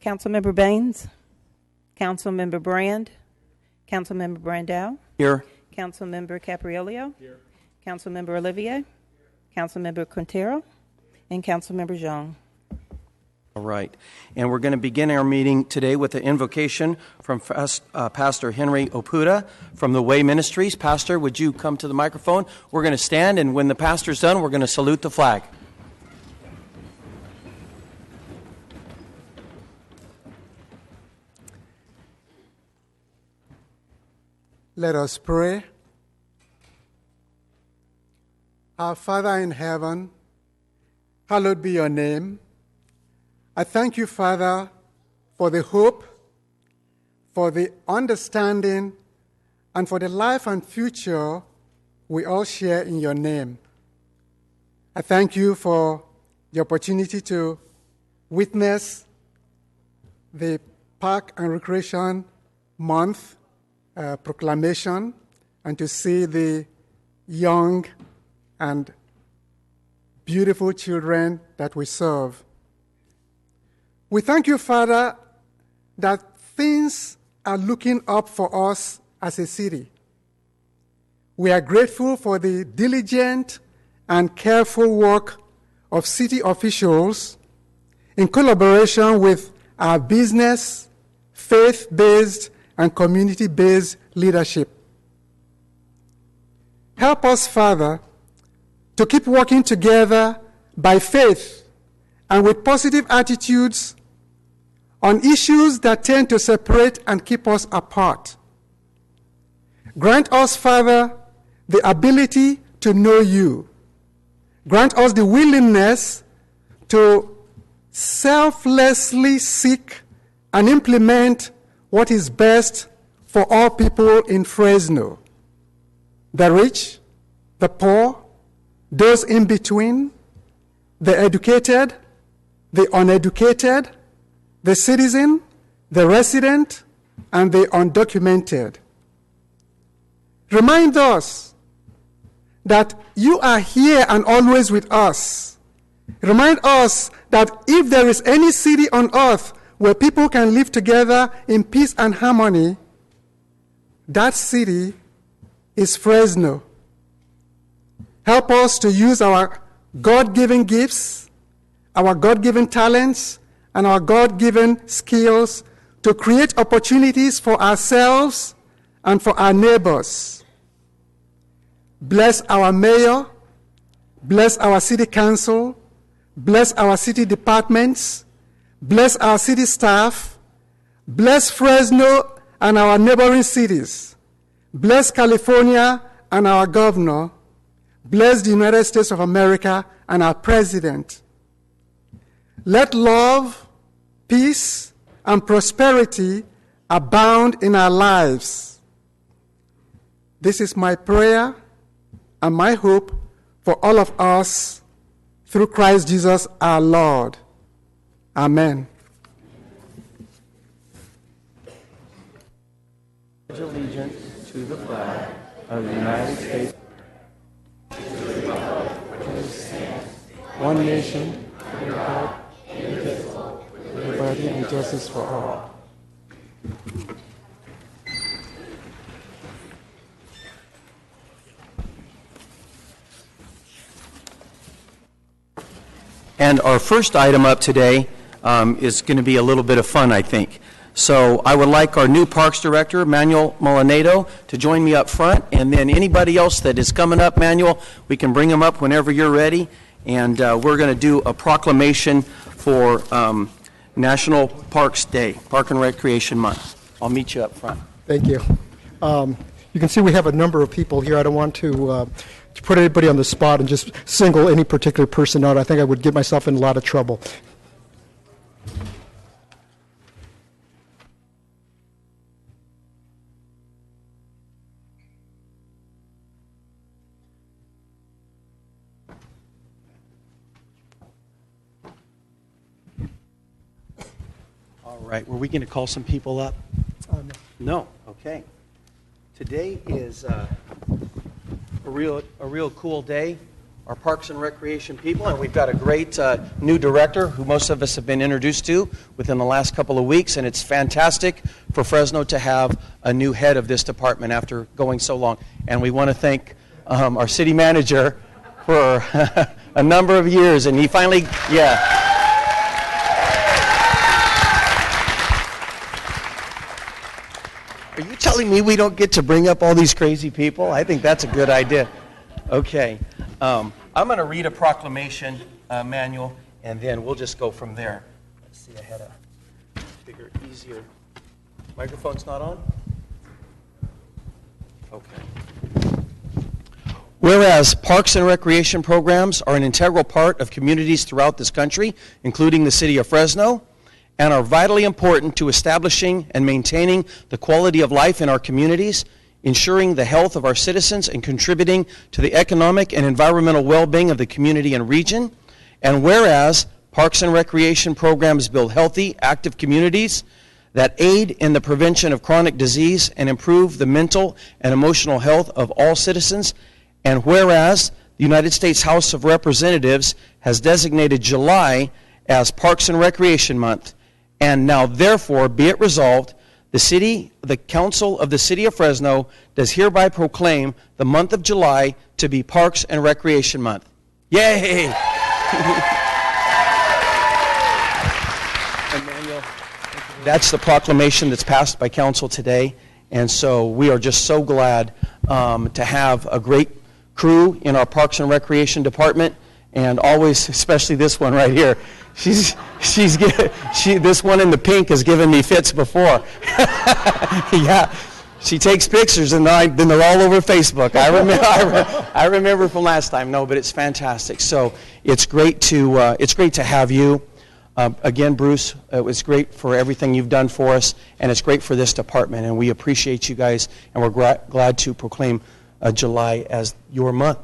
Councilmember Baines, Councilmember Brand, Councilmember Brandau, Here. Councilmember Capriolio, here. Councilmember Olivier, Councilmember Quintero, and Councilmember Zhang. All right. And we're going to begin our meeting today with an invocation from Pastor Henry Oputa from the Way Ministries. Pastor, would you come to the microphone? We're going to stand, and when the pastor's done, we're going to salute the flag. Let us pray. Our Father in heaven, hallowed be your name. I thank you, Father, for the hope, for the understanding, and for the life and future we all share in your name. I thank you for the opportunity to witness the Park and Recreation Month proclamation and to see the young and beautiful children that we serve. We thank you, Father, that things are looking up for us as a city. We are grateful for the diligent and careful work of city officials in collaboration with our business, faith-based, and community-based leadership. Help us, Father, to keep working together by faith and with positive attitudes on issues that tend to separate and keep us apart. Grant us, Father, the ability to know you. Grant us the willingness to selflessly seek and implement what is best for all people in Fresno, the rich, the poor, those in between, the educated, the uneducated, the citizen, the resident, and the undocumented. Remind us that you are here and always with us. Remind us that if there is any city on earth where people can live together in peace and harmony, that city is Fresno. Help us to use our God-given gifts, our God-given talents, and our God-given skills to create opportunities for ourselves and for our neighbors. Bless our mayor, bless our city council, bless our city departments, bless our city staff, bless Fresno and our neighboring cities, bless California and our governor, bless the United States of America and our president. Let love, peace, and prosperity abound in our lives. This is my prayer and my hope for all of us through Christ Jesus our Lord. Amen. Allegiance to the flag of the United States, one nation, under God, indivisible, with liberty and justice for all. And our first item up today is going to be a little bit of fun, I think. So I would like our new Parks Director, Manuel Molinado, to join me up front. And then anybody else that is coming up, Manuel, we can bring them up whenever you're ready. And we're going to do a proclamation for National Parks Day, Park and Recreation Month. I'll meet you up front. Thank you. You can see we have a number of people here. I don't want to put anybody on the spot and just single any particular person out. I think I would get myself in a lot of trouble. All right, were we going to call some people up? No. No, okay. Today is a real cool day. our Parks and Recreation people, and we've got a great new director who most of us have been introduced to within the last couple of weeks, and it's fantastic for Fresno to have a new head of this department after going so long. And we want to thank our city manager for a number of years, and he finally, Are you telling me we don't get to bring up all these crazy people? I think that's a good idea. Okay. I'm going to read a proclamation, Manuel, and then we'll just go from there. Let's see, I had a bigger, easier. Microphone's not on? Okay. Whereas parks and recreation programs are an integral part of communities throughout this country, including the city of Fresno, and are vitally important to establishing and maintaining the quality of life in our communities, ensuring the health of our citizens, and contributing to the economic and environmental well-being of the community and region. And whereas parks and recreation programs build healthy, active communities that aid in the prevention of chronic disease and improve the mental and emotional health of all citizens. And whereas the United States House of Representatives has designated July as Parks and Recreation Month. And now, therefore, be it resolved, the Council of the City of Fresno does hereby proclaim the month of July to be Parks and Recreation Month. Yay! Emmanuel, that's the proclamation that's passed by Council today. And so we are just so glad to have a great crew in our Parks and Recreation Department, and always, especially this one right here. This one in the pink has given me fits before. Yeah, she takes pictures and then they're all over Facebook. I remember from last time. No, but it's fantastic. So it's great to have you. Again, Bruce, it was great for everything you've done for us, and it's great for this department, and we appreciate you guys, and we're glad to proclaim July as your month.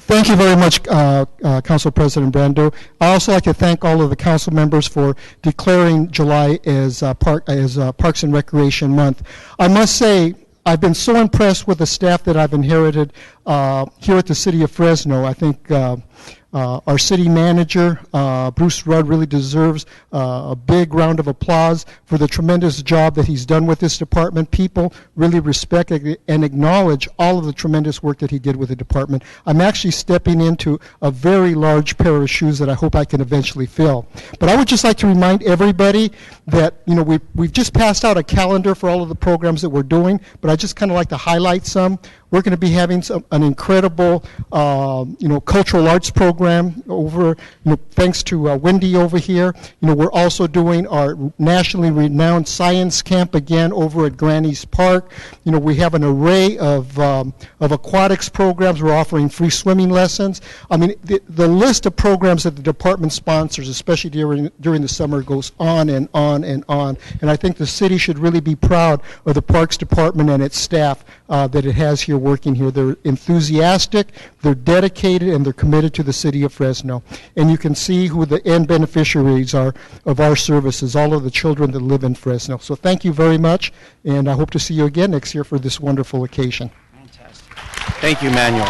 Thank you very much, Council President Brando. I also like to thank all of the council members for declaring July as Parks and Recreation Month. I must say, I've been so impressed with the staff that I've inherited here at the City of Fresno. I think our city manager, Bruce Rudd, really deserves a big round of applause for the tremendous job that he's done with this department. People really respect and acknowledge all of the tremendous work that he did with the department. I'm actually stepping into a very large pair of shoes that I hope I can eventually fill. But I would just like to remind everybody that, we've just passed out a calendar for all of the programs that we're doing, but I just kind of like to highlight some. We're going to be having an incredible, cultural arts program over, thanks to Wendy over here. We're also doing our nationally renowned science camp again over at Granny's Park. We have an array of aquatics programs. We're offering free swimming lessons. I mean, the list of programs that the department sponsors, especially during the summer, goes on and on and on. And I think the city should really be proud of the Parks Department and its staff that it has here working here. They're enthusiastic, they're dedicated, and they're committed to the city of Fresno. And you can see who the end beneficiaries are of our services, all of the children that live in Fresno. So thank you very much, and I hope to see you again next year for this wonderful occasion. Fantastic. Thank you, Manuel.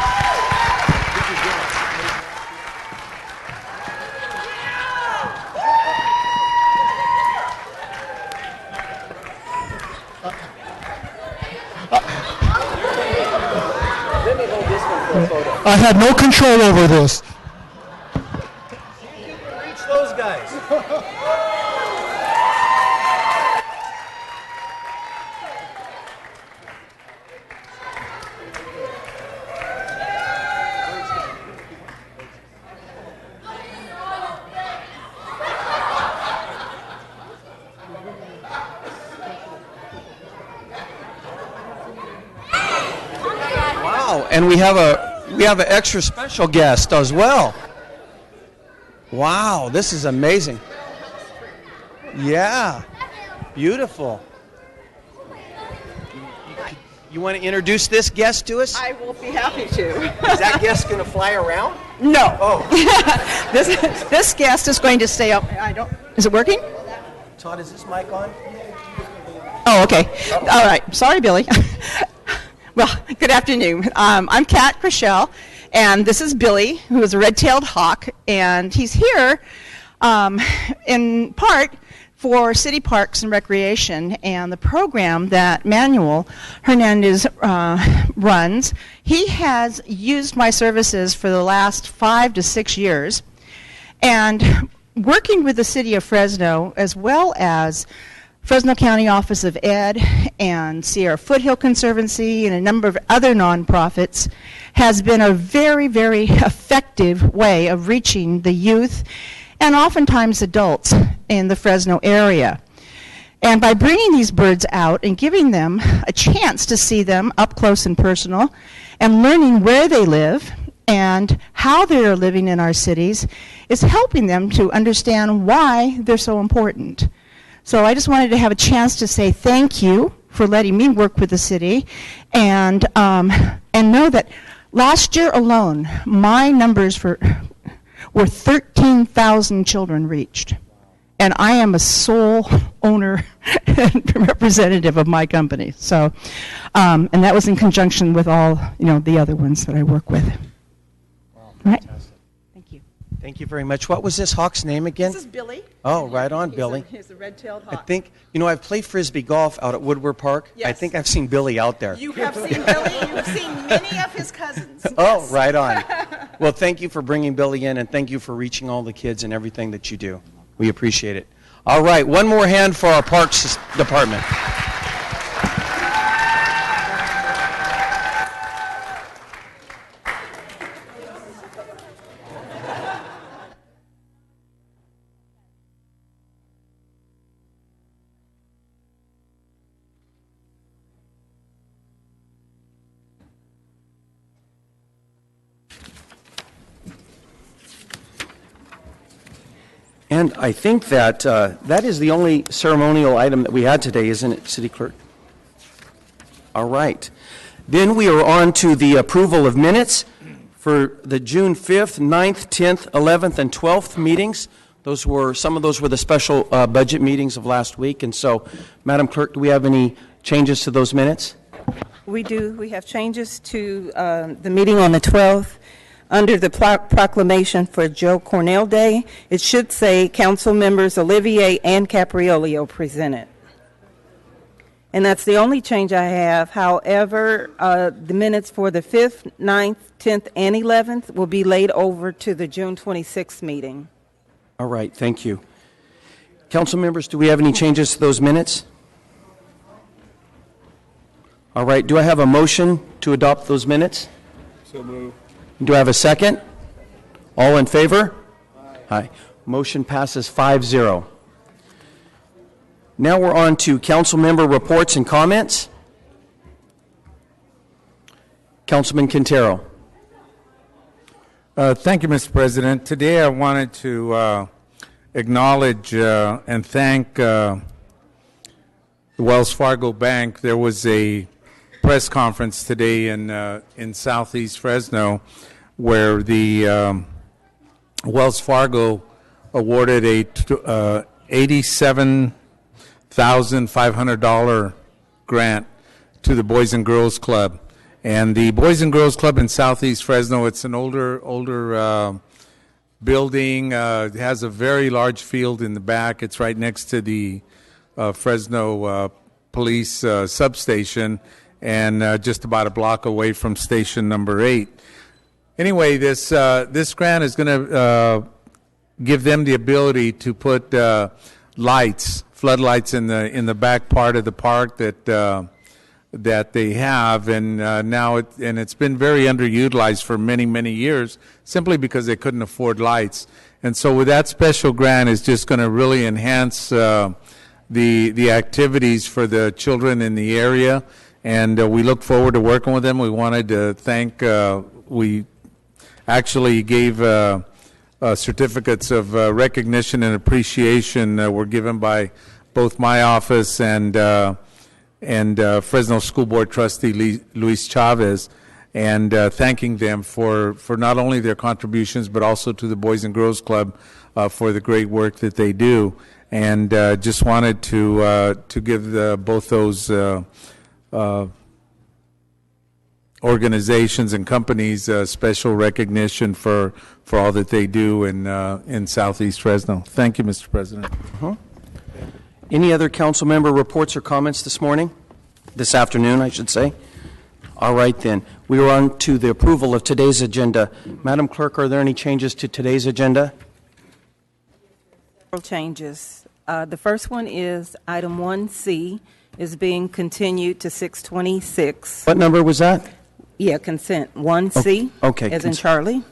I had no control over this. Reach those guys. Wow, and we have an extra special guest as well. Wow, this is amazing. Yeah, beautiful. You want to introduce this guest to us? I will be happy to. Is that guest going to fly around? No. Oh. This guest is going to stay up. Is it working? Todd, is this mic on? Oh, okay. All right. Sorry, Billy. Well, good afternoon. I'm Kat Chriselle, and this is Billy, who is a red-tailed hawk, and he's here in part for City Parks and Recreation and the program that Manuel Hernandez runs. He has used my services for the last 5 to 6 years, and working with the City of Fresno, as well as Fresno County Office of Ed and Sierra Foothill Conservancy and a number of other nonprofits, has been a very, very effective way of reaching the youth and oftentimes adults in the Fresno area. And by bringing these birds out and giving them a chance to see them up close and personal and learning where they live and how they are living in our cities is helping them to understand why they're so important. So I just wanted to have a chance to say thank you for letting me work with the city, and know that last year alone, my numbers were 13,000 children reached, and I am a sole owner and representative of my company. So, and that was in conjunction with all the other ones that I work with. Wow, right. Fantastic. Thank you. Thank you very much. What was this hawk's name again? This is Billy. Oh, right on, Billy. He's a red-tailed hawk. I think, I've played Frisbee golf out at Woodward Park. Yes. I think I've seen Billy out there. You have seen Billy. You've seen many of his cousins. Oh, Yes. right on. Well, thank you for bringing Billy in, and thank you for reaching all the kids and everything that you do. We appreciate it. All right, one more hand for our Parks Department. And I think that that is the only ceremonial item that we had today, isn't it, City Clerk? All right. Then we are on to the approval of minutes for the June 5th, 9th, 10th, 11th, and 12th meetings. Some of those were the special budget meetings of last week. And so, Madam Clerk, do we have any changes to those minutes? We do. We have changes to the meeting on the 12th. Under the proclamation for Joe Cornell Day, it should say Council Members Olivier and Capriolio presented. And that's the only change I have. However, the minutes for the 5th, 9th, 10th, and 11th will be laid over to the June 26th meeting. All right, thank you. Council members, do we have any changes to those minutes? All right, do I have a motion to adopt those minutes? So moved. Do I have a second? All in favor? Aye. Motion passes 5-0. Now we're on to council member reports and comments. Councilman Quintero. Thank you, Mr. President. Today I wanted to acknowledge and thank the Wells Fargo Bank. There was a press conference today in Southeast Fresno where the Wells Fargo awarded a $87,500 grant to the Boys and Girls Club. And the Boys and Girls Club in Southeast Fresno, it's an older building. It has a very large field in the back. It's right next to the Fresno police substation, and just about a block away from station number 8. Anyway, this grant is going to give them the ability to put floodlights in the back part of the park that they have, and now it's been very underutilized for many years, simply because they couldn't afford lights. And so, with that special grant, is just going to really enhance the activities for the children in the area. And we look forward to working with them. We wanted to thank, we actually gave certificates of recognition and appreciation were given by both my office and Fresno School Board Trustee Luis Chavez, and thanking them for not only their contributions but also to the Boys and Girls Club for the great work that they do. and just wanted to give both those organizations and companies special recognition for all that they do in Southeast Fresno. Thank you, Mr. President. Any other council member reports or comments this morning? This afternoon, I should say. All right, then. We are on to the approval of today's agenda. Madam Clerk, are there any changes to today's agenda? Several changes. The first one is item 1C is being continued to 6/26. What number was that? Yeah, consent, 1C. Okay, As in Charlie.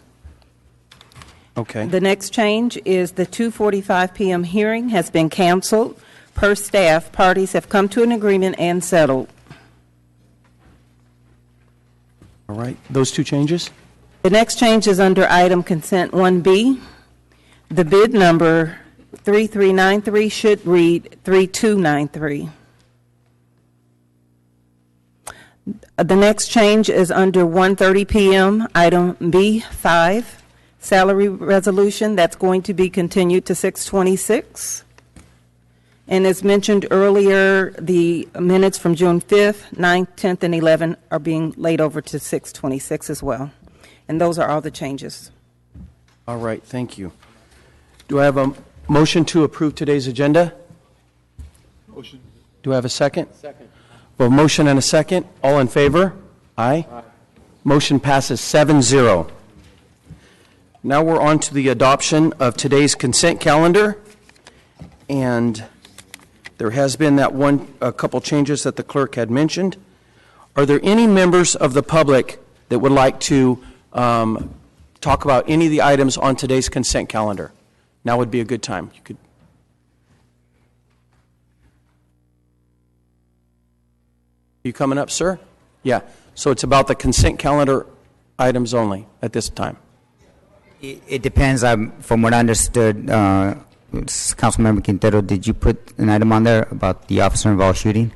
Okay. The next change is the 2:45 p.m. hearing has been canceled. Per staff, parties have come to an agreement and settled. All right. Those two changes? The next change is under item consent 1B. The bid number 3393 should read 3293. The next change is under 1:30 p.m., item B5, salary resolution. That's going to be continued to 6/26. And as mentioned earlier, the minutes from June 5th, 9th, 10th, and 11th are being laid over to 6/26 as well. And those are all the changes. All right. Thank you. Do I have a motion to approve today's agenda? Motion. Do I have a second? Second. Well, motion and a second. All in favor? Aye. Aye. Motion passes 7-0. Now we're on to the adoption of today's consent calendar. And there has been a couple changes that the clerk had mentioned. Are there any members of the public that would like to talk about any of the items on today's consent calendar? Now would be a good time. You could. You coming up, sir? Yeah. So it's about the consent calendar items only at this time. It depends. From what I understood, Councilmember Quintero, did you put an item on there about the officer-involved shooting?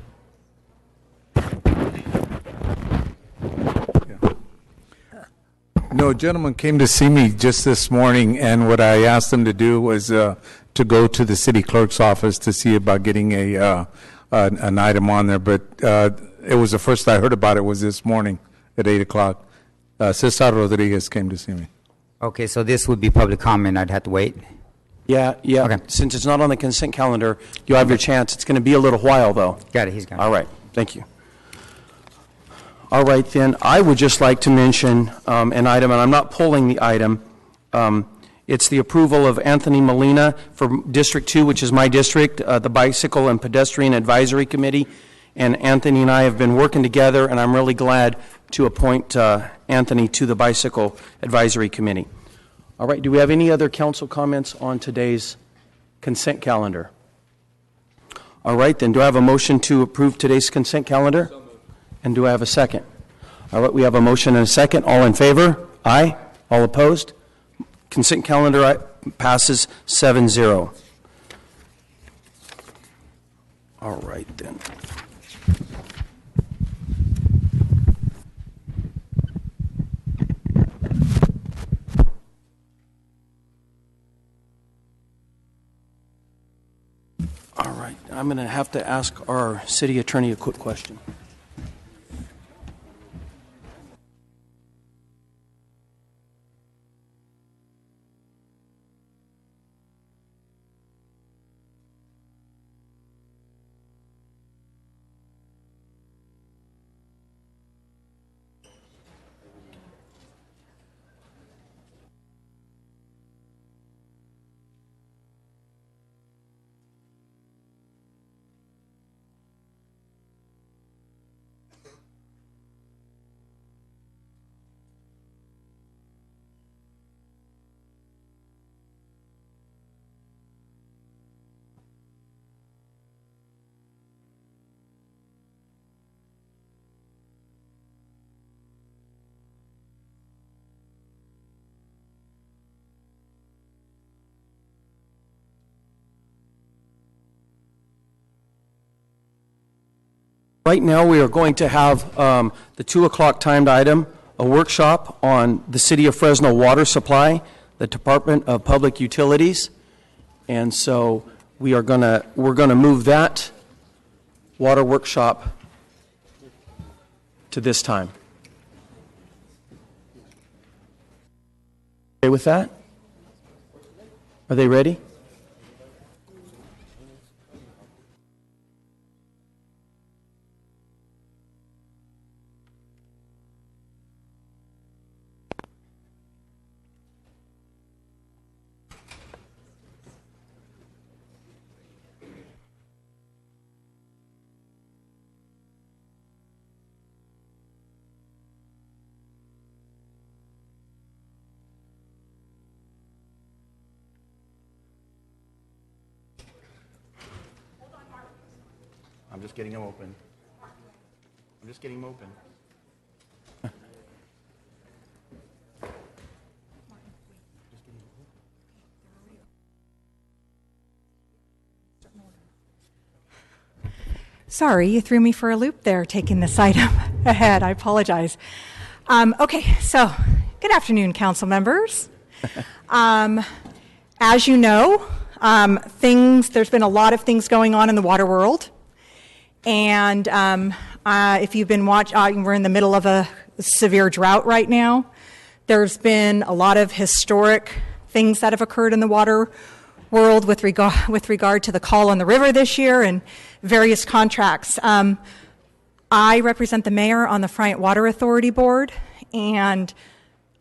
No, a gentleman came to see me just this morning, and what I asked him to do was to go to the city clerk's office to see about getting an item on there. But it was the first I heard about it was this morning at 8 o'clock. Cesar Rodriguez came to see me. Okay, so this would be public comment. I'd have to wait. Yeah. Okay. Since it's not on the consent calendar, you have your chance. It's going to be a little while, though. Got it. He's got it. All right. Thank you. All right, then. I would just like to mention an item, and I'm not pulling the item. It's the approval of Anthony Molina for District 2, which is my district, the Bicycle and Pedestrian Advisory Committee. And Anthony and I have been working together, and I'm really glad to appoint Anthony to the Bicycle Advisory Committee. All right, do we have any other council comments on today's consent calendar? All right, then, do I have a motion to approve today's consent calendar? So moved. And do I have a second? All right, we have a motion and a second. All in favor? Aye. All opposed? Consent calendar passes 7-0. All right, then. All right, I'm going to have to ask our city attorney a quick question. Right now, we are going to have the 2 o'clock timed item, a workshop on the City of Fresno water supply, the Department of Public Utilities. And so we're gonna move that water workshop to this time. Okay with that? Are they ready? I'm just getting them open. I'm just getting them open. Sorry, you threw me for a loop there, taking this item ahead. I apologize. Okay, so good afternoon, council members. As you know, there's been a lot of things going on in the water world. And if you've been watching, we're in the middle of a severe drought right now. There's been a lot of historic things that have occurred in the water world with regard to the call on the river this year and various contracts. I represent the mayor on the Friant Water Authority Board and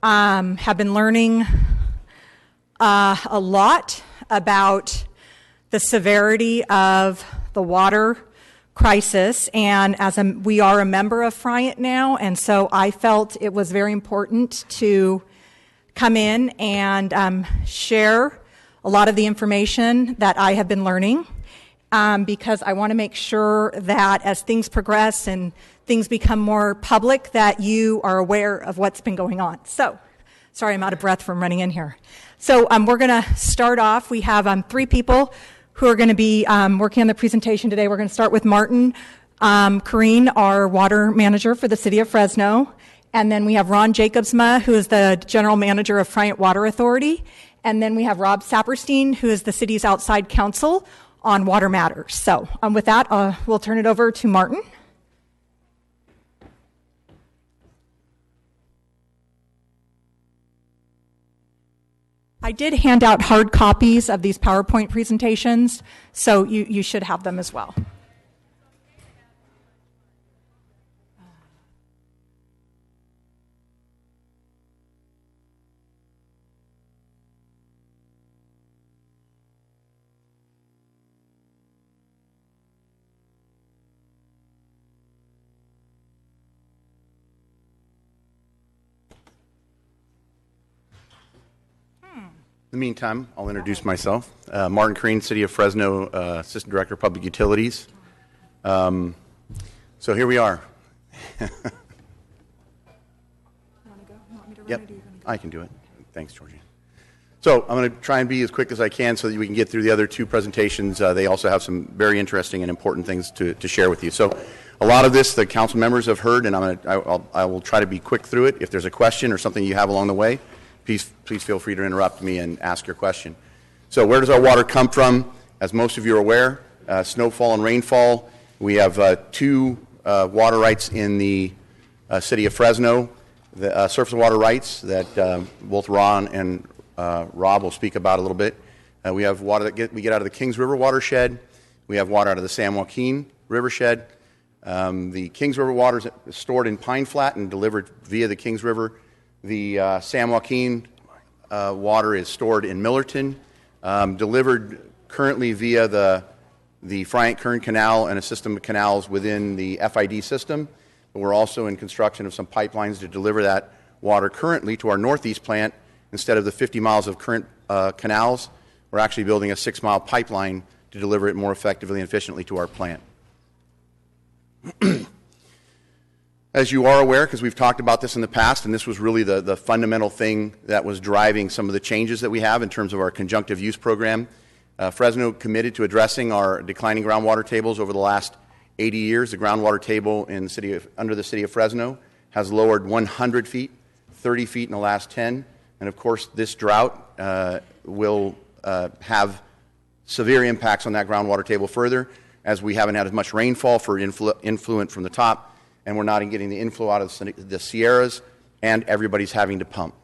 have been learning a lot about the severity of the water crisis, and we are a member of Friant now, and so I felt it was very important to come in and share a lot of the information that I have been learning, because I want to make sure that as things progress and things become more public, that you are aware of what's been going on. So, sorry, I'm out of breath from running in here. So we're going to start off. We have 3 people who are going to be working on the presentation today. We're going to start with Martin Kareen, our water manager for the city of Fresno. And then we have Ron Jacobsma, who is the general manager of Friant Water Authority. And then we have Rob Saperstein, who is the city's outside counsel on water matters. So with that, we'll turn it over to Martin. I did hand out hard copies of these PowerPoint presentations, so you should have them as well. In the meantime, I'll introduce myself. Martin Kareen, City of Fresno, Assistant Director of Public Utilities. So here we are. Yep, I can do it. Thanks, Georgie. So I'm going to try and be as quick as I can so that we can get through the other 2 presentations. They also have some very interesting and important things to share with you. So a lot of this the council members have heard, and I will try to be quick through it. If there's a question or something you have along the way, please feel free to interrupt me and ask your question. So where does our water come from? As most of you are aware, snowfall and rainfall. We have 2 water rights in the city of Fresno, the surface water rights that both Ron and Rob will speak about a little bit. We have water that we get out of the Kings River watershed. We have water out of the San Joaquin Rivershed. The Kings River water is stored in Pine Flat and delivered via the Kings River. The San Joaquin water is stored in Millerton, delivered currently via the Friant-Kern Canal and a system of canals within the FID system. But we're also in construction of some pipelines to deliver that water currently to our northeast plant. Instead of the 50 miles of current canals, we're actually building a 6-mile pipeline to deliver it more effectively and efficiently to our plant. As you are aware, because we've talked about this in the past, and this was really the fundamental thing that was driving some of the changes that we have in terms of our conjunctive use program, Fresno committed to addressing our declining groundwater tables over the last 80 years. The groundwater table under the city of Fresno has lowered 100 feet, 30 feet in the last 10. And of course, this drought will have severe impacts on that groundwater table further, as we haven't had as much rainfall for influent from the top, and we're not getting the inflow out of the Sierras, and everybody's having to pump.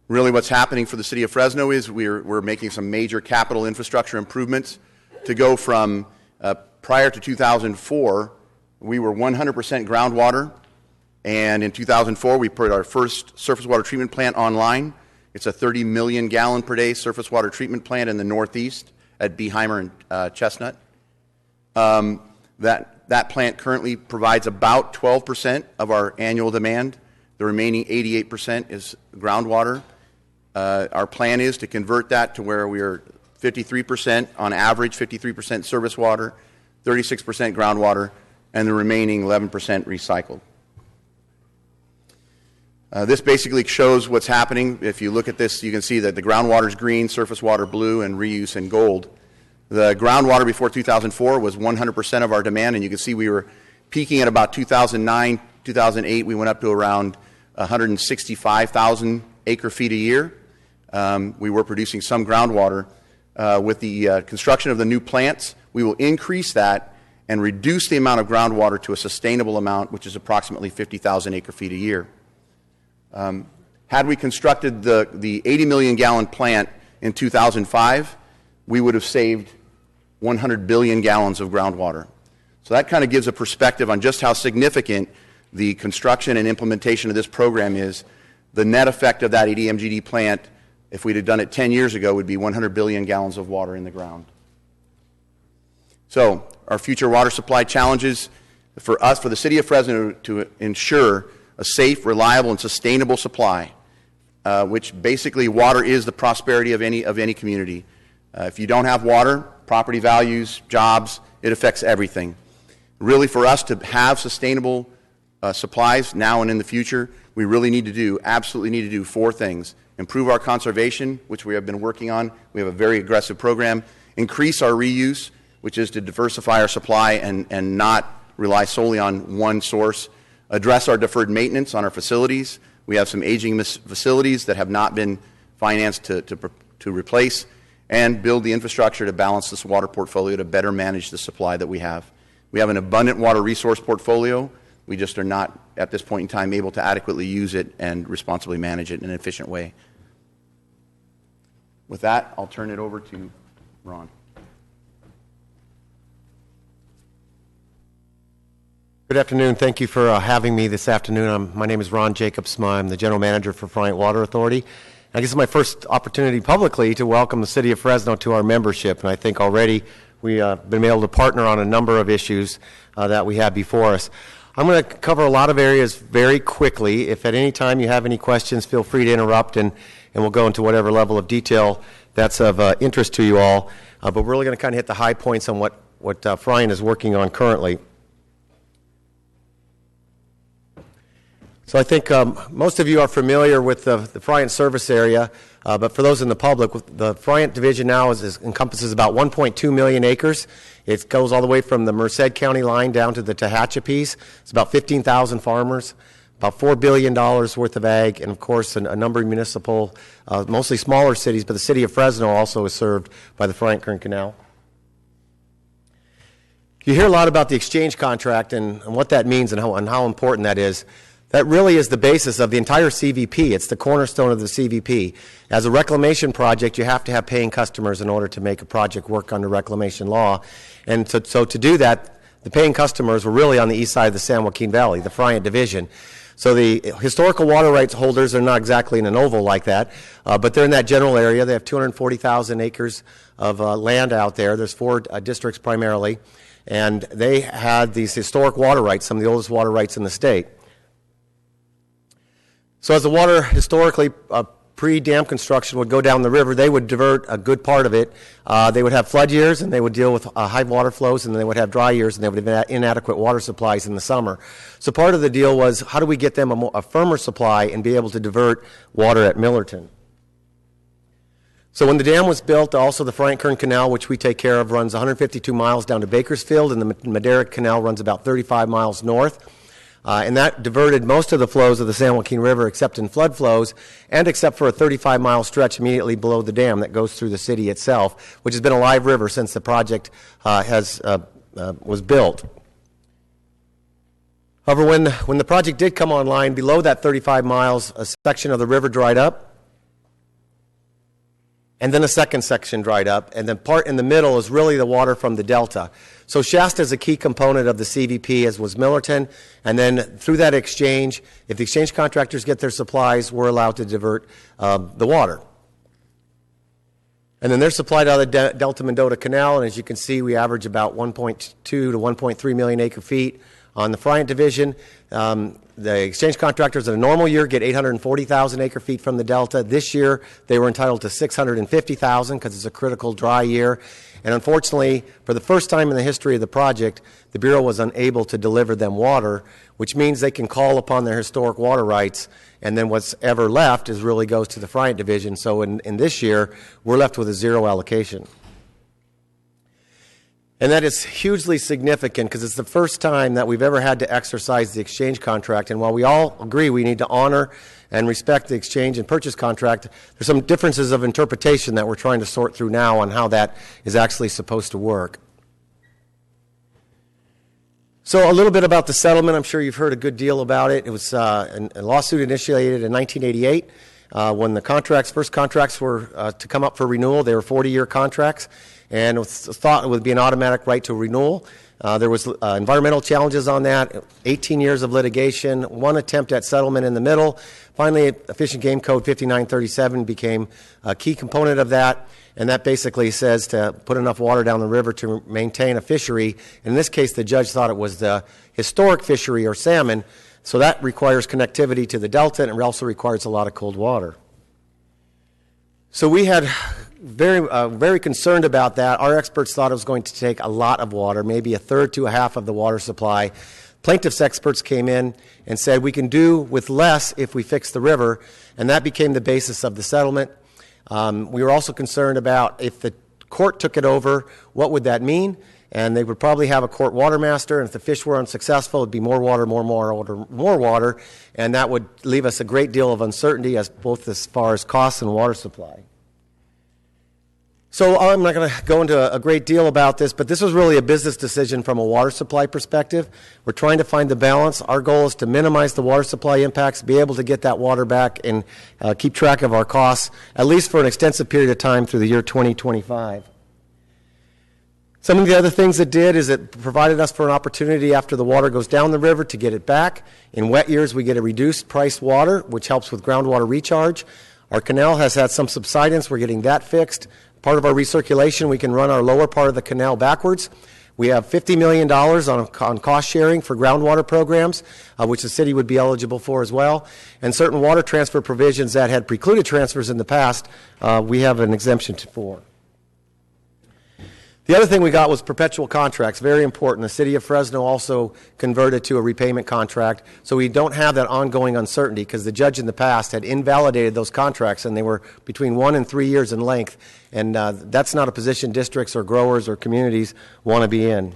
Really what's happening for the city of Fresno is we're making some major capital infrastructure improvements to go from, prior to 2004, we were 100% groundwater, and in 2004 we put our first surface water treatment plant online. It's a 30 million gallon per day surface water treatment plant in the Northeast at Beheimer and Chestnut. That plant currently provides about 12% of our annual demand. The remaining 88% is groundwater. Our plan is to convert that to where we are 53% on average, 53% service water, 36% groundwater, and the remaining 11% recycled. This basically shows what's happening. If you look at this, you can see that the groundwater is green, surface water blue, and reuse in gold. The groundwater before 2004 was 100% of our demand, and you can see we were peaking at about 2009, 2008. We went up to around 165,000 acre feet a year. We were producing some groundwater. With the construction of the new plants, we will increase that and reduce the amount of groundwater to a sustainable amount, which is approximately 50,000 acre feet a year. Had we constructed the 80 million gallon plant in 2005, we would have saved 100 billion gallons of groundwater. So that kind of gives a perspective on just how significant the construction and implementation of this program is. The net effect of that ADMGD plant, if we'd have done it 10 years ago, would be 100 billion gallons of water in the ground. So our future water supply challenges for us, for the city of Fresno, to ensure a safe, reliable, and sustainable supply, which basically water is the prosperity of any community. If you don't have water, property values, jobs, it affects everything. Really, for us to have sustainable supplies now and in the future, we really absolutely need to do four things. Improve our conservation, which we have been working on. We have a very aggressive program. Increase our reuse, which is to diversify our supply and not rely solely on one source. Address our deferred maintenance on our facilities. We have some aging facilities that have not been financed to replace, and build the infrastructure to balance this water portfolio to better manage the supply that we have. We have an abundant water resource portfolio. We just are not, at this point in time, able to adequately use it and responsibly manage it in an efficient way. With that, I'll turn it over to Ron. Good afternoon. Thank you for having me this afternoon. My name is Ron Jacobsma. I'm the General Manager for Friant Water Authority. I guess it's my first opportunity publicly to welcome the City of Fresno to our membership, and I think already we've been able to partner on a number of issues that we have before us. I'm going to cover a lot of areas very quickly. If at any time you have any questions, feel free to interrupt, and we'll go into whatever level of detail that's of interest to you all. But we're really going to kind of hit the high points on what Friant is working on currently. So I think most of you are familiar with the Friant service area, but for those in the public, the Friant division now encompasses about 1.2 million acres. It goes all the way from the Merced County line down to the Tehachapis. It's about 15,000 farmers, about $4 billion worth of ag, and of course a number of municipal, mostly smaller cities, but the city of Fresno also is served by the Friant-Kern Canal. You hear a lot about the exchange contract and what that means and how important that is. That really is the basis of the entire CVP. It's the cornerstone of the CVP. As a reclamation project, you have to have paying customers in order to make a project work under reclamation law. And so to do that, the paying customers were really on the east side of the San Joaquin Valley, the Friant Division. So the historical water rights holders are not exactly in an oval like that, but they're in that general area. They have 240,000 acres of land out there. There's 4 districts primarily, and they had these historic water rights, some of the oldest water rights in the state. So as the water historically, pre-dam construction would go down the river, they would divert a good part of it. They would have flood years, and they would deal with high water flows, and they would have dry years, and they would have inadequate water supplies in the summer. So part of the deal was, how do we get them a firmer supply and be able to divert water at Millerton? So when the dam was built, also the Friant-Kern Canal, which we take care of, runs 152 miles down to Bakersfield, and the Madera Canal runs about 35 miles north. And that diverted most of the flows of the San Joaquin River except in flood flows and except for a 35-mile stretch immediately below the dam that goes through the city itself, which has been a live river since the project was built. However, when the project did come online, below that 35 miles, a section of the river dried up, and then a second section dried up, and the part in the middle is really the water from the delta. So Shasta is a key component of the CVP, as was Millerton, and then through that exchange, if the exchange contractors get their supplies, we're allowed to divert the water. And then they're supplied out of the Delta Mendota Canal, and as you can see, we average about 1.2 to 1.3 million acre feet on the Friant Division. The exchange contractors in a normal year get 840,000 acre feet from the Delta. This year, they were entitled to 650,000 because it's a critical dry year. And unfortunately, for the first time in the history of the project, the Bureau was unable to deliver them water, which means they can call upon their historic water rights, and then what's ever left is really goes to the Friant Division. So in this year, we're left with a zero allocation. And that is hugely significant because it's the first time that we've ever had to exercise the exchange contract. And while we all agree we need to honor and respect the exchange and purchase contract, there's some differences of interpretation that we're trying to sort through now on how that is actually supposed to work. So a little bit about the settlement. I'm sure you've heard a good deal about it. It was a lawsuit initiated in 1988 when the first contracts were to come up for renewal. They were 40-year contracts. And it was thought it would be an automatic right to renewal. There was environmental challenges on that, 18 years of litigation, one attempt at settlement in the middle. Finally, Fish and Game Code 5937 became a key component of that, and that basically says to put enough water down the river to maintain a fishery. In this case, the judge thought it was the historic fishery or salmon, so that requires connectivity to the delta, and it also requires a lot of cold water. So we had very concerned about that. Our experts thought it was going to take a lot of water, maybe a third to a half of the water supply. Plaintiffs' experts came in and said we can do with less if we fix the river, and that became the basis of the settlement. We were also concerned about if the court took it over, what would that mean? And they would probably have a court water master, and if the fish were unsuccessful, it would be more water, and that would leave us a great deal of uncertainty both as far as costs and water supply. So I'm not going to go into a great deal about this, but this was really a business decision from a water supply perspective. We're trying to find the balance. Our goal is to minimize the water supply impacts, be able to get that water back, and keep track of our costs, at least for an extensive period of time through the year 2025. Some of the other things it did is it provided us for an opportunity after the water goes down the river to get it back. In wet years, we get a reduced price water, which helps with groundwater recharge. Our canal has had some subsidence. We're getting that fixed. Part of our recirculation, we can run our lower part of the canal backwards. We have $50 million on cost sharing for groundwater programs, which the city would be eligible for as well. And certain water transfer provisions that had precluded transfers in the past, we have an exemption for. The other thing we got was perpetual contracts, very important. The city of Fresno also converted to a repayment contract, so we don't have that ongoing uncertainty because the judge in the past had invalidated those contracts, and they were between 1 and 3 years in length, and that's not a position districts or growers or communities want to be in.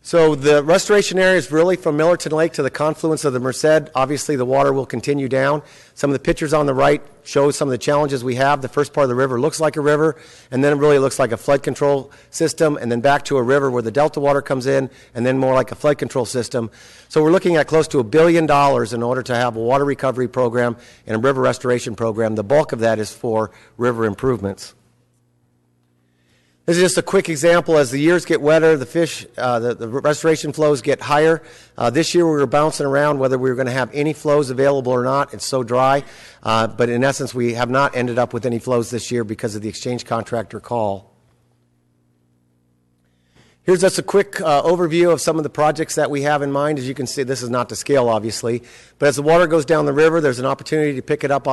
So the restoration area is really from Millerton Lake to the confluence of the Merced. Obviously, the water will continue down. Some of the pictures on the right show some of the challenges we have. The first part of the river looks like a river, and then it really looks like a flood control system, and then back to a river where the delta water comes in, and then more like a flood control system. So we're looking at close to $1 billion in order to have a water recovery program and a river restoration program. The bulk of that is for river improvements. This is just a quick example. As the years get wetter, the fish, the restoration flows get higher. This year we were bouncing around whether we were going to have any flows available or not. It's so dry. But in essence, we have not ended up with any flows this year because of the exchange contractor call. Here's just a quick overview of some of the projects that we have in mind. As you can see, this is not to scale, obviously. But as the water goes down the river, there's an opportunity to pick it up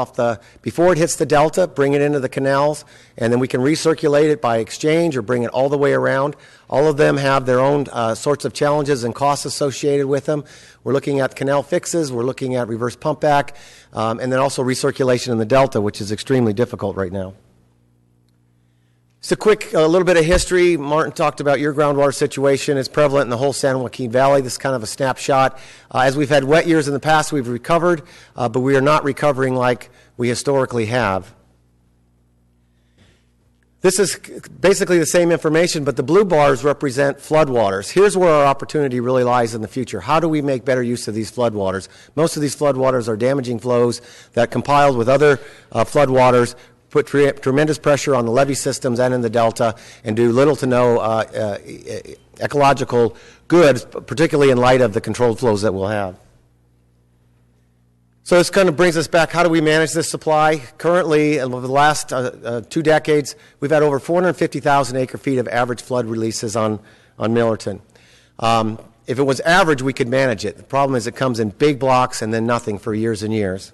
before it hits the delta, bring it into the canals, and then we can recirculate it by exchange or bring it all the way around. All of them have their own sorts of challenges and costs associated with them. We're looking at canal fixes. We're looking at reverse pump back, and then also recirculation in the delta, which is extremely difficult right now. Just a quick little bit of history. Martin talked about your groundwater situation. It's prevalent in the whole San Joaquin Valley. This is kind of a snapshot. As we've had wet years in the past, we've recovered, but we are not recovering like we historically have. This is basically the same information, but the blue bars represent floodwaters. Here's where our opportunity really lies in the future. How do we make better use of these floodwaters? Most of these floodwaters are damaging flows that, compiled with other floodwaters, put tremendous pressure on the levee systems and in the delta, and do little to no ecological good, particularly in light of the controlled flows that we'll have. So this kind of brings us back. How do we manage this supply? Currently, over the last 2 decades, we've had over 450,000 acre-feet of average flood releases on Millerton. If it was average, we could manage it. The problem is it comes in big blocks and then nothing for years and years.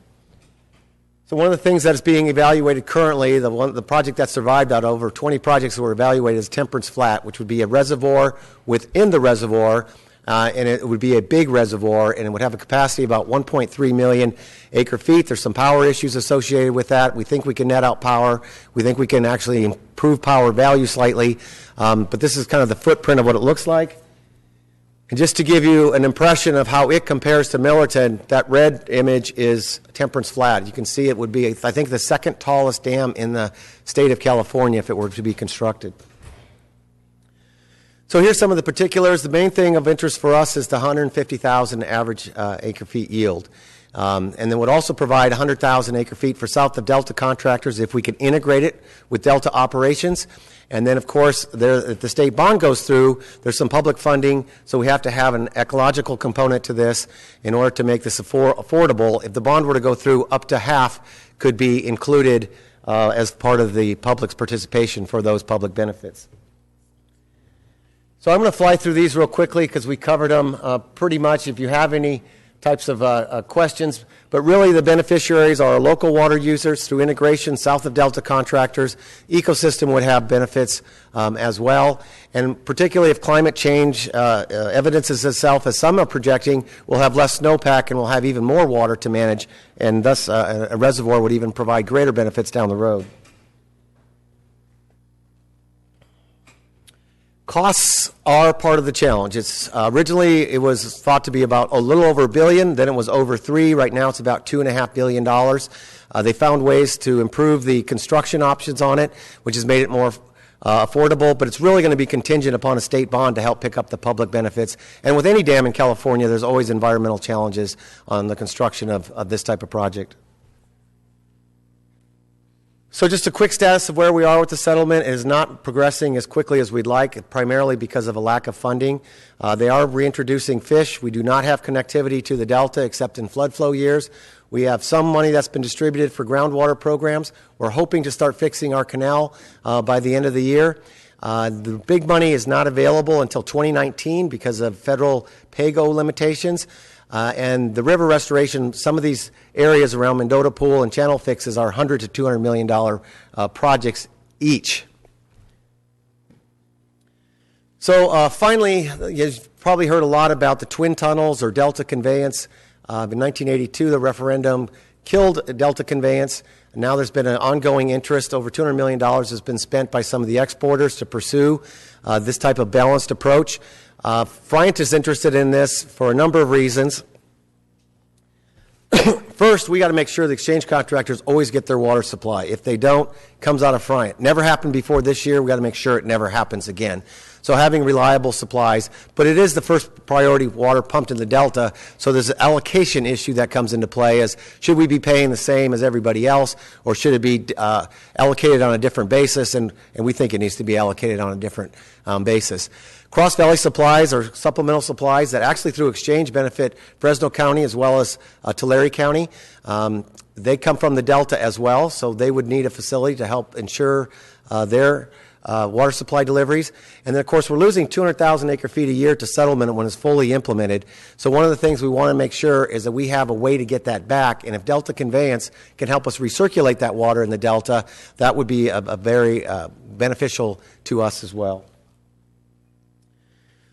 So one of the things that is being evaluated currently, the project that survived out of over 20 projects that were evaluated, is Temperance Flat, which would be a reservoir within the reservoir, and it would be a big reservoir, and it would have a capacity of about 1.3 million acre-feet. There's some power issues associated with that. We think we can net out power. We think we can actually improve power value slightly, but this is kind of the footprint of what it looks like. And just to give you an impression of how it compares to Millerton, that red image is Temperance Flat. You can see it would be, I think, the second tallest dam in the state of California if it were to be constructed. So here's some of the particulars. The main thing of interest for us is the 150,000 average acre-feet yield. And then would also provide 100,000 acre-feet for south of Delta contractors if we can integrate it with Delta operations. And then, of course, if the state bond goes through, there's some public funding, so we have to have an ecological component to this in order to make this affordable. If the bond were to go through, up to half could be included as part of the public's participation for those public benefits. So I'm going to fly through these real quickly because we covered them pretty much. If you have any types of questions, but really the beneficiaries are our local water users through integration south of Delta contractors. Ecosystem would have benefits as well, and particularly if climate change evidences itself, as some are projecting, we'll have less snowpack and we'll have even more water to manage, and thus a reservoir would even provide greater benefits down the road. Costs are part of the challenge. Originally it was thought to be about a little over $1 billion, then it was over $3 billion. Right now it's about $2.5 billion. They found ways to improve the construction options on it, which has made it more affordable, but it's really going to be contingent upon a state bond to help pick up the public benefits. And with any dam in California, there's always environmental challenges on the construction of this type of project. So just a quick status of where we are with the settlement. It is not progressing as quickly as we'd like, primarily because of a lack of funding. They are reintroducing fish. We do not have connectivity to the Delta except in flood flow years. We have some money that's been distributed for groundwater programs. We're hoping to start fixing our canal by the end of the year. The big money is not available until 2019 because of federal PAYGO limitations. And the river restoration, some of these areas around Mendota Pool and channel fixes are $100 to $200 million projects each. So finally, you've probably heard a lot about the twin tunnels or Delta conveyance. In 1982, the referendum killed Delta conveyance. And now there's been an ongoing interest. Over $200 million has been spent by some of the exporters to pursue this type of balanced approach. Friant is interested in this for a number of reasons. First, we got to make sure the exchange contractors always get their water supply. If they don't, it comes out of Friant. Never happened before this year. We got to make sure it never happens again. So having reliable supplies, but it is the first priority water pumped in the Delta, so there's an allocation issue that comes into play as should we be paying the same as everybody else, or should it be allocated on a different basis, and we think it needs to be allocated on a different basis. Cross Valley supplies are supplemental supplies that actually through exchange benefit Fresno County as well as Tulare County. They come from the Delta as well, so they would need a facility to help ensure their water supply deliveries. And then, of course, we're losing 200,000 acre-feet a year to settlement when it's fully implemented. So one of the things we want to make sure is that we have a way to get that back. And if Delta Conveyance can help us recirculate that water in the Delta, that would be a very beneficial to us as well.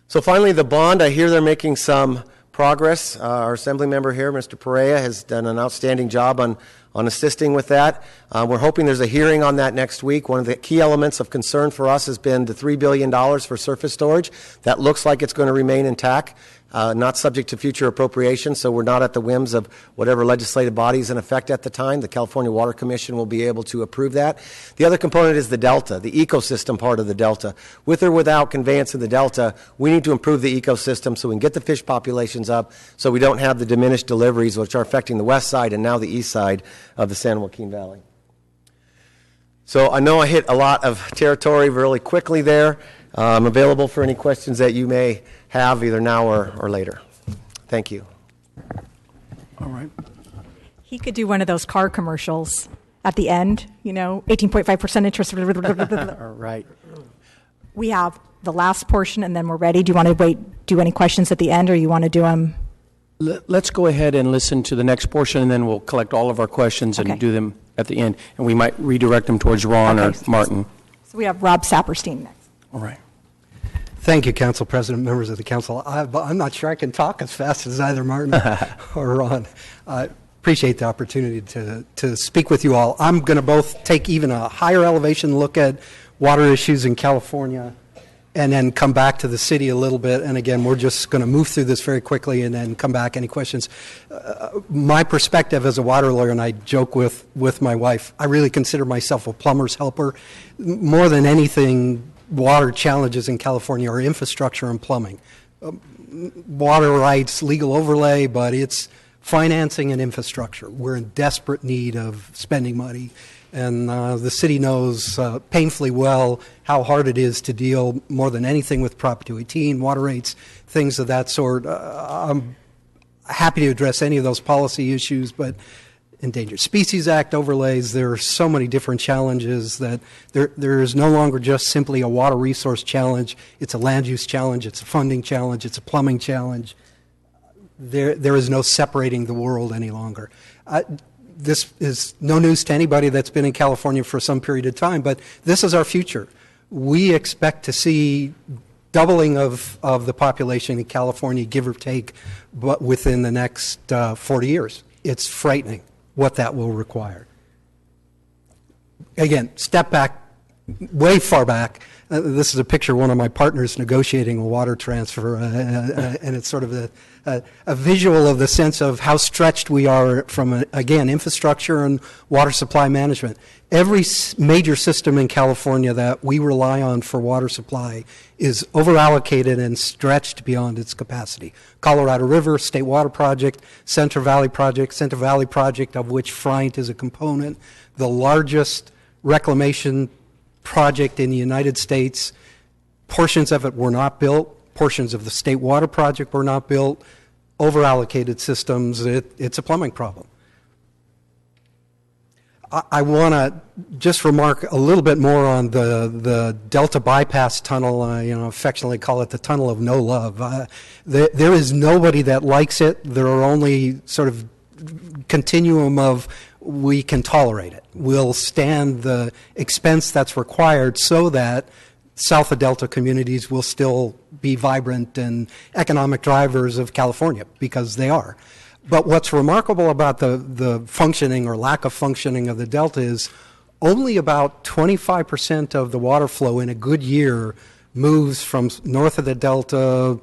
So finally, the bond, I hear they're making some progress. Our Assembly member here, Mr. Perea, has done an outstanding job on assisting with that. We're hoping there's a hearing on that next week. One of the key elements of concern for us has been the $3 billion for surface storage. That looks like it's going to remain intact. Not subject to future appropriations, so we're not at the whims of whatever legislative body is in effect at the time. The California Water Commission will be able to approve that. The other component is the Delta, the ecosystem part of the Delta. With or without conveyance in the Delta, we need to improve the ecosystem so we can get the fish populations up so we don't have the diminished deliveries which are affecting the west side and now the east side of the San Joaquin Valley. So I know I hit a lot of territory really quickly there. I'm available for any questions that you may have either now or later. Thank you. All right. He could do one of those car commercials at the end, 18.5% interest. All right. We have the last portion, and then we're ready. Do you want to do any questions at the end, or you want to do them? Let's go ahead and listen to the next portion, and then we'll collect all of our questions and do them at the end. And we might redirect them towards Ron or Martin. So we have Rob Saperstein next. All right. Thank you, Council President, members of the Council. I'm not sure I can talk as fast as either Martin or Ron. Appreciate the opportunity to speak with you all. I'm going to both take even a higher elevation look at water issues in California and then come back to the city a little bit. And again, we're just going to move through this very quickly and then come back. Any questions? My perspective as a water lawyer, and I joke with my wife, I really consider myself a plumber's helper. More than anything, water challenges in California are infrastructure and plumbing. Water rights, legal overlay, but it's financing and infrastructure. We're in desperate need of spending money. And the city knows painfully well how hard it is to deal more than anything with Prop 218, water rates, things of that sort. I'm happy to address any of those policy issues, but Endangered Species Act overlays, there are so many different challenges that there is no longer just simply a water resource challenge. It's a land use challenge, it's a funding challenge, it's a plumbing challenge. There is no separating the world any longer. This is no news to anybody that's been in California for some period of time, but this is our future. We expect to see doubling of the population in California, give or take, but within the next 40 years. It's frightening what that will require. Again, step back, way far back. This is a picture of one of my partners negotiating a water transfer, and it's sort of a visual of the sense of how stretched we are from, again, infrastructure and water supply management. Every major system in California that we rely on for water supply is overallocated and stretched beyond its capacity. Colorado River, State Water Project, Central Valley Project of which Friant is a component, the largest reclamation project in the United States. Portions of it were not built. Portions of the State Water Project were not built. Overallocated systems. It's a plumbing problem. I want to just remark a little bit more on the Delta Bypass Tunnel. Affectionately call it the Tunnel of No Love. There is nobody that likes it. There are only sort of continuum of we can tolerate it. We'll stand the expense that's required so that south of Delta communities will still be vibrant and economic drivers of California, because they are. But what's remarkable about the functioning or lack of functioning of the Delta is only about 25% of the water flow in a good year moves from north of the Delta,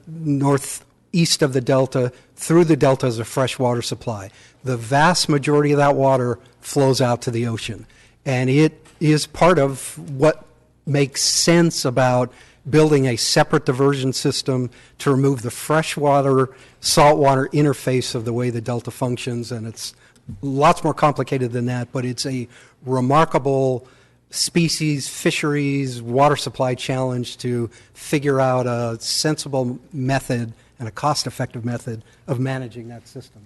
northeast of the Delta, through the Delta as a fresh water supply. The vast majority of that water flows out to the ocean. And it is part of what makes sense about building a separate diversion system to remove the freshwater, saltwater interface of the way the Delta functions. And it's lots more complicated than that, but it's a remarkable species, fisheries, water supply challenge to figure out a sensible method and a cost-effective method of managing that system.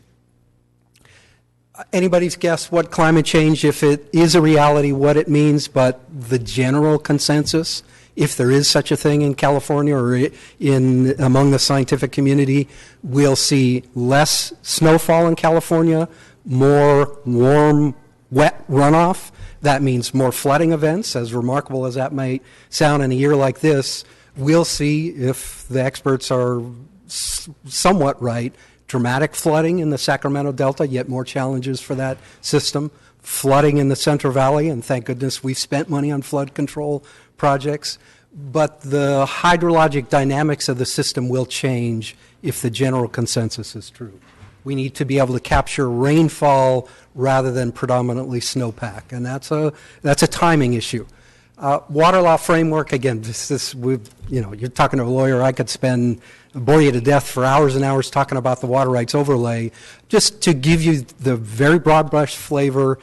Anybody's guess what climate change, if it is a reality, what it means, but the general consensus, if there is such a thing in California or among the scientific community, we'll see less snowfall in California, more warm, wet runoff. That means more flooding events, as remarkable as that might sound in a year like this. We'll see, if the experts are somewhat right. Dramatic flooding in the Sacramento Delta, yet more challenges for that system. Flooding in the Central Valley, and thank goodness we've spent money on flood control projects. But the hydrologic dynamics of the system will change if the general consensus is true. We need to be able to capture rainfall rather than predominantly snowpack, and that's a timing issue. Water law framework, again, you're talking to a lawyer. I could bore you to death for hours and hours talking about the water rights overlay. Just to give you the very broad brush flavor,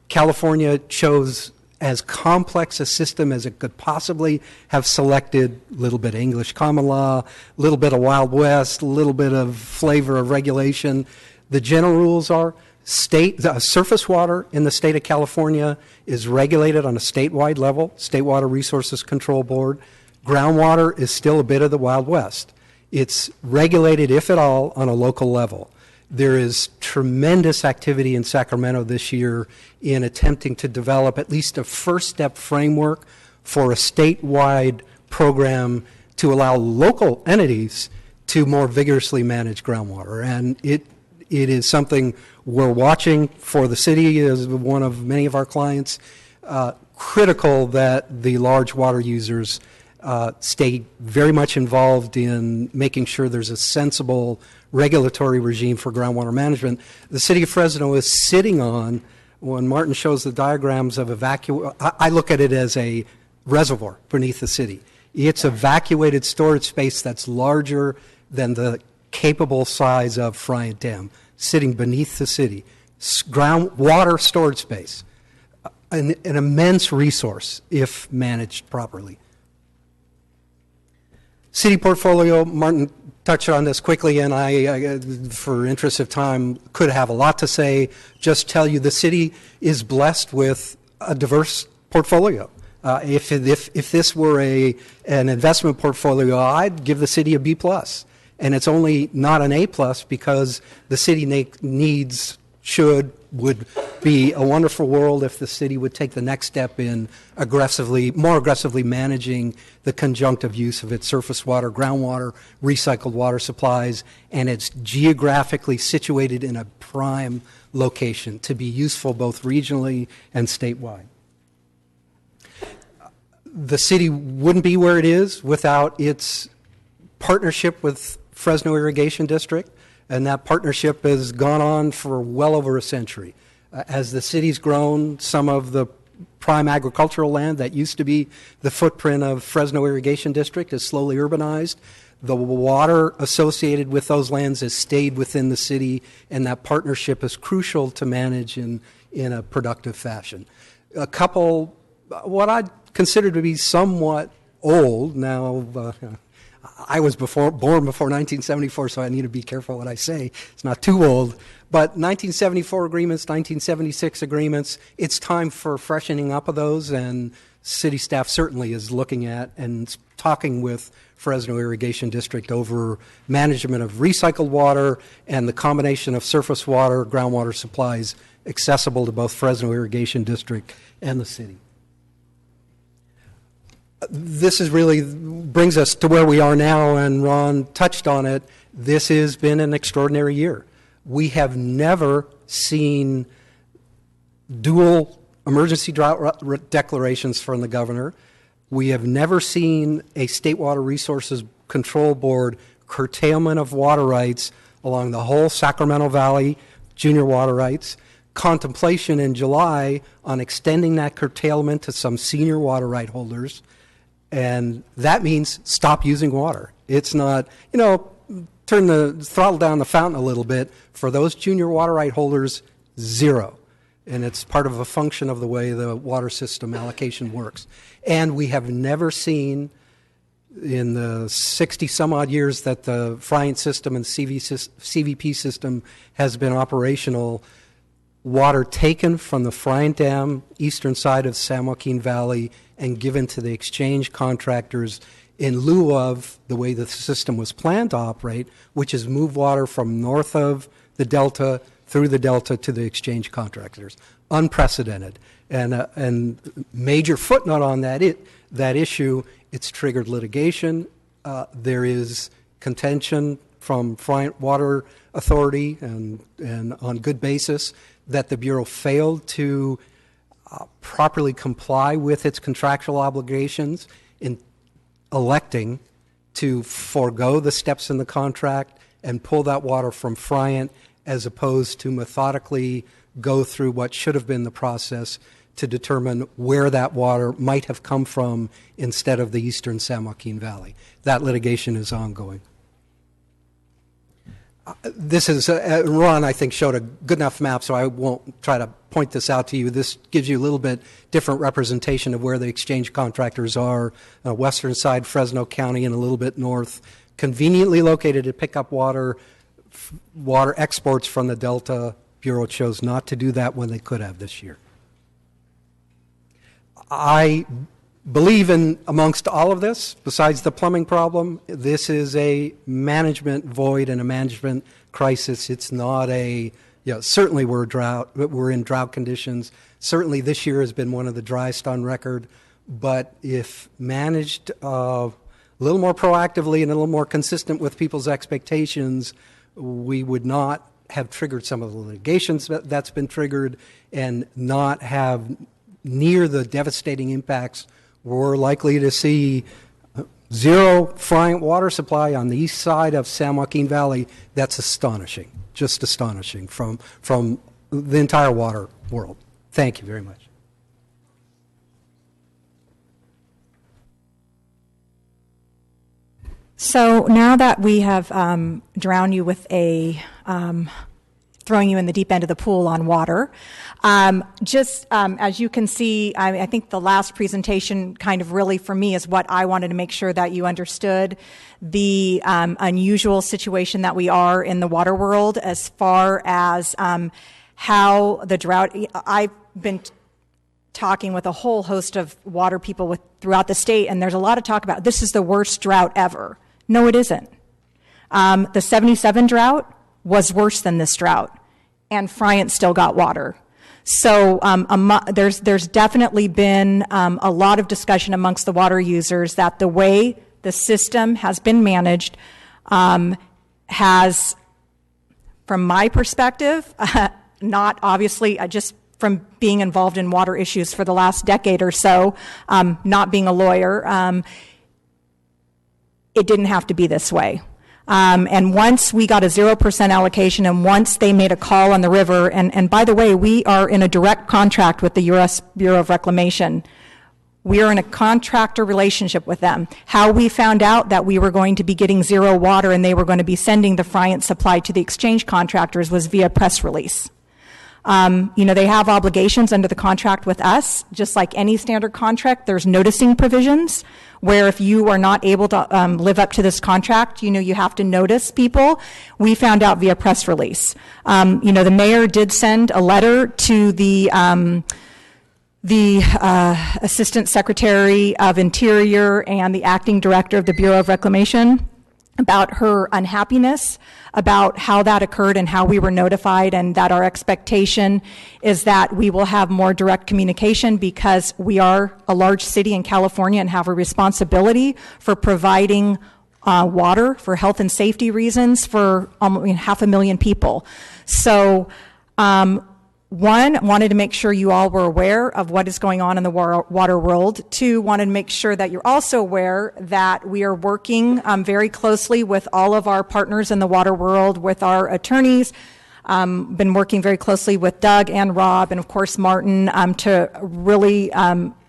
California chose as complex a system as it could possibly have selected. A little bit of English common law, a little bit of Wild West, a little bit of flavor of regulation. The general rules are surface water in the state of California is regulated on a statewide level, State Water Resources Control Board. Groundwater is still a bit of the Wild West. It's regulated, if at all, on a local level. There is tremendous activity in Sacramento this year in attempting to develop at least a first step framework for a statewide program to allow local entities to more vigorously manage groundwater. And it is something we're watching for the city as one of many of our clients. Critical that the large water users stay very much involved in making sure there's a sensible regulatory regime for groundwater management. The city of Fresno is sitting on, when Martin shows the diagrams of I look at it as a reservoir beneath the city. It's evacuated storage space that's larger than the capable size of Friant Dam, sitting beneath the city. Groundwater storage space, an immense resource if managed properly. City portfolio, Martin touched on this quickly, and I, for interest of time, could have a lot to say. Just tell you the city is blessed with a diverse portfolio. If this were an investment portfolio, I'd give the city a B+. And it's only not an A+ because the city would be a wonderful world if the city would take the next step in more aggressively managing the conjunctive use of its surface water, groundwater, recycled water supplies, and it's geographically situated in a prime location to be useful both regionally and statewide. The city wouldn't be where it is without its partnership with Fresno Irrigation District. And that partnership has gone on for well over a century. As the city's grown, some of the prime agricultural land that used to be the footprint of Fresno Irrigation District is slowly urbanized. The water associated with those lands has stayed within the city, and that partnership is crucial to manage in a productive fashion. A couple, what I'd consider to be somewhat old now, I was born before 1974, so I need to be careful what I say. It's not too old. But 1974 agreements, 1976 agreements, it's time for freshening up of those, and city staff certainly is looking at and talking with Fresno Irrigation District over management of recycled water and the combination of surface water, groundwater supplies accessible to both Fresno Irrigation District and the city. This is really brings us to where we are now, and Ron touched on it. This has been an extraordinary year. We have never seen dual emergency drought declarations from the governor. We have never seen a State Water Resources Control Board curtailment of water rights along the whole Sacramento Valley, junior water rights. Contemplation in July on extending that curtailment to some senior water right holders. And that means stop using water. It's not, turn the throttle down the fountain a little bit. For those junior water right holders, zero. And it's part of a function of the way the water system allocation works. And we have never seen, in the 60 some odd years that the Friant system and CVP system has been operational, water taken from the Friant Dam, eastern side of San Joaquin Valley, and given to the exchange contractors in lieu of the way the system was planned to operate, which is move water from north of the Delta through the Delta to the exchange contractors. Unprecedented. And major footnote on that issue, it's triggered litigation. There is contention from Friant Water Authority and on good basis that the Bureau failed to properly comply with its contractual obligations in electing to forego the steps in the contract and pull that water from Friant as opposed to methodically go through what should have been the process to determine where that water might have come from instead of the eastern San Joaquin Valley. That litigation is ongoing. This is, Ron, I think, showed a good enough map, so I won't try to point this out to you. This gives you a little bit different representation of where the exchange contractors are. Western side, Fresno County, and a little bit north, conveniently located to pick up water exports from the Delta. Bureau chose not to do that when they could have this year. I believe in, amongst all of this, besides the plumbing problem, this is a management void and a management crisis. It's not a, certainly we're in drought conditions. Certainly this year has been one of the driest on record. But if managed a little more proactively and a little more consistent with people's expectations, we would not have triggered some of the litigations that's been triggered and not have near the devastating impacts we're likely to see. Zero Friant water supply on the east side of San Joaquin Valley. That's astonishing, just astonishing from the entire water world. Thank you very much. So now that we have drowned you with throwing you in the deep end of the pool on water, as you can see, I think the last presentation kind of really for me is what I wanted to make sure that you understood the unusual situation that we are in the water world as far as how the drought. I've been talking with a whole host of water people throughout the state, and there's a lot of talk about this is the worst drought ever. No, it isn't. The 77 drought was worse than this drought, and Friant still got water. So there's definitely been a lot of discussion amongst the water users that the way the system has been managed has, from my perspective, not obviously just from being involved in water issues for the last decade or so, not being a lawyer, it didn't have to be this way. And once we got a 0% allocation and once they made a call on the river, and by the way, we are in a direct contract with the U.S. Bureau of Reclamation. We are in a contractor relationship with them. How we found out that we were going to be getting zero water and they were going to be sending the Friant supply to the exchange contractors was via press release. They have obligations under the contract with us, just like any standard contract. There's noticing provisions where if you are not able to live up to this contract, you have to notice people. We found out via press release. The mayor did send a letter to the Assistant Secretary of Interior and the Acting Director of the Bureau of Reclamation about her unhappiness about how that occurred and how we were notified, and that our expectation is that we will have more direct communication because we are a large city in California and have a responsibility for providing water for health and safety reasons for 500,000 people. So, one, wanted to make sure you all were aware of what is going on in the water world. Two, wanted to make sure that you're also aware that we are working very closely with all of our partners in the water world, with our attorneys, been working very closely with Doug and Rob and, of course, Martin to really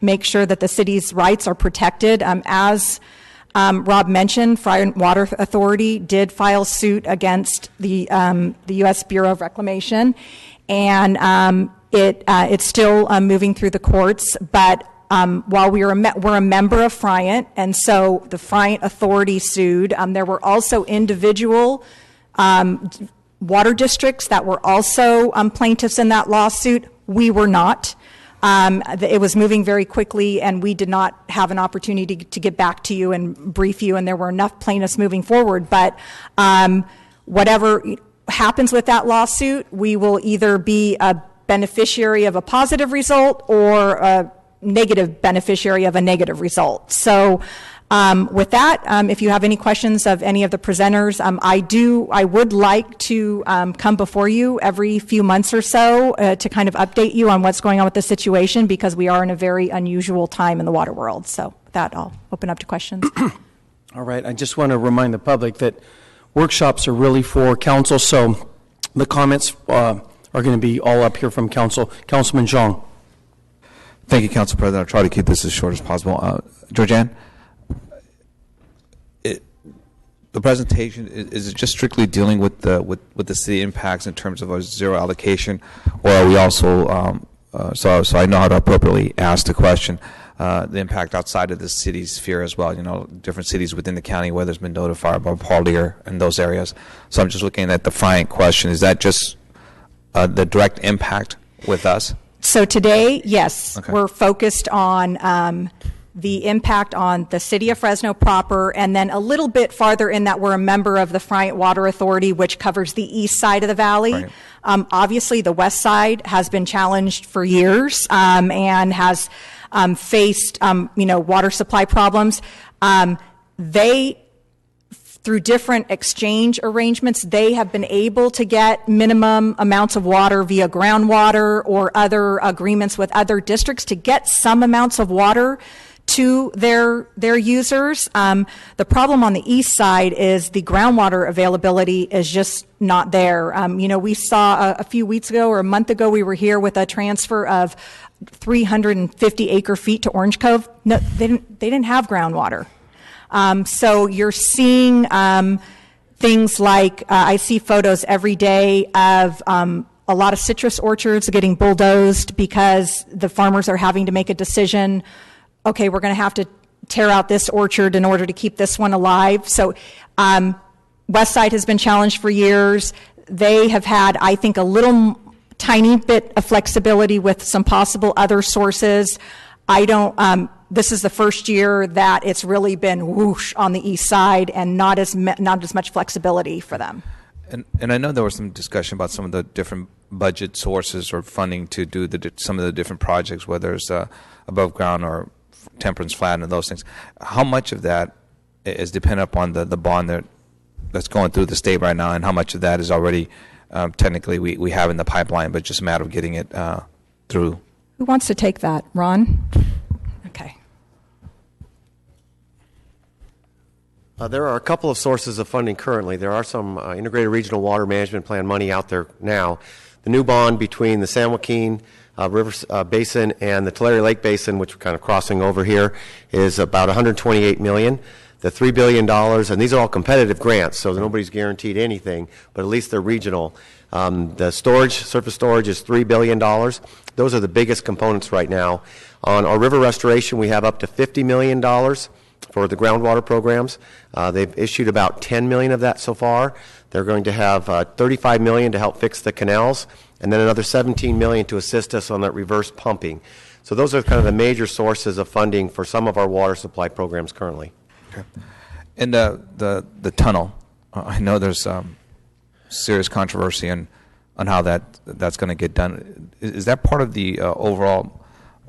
make sure that the city's rights are protected. As Rob mentioned, Friant Water Authority did file suit against the U.S. Bureau of Reclamation, and it's still moving through the courts. But while we're a member of Friant, and so the Friant Authority sued, there were also individual water districts that were also plaintiffs in that lawsuit. We were not. It was moving very quickly, and we did not have an opportunity to get back to you and brief you, and there were enough plaintiffs moving forward. But whatever happens with that lawsuit, we will either be a beneficiary of a positive result or a negative beneficiary of a negative result. So With that, if you have any questions of any of the presenters, I would like to come before you every few months or so to kind of update you on what's going on with the situation, because we are in a very unusual time in the water world. So with that, I'll open up to questions. All right, I just want to remind the public that workshops are really for council, so the comments are going to be all up here from council. Councilman Zhang. Thank you, Council President. I'll try to keep this as short as possible. Georgianne, the presentation, is it just strictly dealing with the city impacts in terms of a zero allocation, or are we also, so I know how to appropriately ask the question, the impact outside of the city's sphere as well, different cities within the county, whether it's been notified by Parlier and those areas. So I'm just looking at the Friant question. Is that just the direct impact with us? So today, yes, Okay. we're focused on the impact on the city of Fresno proper, and then a little bit farther in that we're a member of the Friant Water Authority, which covers the east side of the valley. Right. Obviously, the west side has been challenged for years and has faced, water supply problems. Through different exchange arrangements, they have been able to get minimum amounts of water via groundwater or other agreements with other districts to get some amounts of water to their users. The problem on the east side is the groundwater availability is just not there. We saw a few weeks ago or a month ago, we were here with a transfer of 350 acre feet to Orange Cove. No, they didn't have groundwater. So you're seeing things like, I see photos every day of a lot of citrus orchards getting bulldozed because the farmers are having to make a decision, okay, we're going to have to tear out this orchard in order to keep this one alive. So West Side has been challenged for years. They have had, I think, a little tiny bit of flexibility with some possible other sources. This is the first year that it's really been whoosh on the east side and not as much flexibility for them. And I know there was some discussion about some of the different budget sources or funding to do some of the different projects, whether it's above ground or Temperance Flat and those things. How much of that is dependent upon the bond that's going through the state right now, and how much of that is already technically we have in the pipeline, but just a matter of getting it through? Who wants to take that? Ron? Okay. There are a couple of sources of funding currently. There are some integrated regional water management plan money out there now. The new bond between the San Joaquin River Basin and the Tulare Lake Basin, which we're kind of crossing over here, is about $128 million. The $3 billion, and these are all competitive grants, so nobody's guaranteed anything, but at least they're regional. The surface storage is $3 billion. Those are the biggest components right now. On our river restoration, we have up to $50 million for the groundwater programs. They've issued about $10 million of that so far. They're going to have $35 million to help fix the canals, and then another $17 million to assist us on that reverse pumping. So those are kind of the major sources of funding for some of our water supply programs currently. Okay. And the tunnel, I know there's serious controversy on how that's going to get done. Is that part of the overall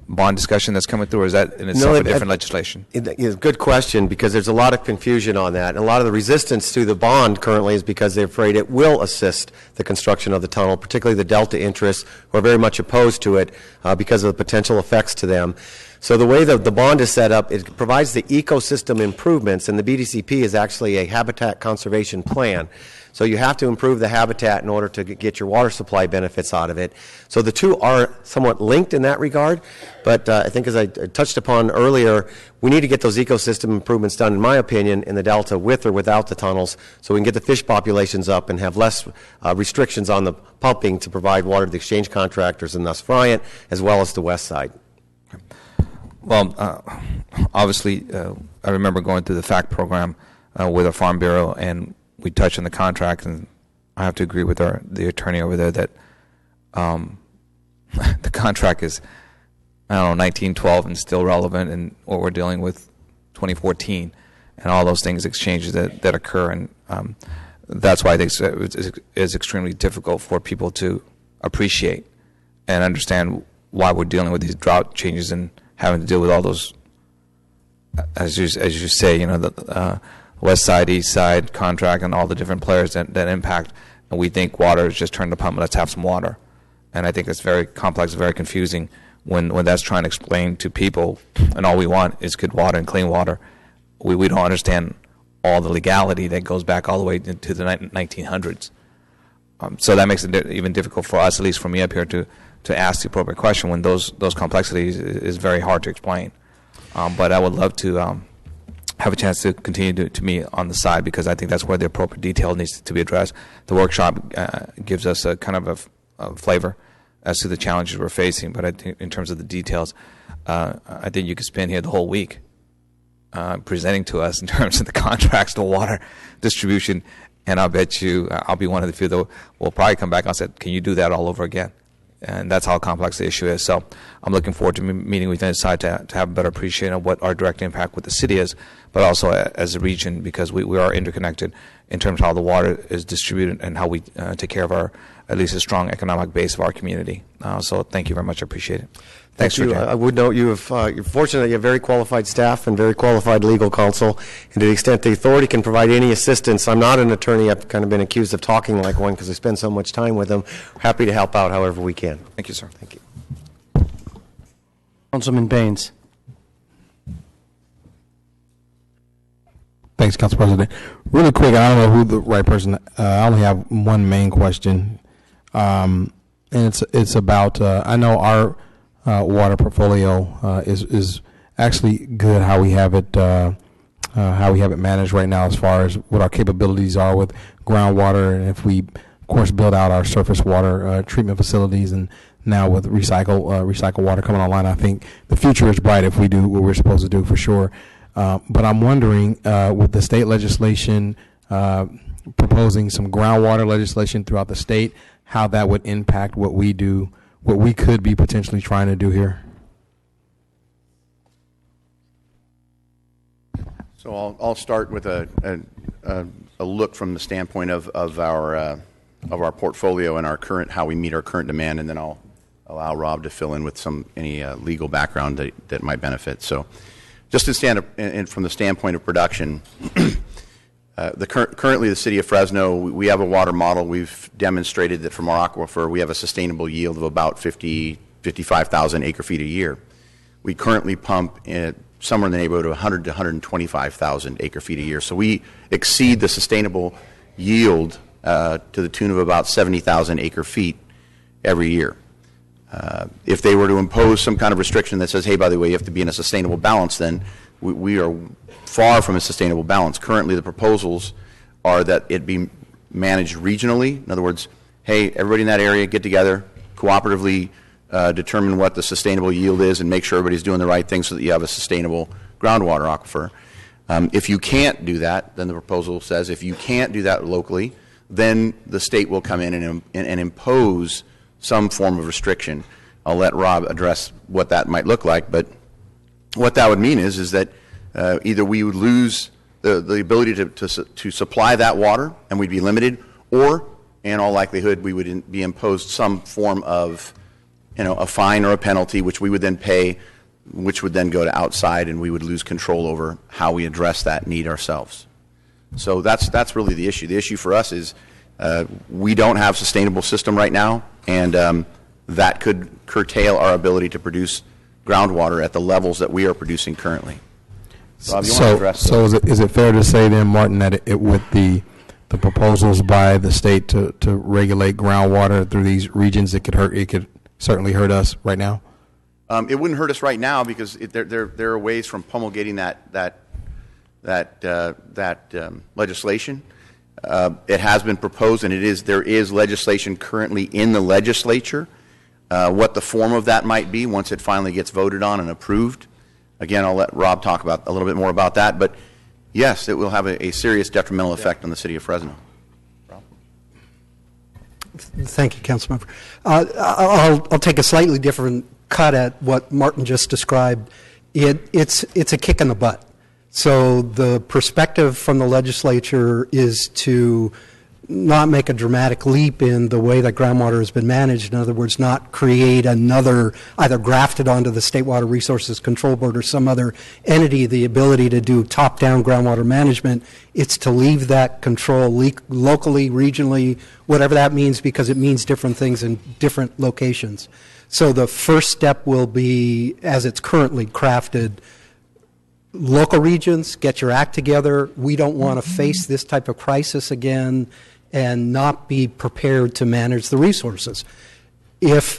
bond discussion that's coming through, or is that in itself a different legislation? It's a good question, because there's a lot of confusion on that. And a lot of the resistance to the bond currently is because they're afraid it will assist the construction of the tunnel, particularly the Delta interests, who are very much opposed to it because of the potential effects to them. So the way the bond is set up, it provides the ecosystem improvements, and the BDCP is actually a habitat conservation plan. So you have to improve the habitat in order to get your water supply benefits out of it. So the two are somewhat linked in that regard, but I think, as I touched upon earlier, we need to get those ecosystem improvements done, in my opinion, in the Delta with or without the tunnels, so we can get the fish populations up and have less restrictions on the pumping to provide water to the exchange contractors and thus Friant, as well as the west side. Well, obviously, I remember going through the FACT program with our Farm Bureau, and we touched on the contract, and I have to agree with the attorney over there that the contract is, 1912 and still relevant, and what we're dealing with 2014, and all those things, exchanges that occur, and that's why I think it's extremely difficult for people to appreciate and understand why we're dealing with these drought changes and having to deal with all those as you say, the west side, east side contract and all the different players that impact, and we think water is just turn the pump and let's have some water. And I think it's very complex, very confusing when that's trying to explain to people, and all we want is good water and clean water. We don't understand all the legality that goes back all the way into the 1900s. So that makes it even difficult for us, at least for me up here, to ask the appropriate question when those complexities is very hard to explain. But I would love to have a chance to continue to meet on the side, because I think that's where the appropriate detail needs to be addressed. The workshop gives us a kind of a flavor as to the challenges we're facing, but I think in terms of the details, I think you could spend here the whole week presenting to us in terms of the contracts, the water distribution, and I'll bet you I'll be one of the few that will probably come back and say, can you do that all over again? And that's how complex the issue is. So I'm looking forward to meeting with you inside to have a better appreciation of what our direct impact with the city is, but also as a region, because we are interconnected in terms of how the water is distributed and how we take care of at least a strong economic base of our community. So thank you very much. I appreciate it. Thanks, Thank you. Georgia. I would note you're fortunate that you have very qualified staff and very qualified legal counsel, and to the extent the authority can provide any assistance, I'm not an attorney. I've kind of been accused of talking like one because I spend so much time with them. Happy to help out however we can. Thank you, sir. Thank you. Councilman Baines. Thanks, Council President. Really quick, I don't know who the right person. I only have one main question, and it's about. I know our water portfolio is actually good. How we have it managed right now, as far as what our capabilities are with groundwater, and if we, of course, build out our surface water treatment facilities, and now with recycle water coming online, I think the future is bright if we do what we're supposed to do, for sure. But I'm wondering, with the state legislation proposing some groundwater legislation throughout the state, how that would impact what we do, what we could be potentially trying to do here. So I'll start with a look from the standpoint of our portfolio and our current, how we meet our current demand, and then I'll allow Rob to fill in with any legal background that might benefit. So, just to stand up from the standpoint of production, currently the city of Fresno, we have a water model. We've demonstrated that from our aquifer, we have a sustainable yield of about 55,000 acre feet a year. We currently pump somewhere in the neighborhood of 100 to 125,000 acre feet a year. So we exceed the sustainable yield to the tune of about 70,000 acre feet every year. If they were to impose some kind of restriction that says, hey, by the way, you have to be in a sustainable balance, then we are far from a sustainable balance. Currently, the proposals are that it be managed regionally. In other words, hey, everybody in that area get together, cooperatively determine what the sustainable yield is, and make sure everybody's doing the right thing so that you have a sustainable groundwater aquifer. If you can't do that, then the proposal says if you can't do that locally, then the state will come in and impose some form of restriction. I'll let Rob address what that might look like, but what that would mean is that either we would lose the ability to supply that water and we'd be limited, or in all likelihood we would be imposed some form of a fine or a penalty, which we would then pay, which would then go to outside, and we would lose control over how we address that need ourselves. So that's really the issue. The issue for us is we don't have a sustainable system right now, and that could curtail our ability to produce groundwater at the levels that we are producing currently. Rob, you want to address so is it fair to say then, Martin, that with the proposals by the state to regulate groundwater through these regions, it could certainly hurt us right now? It wouldn't hurt us right now because there are ways from promulgating that legislation. It has been proposed, and there is legislation currently in the legislature. What the form of that might be once it finally gets voted on and approved, again, I'll let Rob talk about a little bit more about that. But yes, it will have a serious detrimental effect on the city of Fresno. Rob? Thank you, Councilmember. I'll take a slightly different cut at what Martin just described. It's a kick in the butt. So the perspective from the legislature is to not make a dramatic leap in the way that groundwater has been managed. In other words, not create another, either grafted onto the State Water Resources Control Board or some other entity, the ability to do top-down groundwater management. It's to leave that control locally, regionally, whatever that means, because it means different things in different locations. So the first step will be, as it's currently crafted, local regions, get your act together. We don't want to face this type of crisis again and not be prepared to manage the resources. And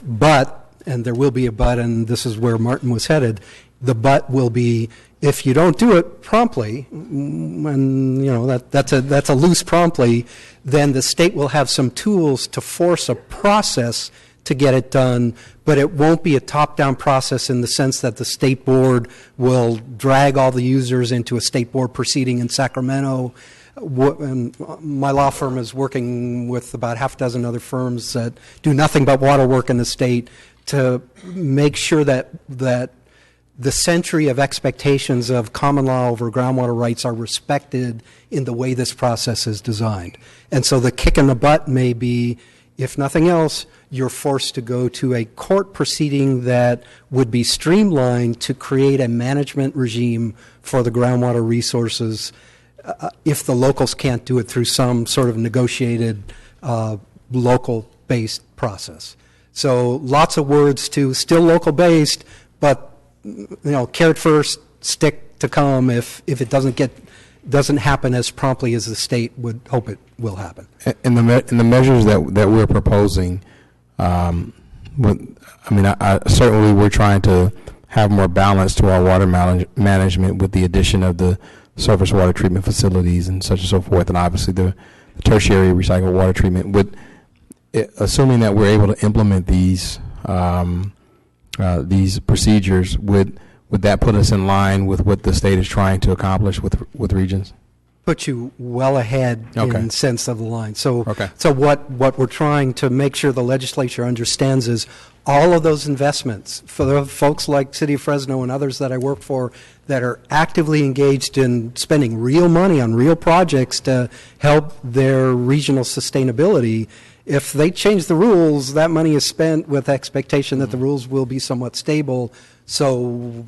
there will be a but, and this is where Martin was headed, the but will be if you don't do it promptly, and that's a loose promptly, then the state will have some tools to force a process to get it done, but it won't be a top-down process in the sense that the state board will drag all the users into a state board proceeding in Sacramento. And my law firm is working with about half a dozen other firms that do nothing but water work in the state to make sure that the century of expectations of common law over groundwater rights are respected in the way this process is designed. And so the kick in the butt may be, if nothing else, you're forced to go to a court proceeding that would be streamlined to create a management regime for the groundwater resources if the locals can't do it through some sort of negotiated local-based process. So lots of words to still local-based, but carrot first, stick to come if it doesn't happen as promptly as the state would hope it will happen. In the measures that we're proposing, certainly we're trying to have more balance to our water management with the addition of the surface water treatment facilities and such and so forth, and obviously the tertiary recycled water treatment. Assuming that we're able to implement these procedures, would that put us in line with what the state is trying to accomplish with regions? Put you well ahead in sense of the line. So what we're trying to make sure the legislature understands is all of those investments for the folks like City of Fresno and others that I work for that are actively engaged in spending real money on real projects to help their regional sustainability. If they change the rules, that money is spent with expectation that the rules will be somewhat stable. So,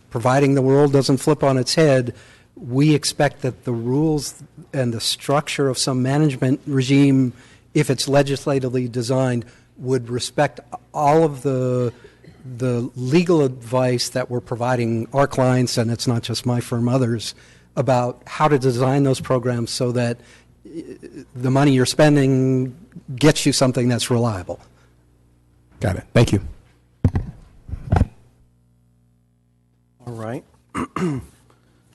providing the world doesn't flip on its head, we expect that the rules and the structure of some management regime, if it's legislatively designed, would respect all of the legal advice that we're providing our clients, and it's not just my firm, others, about how to design those programs so that the money you're spending gets you something that's reliable. Got it. Thank you. All right.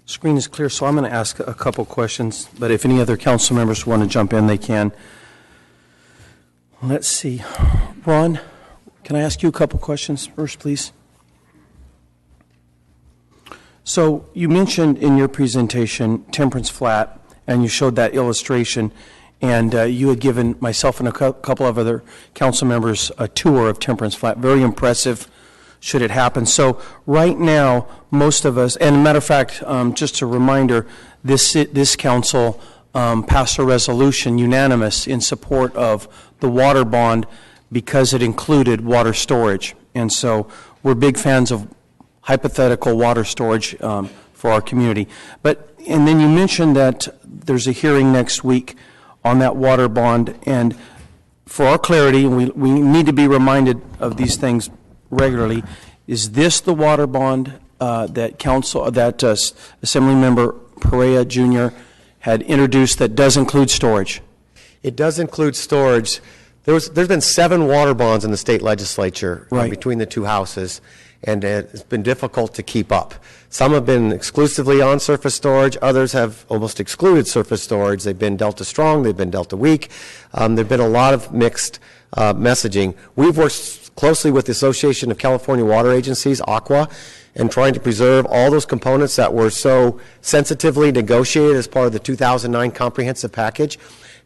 Screen is clear, so I'm going to ask a couple questions, but if any other council members want to jump in, they can. Let's see. Ron, can I ask you a couple questions first, please? So you mentioned in your presentation Temperance Flat, and you showed that illustration, and you had given myself and a couple of other council members a tour of Temperance Flat. Very impressive, should it happen. So right now, most of us, and a matter of fact, just a reminder, this council passed a resolution unanimous in support of the water bond because it included water storage. And so we're big fans of hypothetical water storage for our community. And then you mentioned that there's a hearing next week on that water bond, and for our clarity, and we need to be reminded of these things regularly, is this the water bond that Assembly Member Perea Jr. had introduced that does include storage? It does include storage. There's been 7 water bonds in the state legislature between the two houses, and it's been difficult to keep up. Some have been exclusively on surface storage. Others have almost excluded surface storage. They've been Delta strong. They've been Delta weak. There have been a lot of mixed messaging. We've worked closely with the Association of California Water Agencies, ACWA, and trying to preserve all those components that were so sensitively negotiated as part of the 2009 comprehensive package.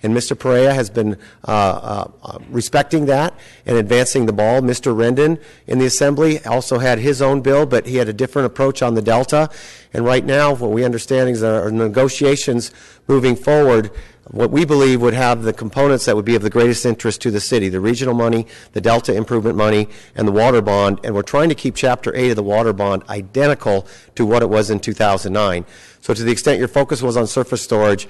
And Mr. Perea has been respecting that and advancing the ball. Mr. Rendon in the Assembly also had his own bill, but he had a different approach on the Delta. And right now, what we understand is our negotiations moving forward what we believe would have the components that would be of the greatest interest to the city, the regional money, the Delta improvement money, and the water bond, and we're trying to keep Chapter 8 of the water bond identical to what it was in 2009. So to the extent your focus was on surface storage,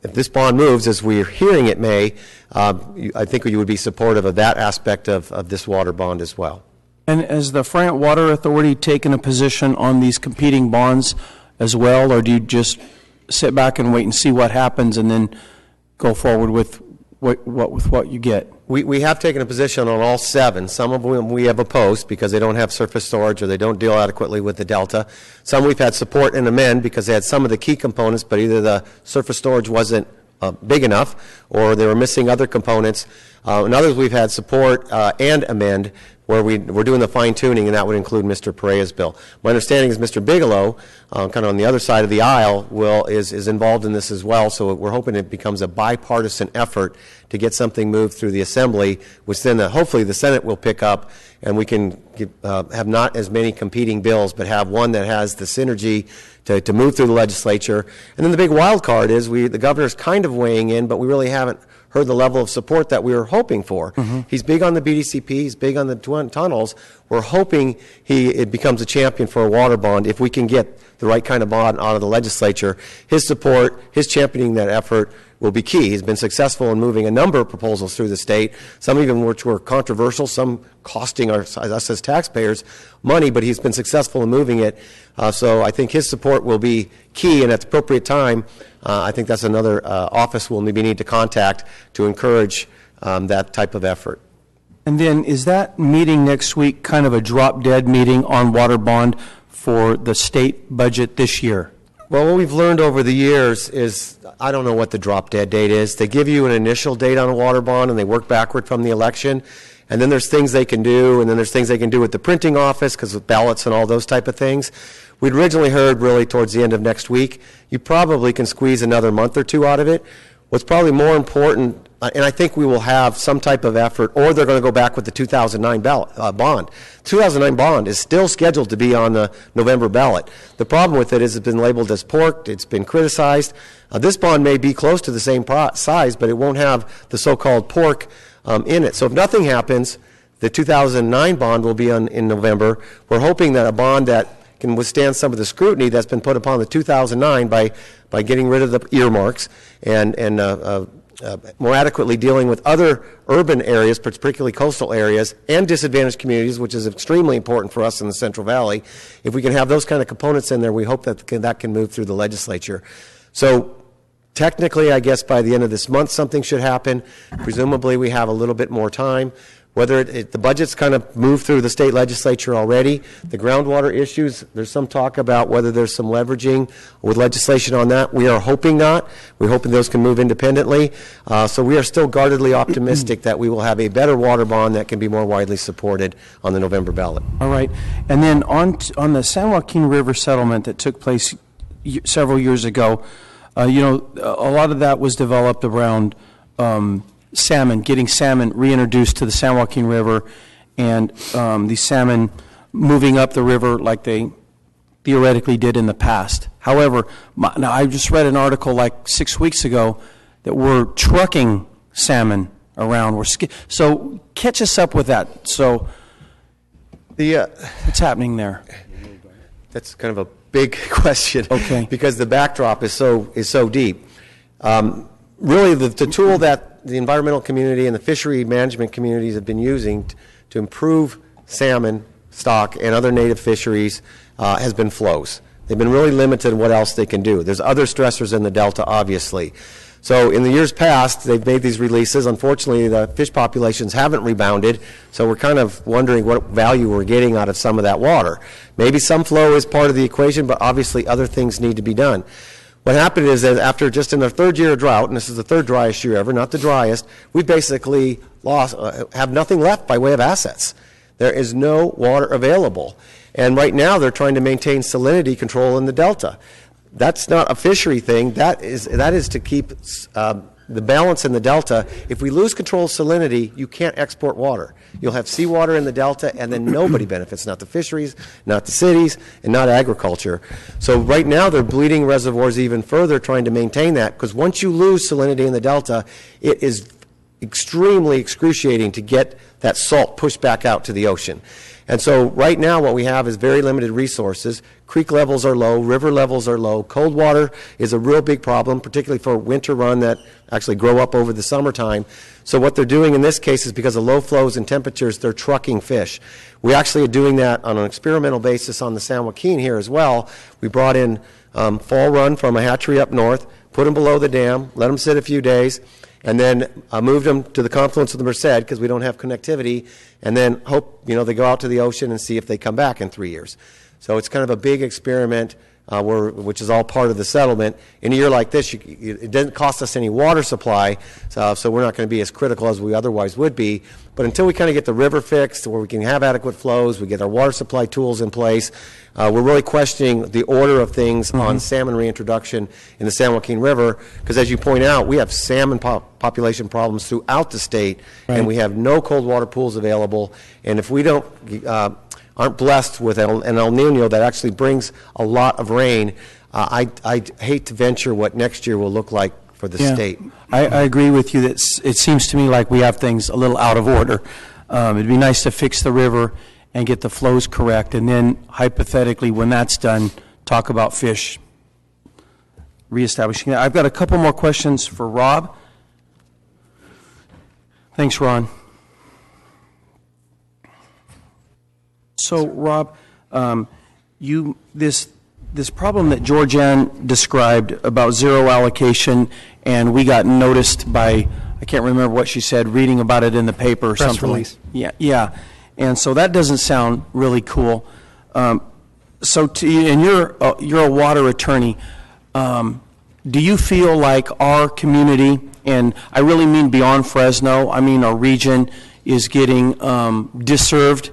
if this bond moves, as we're hearing it may, I think you would be supportive of that aspect of this water bond as well. And has the Frant Water Authority taken a position on these competing bonds as well, or do you just sit back and wait and see what happens and then go forward with what you get? We have taken a position on all 7. Some of them we have opposed because they don't have surface storage or they don't deal adequately with the Delta. Some we've had support and amend because they had some of the key components, but either the surface storage wasn't big enough or they were missing other components. And others we've had support and amend where we're doing the fine-tuning, and that would include Mr. Perea's bill. My understanding is Mr. Bigelow, kind of on the other side of the aisle, is involved in this as well, so we're hoping it becomes a bipartisan effort to get something moved through the Assembly, which then hopefully the Senate will pick up, and we can have not as many competing bills, but have one that has the synergy to move through the legislature. And then the big wild card is the governor's kind of weighing in, but we really haven't heard the level of support that we were hoping for. Mm-hmm. He's big on the BDCP, he's big on the tunnels. We're hoping it becomes a champion for a water bond if we can get the right kind of bond out of the legislature. His support, his championing that effort will be key. He's been successful in moving a number of proposals through the state, some even which were controversial, some costing us as taxpayers money, but he's been successful in moving it. So I think his support will be key, and at the appropriate time, I think that's another office we'll maybe need to contact to encourage that type of effort. And then is that meeting next week kind of a drop-dead meeting on water bond for the state budget this year? Well, what we've learned over the years is, I don't know what the drop-dead date is. They give you an initial date on a water bond, and they work backward from the election. And then there's things they can do, and then there's things they can do with the printing office because of ballots and all those type of things. We'd originally heard really towards the end of next week. You probably can squeeze another month or two out of it. What's probably more important, and I think we will have some type of effort, or they're going to go back with the 2009 bond. 2009 bond is still scheduled to be on the November ballot. The problem with it is it's been labeled as pork. It's been criticized. This bond may be close to the same size, but it won't have the so-called pork in it. So if nothing happens, the 2009 bond will be in November. We're hoping that a bond that can withstand some of the scrutiny that's been put upon the 2009 by getting rid of the earmarks and more adequately dealing with other urban areas, particularly coastal areas, and disadvantaged communities, which is extremely important for us in the Central Valley. If we can have those kind of components in there, we hope that that can move through the legislature. So technically, I guess by the end of this month, something should happen. Presumably, we have a little bit more time. Whether the budget's kind of moved through the state legislature already, the groundwater issues, there's some talk about whether there's some leveraging with legislation on that. We are hoping not. We're hoping those can move independently. So we are still guardedly optimistic that we will have a better water bond that can be more widely supported on the November ballot. All right. And then on the San Joaquin River settlement that took place several years ago, a lot of that was developed around salmon, getting salmon reintroduced to the San Joaquin River, and these salmon moving up the river like they theoretically did in the past. However, now I just read an article like 6 weeks ago that we're trucking salmon around. So catch us up with that. So what's happening there? That's kind of a big question. Okay. Because the backdrop is so deep. Really, the tool that the environmental community and the fishery management communities have been using to improve salmon stock and other native fisheries has been flows. They've been really limited in what else they can do. There's other stressors in the Delta, obviously. So in the years past, they've made these releases. Unfortunately, the fish populations haven't rebounded, so we're kind of wondering what value we're getting out of some of that water. Maybe some flow is part of the equation, but obviously other things need to be done. What happened is that after just in our third year of drought, and this is the third driest year ever, not the driest, we basically have nothing left by way of assets. There is no water available. And right now they're trying to maintain salinity control in the Delta. That's not a fishery thing. That is to keep the balance in the delta. If we lose control of salinity, you can't export water. You'll have seawater in the delta, and then nobody benefits, not the fisheries, not the cities, and not agriculture. So right now they're bleeding reservoirs even further trying to maintain that, because once you lose salinity in the delta, it is extremely excruciating to get that salt pushed back out to the ocean. And so right now what we have is very limited resources. Creek levels are low, river levels are low. Cold water is a real big problem, particularly for winter run that actually grow up over the summertime. So what they're doing in this case is because of low flows and temperatures, they're trucking fish. We actually are doing that on an experimental basis on the San Joaquin here as well. We brought in fall run from a hatchery up north, put them below the dam, let them sit a few days, and then moved them to the confluence of the Merced because we don't have connectivity, and then hope they go out to the ocean and see if they come back in 3 years. So it's kind of a big experiment, which is all part of the settlement. In a year like this, it doesn't cost us any water supply, so we're not going to be as critical as we otherwise would be. But until we kind of get the river fixed, where we can have adequate flows, we get our water supply tools in place, we're really questioning the order of things on salmon reintroduction in the San Joaquin River, because as you point out, we have salmon population problems throughout the state, and we have no cold water pools available. And if we aren't blessed with an El Nino that actually brings a lot of rain, I hate to venture what next year will look like for the state. I agree with you that it seems to me like we have things a little out of order. It'd be nice to fix the river and get the flows correct, and then hypothetically, when that's done, talk about fish reestablishing that. I've got a couple more questions for Rob. Thanks, Ron. So, Rob, this problem that Georgianne described about zero allocation, and we got noticed by, I can't remember what she said, reading about it in the paper or Press something. release. Yeah. And so that doesn't sound really cool. So, and you're a water attorney. Do you feel like our community, and I really mean beyond Fresno, I mean our region, is getting disserved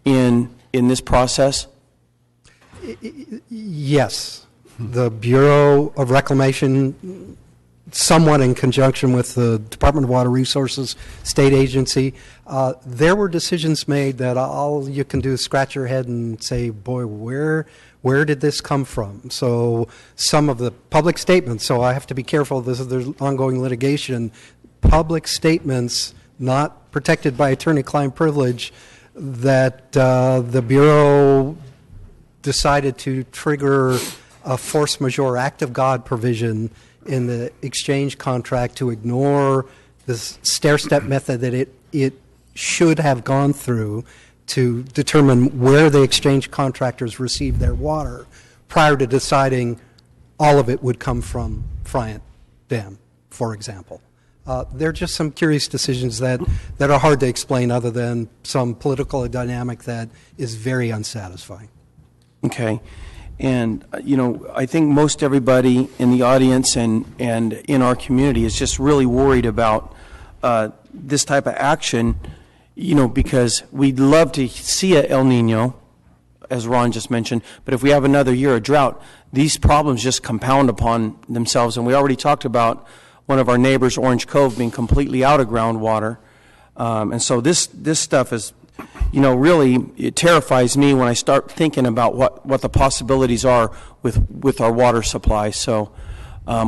in this process? Yes. The Bureau of Reclamation, somewhat in conjunction with the Department of Water Resources, state agency, there were decisions made that all you can do is scratch your head and say, boy, where did this come from? So some of the public statements, so I have to be careful, there's ongoing litigation, public statements not protected by attorney-client privilege that the Bureau decided to trigger a force majeure act of God provision in the exchange contract to ignore this stair-step method that it should have gone through to determine where the exchange contractors received their water prior to deciding all of it would come from Friant Dam, for example. There are just some curious decisions that are hard to explain other than some political dynamic that is very unsatisfying. Okay. And, I think most everybody in the audience and in our community is just really worried about this type of action, because we'd love to see a El Nino, as Ron just mentioned, but if we have another year of drought, these problems just compound upon themselves. And we already talked about one of our neighbors, Orange Cove, being completely out of groundwater. And so this stuff is, really, it terrifies me when I start thinking about what the possibilities are with our water supply. So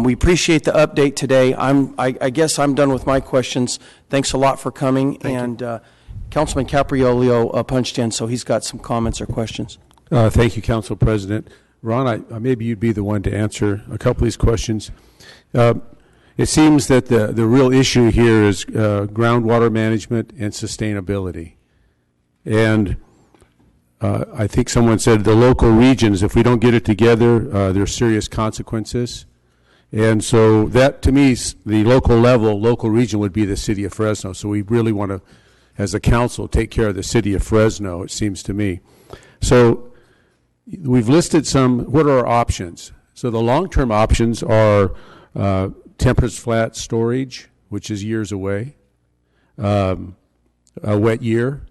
we appreciate the update today. I guess I'm done with my questions. Thanks a lot for coming. Thank you. Councilman Capriolio punched in, so he's got some comments or questions. Thank you, Council President. Ron, maybe you'd be the one to answer a couple of these questions. It seems that the real issue here is groundwater management and sustainability. And I think someone said the local regions, if we don't get it together, there are serious consequences. And so that, to me, the local region would be the city of Fresno. So we really want to, as a council, take care of the city of Fresno, it seems to me. So we've listed what are our options? So the long-term options are temperate flat storage, which is years away. A wet year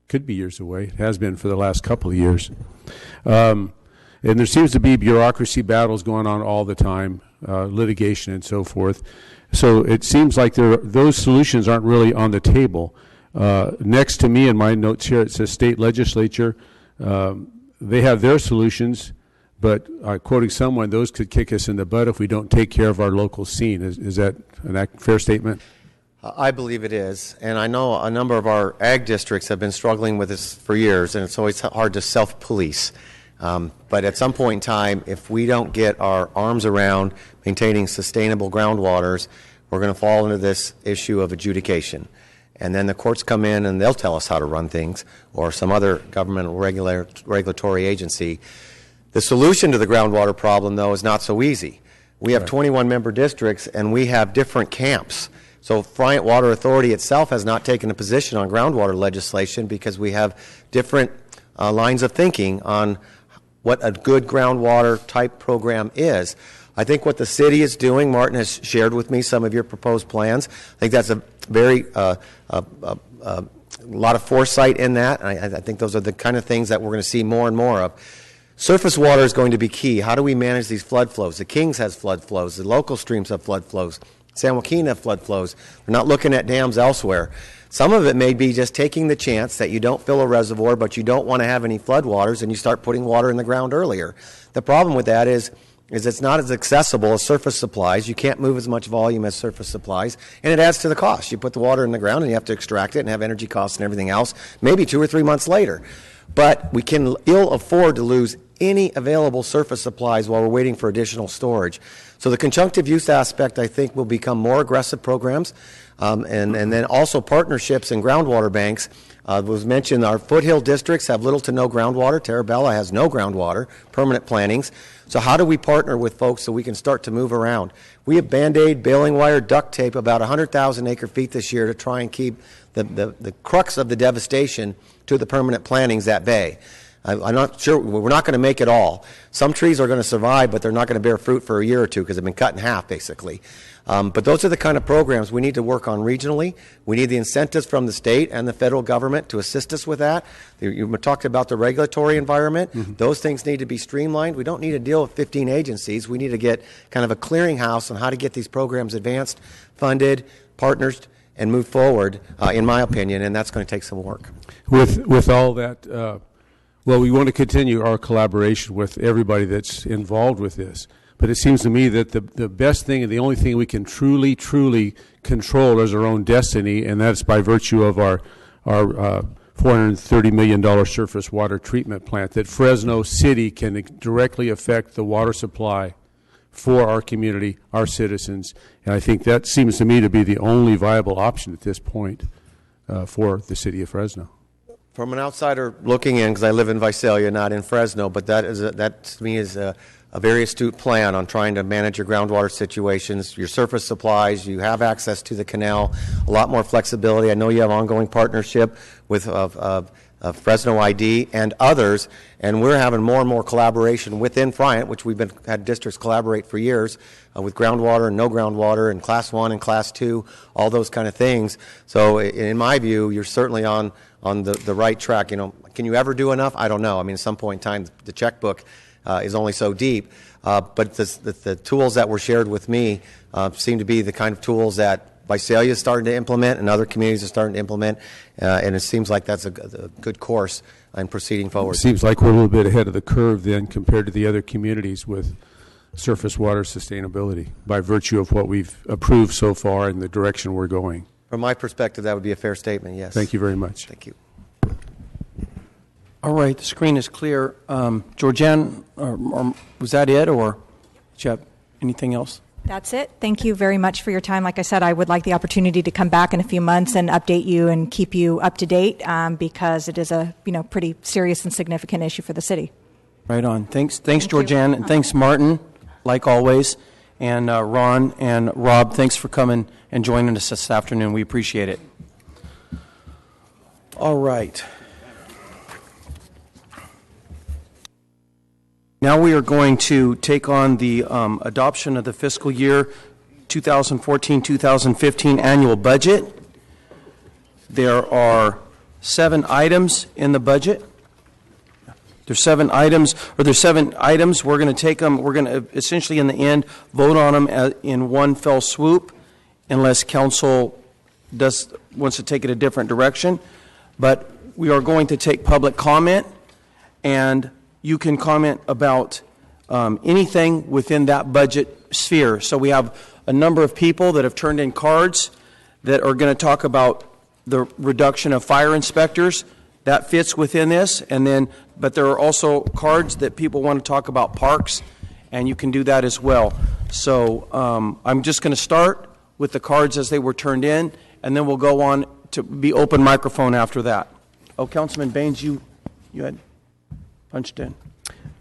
could be years away. It has been for the last couple of years. And there seems to be bureaucracy battles going on all the time, litigation and so forth. So it seems like those solutions aren't really on the table. Next to me in my notes here, it says state legislature. They have their solutions, but quoting someone, those could kick us in the butt if we don't take care of our local scene. Is that a fair statement? I believe it is, and I know a number of our ag districts have been struggling with this for years, and it's always hard to self-police. But at some point in time, if we don't get our arms around maintaining sustainable groundwaters, we're going to fall into this issue of adjudication. And then the courts come in and they'll tell us how to run things, or some other governmental regulatory agency. The solution to the groundwater problem, though, is not so easy. We have 21 member districts, and we have different camps. So Friant Water Authority itself has not taken a position on groundwater legislation because we have different lines of thinking on what a good groundwater type program is. I think what the city is doing, Martin has shared with me some of your proposed plans. I think that's a very lot of foresight in that. I think those are the kind of things that we're going to see more and more of. Surface water is going to be key. How do we manage these flood flows? The Kings has flood flows. The local streams have flood flows. San Joaquin have flood flows. We're not looking at dams elsewhere. Some of it may be just taking the chance that you don't fill a reservoir, but you don't want to have any flood waters, and you start putting water in the ground earlier. The problem with that is it's not as accessible as surface supplies. You can't move as much volume as surface supplies, and it adds to the cost. You put the water in the ground, and you have to extract it and have energy costs and everything else, maybe 2 or 3 months later. But we can ill afford to lose any available surface supplies while we're waiting for additional storage. So the conjunctive use aspect, I think, will become more aggressive programs, and then also partnerships and groundwater banks. It was mentioned our foothill districts have little to no groundwater. Terabella has no groundwater, permanent plantings. So how do we partner with folks so we can start to move around? We have Band-Aid, baling wire, duct tape, about 100,000 acre-feet this year to try and keep the crux of the devastation to the permanent plantings at bay. I'm not sure, we're not going to make it all. Some trees are going to survive, but they're not going to bear fruit for a year or two because they've been cut in half, basically. But those are the kind of programs we need to work on regionally. We need the incentives from the state and the federal government to assist us with that. You talked about the regulatory environment. Mm-hmm. Those things need to be streamlined. We don't need to deal with 15 agencies. We need to get kind of a clearinghouse on how to get these programs advanced, funded, partners, and move forward, in my opinion, and that's going to take some work. With all that... Well, we want to continue our collaboration with everybody that's involved with this. But it seems to me that the best thing and the only thing we can truly control is our own destiny, and that's by virtue of our $430 million surface water treatment plant, that Fresno City can directly affect the water supply for our community, our citizens. And I think that seems to me to be the only viable option at this point for the city of Fresno. From an outsider looking in, because I live in Visalia, not in Fresno, but that to me is a very astute plan on trying to manage your groundwater situations, your surface supplies. You have access to the canal, a lot more flexibility. I know you have ongoing partnership with Fresno ID and others, and we're having more and more collaboration within Friant, which we've had districts collaborate for years with groundwater and no groundwater and Class 1 and Class 2, all those kind of things. So in my view, you're certainly on the right track. You know, can you ever do enough? I don't know. I mean, at some point in time, the checkbook is only so deep. But the tools that were shared with me seem to be the kind of tools that Visalia is starting to implement and other communities are starting to implement. And it seems like that's a good course in proceeding forward. It seems like we're a little bit ahead of the curve then compared to the other communities with surface water sustainability by virtue of what we've approved so far and the direction we're going. From my perspective, that would be a fair statement, yes. Thank you very much. Thank you. All right, the screen is clear. Georgianne, or was that it, or did you have anything else? That's it. Thank you very much for your time. Like I said, I would like the opportunity to come back in a few months and update you and keep you up to date because it is a pretty serious and significant issue for the city. Right on. Thanks, Georgianne, and thanks, Martin, like always, and Ron and Rob. Thanks for coming and joining us this afternoon. We appreciate it. All right. Now we are going to take on the adoption of the fiscal year 2014-2015 annual budget. There are 7 items in the budget. There's 7 items. We're going to take them, we're going to essentially in the end vote on them in one fell swoop unless council wants to take it a different direction. But we are going to take public comment, and you can comment about anything within that budget sphere. So we have a number of people that have turned in cards that are going to talk about the reduction of fire inspectors. That fits within this, but there are also cards that people want to talk about parks, and you can do that as well. So I'm just going to start with the cards as they were turned in, and then we'll go on to be open microphone after that. Oh, Councilman Baines, you had punched in.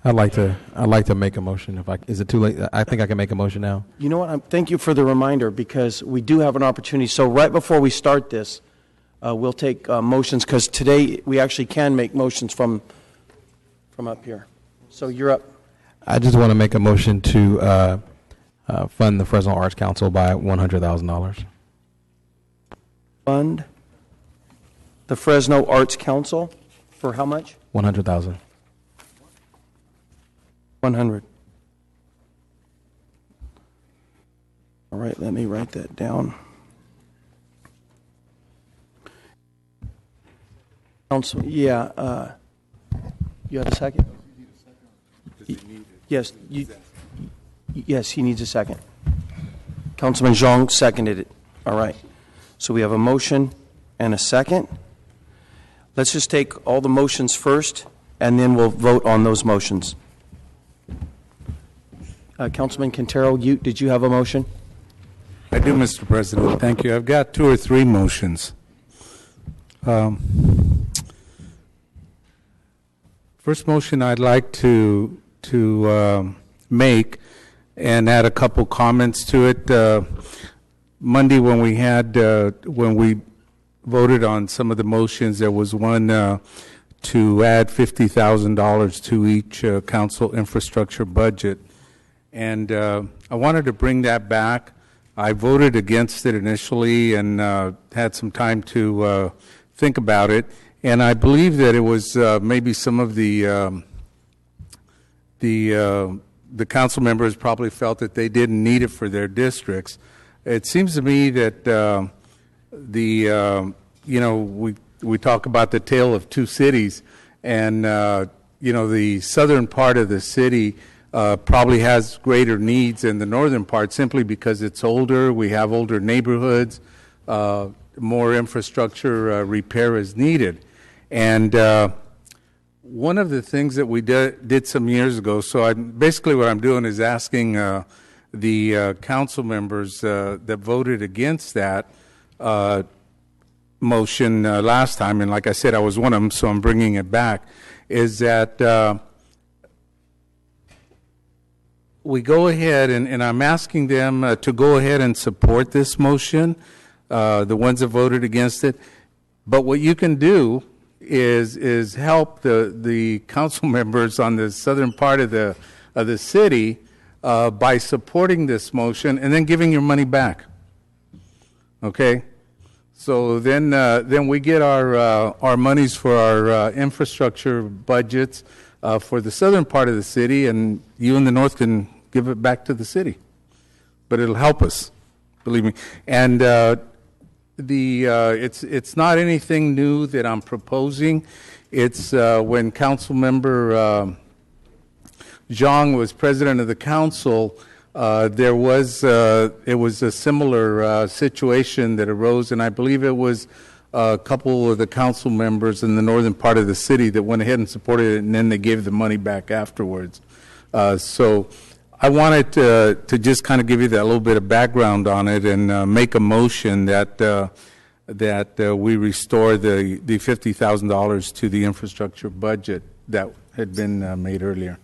I'd like to make a motion. Is it too late? I think I can make a motion now. You know what? Thank you for the reminder, because we do have an opportunity. So right before we start this, we'll take motions, because today we actually can make motions from up here. So you're up. I just want to make a motion to fund the Fresno Arts Council by $100,000. Fund the Fresno Arts Council for how much? 100,000. 100. All right, let me write that down. Council, yeah. You have a second? Yes. Yes, he needs a second. Councilman Zhang seconded it. All right. So we have a motion and a second. Let's just take all the motions first, and then we'll vote on those motions. Councilman Quintero, did you have a motion? I do, Mr. President. Thank you. I've got 2 or 3 motions. First motion I'd like to make and add a couple comments to it. Monday when we voted on some of the motions, there was one to add $50,000 to each council infrastructure budget. And I wanted to bring that back. I voted against it initially and had some time to think about it. And I believe that it was maybe some of the council members probably felt that they didn't need it for their districts. It seems to me that we talk about the tale of 2 cities, and the southern part of the city probably has greater needs than the northern part, simply because it's older. We have older neighborhoods. More infrastructure repair is needed. And one of the things that we did some years ago, so basically what I'm doing is asking the council members that voted against that motion last time, and like I said, I was one of them, so I'm bringing it back, is that we go ahead, and I'm asking them to go ahead and support this motion, the ones that voted against it. But what you can do is help the council members on the southern part of the city by supporting this motion and then giving your money back. Okay, so then we get our monies for our infrastructure budgets for the southern part of the city, and you in the north can give it back to the city. But it'll help us, believe me. And it's not anything new that I'm proposing. It's when Council Member Zhang was president of the council, it was a similar situation that arose, and I believe it was a couple of the council members in the northern part of the city that went ahead and supported it, and then they gave the money back afterwards. So I wanted to just kind of give you that little bit of background on it and make a motion that we restore the $50,000 to the infrastructure budget that had been made earlier.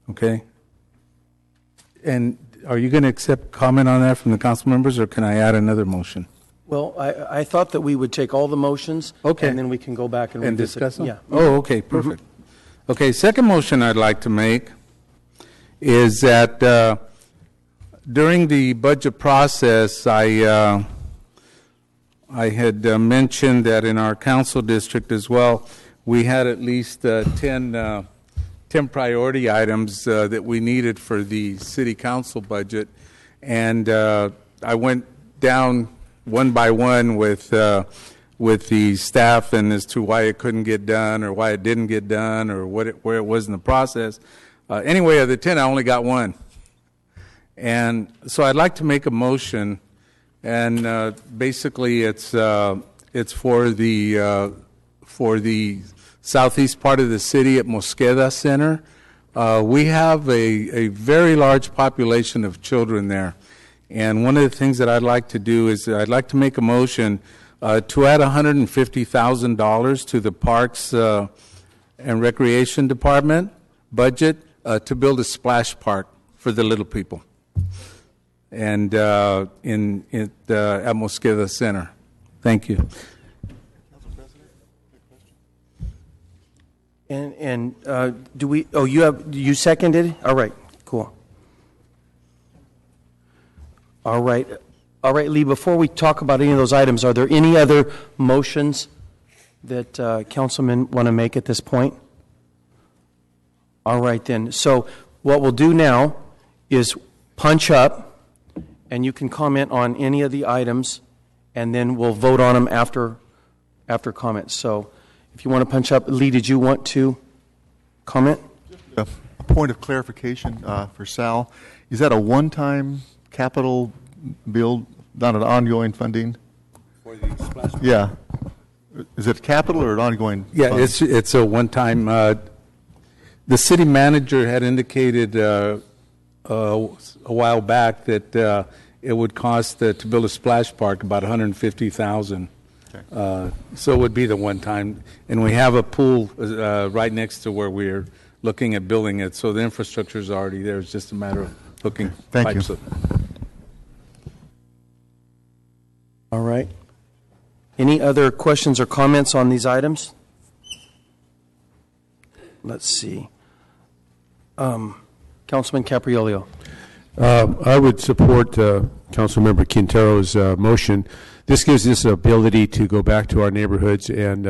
Okay. And are you going to accept comment on that from the council members, or can I add another motion? Well, I thought that we would take all the motions, okay, and then we can go back and discuss them. Yeah. Oh, okay, perfect. Mm-hmm. Okay, second motion I'd like to make is that during the budget process, I had mentioned that in our council district as well, we had at least 10 priority items that we needed for the city council budget. And I went down one by one with the staff and as to why it couldn't get done or why it didn't get done or where it was in the process. Anyway, of the 10, I only got one. And so I'd like to make a motion, and basically it's for the southeast part of the city at Mosqueda Center. We have a very large population of children there. And one of the things that I'd like to do is I'd like to make a motion to add $150,000 to the Parks and Recreation Department budget to build a splash park for the little people, and at Mosqueda Center. Thank you. And do we? Oh, you seconded? All right, cool. All right, Lee. Before we talk about any of those items, are there any other motions that councilmen want to make at this point? All right, then. So what we'll do now is punch up, and you can comment on any of the items, and then we'll vote on them after comments. So if you want to punch up, Lee, did you want to comment? A point of clarification for Sal. Is that a one-time capital build, not an ongoing funding? For the splash park? Yeah. Is it capital or an ongoing Yeah, fund? it's a one-time. The city manager had indicated a while back that it would cost to build a splash park about $150,000. Okay. So it would be the one time, and we have a pool right next to where we're looking at building it. So the infrastructure is already there. It's just a matter of hooking pipes up. All right. Any other questions or comments on these items? Let's see. Councilman Capriolio. I would support Councilmember Quintero's motion. This gives us the ability to go back to our neighborhoods and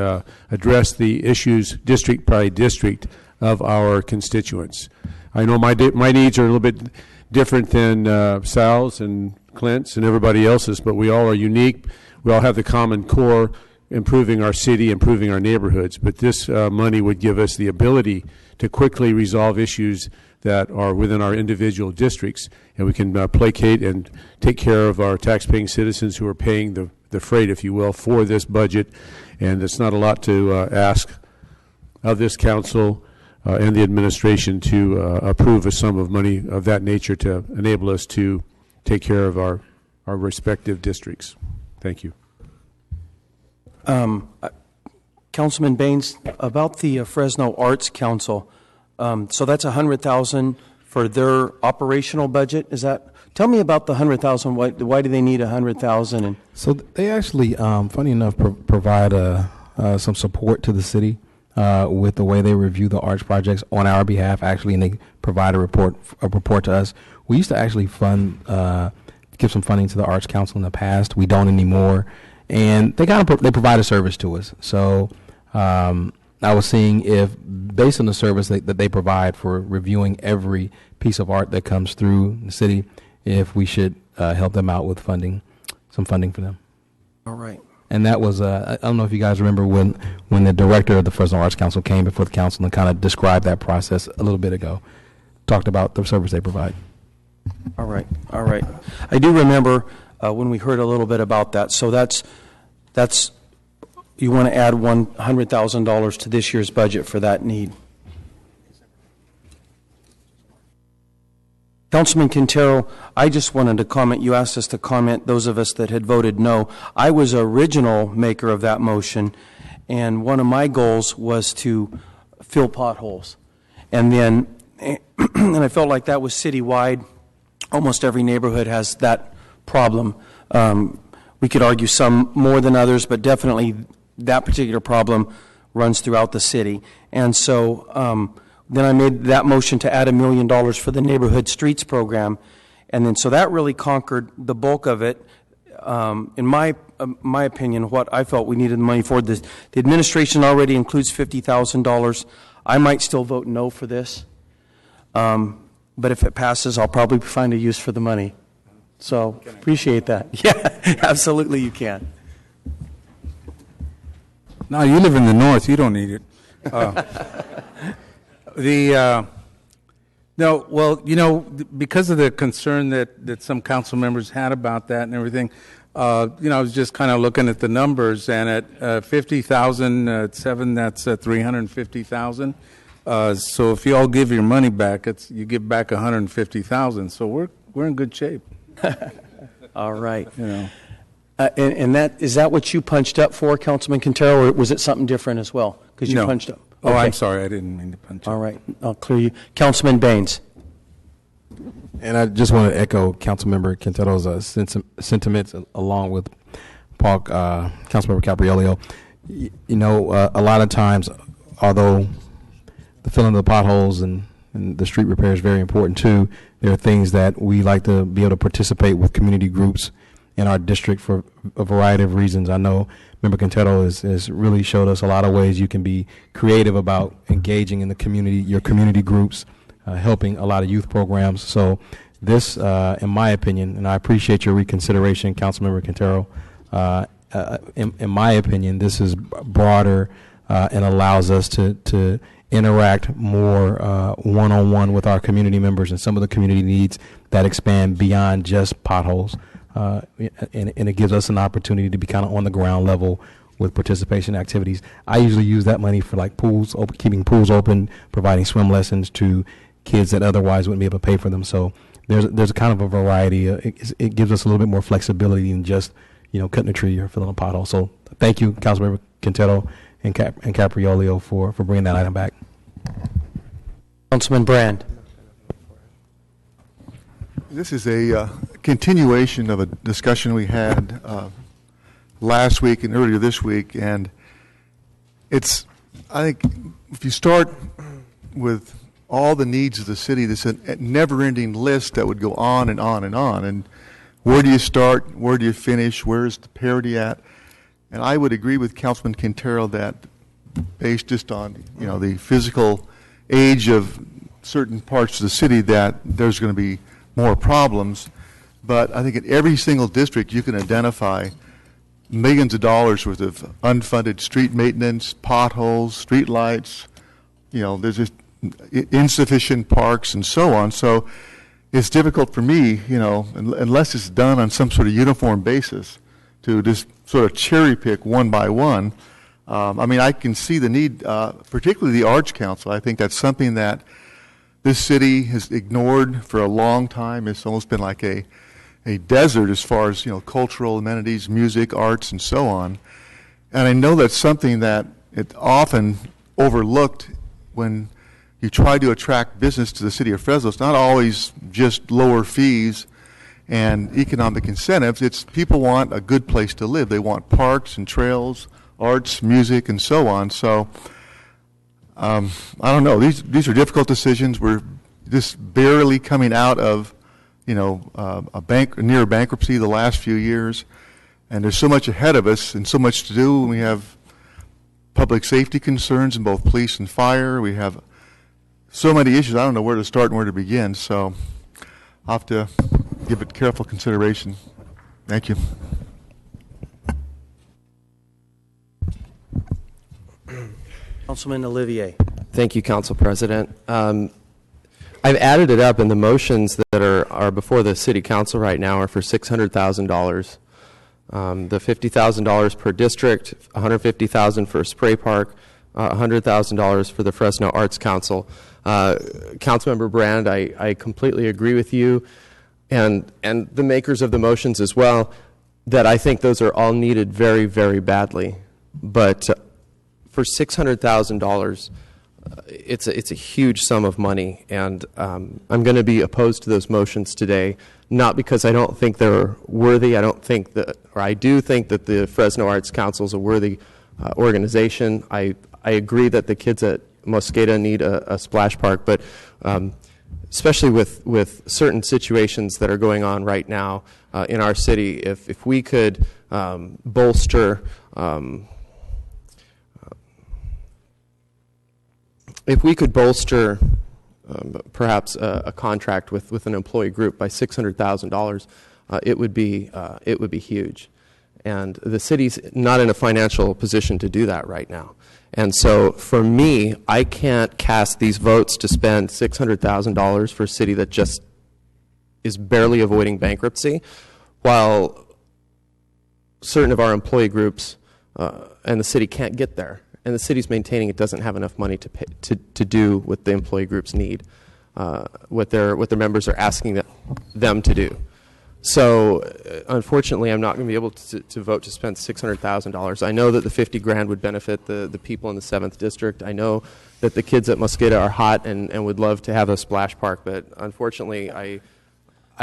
address the issues district by district of our constituents. I know my needs are a little bit different than Sal's and Clint's and everybody else's, but we all are unique. We all have the common core, improving our city, improving our neighborhoods. But this money would give us the ability to quickly resolve issues that are within our individual districts, and we can placate and take care of our tax-paying citizens who are paying the freight, if you will, for this budget. And it's not a lot to ask of this council and the administration to approve a sum of money of that nature to enable us to take care of our respective districts. Thank you. Councilman Baines, about the Fresno Arts Council, so that's $100,000 for their operational budget. Is that? Tell me about the $100,000. Why do they need $100,000? And so they actually, funny enough, provide some support to the city with the way they review the arts projects on our behalf. Actually, and they provide a report to us. We used to actually give some funding to the Arts Council in the past. We don't anymore, and they they provide a service to us. So. I was seeing if, based on the service that they provide for reviewing every piece of art that comes through the city, if we should help them out with some funding for them. All right. And that was, I don't know if you guys remember when the director of the Fresno Arts Council came before the council and kind of described that process a little bit ago, talked about the service they provide. All right. All right. I do remember when we heard a little bit about that. So that's you want to add $100,000 to this year's budget for that need. Councilman Quintero, I just wanted to comment. You asked us to comment, those of us that had voted no. I was original maker of that motion, and one of my goals was to fill potholes. And then, and I felt like that was citywide. Almost every neighborhood has that problem. We could argue some more than others, but definitely that particular problem runs throughout the city. And so then I made that motion to add $1 million for the Neighborhood Streets Program. And then so that really conquered the bulk of it. in my opinion, what I felt we needed the money for, the administration already includes $50,000. I might still vote no for this, but if it passes, I'll probably find a use for the money. So appreciate that. Yeah, absolutely you can. No, you live in the north. You don't need it. No, well, you know, because of the concern that some council members had about that and everything, you know, I was just kind of looking at the numbers, and at 50,000 at 7, that's 350,000. So if you all give your money back, you give back 150,000. So we're in good shape. All right. You know. And is that what you punched up for, Councilman Quintero, or was it something different as well? Because you No. punched up. Oh, Okay. I'm sorry. I didn't mean to punch. All right. I'll clear you. Councilman Baines. And I just want to echo Councilmember Quintero's sentiments along with Paul, Councilmember Capriolio. You know, a lot of times, although the filling of the potholes and the street repair is very important too, there are things that we like to be able to participate with community groups in our district for a variety of reasons. I know Member Quintero has really showed us a lot of ways you can be creative about engaging in the community, your community groups, helping a lot of youth programs. So this, in my opinion, and I appreciate your reconsideration, Councilmember Quintero, in my opinion, this is broader and allows us to interact more one-on-one with our community members and some of the community needs that expand beyond just potholes. And it gives us an opportunity to be kind of on the ground level with participation activities. I usually use that money for like pools, keeping pools open, providing swim lessons to kids that otherwise wouldn't be able to pay for them. So there's a kind of a variety. It gives us a little bit more flexibility than just, you know, cutting a tree or filling a pothole. So thank you, Councilmember Quintero and Capriolio for bringing that item back. Councilman Brand. This is a continuation of a discussion we had last week and earlier this week, and I think if you start with all the needs of the city, there's a never-ending list that would go on and on and on, and where do you start, where do you finish, where's the parity at? And I would agree with Councilman Quintero that based just on, you know, the physical age of certain parts of the city, that there's going to be more problems, but I think in every single district you can identify millions of dollars worth of unfunded street maintenance, potholes, street lights, you know, there's just insufficient parks and so on. So it's difficult for me, you know, unless it's done on some sort of uniform basis, to just sort of cherry pick one by one. I mean, I can see the need, particularly the Arts Council. I think that's something that this city has ignored for a long time. It's almost been like a desert as far as, you know, cultural amenities, music, arts, and so on. And I know that's something that it often overlooked when you try to attract business to the city of Fresno. It's not always just lower fees and economic incentives. It's people want a good place to live. They want parks and trails, arts, music, and so on. So I don't know. These are difficult decisions. We're just barely coming out of, you know, near bankruptcy the last few years, and there's so much ahead of us and so much to do. We have public safety concerns in both police and fire. We have so many issues. I don't know where to start and where to begin. So I'll have to give it careful consideration. Thank you. Councilman Olivier. Thank you, Council President. I've added it up, and the motions that are before the City Council right now are for $600,000. The $50,000 per district, $150,000 for a spray park, $100,000 for the Fresno Arts Council. Councilmember Brand, I completely agree with you, and the makers of the motions as well, that I think those are all needed very, very badly. But for $600,000, it's a huge sum of money, and I'm going to be opposed to those motions today, not because I don't think they're worthy. I do think that the Fresno Arts Council is a worthy organization. I agree that the kids at Mosqueda need a splash park, but especially with certain situations that are going on right now in our city. If we could bolster perhaps a contract with an employee group by $600,000, it would be huge. And the city's not in a financial position to do that right now. And so for me, I can't cast these votes to spend $600,000 for a city that just is barely avoiding bankruptcy, while certain of our employee groups and the city can't get there. And the city's maintaining it doesn't have enough money to pay, to do what the employee groups need, what their members are asking them to do. So, unfortunately, I'm not going to be able to vote to spend $600,000. I know that the $50,000 would benefit the people in the 7th District. I know that the kids at Mosqueda are hot and would love to have a splash park, but unfortunately, I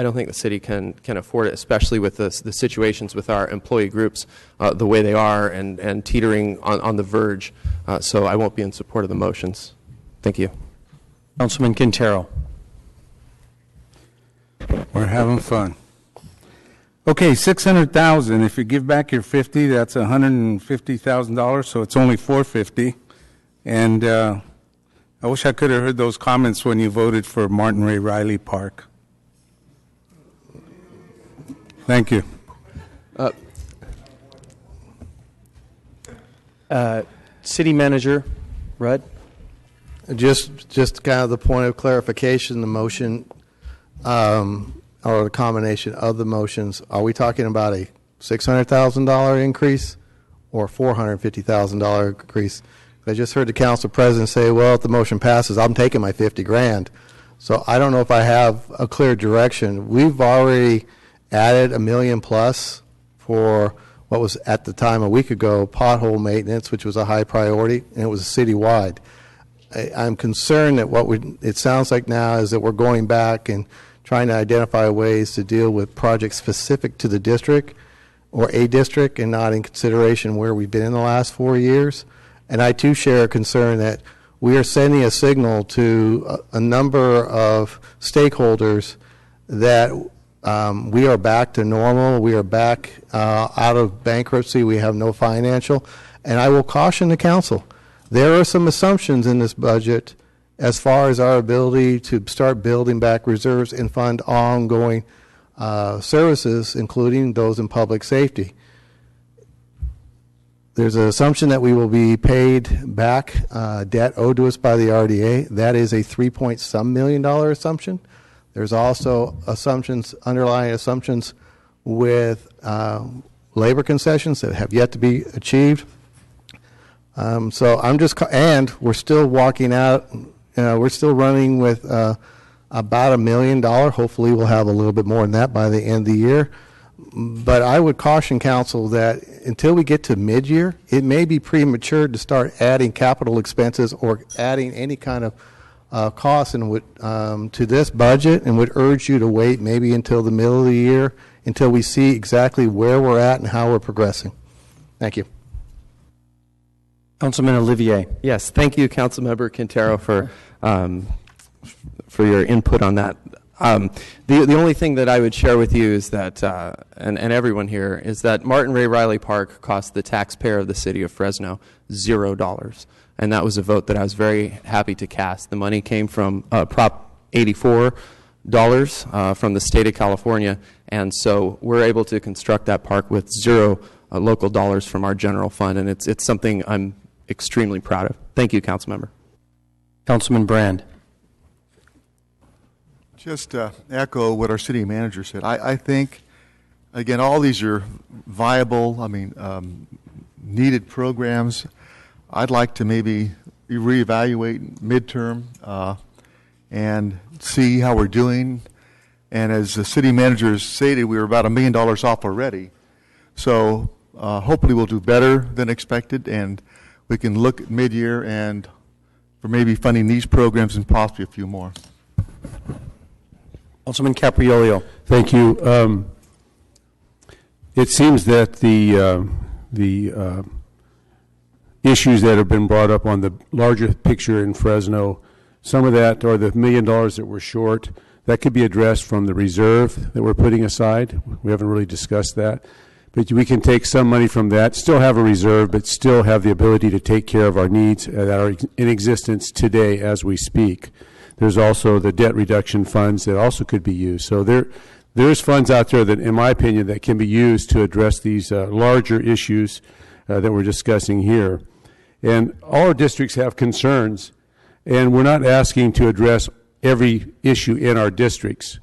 don't think the city can afford it, especially with the situations with our employee groups the way they are and teetering on the verge. So I won't be in support of the motions. Thank you. Councilman Quintero. We're having fun. Okay, $600,000. If you give back your 50, that's $150,000. So it's only $450. And I wish I could have heard those comments when you voted for Martin Ray Riley Park. Thank you. City Manager Rudd. Just kind of the point of clarification, the motion or the combination of the motions, are we talking about a $600,000 increase or $450,000 increase? I just heard the council president say, well, if the motion passes, I'm taking my $50,000. So I don't know if I have a clear direction. We've already added $1 million plus for what was at the time a week ago pothole maintenance, which was a high priority, and it was citywide. I'm concerned that it sounds like now is that we're going back and trying to identify ways to deal with projects specific to the district or a district and not in consideration where we've been in the last 4 years. And I too share a concern that we are sending a signal to a number of stakeholders that we are back to normal, we are back out of bankruptcy, we have no financial. And I will caution the council, there are some assumptions in this budget as far as our ability to start building back reserves and fund ongoing services, including those in public safety. There's an assumption that we will be paid back debt owed to us by the RDA. That is a $3-point-some million assumption. There's also underlying assumptions with labor concessions that have yet to be achieved. So I'm just, and we're still walking out. We're still running with about $1 million. Hopefully, we'll have a little bit more than that by the end of the year. But I would caution council that until we get to mid-year, it may be premature to start adding capital expenses or adding any kind of costs to this budget, and would urge you to wait maybe until the middle of the year until we see exactly where we're at and how we're progressing. Thank you. Councilman Olivier. Yes, thank you, Councilmember Quintero, for your input on that. The only thing that I would share with you is that, and everyone here, is that Martin Ray Riley Park cost the taxpayer of the city of Fresno $0. And that was a vote that I was very happy to cast. The money came from Prop 84 from the state of California, and so we're able to construct that park with zero local dollars from our general fund, and it's something I'm extremely proud of. Thank you, Councilmember. Councilman Brand. Just echo what our city manager said. I think, again, all these are viable, needed programs. I'd like to maybe reevaluate midterm and see how we're doing. And as the city manager stated, we were about $1 million off already. So hopefully we'll do better than expected, and we can look at mid-year and for maybe funding these programs and possibly a few more. Councilman Capriolio. Thank you. It seems that the issues that have been brought up on the larger picture in Fresno, some of that are the $1 million that we're short. That could be addressed from the reserve that we're putting aside. We haven't really discussed that. But we can take some money from that, still have a reserve, but still have the ability to take care of our needs that are in existence today as we speak. There's also the debt reduction funds that also could be used. So there's funds out there that, in my opinion, that can be used to address these larger issues that we're discussing here. And all our districts have concerns, and we're not asking to address every issue in our districts.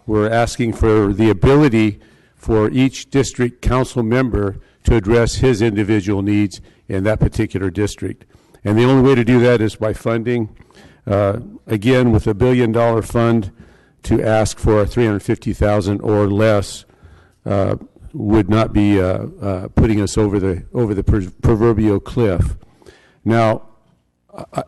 We're asking for the ability for each district council member to address his individual needs in that particular district. And the only way to do that is by funding. Again, with $1 billion fund, to ask for $350,000 or less would not be putting us over the proverbial cliff. Now,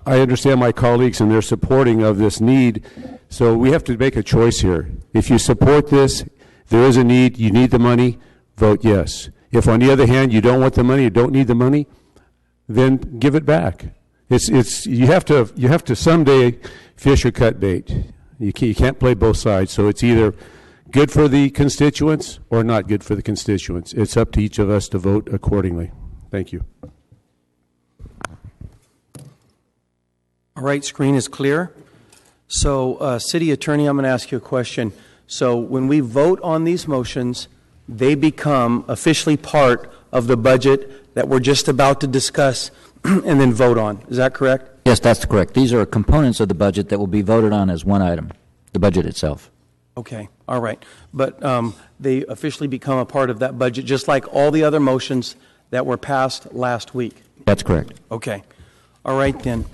I understand my colleagues and they're supporting of this need, so we have to make a choice here. If you support this, there is a need, you need the money, vote yes. If on the other hand you don't want the money, you don't need the money, then give it back. You have to someday fish or cut bait. You can't play both sides. So it's either good for the constituents or not good for the constituents. It's up to each of us to vote accordingly. Thank you. All right, screen is clear. So, City Attorney, I'm going to ask you a question. So when we vote on these motions, they become officially part of the budget that we're just about to discuss and then vote on. Is that correct? Yes, that's correct. These are components of the budget that will be voted on as one item, the budget itself. Okay, all right. But they officially become a part of that budget, just like all the other motions that were passed last week. That's correct. Okay. All right, then.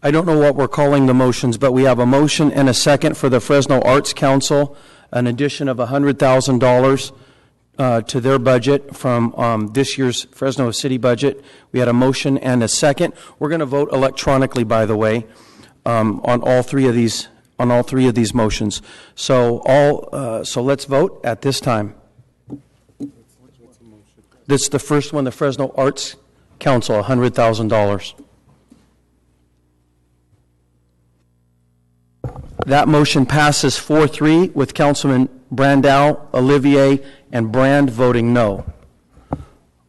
I don't know what we're calling the motions, but we have a motion and a second for the Fresno Arts Council, an addition of $100,000 to their budget from this year's Fresno City budget. We had a motion and a second. We're going to vote electronically, by the way, on all three of these motions. So so let's vote at this time. This is the first one, the Fresno Arts Council, $100,000. That motion passes 4-3 with Councilman Brandow, Olivier, and Brand voting no.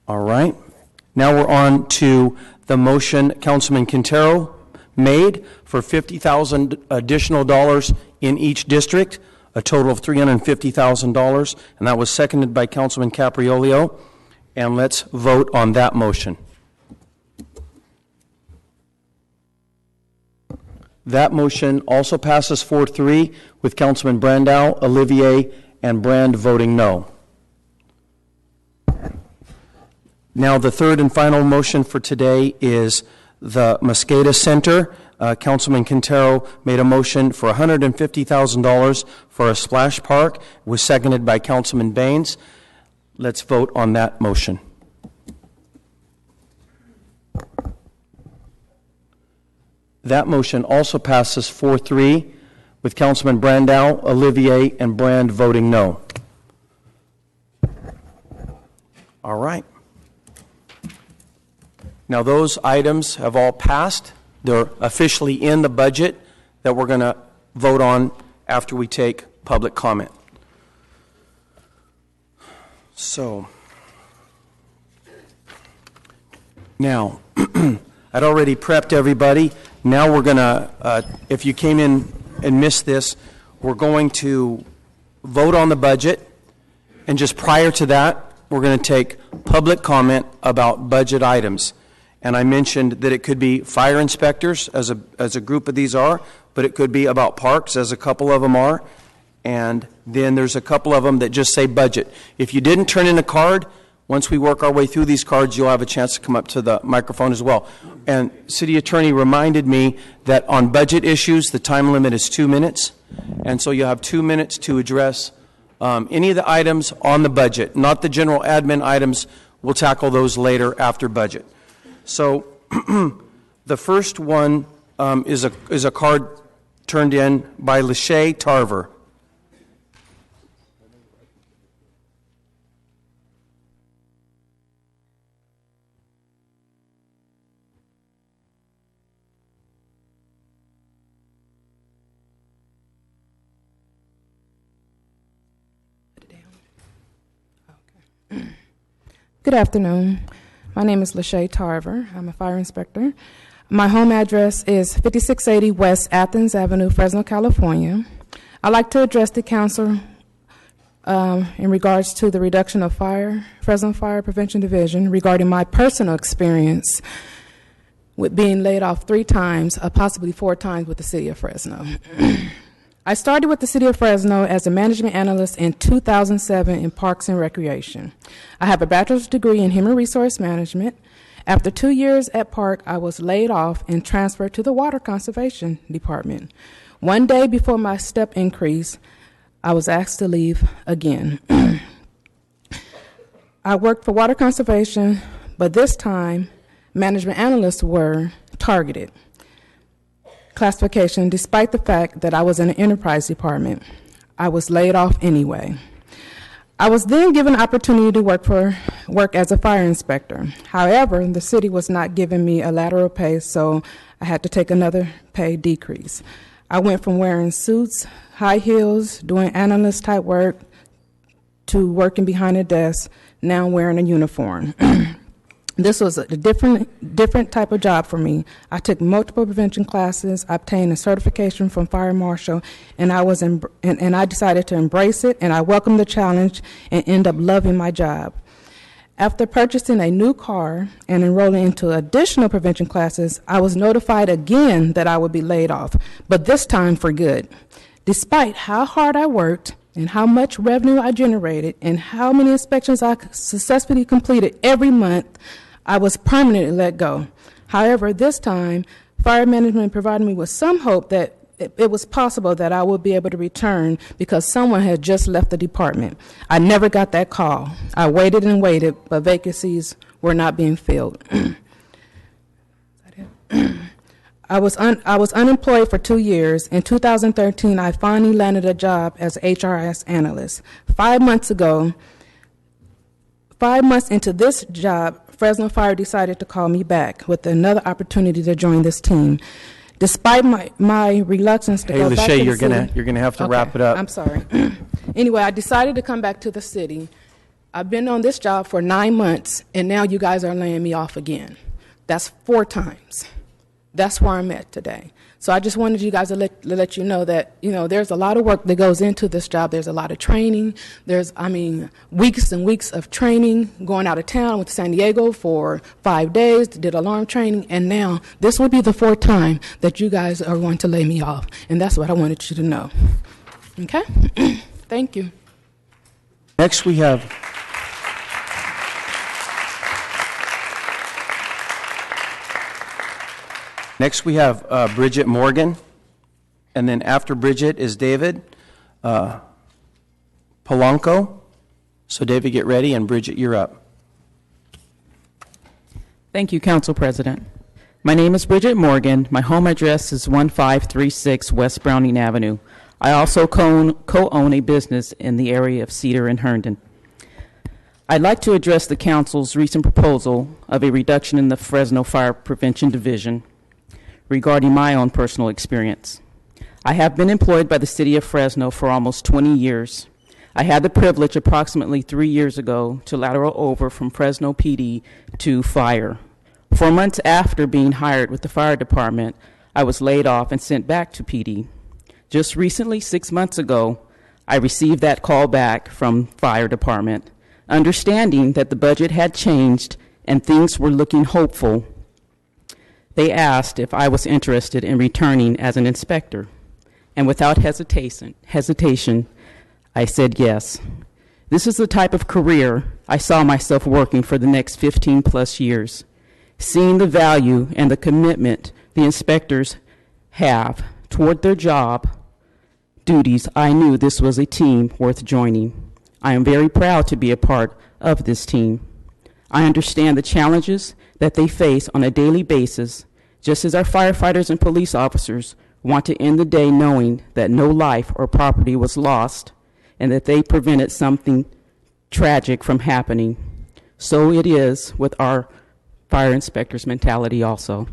All right. Now we're on to the motion Councilman Quintero made for $50,000 additional dollars in each district, a total of $350,000, and that was seconded by Councilman Capriolio. And let's vote on that motion. That motion also passes 4-3 with Councilman Brandow, Olivier, and Brand voting no. Now the third and final motion for today is the Mosqueda Center. Councilman Quintero made a motion for $150,000 for a splash park. It was seconded by Councilman Baines. Let's vote on that motion. That motion also passes 4-3 with Councilman Brandow, Olivier, and Brand voting no. All right. Now those items have all passed. They're officially in the budget that we're going to vote on after we take public comment. So, now, I'd already prepped everybody. Now we're going to, if you came in and missed this, we're going to vote on the budget, and just prior to that, we're going to take public comment about budget items. And I mentioned that it could be fire inspectors, as a group of these are, but it could be about parks, as a couple of them are, and then there's a couple of them that just say budget. If you didn't turn in a card, once we work our way through these cards, you'll have a chance to come up to the microphone as well. And City Attorney reminded me that on budget issues, the time limit is 2 minutes, and so you'll have 2 minutes to address any of the items on the budget, not the general admin items. We'll tackle those later after budget. So the first one is a card turned in by Lachey Tarver. Good afternoon. My name is Lachey Tarver. I'm a fire inspector. My home address is 5680 West Athens Avenue, Fresno, California. I'd like to address the council in regards to the reduction of Fresno Fire Prevention Division regarding my personal experience with being laid off 3 times, possibly 4 times with the city of Fresno. I started with the city of Fresno as a management analyst in 2007 in Parks and Recreation. I have a bachelor's degree in human resource management. After 2 years at Park, I was laid off and transferred to the Water Conservation Department. One day before my step increase, I was asked to leave again. I worked for Water Conservation, but this time, management analysts were targeted. Classification, despite the fact that I was in an enterprise department, I was laid off anyway. I was then given an opportunity to work as a fire inspector. However, the city was not giving me a lateral pay, so I had to take another pay decrease. I went from wearing suits, high heels, doing analyst type work, to working behind a desk, now wearing a uniform. This was a different type of job for me. I took multiple prevention classes, I obtained a certification from Fire Marshal, and I decided to embrace it, and I welcomed the challenge and ended up loving my job. After purchasing a new car and enrolling into additional prevention classes, I was notified again that I would be laid off, but this time for good. Despite how hard I worked and how much revenue I generated and how many inspections I successfully completed every month, I was permanently let go. However, this time, fire management provided me with some hope that it was possible that I would be able to return because someone had just left the department. I never got that call. I waited and waited, but vacancies were not being filled. I was unemployed for 2 years. In 2013, I finally landed a job as an HRIS analyst. 5 months into this job, Fresno Fire decided to call me back with another opportunity to join this team. Despite my reluctance to go back to the city. You're gonna have to wrap it up. I'm sorry. Anyway, I decided to come back to the city. I've been on this job for 9 months, and now you guys are laying me off again. That's 4 times. That's where I'm at today. So I just wanted you guys to let you know that, there's a lot of work that goes into this job. There's a lot of training. There's, weeks and weeks of training, going out of town. I went to San Diego for 5 days, did alarm training, and now this will be the 4th time that you guys are going to lay me off. And that's what I wanted you to know. Okay? Thank you. Next we have Bridget Morgan, and then after Bridget is David Polanco. So David, get ready, and Bridget, you're up. Thank you, Council President. My name is Bridget Morgan. My home address is 1536 West Browning Avenue. I also co-own a business in the area of Cedar and Herndon. I'd like to address the Council's recent proposal of a reduction in the Fresno Fire Prevention Division regarding my own personal experience. I have been employed by the City of Fresno for almost 20 years. I had the privilege approximately 3 years ago to lateral over from Fresno PD to fire. 4 months after being hired with the fire department, I was laid off and sent back to PD. Just recently, 6 months ago, I received that call back from fire department, understanding that the budget had changed and things were looking hopeful. They asked if I was interested in returning as an inspector, and without hesitation, I said yes. This is the type of career I saw myself working for the next 15 plus years. Seeing the value and the commitment the inspectors have toward their job duties, I knew this was a team worth joining. I am very proud to be a part of this team. I understand the challenges that they face on a daily basis, just as our firefighters and police officers want to end the day knowing that no life or property was lost and that they prevented something tragic from happening. So it is with our fire inspectors' mentality also.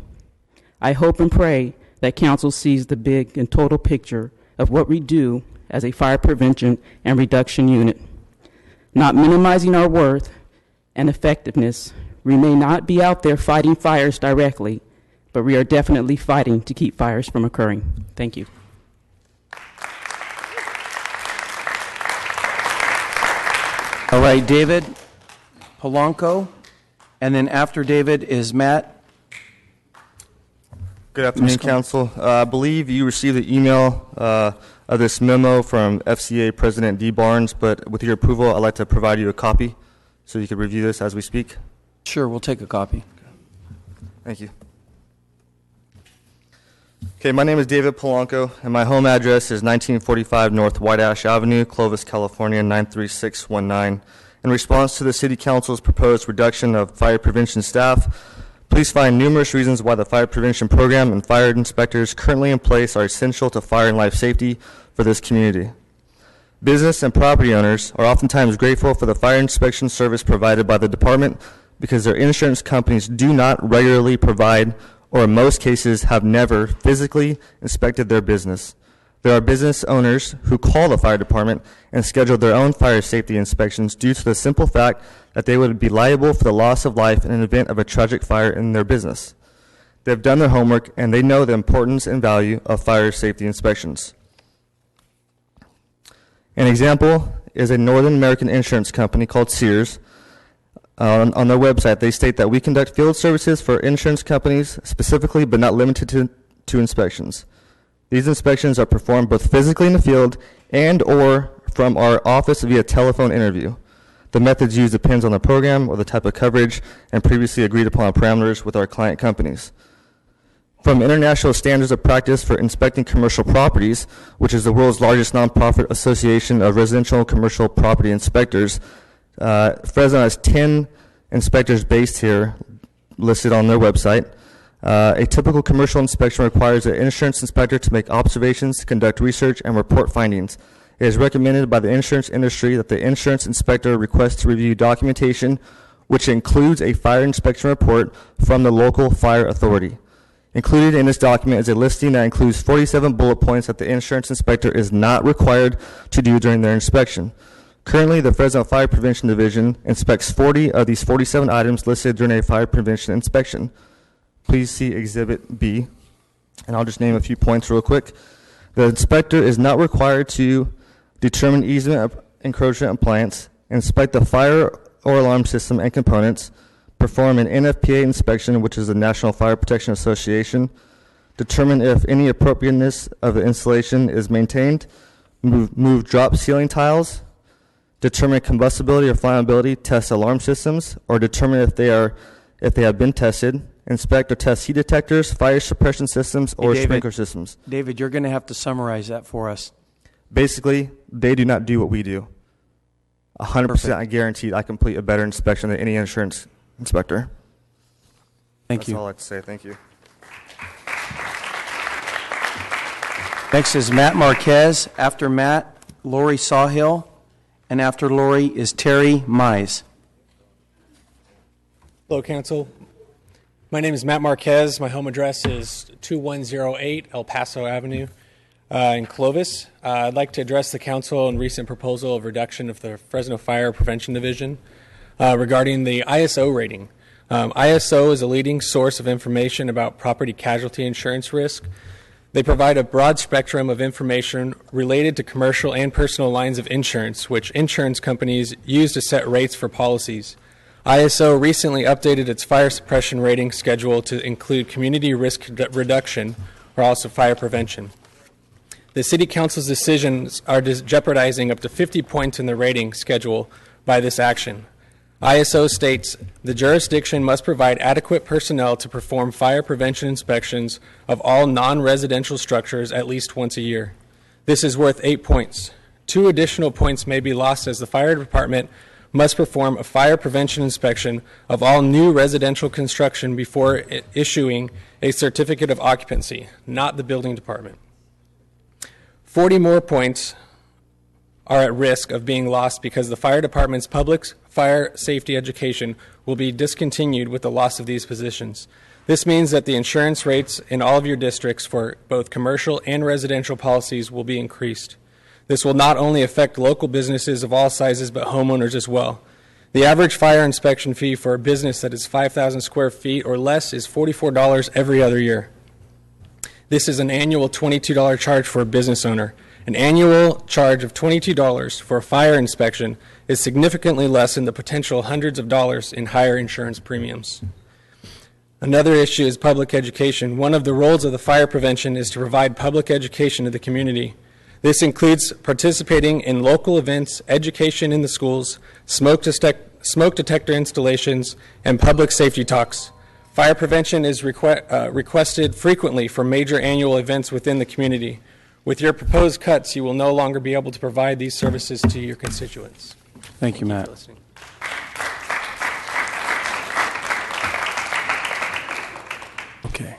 I hope and pray that Council sees the big and total picture of what we do as a fire prevention and reduction unit. not minimizing our worth and effectiveness. We may not be out there fighting fires directly, but we are definitely fighting to keep fires from occurring. Thank you. All right, David Polanco, and then after David is Matt. Good afternoon, Council. I believe you received the email of this memo from FCA President D. Barnes, but with your approval, I'd like to provide you a copy so you can review this as we speak. Sure, we'll take a copy. Thank you. Okay, my name is David Polanco, and my home address is 1945 North White Ash Avenue, Clovis, California, 93619. In response to the City Council's proposed reduction of fire prevention staff, police find numerous reasons why the fire prevention program and fire inspectors currently in place are essential to fire and life safety for this community. Business and property owners are oftentimes grateful for the fire inspection service provided by the department because their insurance companies do not regularly provide, or in most cases have never physically inspected their business. There are business owners who call the fire department and schedule their own fire safety inspections due to the simple fact that they would be liable for the loss of life in an event of a tragic fire in their business. They've done their homework and they know the importance and value of fire safety inspections. An example is a Northern American insurance company called Sears. On their website, they state that we conduct field services for insurance companies specifically, but not limited to inspections. These inspections are performed both physically in the field and or from our office via telephone interview. The methods used depends on the program or the type of coverage and previously agreed upon parameters with our client companies. From international standards of practice for inspecting commercial properties, which is the world's largest nonprofit association of residential and commercial property inspectors, Fresno has 10 inspectors based here listed on their website. A typical commercial inspection requires an insurance inspector to make observations, conduct research, and report findings. It is recommended by the insurance industry that the insurance inspector request to review documentation, which includes a fire inspection report from the local fire authority. Included in this document is a listing that includes 47 bullet points that the insurance inspector is not required to do during their inspection. Currently, the Fresno Fire Prevention Division inspects 40 of these 47 items listed during a fire prevention inspection. Please see Exhibit B, and I'll just name a few points real quick. The inspector is not required to determine easement, encroachment, and plants, inspect the fire or alarm system and components, perform an NFPA inspection, which is the National Fire Protection Association, determine if any appropriateness of the installation is maintained, move drop ceiling tiles, determine combustibility or flammability, test alarm systems, or determine if they have been tested, inspect or test heat detectors, fire suppression systems, or sprinkler systems. David, you're going to have to summarize that for us. Basically, they do not do what we do. 100% I guaranteed I complete a better inspection than any insurance inspector. Thank you. That's all I have to say. Thank you. Next is Matt Marquez. After Matt, Lori Sawhill. And after Lori is Terry Mize. Hello, Council. My name is Matt Marquez. My home address is 2108 El Paso Avenue in Clovis. I'd like to address the Council on recent proposal of reduction of the Fresno Fire Prevention Division regarding the ISO rating. ISO is a leading source of information about property casualty insurance risk. They provide a broad spectrum of information related to commercial and personal lines of insurance, which insurance companies use to set rates for policies. ISO recently updated its fire suppression rating schedule to include community risk reduction, or also fire prevention. The City Council's decisions are jeopardizing up to 50 points in the rating schedule by this action. ISO states the jurisdiction must provide adequate personnel to perform fire prevention inspections of all non-residential structures at least once a year. This is worth 8 points. 2 additional points may be lost as the fire department must perform a fire prevention inspection of all new residential construction before issuing a certificate of occupancy, not the building department. 40 more points are at risk of being lost because the fire department's public fire safety education will be discontinued with the loss of these positions. This means that the insurance rates in all of your districts for both commercial and residential policies will be increased. This will not only affect local businesses of all sizes, but homeowners as well. The average fire inspection fee for a business that is 5,000 square feet or less is $44 every other year. This is an annual $22 charge for a business owner. An annual charge of $22 for a fire inspection is significantly less than the potential hundreds of dollars in higher insurance premiums. Another issue is public education. One of the roles of the fire prevention is to provide public education to the community. This includes participating in local events, education in the schools, smoke detector installations, and public safety talks. Fire prevention is requested frequently for major annual events within the community. With your proposed cuts, you will no longer be able to provide these services to your constituents. Thank you, Matt. Okay.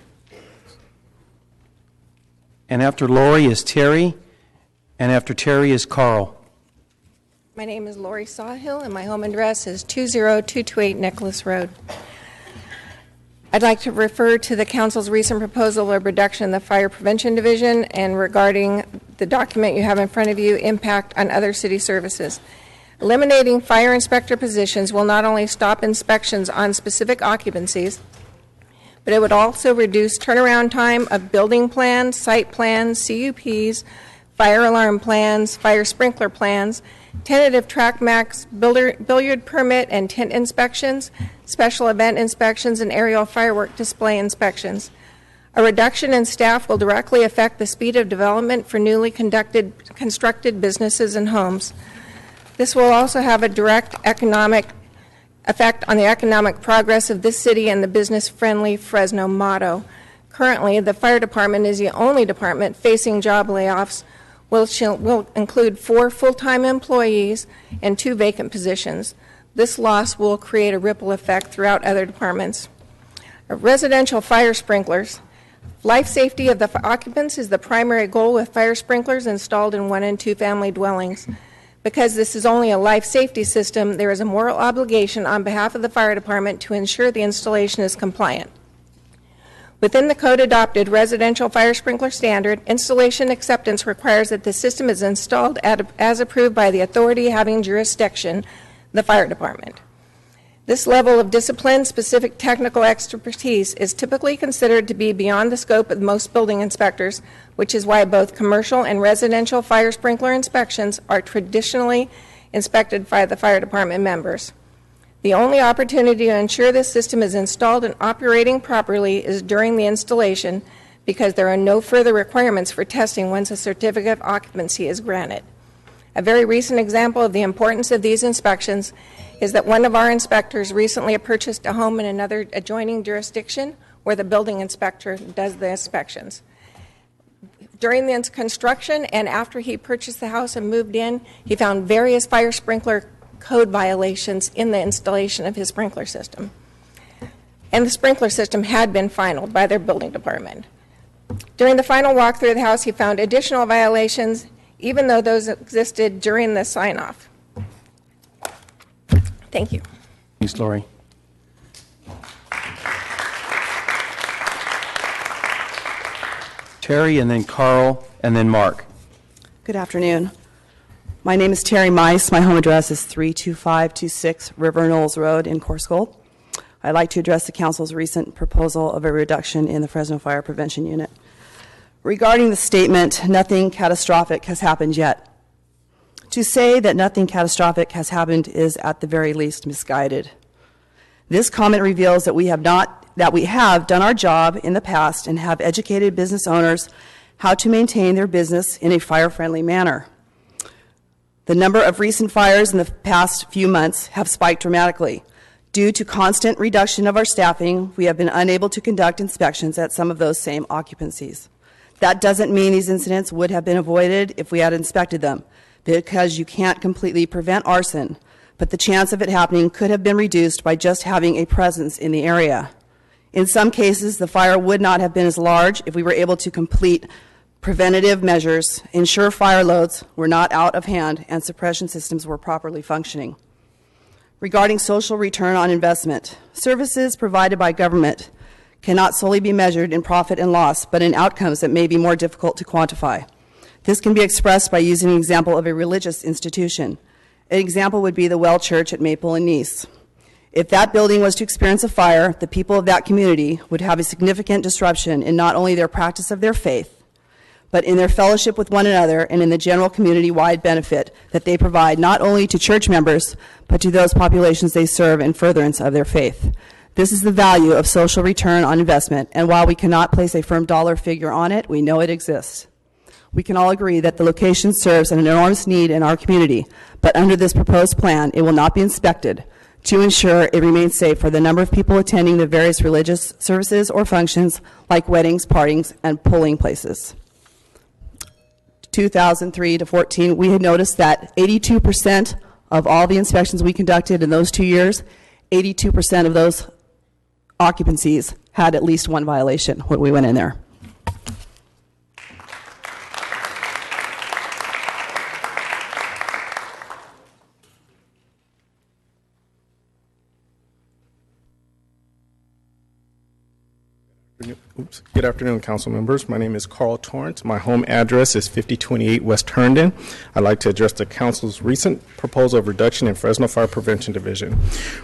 And after Lori is Terry, and after Terry is Carl. My name is Lori Sawhill, and my home address is 20228 Nicholas Road. I'd like to refer to the Council's recent proposal of reduction in the Fire Prevention Division and regarding the document you have in front of you, impact on other city services. Eliminating fire inspector positions will not only stop inspections on specific occupancies, but it would also reduce turnaround time of building plans, site plans, CUPs, fire alarm plans, fire sprinkler plans, tentative track max, billiard permit and tent inspections, special event inspections, and aerial firework display inspections. A reduction in staff will directly affect the speed of development for newly constructed businesses and homes. This will also have a direct economic effect on the economic progress of this city and the business-friendly Fresno motto. Currently, the fire department is the only department facing job layoffs, which will include 4 full-time employees and 2 vacant positions. This loss will create a ripple effect throughout other departments. Residential fire sprinklers. Life safety of the occupants is the primary goal with fire sprinklers installed in 1- and 2-family dwellings. Because this is only a life safety system, there is a moral obligation on behalf of the fire department to ensure the installation is compliant. Within the code-adopted residential fire sprinkler standard, installation acceptance requires that the system is installed as approved by the authority having jurisdiction, the fire department. This level of discipline-specific technical expertise is typically considered to be beyond the scope of most building inspectors, which is why both commercial and residential fire sprinkler inspections are traditionally inspected by the fire department members. The only opportunity to ensure this system is installed and operating properly is during the installation, because there are no further requirements for testing once a certificate of occupancy is granted. A very recent example of the importance of these inspections is that one of our inspectors recently purchased a home in another adjoining jurisdiction where the building inspector does the inspections. During the construction and after he purchased the house and moved in, he found various fire sprinkler code violations in the installation of his sprinkler system. And the sprinkler system had been finalized by their building department. During the final walkthrough of the house, he found additional violations, even though those existed during the sign-off. Thank you. Thanks, Lori. Terry, and then Carl, and then Mark. Good afternoon. My name is Terry Mice. My home address is 32526 River Knolls Road in Corscoll. I'd like to address the Council's recent proposal of a reduction in the Fresno Fire Prevention Unit. Regarding the statement, nothing catastrophic has happened yet. To say that nothing catastrophic has happened is at the very least misguided. This comment reveals that we have done our job in the past and have educated business owners how to maintain their business in a fire-friendly manner. The number of recent fires in the past few months have spiked dramatically. Due to constant reduction of our staffing, we have been unable to conduct inspections at some of those same occupancies. That doesn't mean these incidents would have been avoided if we had inspected them, because you can't completely prevent arson, but the chance of it happening could have been reduced by just having a presence in the area. In some cases, the fire would not have been as large if we were able to complete preventative measures, ensure fire loads were not out of hand, and suppression systems were properly functioning. Regarding social return on investment, services provided by government cannot solely be measured in profit and loss, but in outcomes that may be more difficult to quantify. This can be expressed by using an example of a religious institution. An example would be the Well Church at Maple and Nice. If that building was to experience a fire, the people of that community would have a significant disruption in not only their practice of their faith, but in their fellowship with one another and in the general community-wide benefit that they provide not only to church members, but to those populations they serve in furtherance of their faith. This is the value of social return on investment, and while we cannot place a firm dollar figure on it, we know it exists. We can all agree that the location serves an enormous need in our community, but under this proposed plan, it will not be inspected to ensure it remains safe for the number of people attending the various religious services or functions like weddings, parties, and polling places. 2003 to 14, we had noticed that 82% of all the inspections we conducted in those 2 years, 82% of those occupancies had at least one violation when we went in there. Good afternoon, council members. My name is Carl Torrance. My home address is 5028 West Herndon. I'd like to address the council's recent proposal of reduction in Fresno Fire Prevention Division.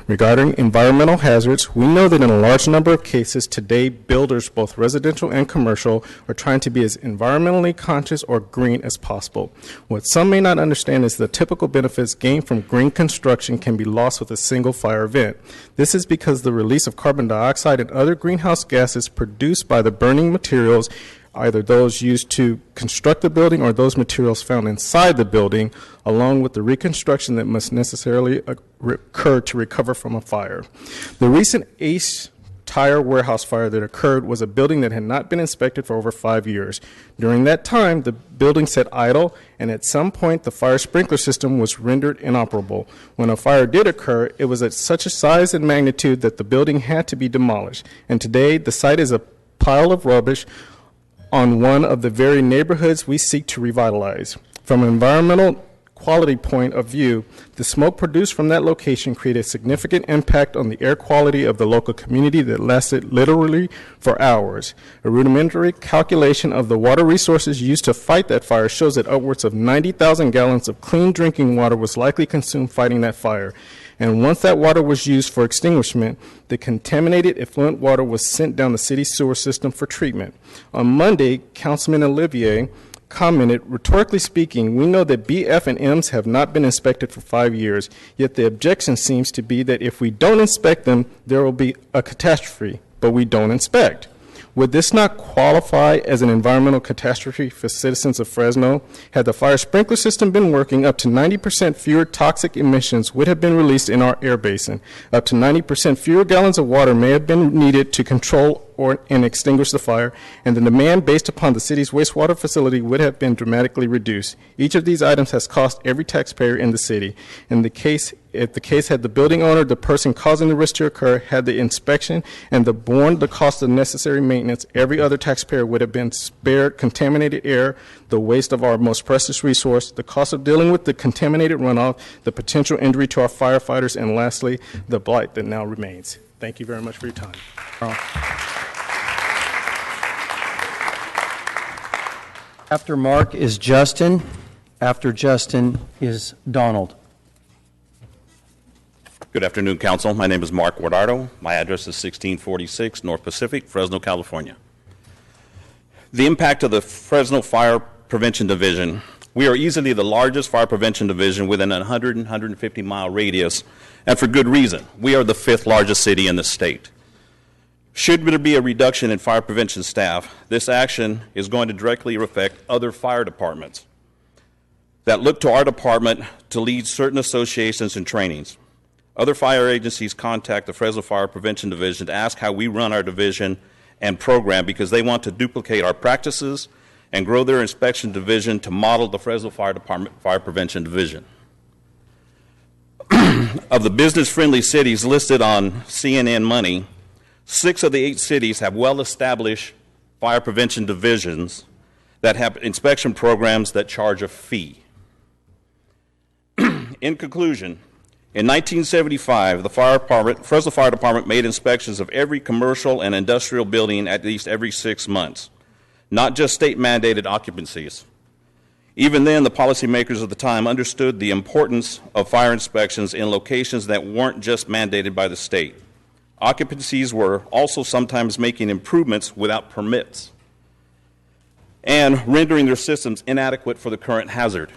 Regarding environmental hazards, we know that in a large number of cases today, builders, both residential and commercial, are trying to be as environmentally conscious or green as possible. What some may not understand is the typical benefits gained from green construction can be lost with a single fire event. This is because the release of carbon dioxide and other greenhouse gases produced by the burning materials, either those used to construct the building or those materials found inside the building, along with the reconstruction that must necessarily occur to recover from a fire. The recent Ace Tire warehouse fire that occurred was a building that had not been inspected for over 5 years. During that time, the building sat idle, and at some point, the fire sprinkler system was rendered inoperable. When a fire did occur, it was at such a size and magnitude that the building had to be demolished. And today, the site is a pile of rubbish on one of the very neighborhoods we seek to revitalize. From an environmental quality point of view, the smoke produced from that location created a significant impact on the air quality of the local community that lasted literally for hours. A rudimentary calculation of the water resources used to fight that fire shows that upwards of 90,000 gallons of clean drinking water was likely consumed fighting that fire. And once that water was used for extinguishment, the contaminated effluent water was sent down the city sewer system for treatment. On Monday, Councilman Olivier commented, rhetorically speaking, we know that BF and M's have not been inspected for 5 years, yet the objection seems to be that if we don't inspect them, there will be a catastrophe, but we don't inspect. Would this not qualify as an environmental catastrophe for citizens of Fresno? Had the fire sprinkler system been working, up to 90% fewer toxic emissions would have been released in our air basin. Up to 90% fewer gallons of water may have been needed to control and extinguish the fire, and the demand based upon the city's wastewater facility would have been dramatically reduced. Each of these items has cost every taxpayer in the city. If the case had the building owner, the person causing the risk to occur, had the inspection and borne the cost of necessary maintenance, every other taxpayer would have been spared contaminated air, the waste of our most precious resource, the cost of dealing with the contaminated runoff, the potential injury to our firefighters, and lastly, the blight that now remains. Thank you very much for your time. After Mark is Justin. After Justin is Donald. Good afternoon, Council. My name is Mark Guardado. My address is 1646 North Pacific, Fresno, California. The impact of the Fresno Fire Prevention Division. We are easily the largest fire prevention division within a 100 and 150-mile radius, and for good reason. We are the 5th largest city in the state. Should there be a reduction in fire prevention staff, this action is going to directly affect other fire departments that look to our department to lead certain associations and trainings. Other fire agencies contact the Fresno Fire Prevention Division to ask how we run our division and program because they want to duplicate our practices and grow their inspection division to model the Fresno Fire Department Fire Prevention Division. Of the business-friendly cities listed on CNN Money, 6 of the 8 cities have well-established fire prevention divisions that have inspection programs that charge a fee. In conclusion, in 1975, the Fresno Fire Department made inspections of every commercial and industrial building at least every 6 months, not just state-mandated occupancies. Even then, the policymakers of the time understood the importance of fire inspections in locations that weren't just mandated by the state. Occupancies were also sometimes making improvements without permits and rendering their systems inadequate for the current hazard.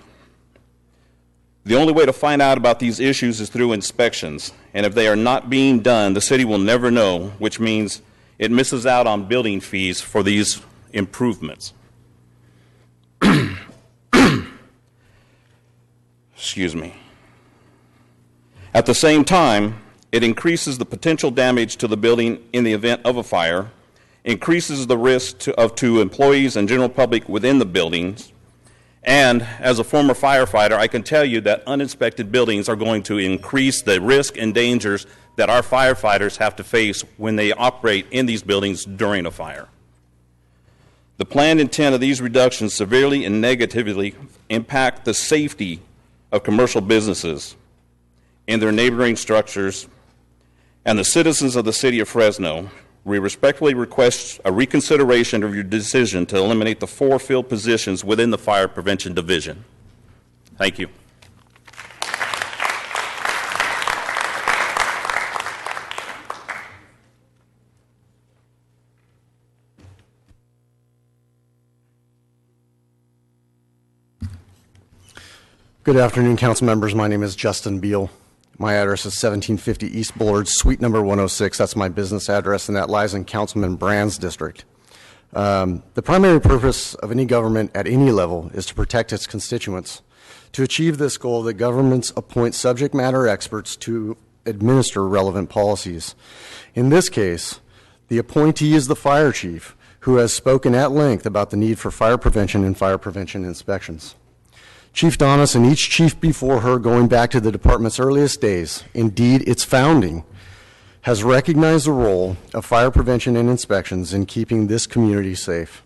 The only way to find out about these issues is through inspections, and if they are not being done, the city will never know, which means it misses out on building fees for these improvements. Excuse me. At the same time, it increases the potential damage to the building in the event of a fire, increases the risk to employees and general public within the buildings, and as a former firefighter, I can tell you that uninspected buildings are going to increase the risk and dangers that our firefighters have to face when they operate in these buildings during a fire. The planned intent of these reductions severely and negatively impact the safety of commercial businesses and their neighboring structures and the citizens of the city of Fresno. We respectfully request a reconsideration of your decision to eliminate the 4 field positions within the Fire Prevention Division. Thank you. Good afternoon, council members. My name is Justin Beal. My address is 1750 East Bullard, suite number 106. That's my business address, and that lies in Councilman Brand's district. The primary purpose of any government at any level is to protect its constituents. To achieve this goal, the governments appoint subject matter experts to administer relevant policies. In this case, the appointee is the fire chief, who has spoken at length about the need for fire prevention and fire prevention inspections. Chief Donis and each chief before her, going back to the department's earliest days, indeed its founding, has recognized the role of fire prevention and inspections in keeping this community safe.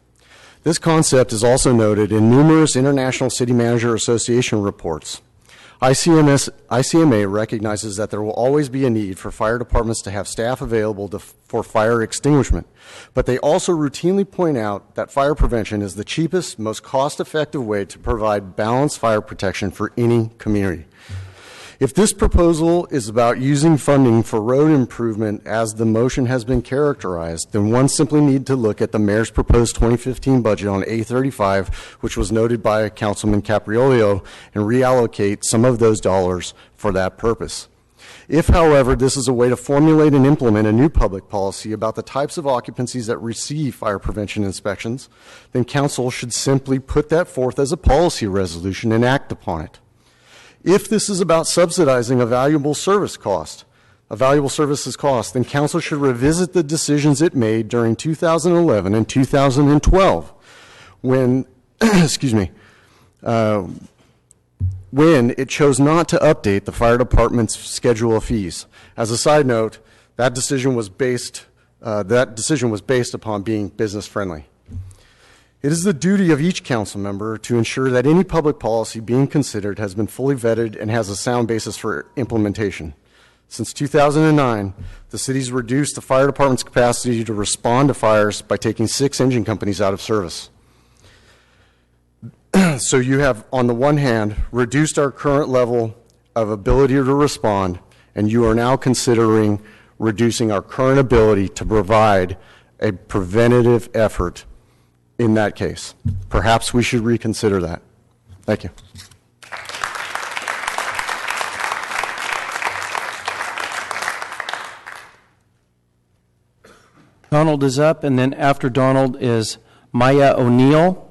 This concept is also noted in numerous International City Manager Association reports. ICMA recognizes that there will always be a need for fire departments to have staff available for fire extinguishment, but they also routinely point out that fire prevention is the cheapest, most cost-effective way to provide balanced fire protection for any community. If this proposal is about using funding for road improvement as the motion has been characterized, then one simply need to look at the mayor's proposed 2015 budget on A35, which was noted by Councilman Capriolio, and reallocate some of those dollars for that purpose. If, however, this is a way to formulate and implement a new public policy about the types of occupancies that receive fire prevention inspections, then council should simply put that forth as a policy resolution and act upon it. If this is about subsidizing a valuable services cost, then council should revisit the decisions it made during 2011 and 2012 when, when it chose not to update the fire department's schedule of fees. As a side note, that decision was based upon being business friendly. It is the duty of each council member to ensure that any public policy being considered has been fully vetted and has a sound basis for implementation. Since 2009, the city's reduced the fire department's capacity to respond to fires by taking 6 engine companies out of service. So you have, on the one hand, reduced our current level of ability to respond, and you are now considering reducing our current ability to provide a preventative effort in that case. Perhaps we should reconsider that. Thank you. Donald is up, and then after Donald is Maya O'Neill,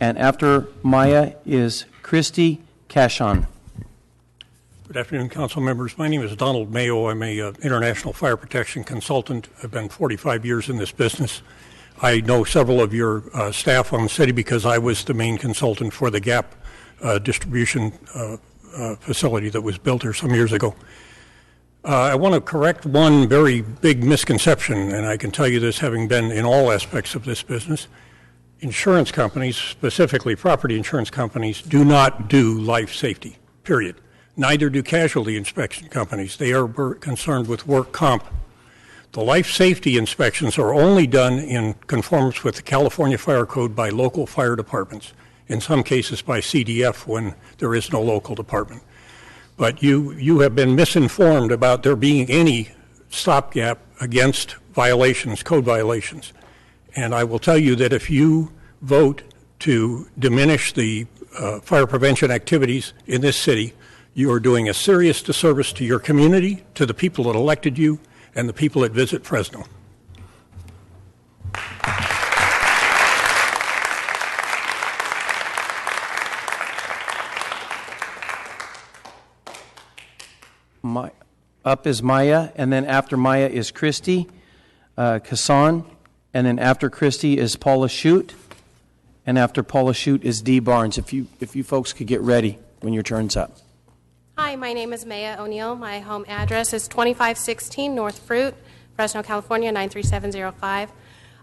and after Maya is Christy Cashon. Good afternoon, council members. My name is Donald Mayo. I'm a international fire protection consultant. I've been 45 years in this business. I know several of your staff on the city because I was the main consultant for the GAP distribution facility that was built here some years ago. I want to correct one very big misconception, and I can tell you this having been in all aspects of this business. Insurance companies, specifically property insurance companies, do not do life safety, period. Neither do casualty inspection companies. They are concerned with work comp. The life safety inspections are only done in conformance with the California Fire Code by local fire departments. in some cases by CDF when there is no local department. But you have been misinformed about there being any stopgap against violations, code violations. And I will tell you that if you vote to diminish the fire prevention activities in this city, you are doing a serious disservice to your community, to the people that elected you, and the people that visit Fresno. Up is Maya, and then after Maya is Christy Kassan, and then after Christy is Paula Shute, and after Paula Shute is Dee Barnes. If you folks could get ready when your turn's up. Hi, my name is Maya O'Neill. My home address is 2516 North Fruit, Fresno, California, 93705.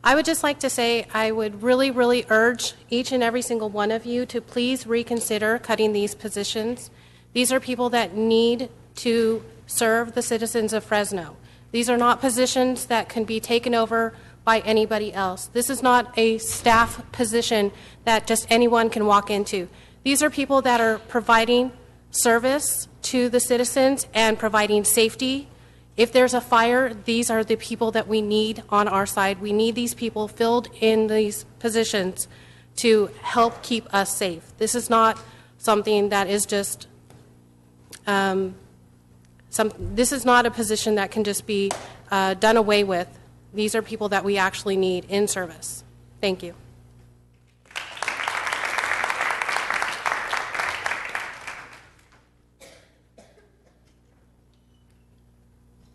I would just like to say I would really, really urge each and every single one of you to please reconsider cutting these positions. These are people that need to serve the citizens of Fresno. These are not positions that can be taken over by anybody else. This is not a staff position that just anyone can walk into. These are people that are providing service to the citizens and providing safety. If there's a fire, these are the people that we need on our side. We need these people filled in these positions to help keep us safe. This is not something that is just this is not a position that can just be done away with. These are people that we actually need in service. Thank you.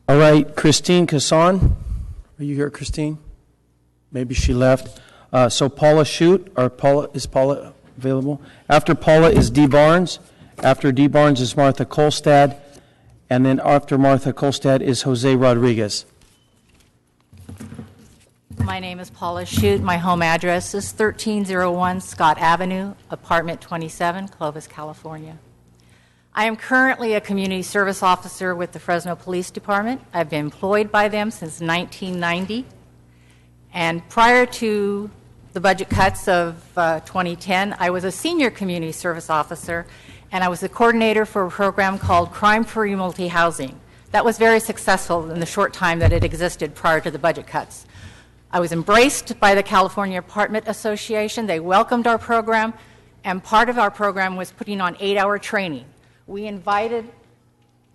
All right, Christine Kassan. Are you here, Christine? Maybe she left. So Paula Shute, is Paula available? After Paula is Dee Barnes. After Dee Barnes is Martha Kolstad. And then after Martha Kolstad is Jose Rodriguez. My name is Paula Shute. My home address is 1301 Scott Avenue, apartment 27, Clovis, California. I am currently a community service officer with the Fresno Police Department. I've been employed by them since 1990. And prior to the budget cuts of 2010, I was a senior community service officer, and I was the coordinator for a program called Crime-Free Multi-Housing. That was very successful in the short time that it existed prior to the budget cuts. I was embraced by the California Apartment Association. They welcomed our program, and part of our program was putting on 8-hour training. We invited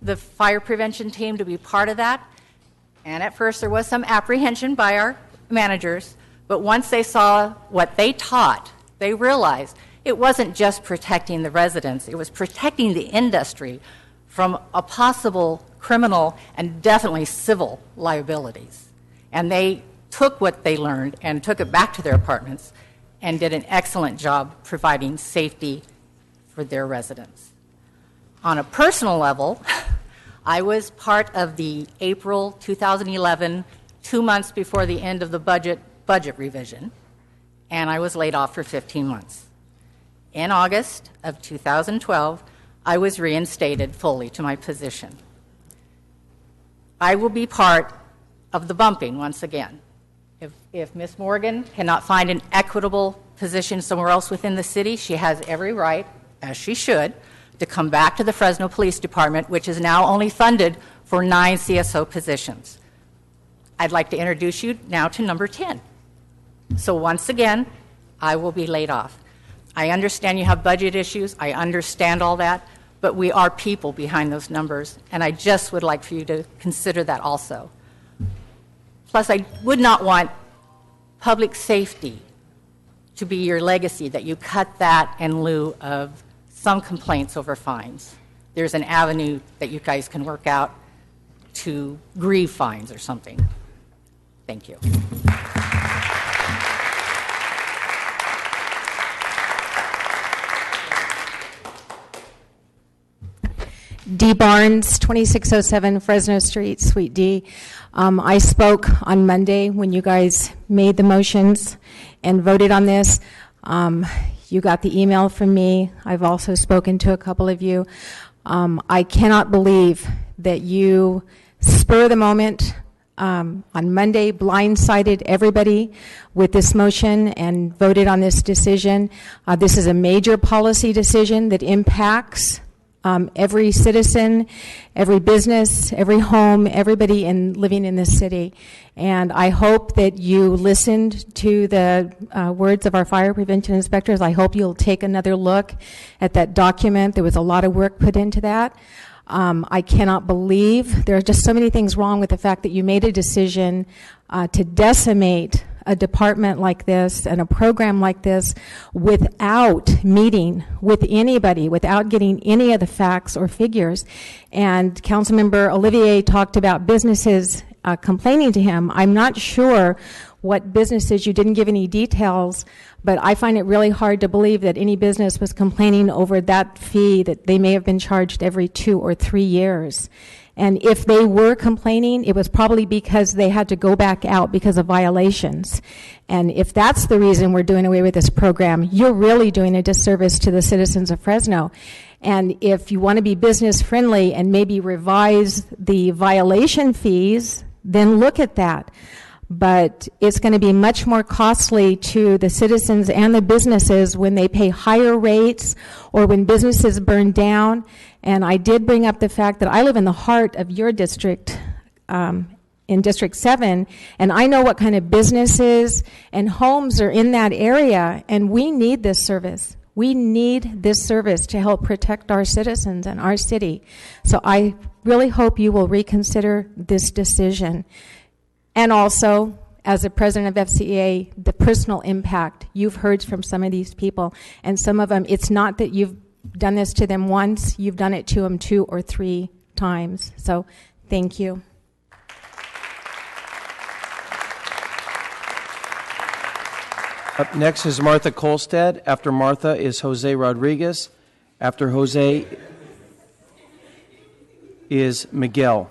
the fire prevention team to be part of that, and at first there was some apprehension by our managers, but once they saw what they taught, they realized it wasn't just protecting the residents, it was protecting the industry from a possible criminal and definitely civil liabilities. And they took what they learned and took it back to their apartments and did an excellent job providing safety for their residents. On a personal level, I was part of the April 2011, 2 months before the end of the budget revision, and I was laid off for 15 months. In August of 2012, I was reinstated fully to my position. I will be part of the bumping once again. If Ms. Morgan cannot find an equitable position somewhere else within the city, she has every right, as she should, to come back to the Fresno Police Department, which is now only funded for 9 CSO positions. I'd like to introduce you now to number 10. So once again, I will be laid off. I understand you have budget issues. I understand all that. But we are people behind those numbers, and I just would like for you to consider that also. Plus, I would not want public safety to be your legacy, that you cut that in lieu of some complaints over fines. There's an avenue that you guys can work out to grieve fines or something. Thank you. Dee Barnes, 2607 Fresno Street, Suite D. I spoke on Monday when you guys made the motions and voted on this. You got the email from me. I've also spoken to a couple of you. I cannot believe that you spur of the moment on Monday blindsided everybody with this motion and voted on this decision. This is a major policy decision that impacts every citizen, every business, every home, everybody living in this city. And I hope that you listened to the words of our fire prevention inspectors. I hope you'll take another look at that document. There was a lot of work put into that. I cannot believe there are just so many things wrong with the fact that you made a decision to decimate a department like this and a program like this without meeting with anybody, without getting any of the facts or figures. And Councilmember Olivier talked about businesses complaining to him. I'm not sure what businesses, you didn't give any details, but I find it really hard to believe that any business was complaining over that fee that they may have been charged every 2 or 3 years. And if they were complaining, it was probably because they had to go back out because of violations. And if that's the reason we're doing away with this program, you're really doing a disservice to the citizens of Fresno. And if you want to be business friendly and maybe revise the violation fees, then look at that. But it's going to be much more costly to the citizens and the businesses when they pay higher rates or when businesses burn down. And I did bring up the fact that I live in the heart of your district, in District 7, and I know what kind of businesses and homes are in that area, and we need this service. We need this service to help protect our citizens and our city. So I really hope you will reconsider this decision. And also, as the president of FCEA, the personal impact. You've heard from some of these people, and some of them, it's not that you've done this to them once, you've done it to them 2 or 3 times. So thank you. Up next is Martha Kolstad. After Martha is Jose Rodriguez. After Jose is Miguel.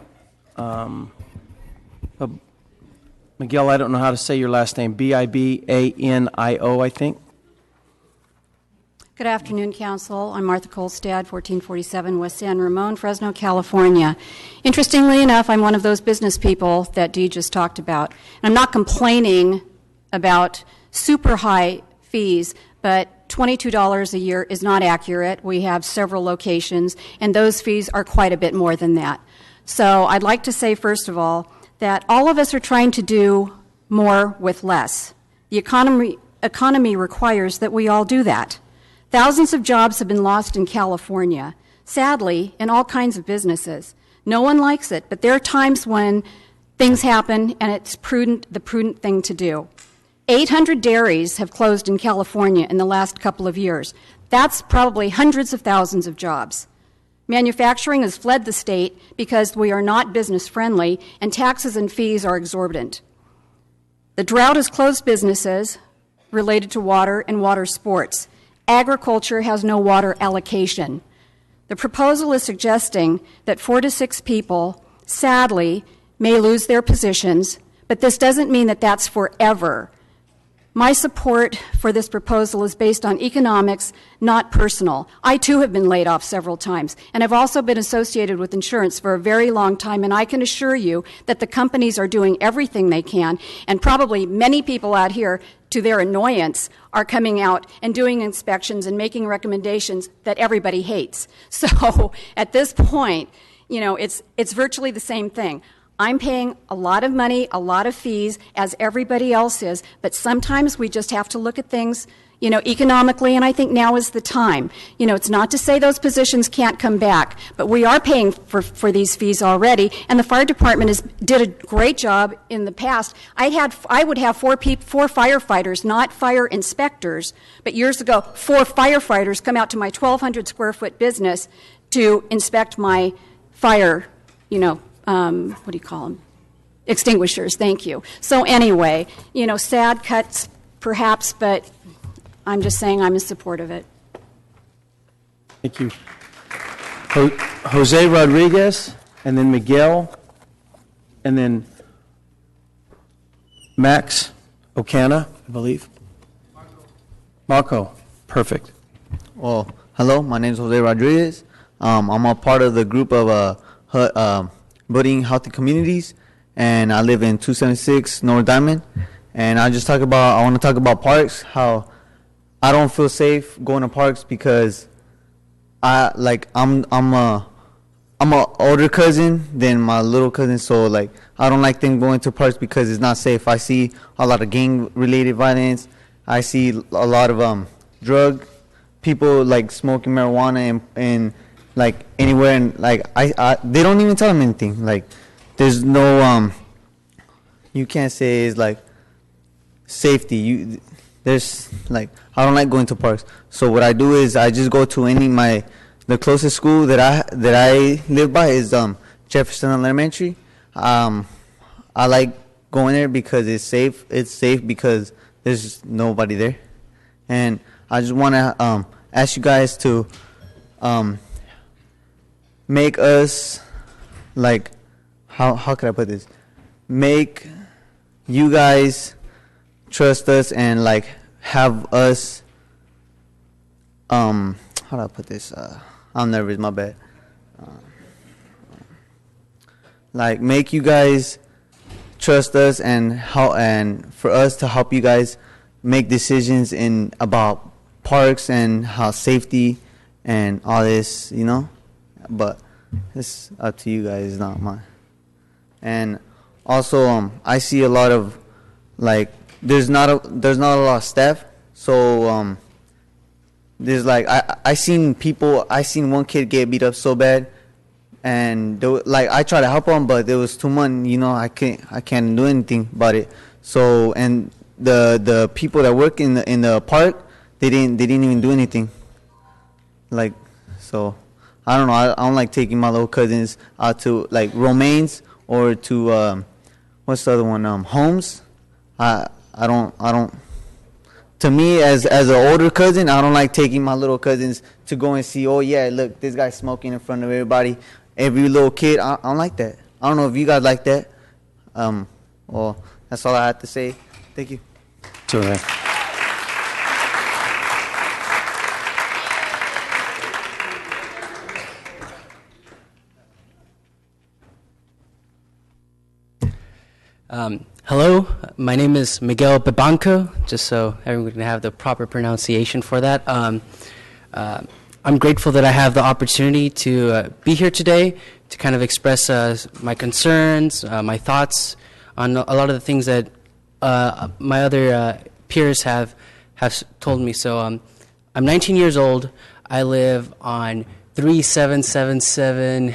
Miguel, I don't know how to say your last name. Bibanio, I think. Good afternoon, Council. I'm Martha Kolstad, 1447 West San Ramon, Fresno, California. Interestingly enough, I'm one of those business people that Dee just talked about. And I'm not complaining about super high fees, but $22 a year is not accurate. We have several locations, and those fees are quite a bit more than that. So I'd like to say, first of all, that all of us are trying to do more with less. The economy requires that we all do that. Thousands of jobs have been lost in California, sadly, in all kinds of businesses. No one likes it, but there are times when things happen and it's the prudent thing to do. 800 dairies have closed in California in the last couple of years. That's probably hundreds of thousands of jobs. Manufacturing has fled the state because we are not business friendly and taxes and fees are exorbitant. The drought has closed businesses related to water and water sports. Agriculture has no water allocation. The proposal is suggesting that 4 to 6 people, sadly, may lose their positions, but this doesn't mean that that's forever. My support for this proposal is based on economics, not personal. I, too, have been laid off several times, and I've also been associated with insurance for a very long time, and I can assure you that the companies are doing everything they can, and probably many people out here, to their annoyance, are coming out and doing inspections and making recommendations that everybody hates. So at this point, you know, it's virtually the same thing. I'm paying a lot of money, a lot of fees, as everybody else is, but sometimes we just have to look at things, you know, economically, and I think now is the time. You know, it's not to say those positions can't come back, but we are paying for these fees already, and the fire department did a great job in the past. I would have 4 firefighters, not fire inspectors, but years ago, 4 firefighters come out to my 1,200 square foot business to inspect my fire, you know, what do you call them? Extinguishers, thank you. So anyway, you know, sad cuts perhaps, but I'm just saying I'm in support of it. Thank you. Jose Rodriguez, and then Miguel, and then Max Ocana, I believe. Marco, perfect. Well, hello, my name is Jose Rodriguez. I'm a part of the group of Budding Healthy Communities, and I live in 276 North Diamond. And I want to talk about parks, how I don't feel safe going to parks because I'm a older cousin than my little cousin, so like I don't like them going to parks because it's not safe. I see a lot of gang related violence. I see a lot of drug people like smoking marijuana and like anywhere, and like I they don't even tell them anything. Like there's no you can't say it's like safety. There's like I don't like going to parks. So what I do is I just go to the closest school that I live by is Jefferson Elementary. I like going there because it's safe. It's safe because there's nobody there, and I just want to ask you guys to make us like how could I put this? Make you guys trust us and like have us how do I put this? I'm nervous, my bad. Like make you guys trust us and for us to help you guys make decisions about parks and how safety and all this, you know. But it's up to you guys, it's not mine. And also, I see a lot of like there's not a lot of staff, so there's like I seen one kid get beat up so bad, and like I tried to help him, but there was too much, you know. I can't do anything about it. So and the people that work in the park, they didn't even do anything. Like so, I don't know. I don't like taking my little cousins out to like Romaines or to what's the other one? Homes. I don't. To me, as an older cousin, I don't like taking my little cousins to go and see. Oh yeah, look, this guy's smoking in front of everybody, every little kid. I don't like that. I don't know if you guys like that. Well, that's all I have to say. Thank you. So, hello, my name is Miguel Bebanco, just so everyone can have the proper pronunciation for that. I'm grateful that I have the opportunity to be here today to kind of express my concerns, my thoughts on a lot of the things that my other peers have told me. So I'm 19 years old. I live on 3777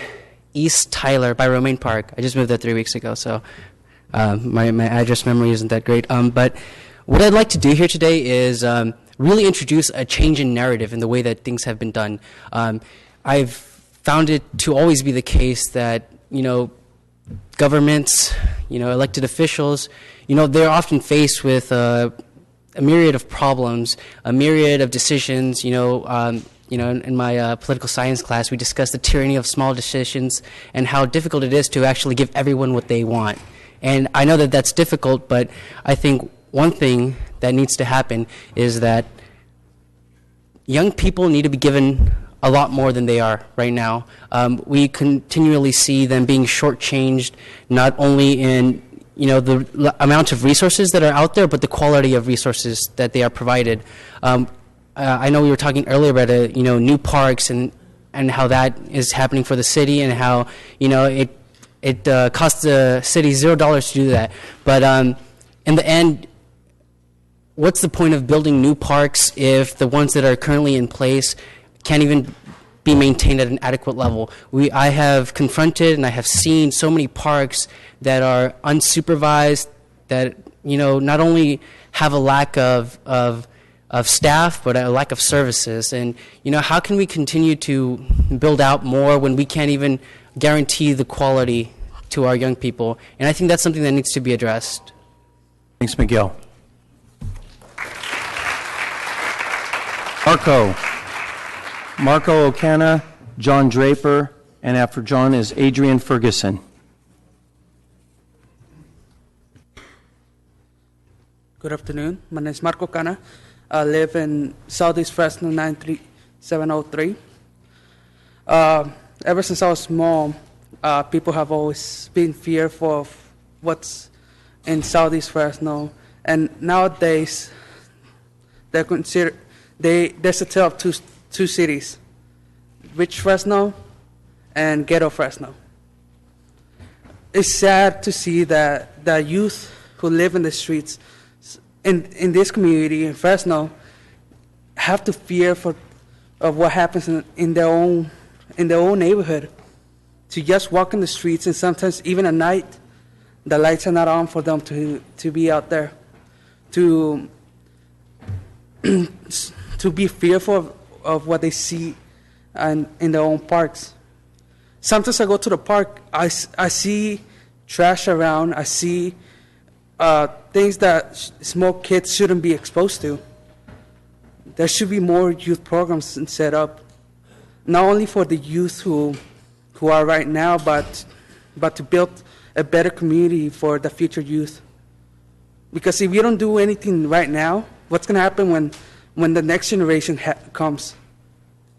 East Tyler by Romaine Park. I just moved there 3 weeks ago, so my address memory isn't that great. But what I'd like to do here today is really introduce a change in narrative in the way that things have been done. I've found it to always be the case that, you know, governments, you know, elected officials, you know, they're often faced with a myriad of problems, a myriad of decisions. You know, in my political science class, we discussed the tyranny of small decisions and how difficult it is to actually give everyone what they want. And I know that that's difficult, but I think one thing that needs to happen is that young people need to be given a lot more than they are right now. We continually see them being shortchanged, not only in, you know, the amount of resources that are out there, but the quality of resources that they are provided. I know we were talking earlier about you know, new parks and how that is happening for the city, and how, you know, it costs the city $0 to do that. But in the end, what's the point of building new parks if the ones that are currently in place can't even be maintained at an adequate level? I have confronted and I have seen so many parks that are unsupervised, that, you know, not only have a lack of staff, but a lack of services. And, you know, how can we continue to build out more when we can't even guarantee the quality to our young people? And I think that's something that needs to be addressed. Thanks, Miguel. Marco Ocana, John Draper, and after John is Adrian Ferguson. Good afternoon. My name is Marco Ocana. I live in Southeast Fresno 93703. Ever since I was small, people have always been fearful of what's in Southeast Fresno. And nowadays, they there's a tale of two cities, rich Fresno and ghetto Fresno. It's sad to see that the youth who live in the streets in this community in Fresno have to fear of what happens in their own neighborhood. To just walk in the streets, and sometimes even at night, the lights are not on for them to be out there, to be fearful of what they see in their own parks. Sometimes I go to the park, I see trash around, I see things that small kids shouldn't be exposed to. There should be more youth programs set up, not only for the youth who are right now, but to build a better community for the future youth. Because if we don't do anything right now, what's going to happen when the next generation comes?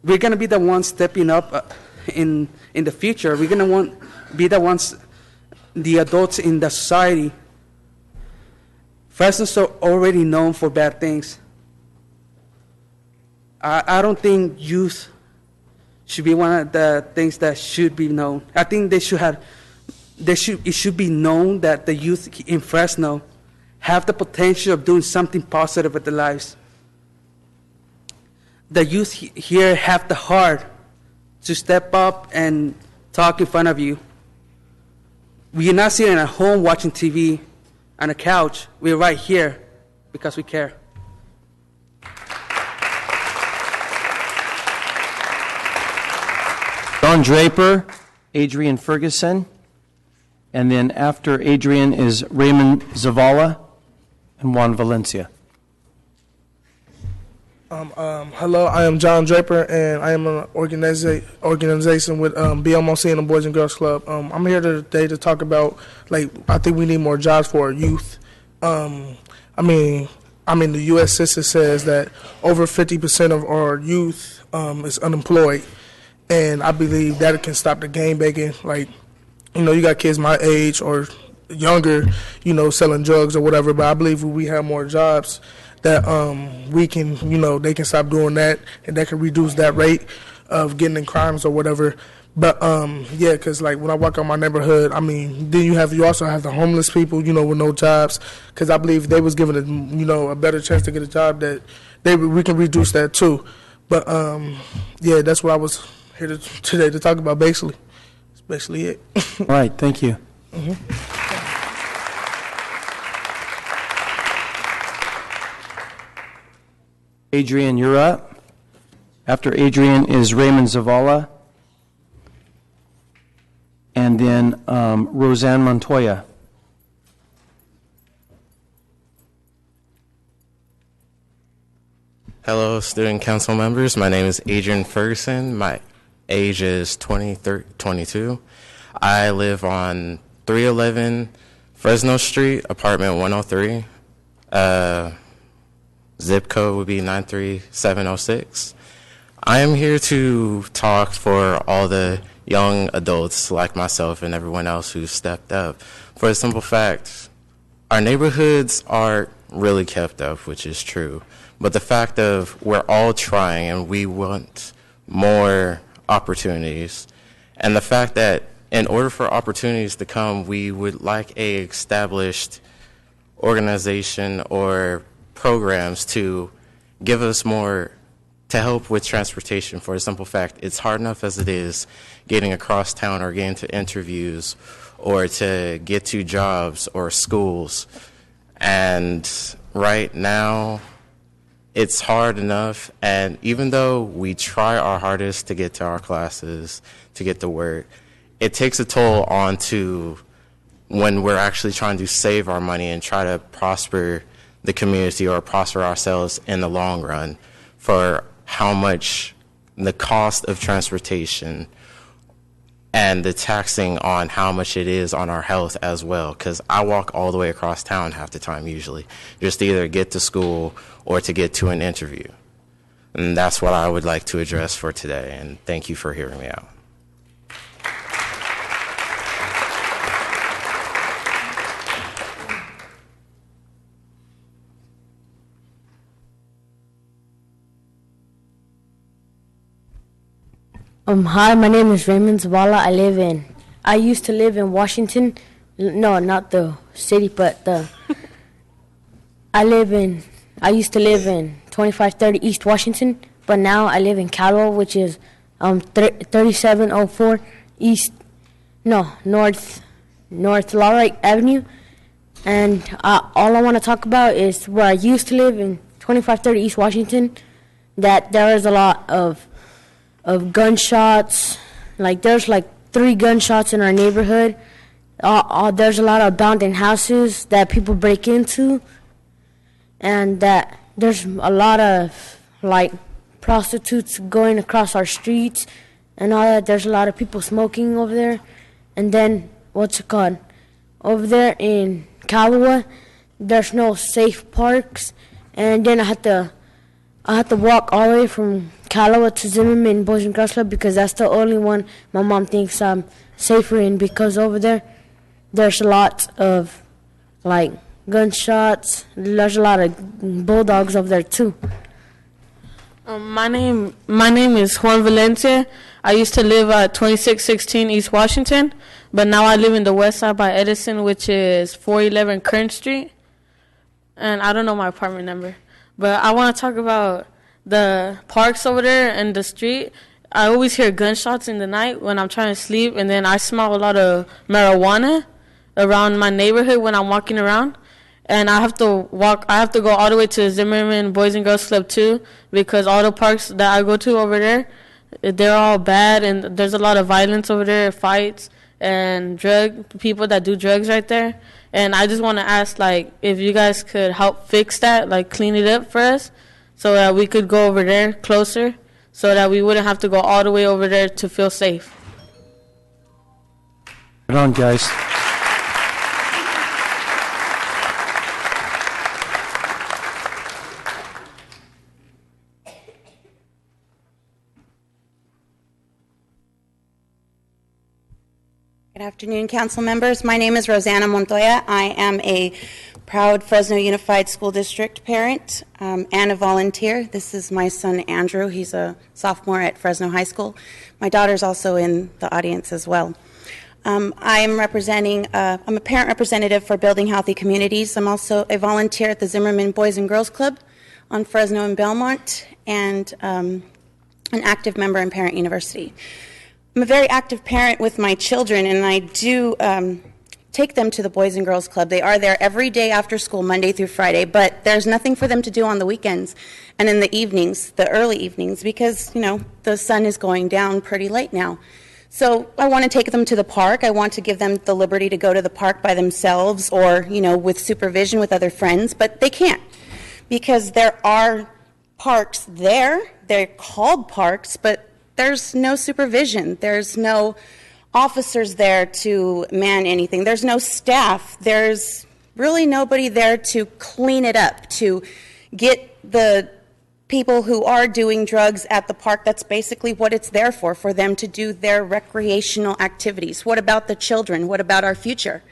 We're going to be the ones stepping up in the future. We're going to be the ones, the adults in the society. Fresno's already known for bad things. I don't think youth should be one of the things that should be known. I think it should be known that the youth in Fresno have the potential of doing something positive with their lives. The youth here have the heart to step up and talk in front of you. We're not sitting at home watching TV on a couch. We're right here because we care. Don Draper, Adrian Ferguson, and then after Adrian is Raymond Zavala and Juan Valencia. Hello, I am John Draper, and I am an organization with BMOC and the Boys and Girls Club. I'm here today to talk about, I think we need more jobs for our youth. The U.S. Census says that over 50% of our youth is unemployed, and I believe that can stop the game begging. You got kids my age or younger, selling drugs or whatever, but I believe if we have more jobs, that we can, they can stop doing that, and that can reduce that rate of getting in crimes or whatever. But because when I walk out my neighborhood, then you also have the homeless people, with no jobs, because I believe if they was given a better chance to get a job, that we can reduce that too. But that's what I was here today to talk about. Basically, that's basically it. All right, thank you. Mm-hmm. Adrian, you're up. After Adrian is Raymond Zavala, and then Roseanne Montoya. Hello, student council members. My name is Adrian Ferguson. My age is 22. I live on 311 Fresno Street, apartment 103. Zip code would be 93706. I am here to talk for all the young adults like myself and everyone else who stepped up. For the simple fact, our neighborhoods aren't really kept up, which is true. But the fact of we're all trying and we want more opportunities. And the fact that in order for opportunities to come, we would like a established organization or programs to give us more, to help with transportation. For a simple fact, it's hard enough as it is getting across town or getting to interviews or to get to jobs or schools. And right now, it's hard enough, and even though we try our hardest to get to our classes, to get to work, it takes a toll onto when we're actually trying to save our money and try to prosper the community or prosper ourselves in the long run for how much the cost of transportation and the taxing on how much it is on our health as well. Because I walk all the way across town half the time usually, just to either get to school or to get to an interview. And that's what I would like to address for today, and thank you for hearing me out. Hi, my name is Raymond Zavala. I used to live in Washington. No, not the city, but I used to live in 2530 East Washington, but now I live in Caldwell, which is 3704 North Lawrence Avenue. And all I want to talk about is where I used to live in 2530 East Washington, that there is a lot of gunshots. Like, there's like 3 gunshots in our neighborhood. There's a lot of abandoned houses that people break into, and that there's a lot of like prostitutes going across our streets and all that. There's a lot of people smoking over there. And then over there in Caldwell, there's no safe parks, and then I had to walk all the way from Caldwell to Zimmerman Boys and Girls Club, because that's the only one my mom thinks I'm safer in, because over there's a lot of like gunshots. There's a lot of bulldogs over there too. My name is Juan Valencia. I used to live at 2616 East Washington, but now I live in the west side by Edison, which is 411 Kern Street. And I don't know my apartment number. But I want to talk about the parks over there and the street. I always hear gunshots in the night when I'm trying to sleep, and then I smell a lot of marijuana around my neighborhood when I'm walking around. And I have to go all the way to Zimmerman Boys and Girls Club too, because all the parks that I go to over there, they're all bad, and there's a lot of violence over there, fights and people that do drugs right there. And I just want to ask, like, if you guys could help fix that, like clean it up for us, so that we could go over there closer, so that we wouldn't have to go all the way over there to feel safe. Right on, guys. Good afternoon, council members. My name is Rosanna Montoya. I am a proud Fresno Unified School District parent and a volunteer. This is my son, Andrew. He's a sophomore at Fresno High School. My daughter's also in the audience as well. I'm a parent representative for Building Healthy Communities. I'm also a volunteer at the Zimmerman Boys and Girls Club on Fresno and Belmont, and an active member in Parent University. I'm a very active parent with my children, and I do take them to the Boys and Girls Club. They are there every day after school, Monday through Friday, but there's nothing for them to do on the weekends and in the evenings, the early evenings, because, the sun is going down pretty late now. So I want to take them to the park. I want to give them the liberty to go to the park by themselves or, with supervision with other friends, but they can't, because there are parks there. They're called parks, but there's no supervision. There's no officers there to man anything. There's no staff. There's really nobody there to clean it up, to get the people who are doing drugs at the park. That's basically what it's there for them to do their recreational activities. What about the children? What about our future?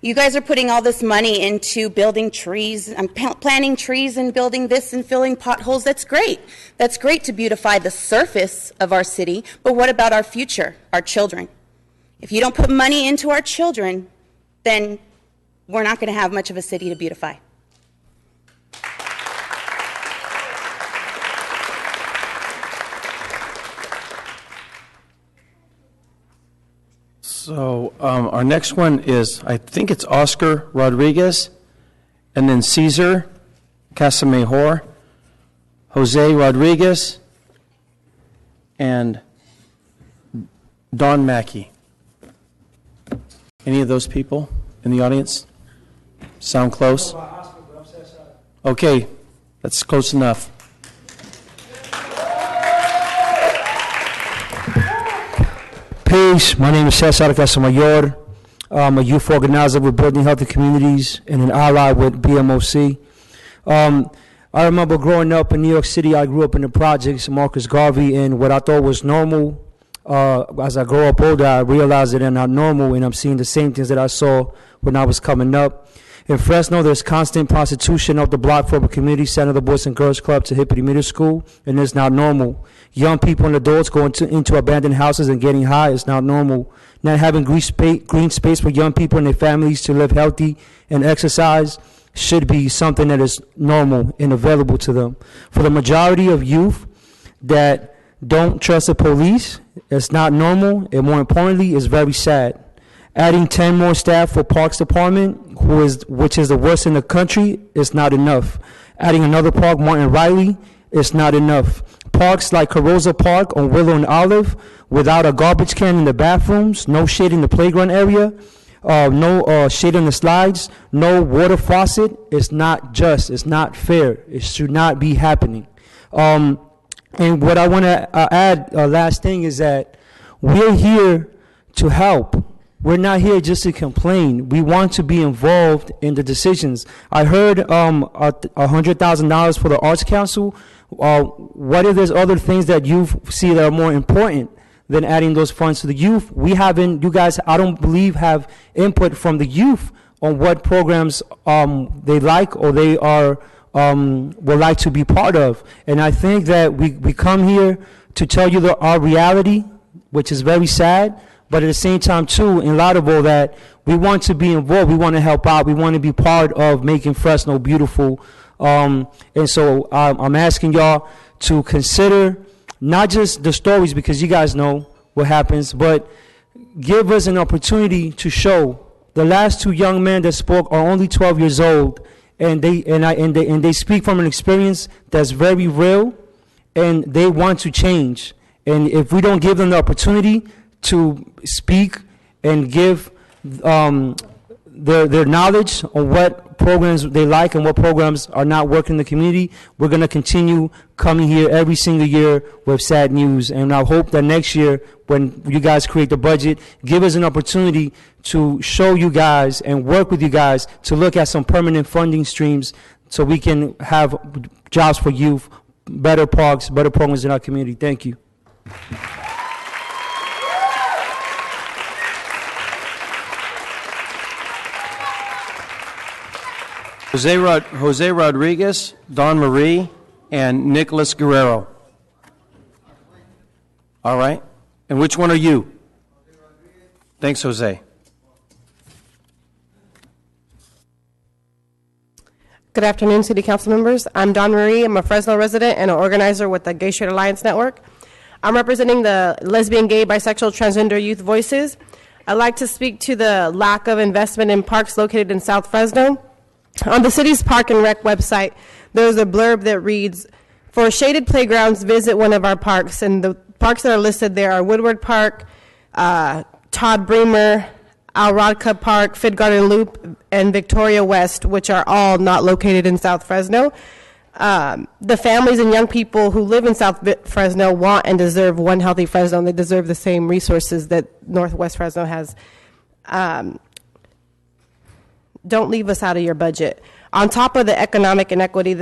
You guys are putting all this money into building trees and planting trees and building this and filling potholes. That's great. That's great to beautify the surface of our city, but what about our future, our children? If you don't put money into our children, then we're not going to have much of a city to beautify. So our next one is, I think it's Oscar Rodriguez, and then Cesar Casamejor, Jose Rodriguez, and Don Mackey. Any of those people in the audience? Sound close? Okay, that's close enough. Peace. My name is Cesar Casamayor. I'm a youth organizer with Building Healthy Communities and an ally with BMOC. I remember growing up in New York City. I grew up in the projects, Marcus Garvey, and what I thought was normal. As I grow up older, I realize it is not normal, and I'm seeing the same things that I saw when I was coming up. In Fresno, there's constant prostitution of the block from a community center, the Boys and Girls Club, to Hippity Middle School, and it's not normal. Young people and adults going into abandoned houses and getting high is not normal. Not having green space for young people and their families to live healthy and exercise should be something that is normal and available to them. For the majority of youth that don't trust the police, it's not normal, and more importantly, it's very sad. Adding 10 more staff for Parks Department, which is the worst in the country, is not enough. Adding another park, Martin Riley, is not enough. Parks like Carosa Park on Willow and Olive, without a garbage can in the bathrooms, no shade in the playground area, no shade on the slides, no water faucet, it's not just, it's not fair. It should not be happening. And what I want to add, last thing, is that we're here to help. We're not here just to complain. We want to be involved in the decisions. I heard $100,000 for the Arts Council. What if there's other things that you see that are more important than adding those funds to the youth? We haven't, you guys, I don't believe, have input from the youth on what programs they like or they are would like to be part of. And I think that we come here to tell you our reality, which is very sad, but at the same time, too, in Lauderdale, that we want to be involved, we want to help out, we want to be part of making Fresno beautiful. And so I'm asking y'all to consider not just the stories, because you guys know what happens, but give us an opportunity to show. The last two young men that spoke are only 12 years old, and they speak from an experience that's very real, and they want to change. And if we don't give them the opportunity to speak and give their knowledge on what programs they like and what programs are not working in the community, we're going to continue coming here every single year with sad news. And I hope that next year, when you guys create the budget, give us an opportunity to show you guys and work with you guys to look at some permanent funding streams so we can have jobs for youth, better parks, better programs in our community. Thank you. Jose Rodriguez, Don Marie, and Nicholas Guerrero. All right. And which one are you? Thanks, Jose. Good afternoon, City Council members. I'm Don Marie. I'm a Fresno resident and an organizer with the Gay Straight Alliance Network. I'm representing the lesbian, gay, bisexual, transgender youth voices. I'd like to speak to the lack of investment in parks located in South Fresno. On the city's Park and Rec website, there's a blurb that reads, "For shaded playgrounds, visit one of our parks." And the parks that are listed there are Woodward Park, Todd Bremer, Al Rodka Park, Fid Garden Loop, and Victoria West, which are all not located in South Fresno. The families and young people who live in South Fresno want and deserve one healthy Fresno, and they deserve the same resources that Northwest Fresno has. Don't leave us out of your budget. On top of the economic inequity,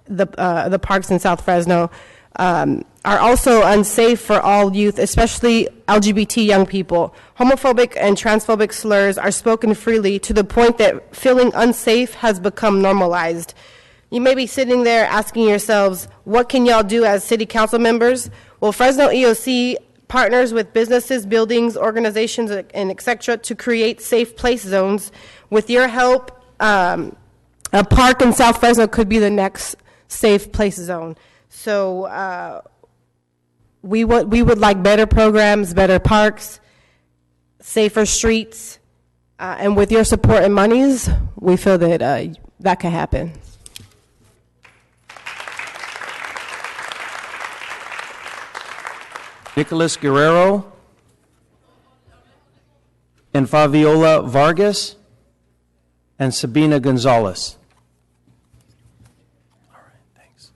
the parks in South Fresno are also unsafe for all youth, especially LGBT young people. Homophobic and transphobic slurs are spoken freely to the point that feeling unsafe has become normalized. You may be sitting there asking yourselves, what can y'all do as city council members? Well, Fresno EOC partners with businesses, buildings, organizations, and et cetera to create safe place zones. With your help, a park in South Fresno could be the next safe place zone. So we would like better programs, better parks, safer streets, and with your support and monies, we feel that that can happen. Nicholas Guerrero and Fabiola Vargas and Sabina Gonzalez. All right, thanks.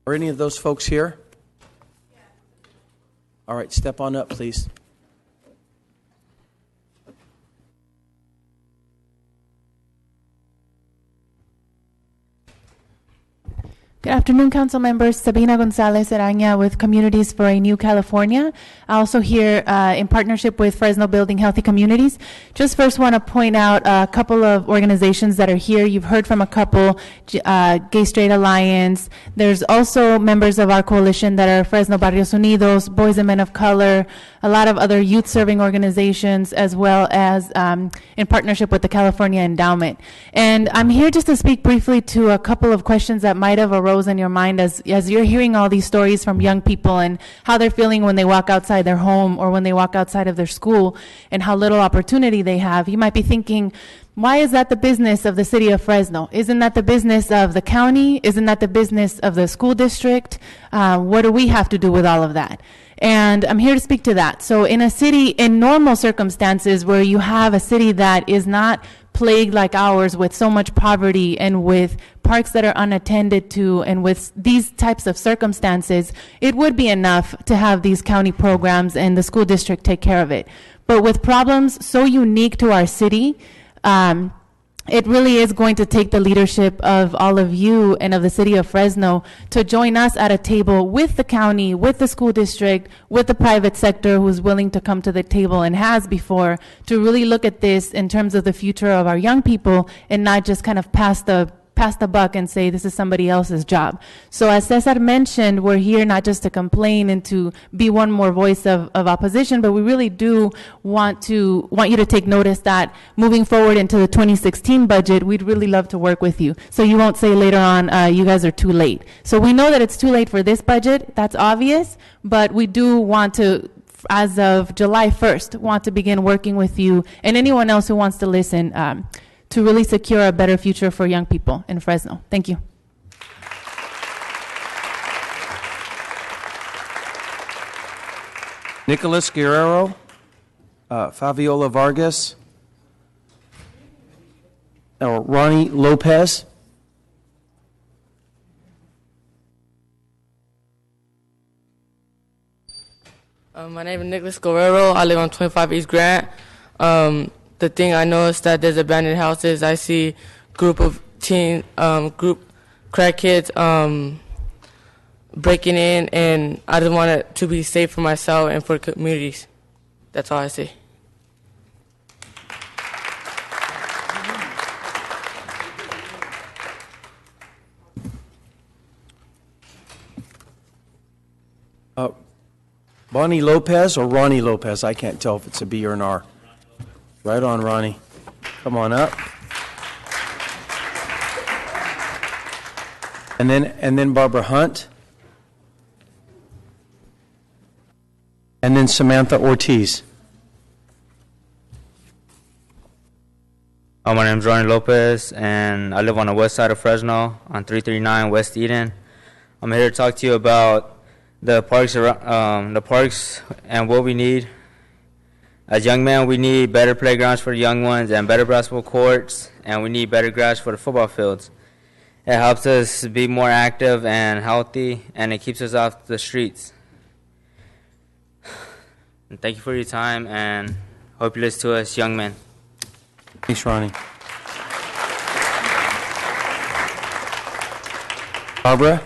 Are any of those folks here? All right, step on up, please. Good afternoon, council members. Sabina Gonzalez Araña with Communities for a New California. Also here in partnership with Fresno Building Healthy Communities. Just first want to point out a couple of organizations that are here. You've heard from a couple, Gay Straight Alliance. There's also members of our coalition that are Fresno Barrios Unidos, Boys and Men of Color, a lot of other youth-serving organizations, as well as in partnership with the California Endowment. And I'm here just to speak briefly to a couple of questions that might have arose in your mind as you're hearing all these stories from young people and how they're feeling when they walk outside their home or when they walk outside of their school and how little opportunity they have. You might be thinking, why is that the business of the city of Fresno? Isn't that the business of the county? Isn't that the business of the school district? What do we have to do with all of that? And I'm here to speak to that. So in a city, in normal circumstances where you have a city that is not plagued like ours with so much poverty and with parks that are unattended to and with these types of circumstances, it would be enough to have these county programs and the school district take care of it. But with problems so unique to our city, it really is going to take the leadership of all of you and of the city of Fresno to join us at a table with the county, with the school district, with the private sector who's willing to come to the table and has before to really look at this in terms of the future of our young people and not just kind of pass the buck and say this is somebody else's job. So as Cesar mentioned, we're here not just to complain and to be one more voice of opposition, but we really do want you to take notice that moving forward into the 2016 budget, we'd really love to work with you. So you won't say later on, you guys are too late. So we know that it's too late for this budget, that's obvious, but we do want to, as of July 1st, want to begin working with you and anyone else who wants to listen to really secure a better future for young people in Fresno. Thank you. Nicholas Guerrero, Fabiola Vargas, or Ronnie Lopez. My name is Nicholas Guerrero. I live on 25 East Grant. The thing I noticed that there's abandoned houses. I see group crack kids breaking in, and I just want it to be safe for myself and for communities. That's all I see. Bonnie Lopez or Ronnie Lopez? I can't tell if it's a B or an R. Right on, Ronnie. Come on up. And then Barbara Hunt. And then Samantha Ortiz. My name is Ronnie Lopez, and I live on the west side of Fresno on 339 West Eden. I'm here to talk to you about the parks and what we need. As young men, we need better playgrounds for the young ones and better basketball courts, and we need better grass for the football fields. It helps us be more active and healthy, and it keeps us off the streets. And thank you for your time, and hope you listen to us, young men. Thanks, Ronnie. Barbara?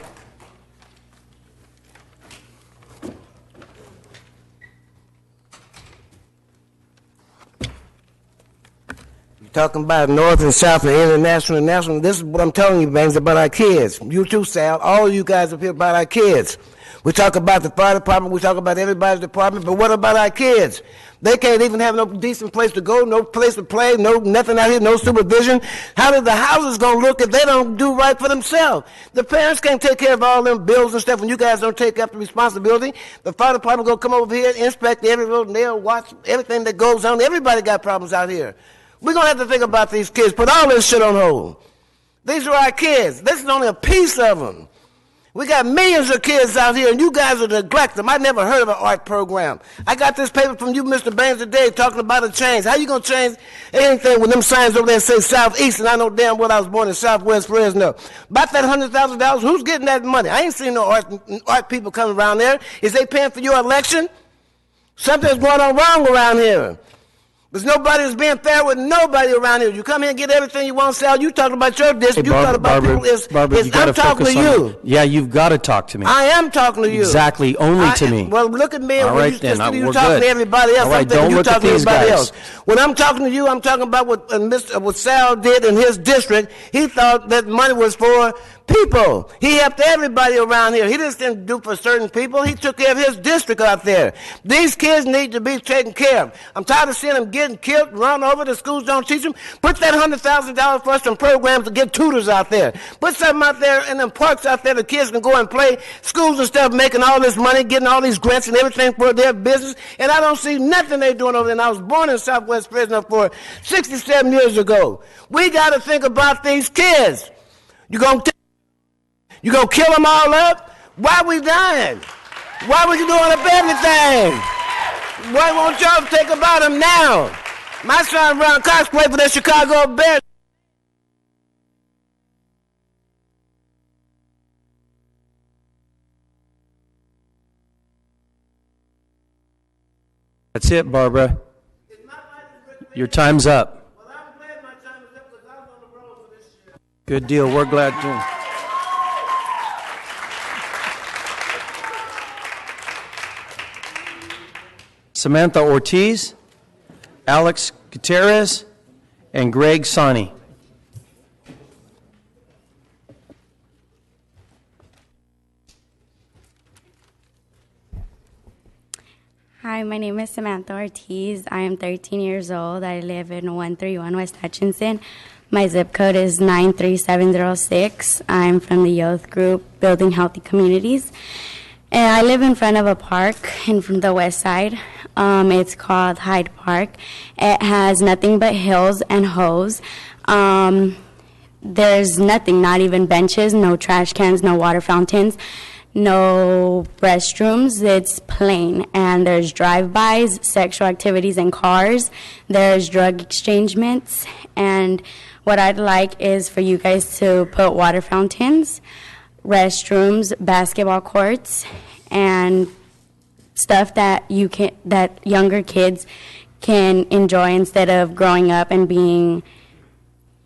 Talking about North and South and international and national. This is what I'm telling you, man, about our kids. You too, Sal. All of you guys up here about our kids. We talk about the fire department. We talk about everybody's department. But what about our kids? They can't even have no decent place to go, no place to play, no nothing out here, no supervision. How are the houses going to look if they don't do right for themselves? The parents can't take care of all them bills and stuff when you guys don't take up the responsibility. The fire department going to come over here, inspect every road, and they'll watch everything that goes on. Everybody got problems out here. We're going to have to think about these kids, put all this shit on hold. These are our kids. This is only a piece of them. We got millions of kids out here, and you guys are neglecting them. I never heard of an art program. I got this paper from you, Mr. Baines, today talking about a change. How you going to change anything when them signs over there say Southeast, and I know damn well I was born in Southwest Fresno. About that $100,000, who's getting that money? I ain't seen no art people coming around there. Is they paying for your election? Something's going on wrong around here. There's nobody that's being fair with nobody around here. You come here and get everything you want to sell. You talking about your district. You talking about people. Barbara, you gotta I'm talking focus to on you. Yeah, you've got to talk to me. I am talking to you. Exactly, only to me. Well, look at me. All And right, you, then. you We're talking good. to everybody else. All right, I'm thinking don't you look at talking to these everybody guys. else. When I'm talking to you, I'm talking about what Sal did in his district. He thought that money was for people. He helped everybody around here. He just didn't do for certain people. He took care of his district out there. These kids need to be taken care of. I'm tired of seeing them getting killed, run over. The schools don't teach them. Put that $100,000 for some programs to get tutors out there. Put something out there in them parks out there the kids can go and play. Schools and stuff making all this money, getting all these grants and everything for their business. And I don't see nothing they're doing over there. And I was born in Southwest Fresno for 67 years ago. We got to think about these kids. You gonna kill them all up? Why we dying? Why would you doing up everything? Why won't y'all think about them now? My son Ron Cox played for the Chicago Bears. That's it, Barbara. Your time's up. Good deal. We're glad to. Samantha Ortiz, Alex Gutierrez, and Greg Sani. Hi, my name is Samantha Ortiz. I am 13 years old. I live in 131 West Hutchinson. My zip code is 93706. I'm from the youth group Building Healthy Communities. And I live in front of a park from the west side. It's called Hyde Park. It has nothing but hills and hoes. There's nothing, not even benches, no trash cans, no water fountains, no restrooms. It's plain. And there's drive-bys, sexual activities in cars. There's drug exchangements. And what I'd like is for you guys to put water fountains, restrooms, basketball courts, and stuff that that younger kids can enjoy instead of growing up and being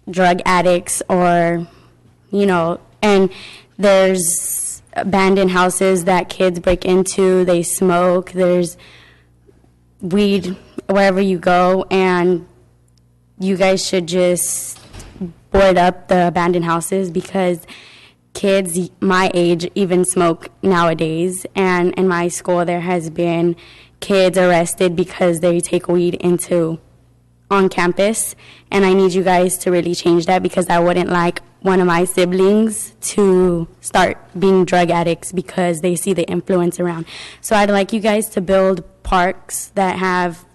drug addicts or, and there's abandoned houses that kids break into, they smoke, there's weed wherever you go, and you guys should just board up the abandoned houses because kids my age even smoke nowadays. And in my school there has been kids arrested because they take weed on campus, and I need you guys to really change that because I wouldn't like one of my siblings to start being drug addicts because they see the influence around. So I'd like you guys to build parks that have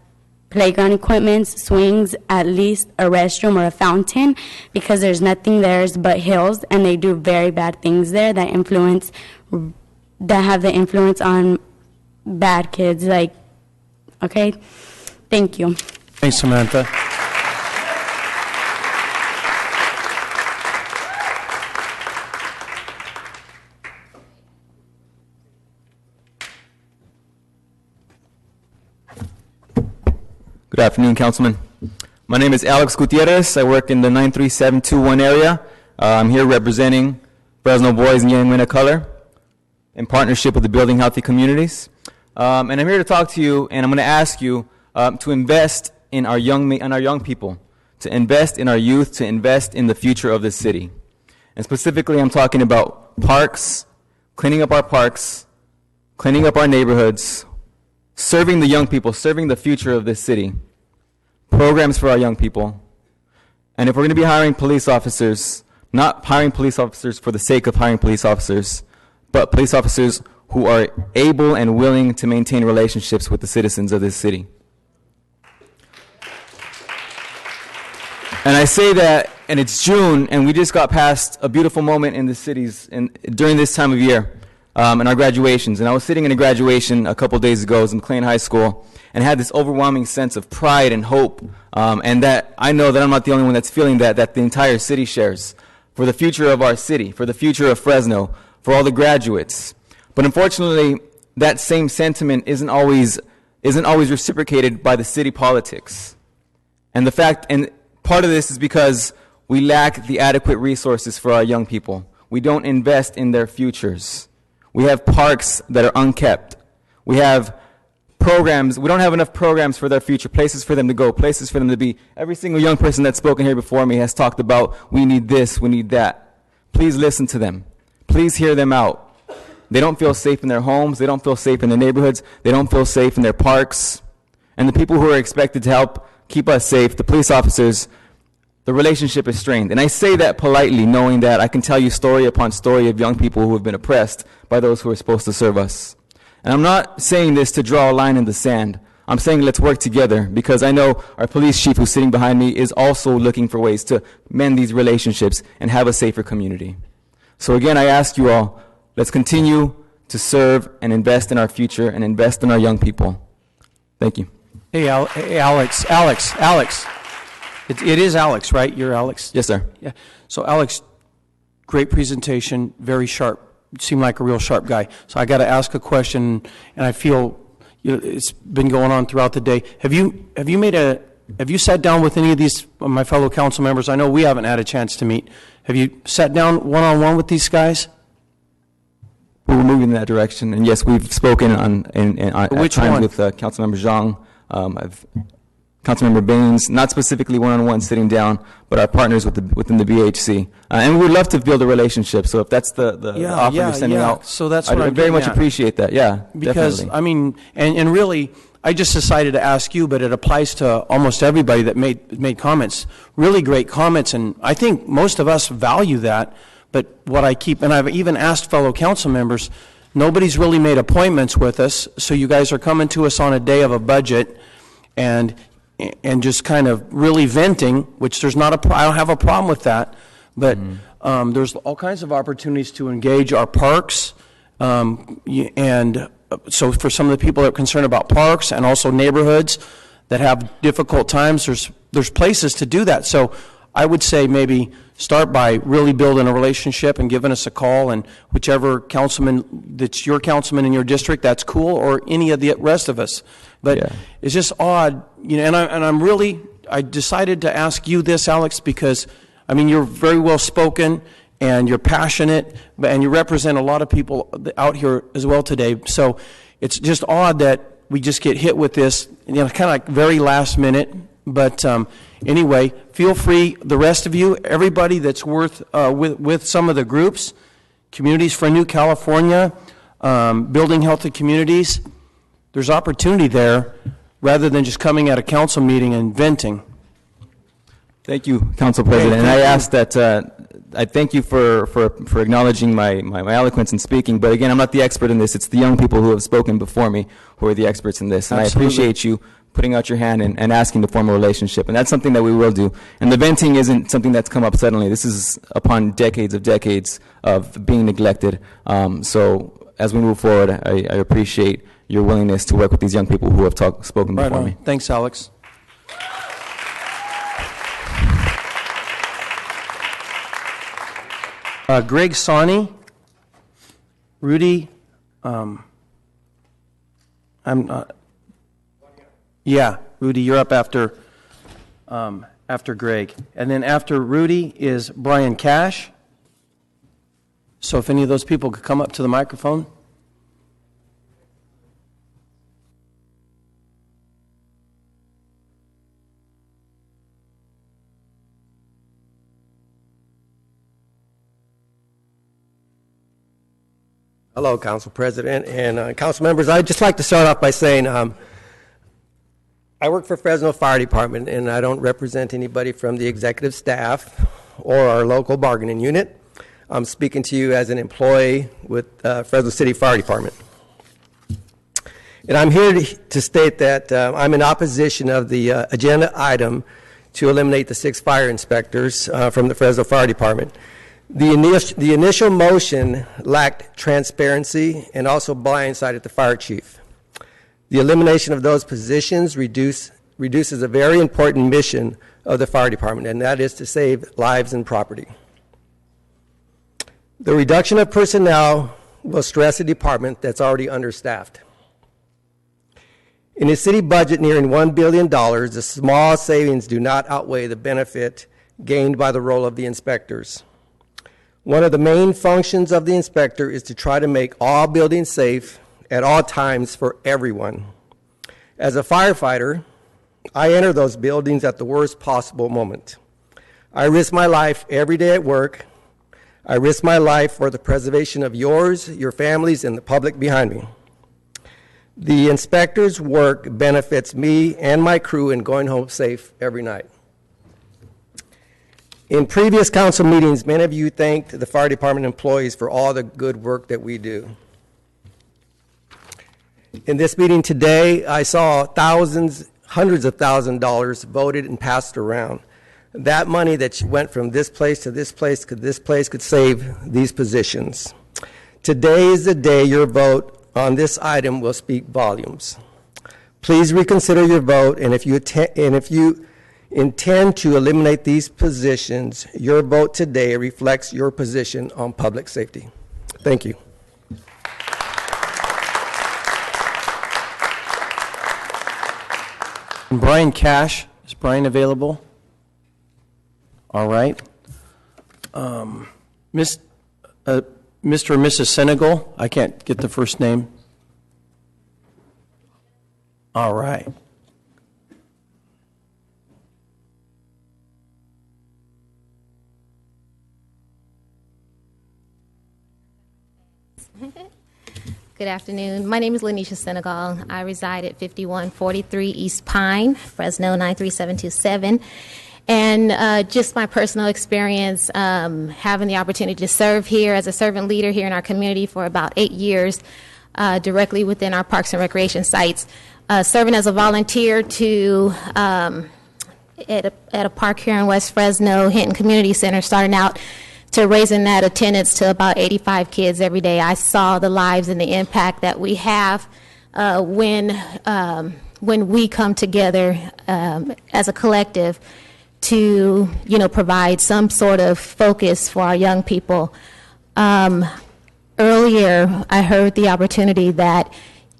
playground equipments, swings, at least a restroom or a fountain, because there's nothing there but hills, and they do very bad things there that have the influence on bad kids. Okay? Thank you. Thanks, Samantha. Good afternoon, Councilman. My name is Alex Gutierrez. I work in the 93721 area. I'm here representing Fresno Boys and Young Men of Color in partnership with the Building Healthy Communities. And I'm here to talk to you, and I'm going to ask you to invest in our young people, to invest in our youth, to invest in the future of this city. And specifically, I'm talking about parks, cleaning up our parks, cleaning up our neighborhoods, serving the young people, serving the future of this city, programs for our young people. And if we're going to be hiring police officers, not hiring police officers for the sake of hiring police officers, but police officers who are able and willing to maintain relationships with the citizens of this city. And I say that, and it's June, and we just got past a beautiful moment in the cities during this time of year. In our graduations. And I was sitting in a graduation a couple days ago. I was in McLean High School and had this overwhelming sense of pride and hope. And that I know that I'm not the only one that's feeling that the entire city shares for the future of our city, for the future of Fresno, for all the graduates. But unfortunately, that same sentiment isn't always reciprocated by the city politics. And part of this is because we lack the adequate resources for our young people. We don't invest in their futures. We have parks that are unkept. We have programs. We don't have enough programs for their future, places for them to go, places for them to be. Every single young person that's spoken here before me has talked about, we need this, we need that. Please listen to them. Please hear them out. They don't feel safe in their homes. They don't feel safe in their neighborhoods. They don't feel safe in their parks. And the people who are expected to help keep us safe, the police officers, the relationship is strained. And I say that politely, knowing that I can tell you story upon story of young people who have been oppressed by those who are supposed to serve us. And I'm not saying this to draw a line in the sand. I'm saying let's work together, because I know our police chief who's sitting behind me is also looking for ways to mend these relationships and have a safer community. So again, I ask you all, let's continue to serve and invest in our future and invest in our young people. Thank you. Hey, Alex. It is Alex, right? You're Alex? Yes, sir. Yeah. So, Alex, great presentation, very sharp. You seem like a real sharp guy. So I got to ask a question, and I feel it's been going on throughout the day. Have you sat down with any of these my fellow council members? I know we haven't had a chance to meet. Have you sat down one-on-one with these guys? We were moving in that direction, and yes, we've spoken at Which times one? with Councilmember Zhang, Councilmember Baines, not specifically one-on-one sitting down, but our partners within the BHC. And we would love to build a relationship, so if that's the offer you're sending out, so that's what I I'm very much getting at. appreciate that, yeah, Because, definitely. I mean, and really, I just decided to ask you, but it applies to almost everybody that made comments. Really great comments, and I think most of us value that. But what I keep, and I've even asked fellow council members, nobody's really made appointments with us, so you guys are coming to us on a day of a budget and just kind of really venting, which I don't have a problem with that, but there's all kinds of opportunities to engage our parks, and so for some of the people that are concerned about parks and also neighborhoods that have difficult times, there's places to do that. So I would say maybe start by really building a relationship and giving us a call, and whichever councilman that's your councilman in your district, that's cool, or any of the rest of us. But it's just odd, and I decided to ask you this, Alex, because I mean, you're very well spoken and you're passionate, and you represent a lot of people out here as well today. So it's just odd that we just get hit with this, kind of like very last minute. But anyway, feel free, the rest of you, everybody that's with some of the groups, Communities for a New California, Building Healthy Communities, there's opportunity there rather than just coming at a council meeting and venting. Thank you, Council President. And I ask that, I thank you for acknowledging my eloquence in speaking, but again, I'm not the expert in this. It's the young people who have spoken before me who are the experts in this. And Absolutely. I appreciate you putting out your hand and asking to form a relationship. And that's something that we will do. And the venting isn't something that's come up suddenly. This is upon decades of being neglected. So as we move forward, I appreciate your willingness to work with these young people who have spoken Right before on. me. Thanks, Alex. Greg Sawney, Rudy, Rudy, you're up after Greg. And then after Rudy is Brian Cash. So if any of those people could come up to the microphone. Hello, Council President and Council members. I'd just like to start off by saying I work for Fresno Fire Department, and I don't represent anybody from the executive staff or our local bargaining unit. I'm speaking to you as an employee with Fresno City Fire Department. And I'm here to state that I'm in opposition of the agenda item to eliminate the 6 fire inspectors from the Fresno Fire Department. The initial motion lacked transparency and also blindsided the fire chief. The elimination of those positions reduces a very important mission of the fire department, and that is to save lives and property. The reduction of personnel will stress a department that's already understaffed. In a city budget nearing $1 billion, the small savings do not outweigh the benefit gained by the role of the inspectors. One of the main functions of the inspector is to try to make all buildings safe at all times for everyone. As a firefighter, I enter those buildings at the worst possible moment. I risk my life every day at work. I risk my life for the preservation of yours, your families, and the public behind me. The inspector's work benefits me and my crew in going home safe every night. In previous council meetings, many of you thanked the fire department employees for all the good work that we do. In this meeting today, I saw thousands, hundreds of thousands of dollars voted and passed around. That money that went from this place to this place could save these positions. Today is the day your vote on this item will speak volumes. Please reconsider your vote, and if you intend to eliminate these positions, your vote today reflects your position on public safety. Thank you. Brian Cash, is Brian available? All right. Mr. and Mrs. Senegal, I can't get the first name. All right. Good afternoon. My name is Lanisha Senegal. I reside at 5143 East Pine, Fresno 93727. And just my personal experience having the opportunity to serve here as a servant leader here in our community for about 8 years, directly within our parks and recreation sites. Serving as a volunteer at a park here in West Fresno, Hinton Community Center, starting out to raising that attendance to about 85 kids every day. I saw the lives and the impact that we have when we come together as a collective to, provide some sort of focus for our young people. Earlier, I heard the opportunity that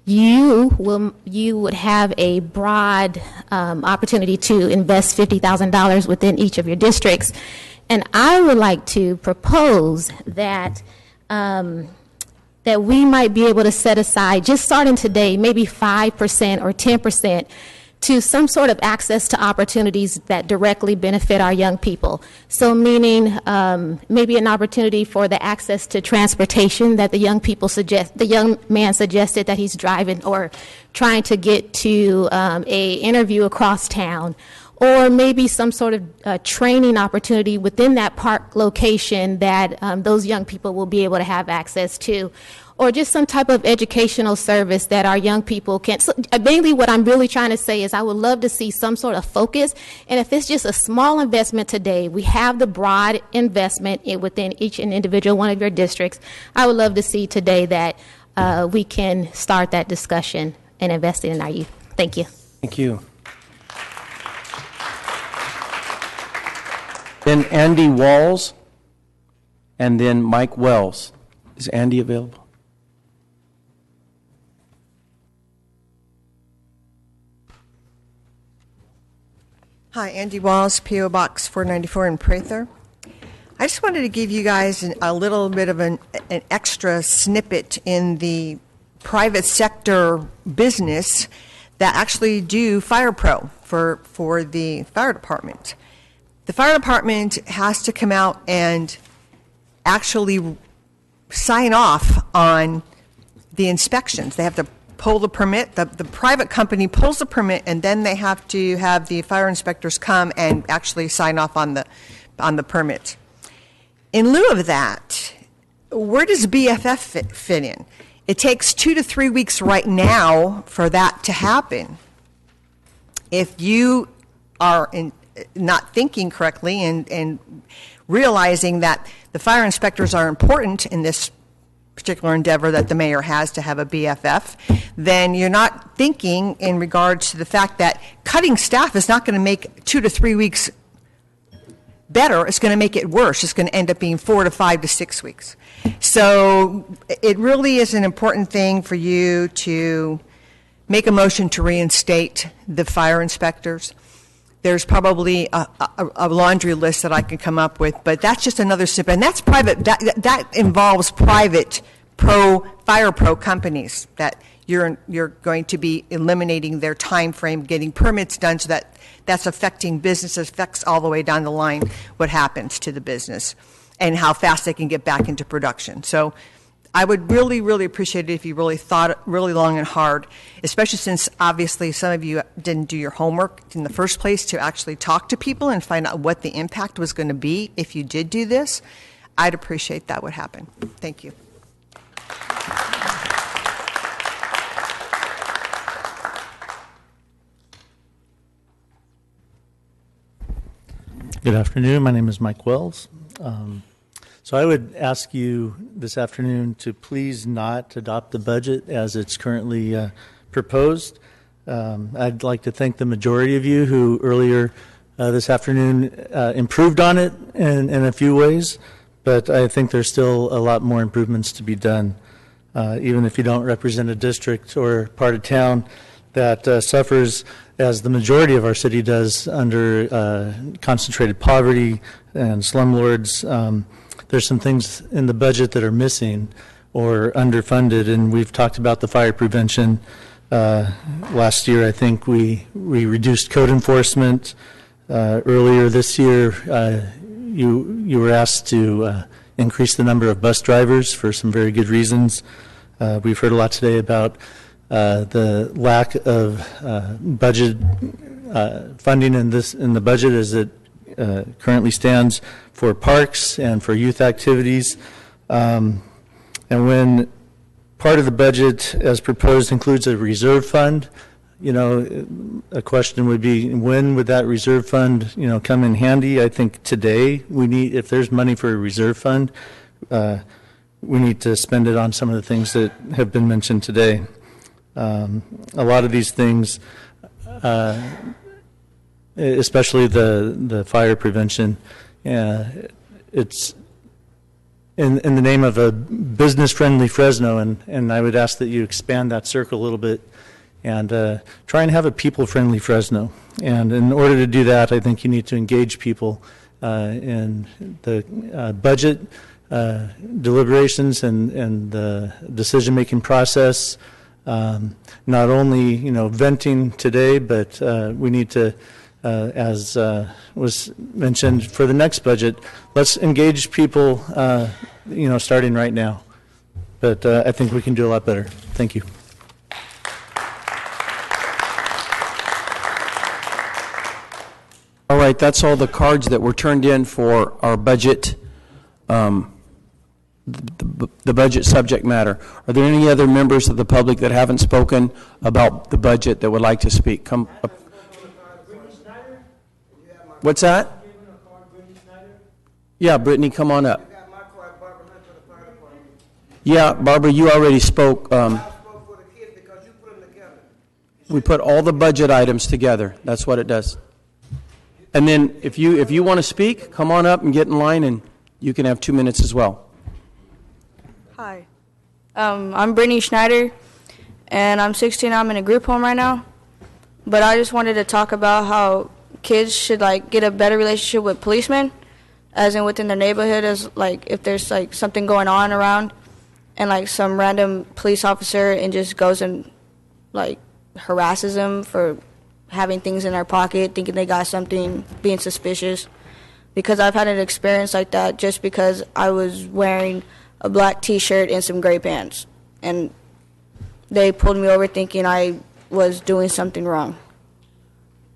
you would have a broad opportunity to invest $50,000 within each of your districts. And I would like to propose that that we might be able to set aside, just starting today, maybe 5% or 10% to some sort of access to opportunities that directly benefit our young people. So meaning maybe an opportunity for the access to transportation that the young man suggested that he's driving or trying to get to a interview across town, or maybe some sort of training opportunity within that park location that those young people will be able to have access to, or just some type of educational service that our young people can. So mainly what I'm really trying to say is I would love to see some sort of focus, and if it's just a small investment today, we have the broad investment within each and individual one of your districts. I would love to see today that we can start that discussion and invest in our youth. Thank you. Thank you. Then Andy Walls, and then Mike Wells. Is Andy available? Hi, Andy Walls, P.O. Box 494 in Prather. I just wanted to give you guys a little bit of an extra snippet in the private sector business that actually do Fire Pro for the fire department. The fire department has to come out and actually sign off on the inspections. They have to pull the permit. The private company pulls the permit, and then they have to have the fire inspectors come and actually sign off on the permit. In lieu of that, where does BFF fit in? It takes 2 to 3 weeks right now for that to happen. If you are not thinking correctly and realizing that the fire inspectors are important in this particular endeavor that the mayor has to have a BFF, then you're not thinking in regards to the fact that cutting staff is not going to make 2 to 3 weeks better. It's going to make it worse. It's going to end up being 4 to 5 to 6 weeks. So it really is an important thing for you to make a motion to reinstate the fire inspectors. There's probably a laundry list that I can come up with, but that's just another snippet. And that's private. That involves private fire pro companies that you're going to be eliminating their time frame, getting permits done, so that's affecting businesses, affects all the way down the line what happens to the business and how fast they can get back into production. So I would really, really appreciate it if you really thought really long and hard, especially since obviously some of you didn't do your homework in the first place to actually talk to people and find out what the impact was going to be if you did do this. I'd appreciate that would happen. Thank you. Good afternoon. My name is Mike Wells. So I would ask you this afternoon to please not adopt the budget as it's currently proposed. I'd like to thank the majority of you who earlier this afternoon improved on it in a few ways, but I think there's still a lot more improvements to be done. Even if you don't represent a district or part of town that suffers as the majority of our city does under concentrated poverty and slumlords. There's some things in the budget that are missing or underfunded, and we've talked about the fire prevention. Last year, I think we reduced code enforcement. Earlier this year, you were asked to increase the number of bus drivers for some very good reasons. We've heard a lot today about the lack of budget funding in the budget as it currently stands for parks and for youth activities. And when part of the budget as proposed includes a reserve fund, a question would be, when would that reserve fund, come in handy? I think today if there's money for a reserve fund, we need to spend it on some of the things that have been mentioned today. A lot of these things, especially the fire prevention, it's in the name of a business-friendly Fresno, and I would ask that you expand that circle a little bit and try and have a people-friendly Fresno. And in order to do that, I think you need to engage people in the budget deliberations and the decision-making process. Not only venting today, but we need to, as was mentioned for the next budget, let's engage people, starting right now. But I think we can do a lot better. Thank you. All right, that's all the cards that were turned in for our budget. The budget subject matter. Are there any other members of the public that haven't spoken about the budget that would like to speak? Come up. What's that? Yeah, Brittany, come on up. Yeah, Barbara, you already spoke. We put all the budget items together. That's what it does. And then if you want to speak, come on up and get in line, and you can have 2 minutes as well. Hi, I'm Brittany Schneider, and I'm 16. I'm in a group home right now, but I just wanted to talk about how kids should get a better relationship with policemen, as in within their neighborhood, as if there's something going on around, and some random police officer and just goes and harasses them for having things in their pocket, thinking they got something, being suspicious. Because I've had an experience like that just because I was wearing a black t-shirt and some gray pants, and they pulled me over thinking I was doing something wrong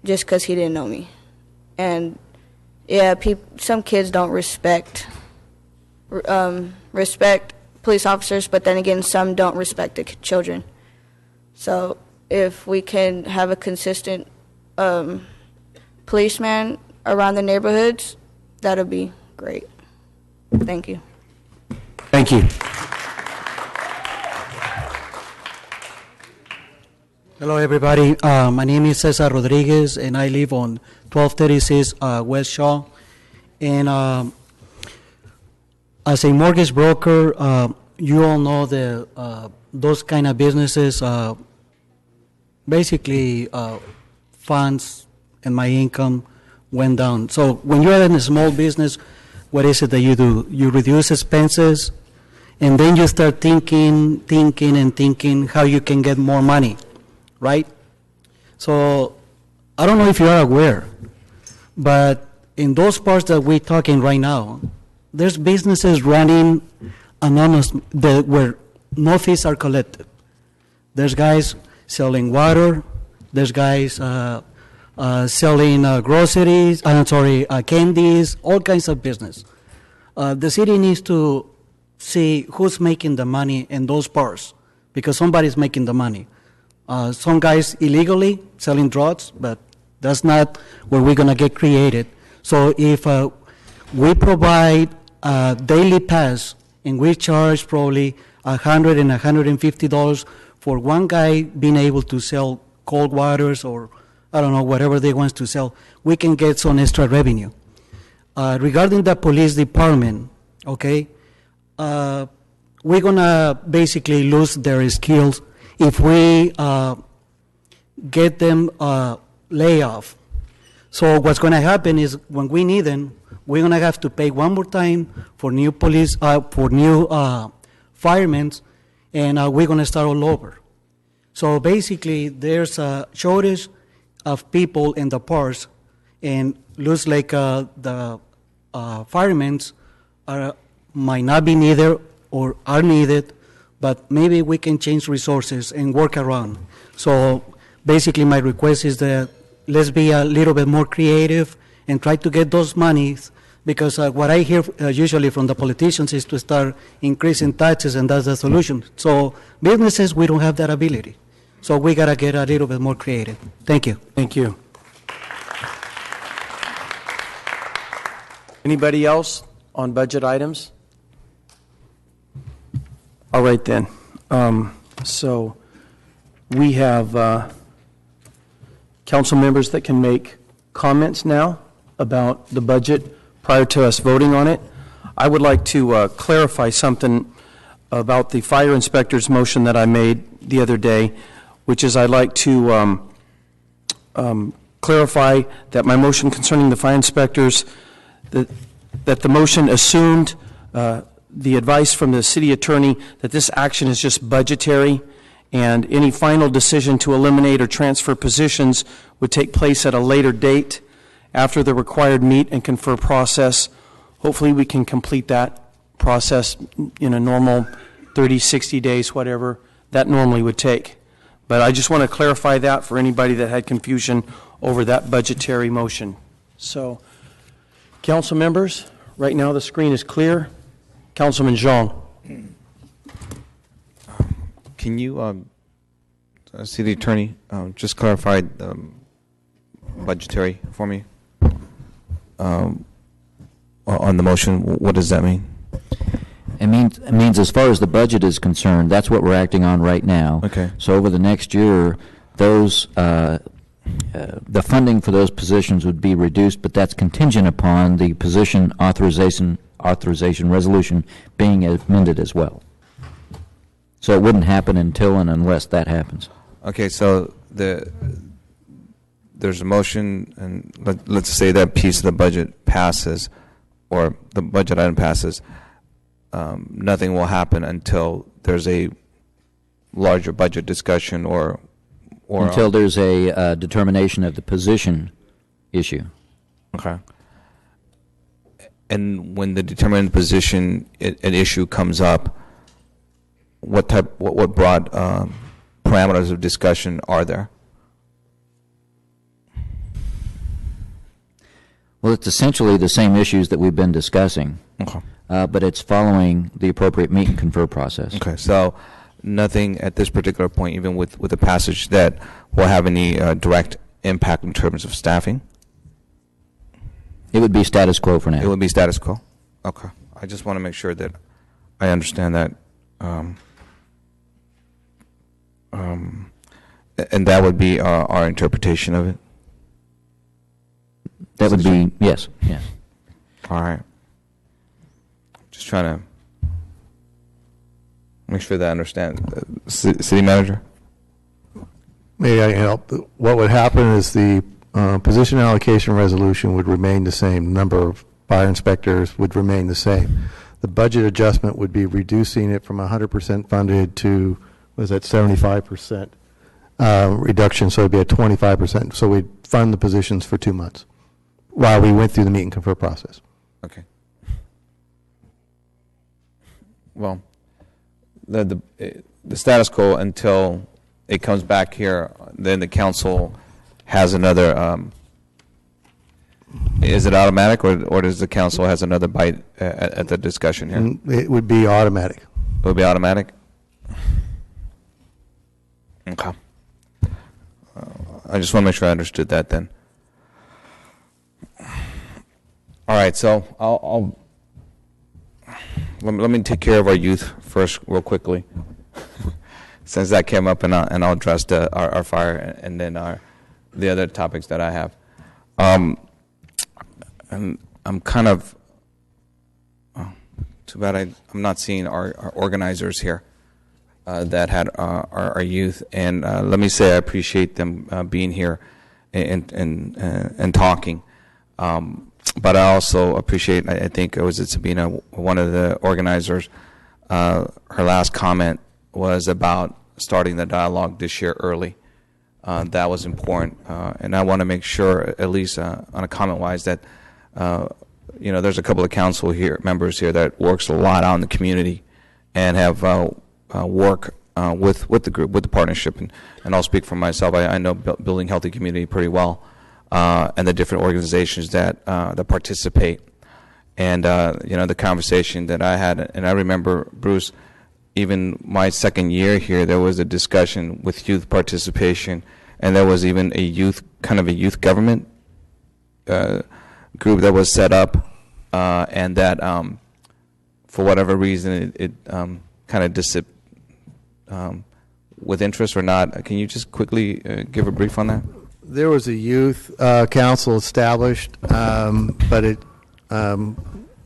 just because he didn't know me. And yeah, some kids don't respect police officers, but then again, some don't respect the children. So if we can have a consistent policeman around the neighborhoods, that'll be great. Thank you. Thank you. Hello, everybody. My name is Cesar Rodriguez, and I live on 1236 West Shaw. And as a mortgage broker, you all know that those kind of businesses basically funds and my income went down. So when you're in a small business, what is it that you do? You reduce expenses, and then you start thinking how you can get more money, right? So I don't know if you are aware, but in those parts that we're talking right now, there's businesses running anonymous where no fees are collected. There's guys selling water. There's guys selling groceries. Candies. All kinds of business. The city needs to see who's making the money in those parts, because somebody's making the money. Some guys illegally selling drugs, but that's not where we're gonna get created. So if we provide a daily pass and we charge probably $100 and $150 for one guy being able to sell cold waters or I don't know, whatever they want to sell, we can get some extra revenue. Regarding the police department, okay, we're gonna basically lose their skills if we get them layoff. So what's gonna happen is when we need them, we're gonna have to pay one more time for new police, for new firemen, and we're gonna start all over. So basically, there's a shortage of people in the parks, and looks like the firemen might not be needed or are needed, but maybe we can change resources and work around. So basically, my request is that let's be a little bit more creative and try to get those monies, because what I hear usually from the politicians is to start increasing taxes, and that's the solution. So businesses, we don't have that ability. So we got to get a little bit more creative. Thank you. Thank you. Anybody else on budget items? All right then. So we have council members that can make comments now about the budget prior to us voting on it. I would like to clarify something about the fire inspector's motion that I made the other day, which is I'd like to clarify that my motion concerning the fire inspectors, that the motion assumed the advice from the city attorney that this action is just budgetary, and any final decision to eliminate or transfer positions would take place at a later date after the required meet and confer process. Hopefully we can complete that process in a normal 30, 60 days, whatever that normally would take. But I just want to clarify that for anybody that had confusion over that budgetary motion. So, council members, right now the screen is clear. Councilman Jean. Can you, city attorney, just clarify budgetary for me on the motion? What does that mean? It means as far as the budget is concerned, that's what we're acting on right now. Okay. So over the next year, those the funding for those positions would be reduced, but that's contingent upon the position authorization resolution being amended as well. So it wouldn't happen until and unless that happens. Okay, so there's a motion, and let's say that piece of the budget passes, or the budget item passes. Nothing will happen until there's a larger budget discussion or until there's a determination of the position issue. Okay. And when the determined position an issue comes up, what broad parameters of discussion are there? Well, it's essentially the same issues that we've been discussing. Okay. But it's following the appropriate meet and confer process. Okay, so nothing at this particular point, even with the passage, that will have any direct impact in terms of staffing? It would be status quo for now. It would be status quo? Okay. I just want to make sure that I understand that. And that would be our interpretation of it? That would be, yes. All right. Just trying to make sure that I understand. City manager? May I help? What would happen is the position allocation resolution would remain the same. The number of fire inspectors would remain the same. The budget adjustment would be reducing it from 100% funded to, was that 75% reduction, so it'd be at 25%. So we'd fund the positions for 2 months while we went through the meet and confer process. Okay. Well, the status quo until it comes back here, then the council has another, is it automatic, or does the council has another bite at the discussion here? It would be automatic. It would be automatic? Okay. I just want to make sure I understood that then. All right, so let me take care of our youth first real quickly. Since that came up, and I'll address our fire and then the other topics that I have. And I'm kind of, too bad I'm not seeing our organizers here that had our youth. And let me say I appreciate them being here and talking. But I also appreciate, I think it was Sabina, one of the organizers, her last comment was about starting the dialogue this year early. That was important. And I want to make sure, at least on a comment-wise, that there's a couple of council members here that works a lot out in the community and have work with the group, with the partnership. And I'll speak for myself. I know Building Healthy Community pretty well, and the different organizations that participate. And, the conversation that I had, and I remember, Bruce, even my second year here, there was a discussion with youth participation, and there was even a youth government group that was set up, and that for whatever reason it kind of with interest or not. Can you just quickly give a brief on that? There was a youth council established, but it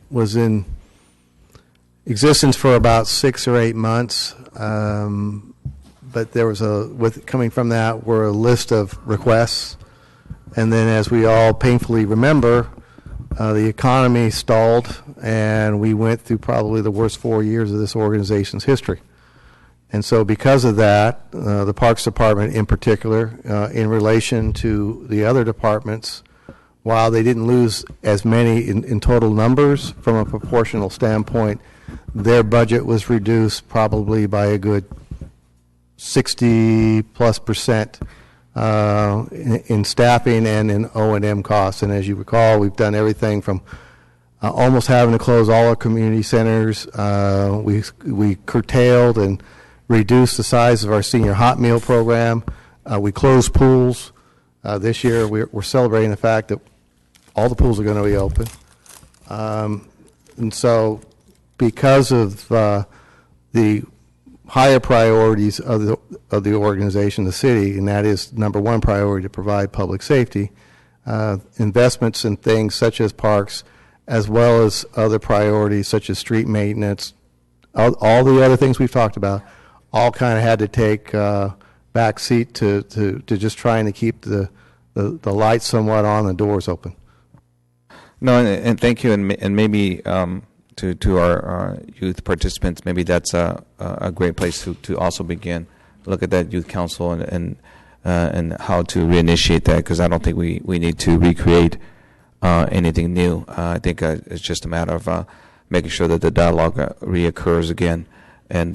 was in existence for about 6 or 8 months. But there was coming from that were a list of requests. And then, as we all painfully remember, the economy stalled, and we went through probably the worst 4 years of this organization's history. And so because of that, the Parks Department in particular, in relation to the other departments, while they didn't lose as many in total numbers from a proportional standpoint, their budget was reduced probably by a good 60+% in staffing and in O&M costs. And as you recall, we've done everything from almost having to close all our community centers. We curtailed and reduced the size of our senior hot meal program. We closed pools. This year we're celebrating the fact that all the pools are going to be open. And so because of the higher priorities of the organization, the city, and that is number one priority to provide public safety, investments in things such as parks, as well as other priorities such as street maintenance, all the other things we've talked about, all kind of had to take back seat to just trying to keep the lights somewhat on, the doors open. No, and thank you, and maybe to our youth participants, maybe that's a great place to also begin. Look at that youth council and how to reinitiate that, because I don't think we need to recreate anything new. I think it's just a matter of making sure that the dialogue reoccurs again and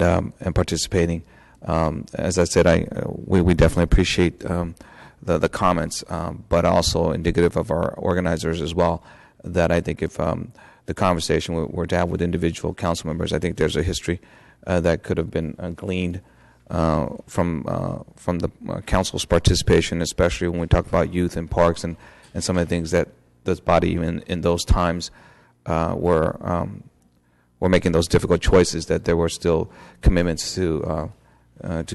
participating. As I said, we definitely appreciate the comments, but also indicative of our organizers as well, that I think if the conversation were to have with individual council members, I think there's a history that could have been gleaned from the council's participation, especially when we talk about youth and parks and some of the things that this body, even in those times, were making those difficult choices, that there were still commitments to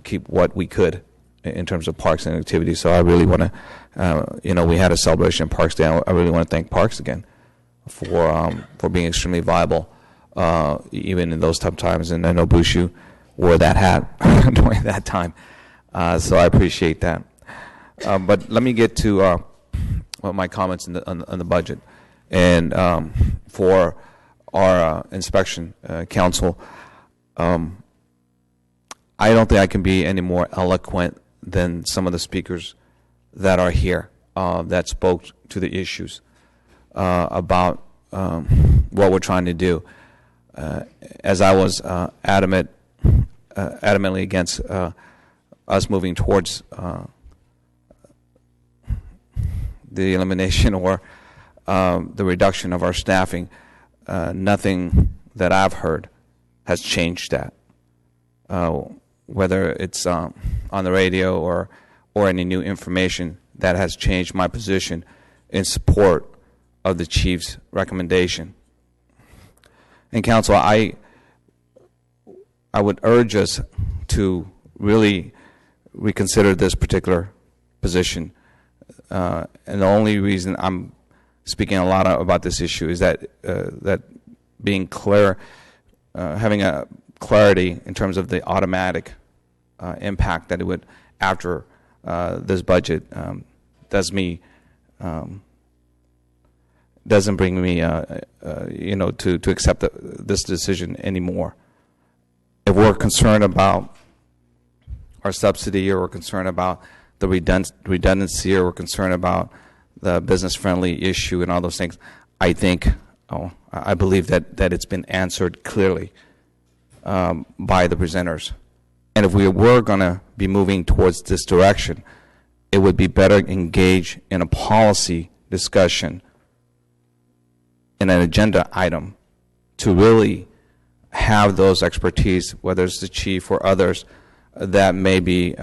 keep what we could in terms of parks and activities. So I really want to, we had a celebration in Parks Day. I really want to thank Parks again for being extremely viable, even in those tough times. And I know Bushu wore that hat during that time. So I appreciate that. But let me get to my comments on the budget. And for our inspection council, I don't think I can be any more eloquent than some of the speakers that are here that spoke to the issues about what we're trying to do. As I was adamantly against us moving towards the elimination or the reduction of our staffing, nothing that I've heard has changed that. Whether it's on the radio or any new information that has changed my position in support of the chief's recommendation. And council, I would urge us to really reconsider this particular position. And the only reason I'm speaking a lot about this issue is that that being clear, having a clarity in terms of the automatic impact that it would after this budget doesn't bring me to accept this decision anymore. If we're concerned about our subsidy, or we're concerned about the redundancy, or we're concerned about the business-friendly issue and all those things, I believe that it's been answered clearly by the presenters. And if we were going to be moving towards this direction, it would be better engage in a policy discussion in an agenda item to really have those expertise, whether it's the chief or others that may be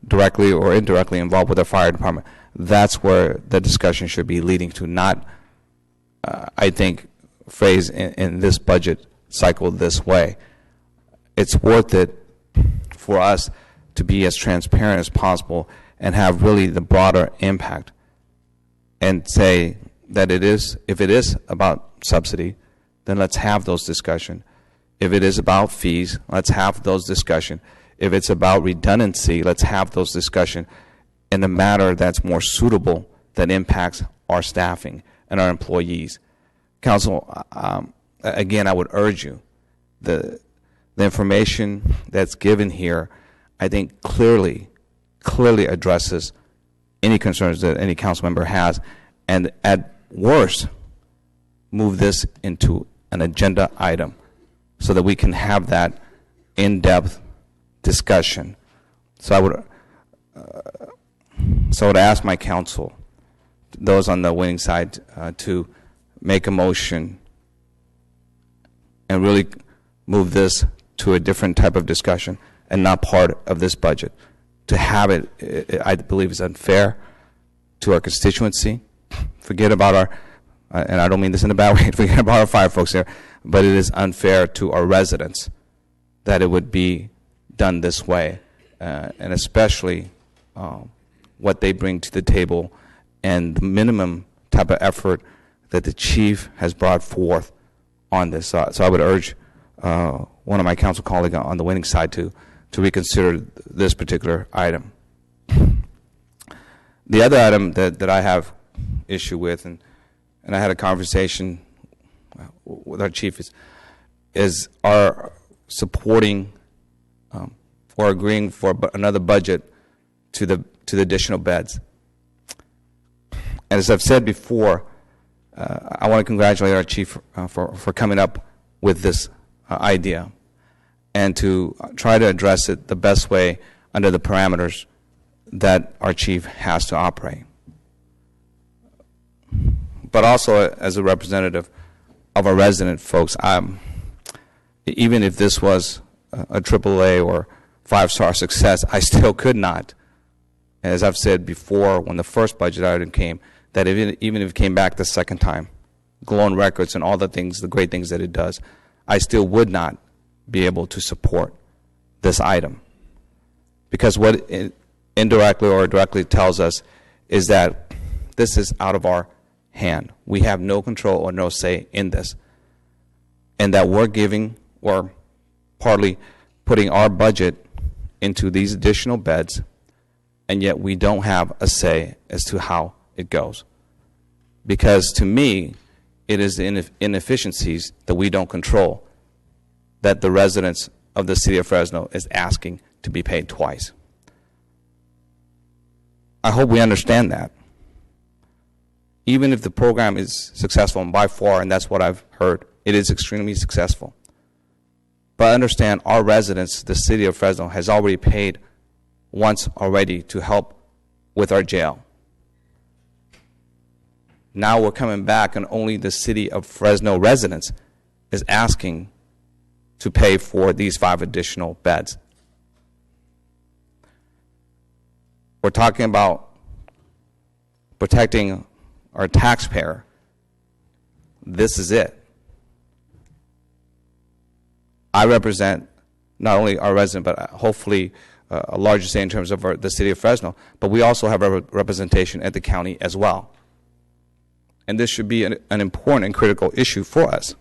directly or indirectly involved with the fire department. That's where the discussion should be leading to, not, I think, phrase in this budget cycle this way. It's worth it for us to be as transparent as possible and have really the broader impact and say that if it is about subsidy, then let's have those discussions. If it is about fees, let's have those discussions. If it's about redundancy, let's have those discussions in a manner that's more suitable, that impacts our staffing and our employees. Council, again, I would urge you, the information that's given here, I think clearly addresses any concerns that any council member has, and at worst, move this into an agenda item so that we can have that in-depth discussion. So I would ask my council, those on the winning side, to make a motion and really move this to a different type of discussion and not part of this budget. To have it, I believe, is unfair to our constituency. Forget about our, and I don't mean this in a bad way, forget about our fire folks here, but it is unfair to our residents that it would be done this way, and especially what they bring to the table and the minimum type of effort that the chief has brought forth on this. So I would urge one of my council colleagues on the winning side to reconsider this particular item. The other item that I have issue with, and I had a conversation with our chief, is our supporting or agreeing for another budget to the additional beds. And as I've said before, I want to congratulate our chief for coming up with this idea and to try to address it the best way under the parameters that our chief has to operate. But also as a representative of our resident folks, even if this was a AAA or 5-star success, I still could not, as I've said before when the first budget item came, that even if it came back the second time, glowing records and all the things, the great things that it does, I still would not be able to support this item. Because what it indirectly or directly tells us is that this is out of our hand. We have no control or no say in this. And that we're giving or partly putting our budget into these additional beds and yet we don't have a say as to how it goes. Because to me, it is the inefficiencies that we don't control that the residents of the city of Fresno is asking to be paid twice. I hope we understand that. Even if the program is successful, and by far, and that's what I've heard, it is extremely successful. But understand, our residents, the city of Fresno, has already paid once already to help with our jail. Now we're coming back, and only the city of Fresno residents is asking to pay for these 5 additional beds. We're talking about protecting our taxpayer. This is it. I represent not only our resident, but hopefully a larger say in terms of the city of Fresno, but we also have a representation at the county as well. And this should be an important and critical issue for us,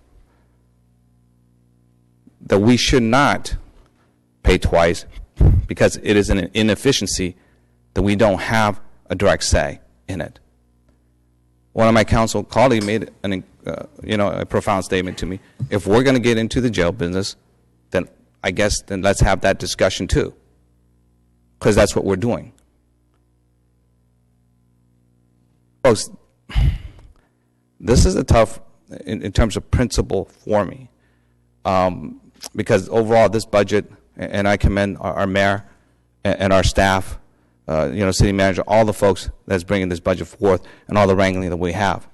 that we should not pay twice because it is an inefficiency that we don't have a direct say in it. One of my council colleagues made a profound statement to me. If we're going to get into the jail business, then I guess then let's have that discussion too, because that's what we're doing. Folks, this is a tough in terms of principle for me, because overall this budget, and I commend our mayor and our staff, city manager, all the folks that's bringing this budget forth, and all the wrangling that we have.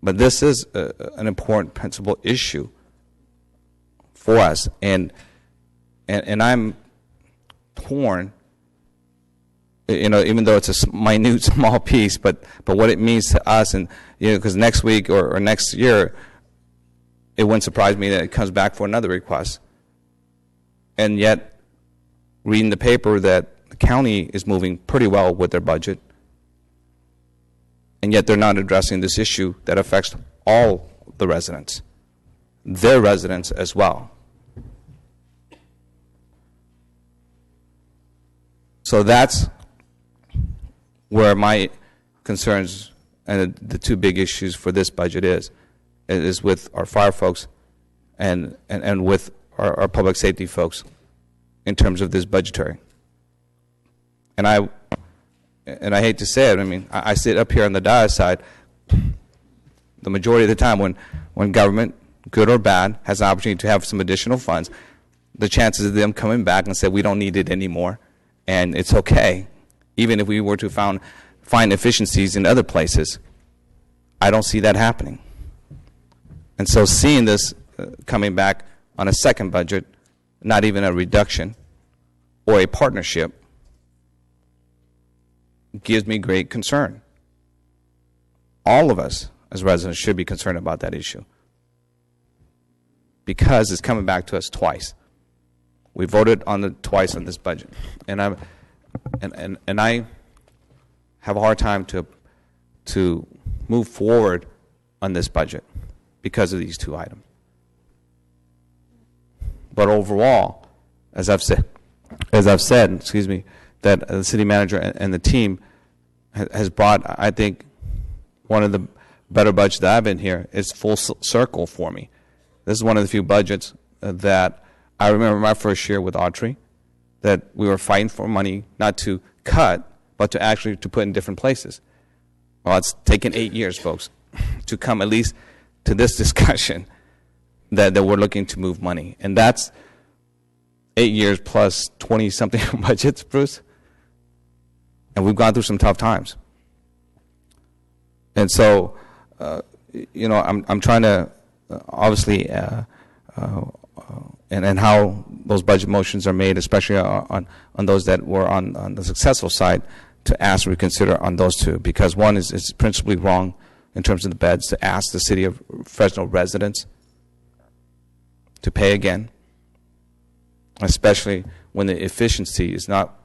But this is an important principal issue for us, and I'm torn. Even though it's a minute, small piece, but what it means to us, and because next week or next year, it wouldn't surprise me that it comes back for another request. And yet, reading the paper that the county is moving pretty well with their budget, and yet they're not addressing this issue that affects all the residents, their residents as well. So that's where my concerns and the 2 big issues for this budget is with our fire folks and with our public safety folks in terms of this budgetary. And I hate to say it, I mean, I sit up here on the dais side the majority of the time when government, good or bad, has an opportunity to have some additional funds, the chances of them coming back and say we don't need it anymore and it's okay, even if we were to find efficiencies in other places, I don't see that happening. And so seeing this coming back on a second budget, not even a reduction or a partnership, gives me great concern. All of us as residents should be concerned about that issue, because it's coming back to us twice. We voted on it twice on this budget, and I have a hard time to move forward on this budget because of these 2 items. But overall, as I've said, that the city manager and the team has brought, I think, one of the better budgets that I've been here. Is full circle for me. This is one of the few budgets that I remember my first year with Autry, that we were fighting for money not to cut, but to actually to put in different places. Well, it's taken 8 years, folks, to come at least to this discussion that we're looking to move money. And that's 8 years plus 20-something budgets, Bruce. And we've gone through some tough times. And so, I'm trying to, obviously, and how those budget motions are made, especially on those that were on the successful side, to ask to reconsider on those 2, because one is principally wrong in terms of the beds, to ask the city of Fresno residents to pay again, especially when the efficiency is not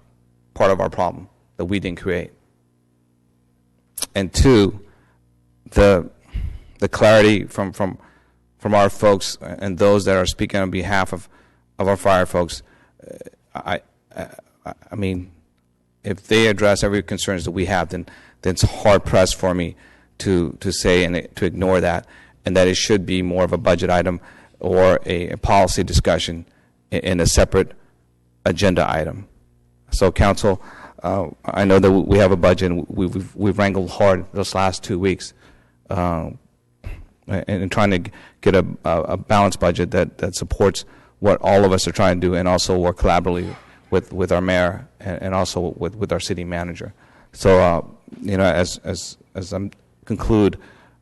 part of our problem that we didn't create. And 2, the clarity from our folks and those that are speaking on behalf of our fire folks. I mean, if they address every concerns that we have, then it's hard pressed for me to say and to ignore that, and that it should be more of a budget item or a policy discussion in a separate agenda item. So, Council, I know that we have a budget, and we've wrangled hard those last 2 weeks, and trying to get a balanced budget that supports what all of us are trying to do, and also work collaboratively with our mayor and also with our city manager. So, as I conclude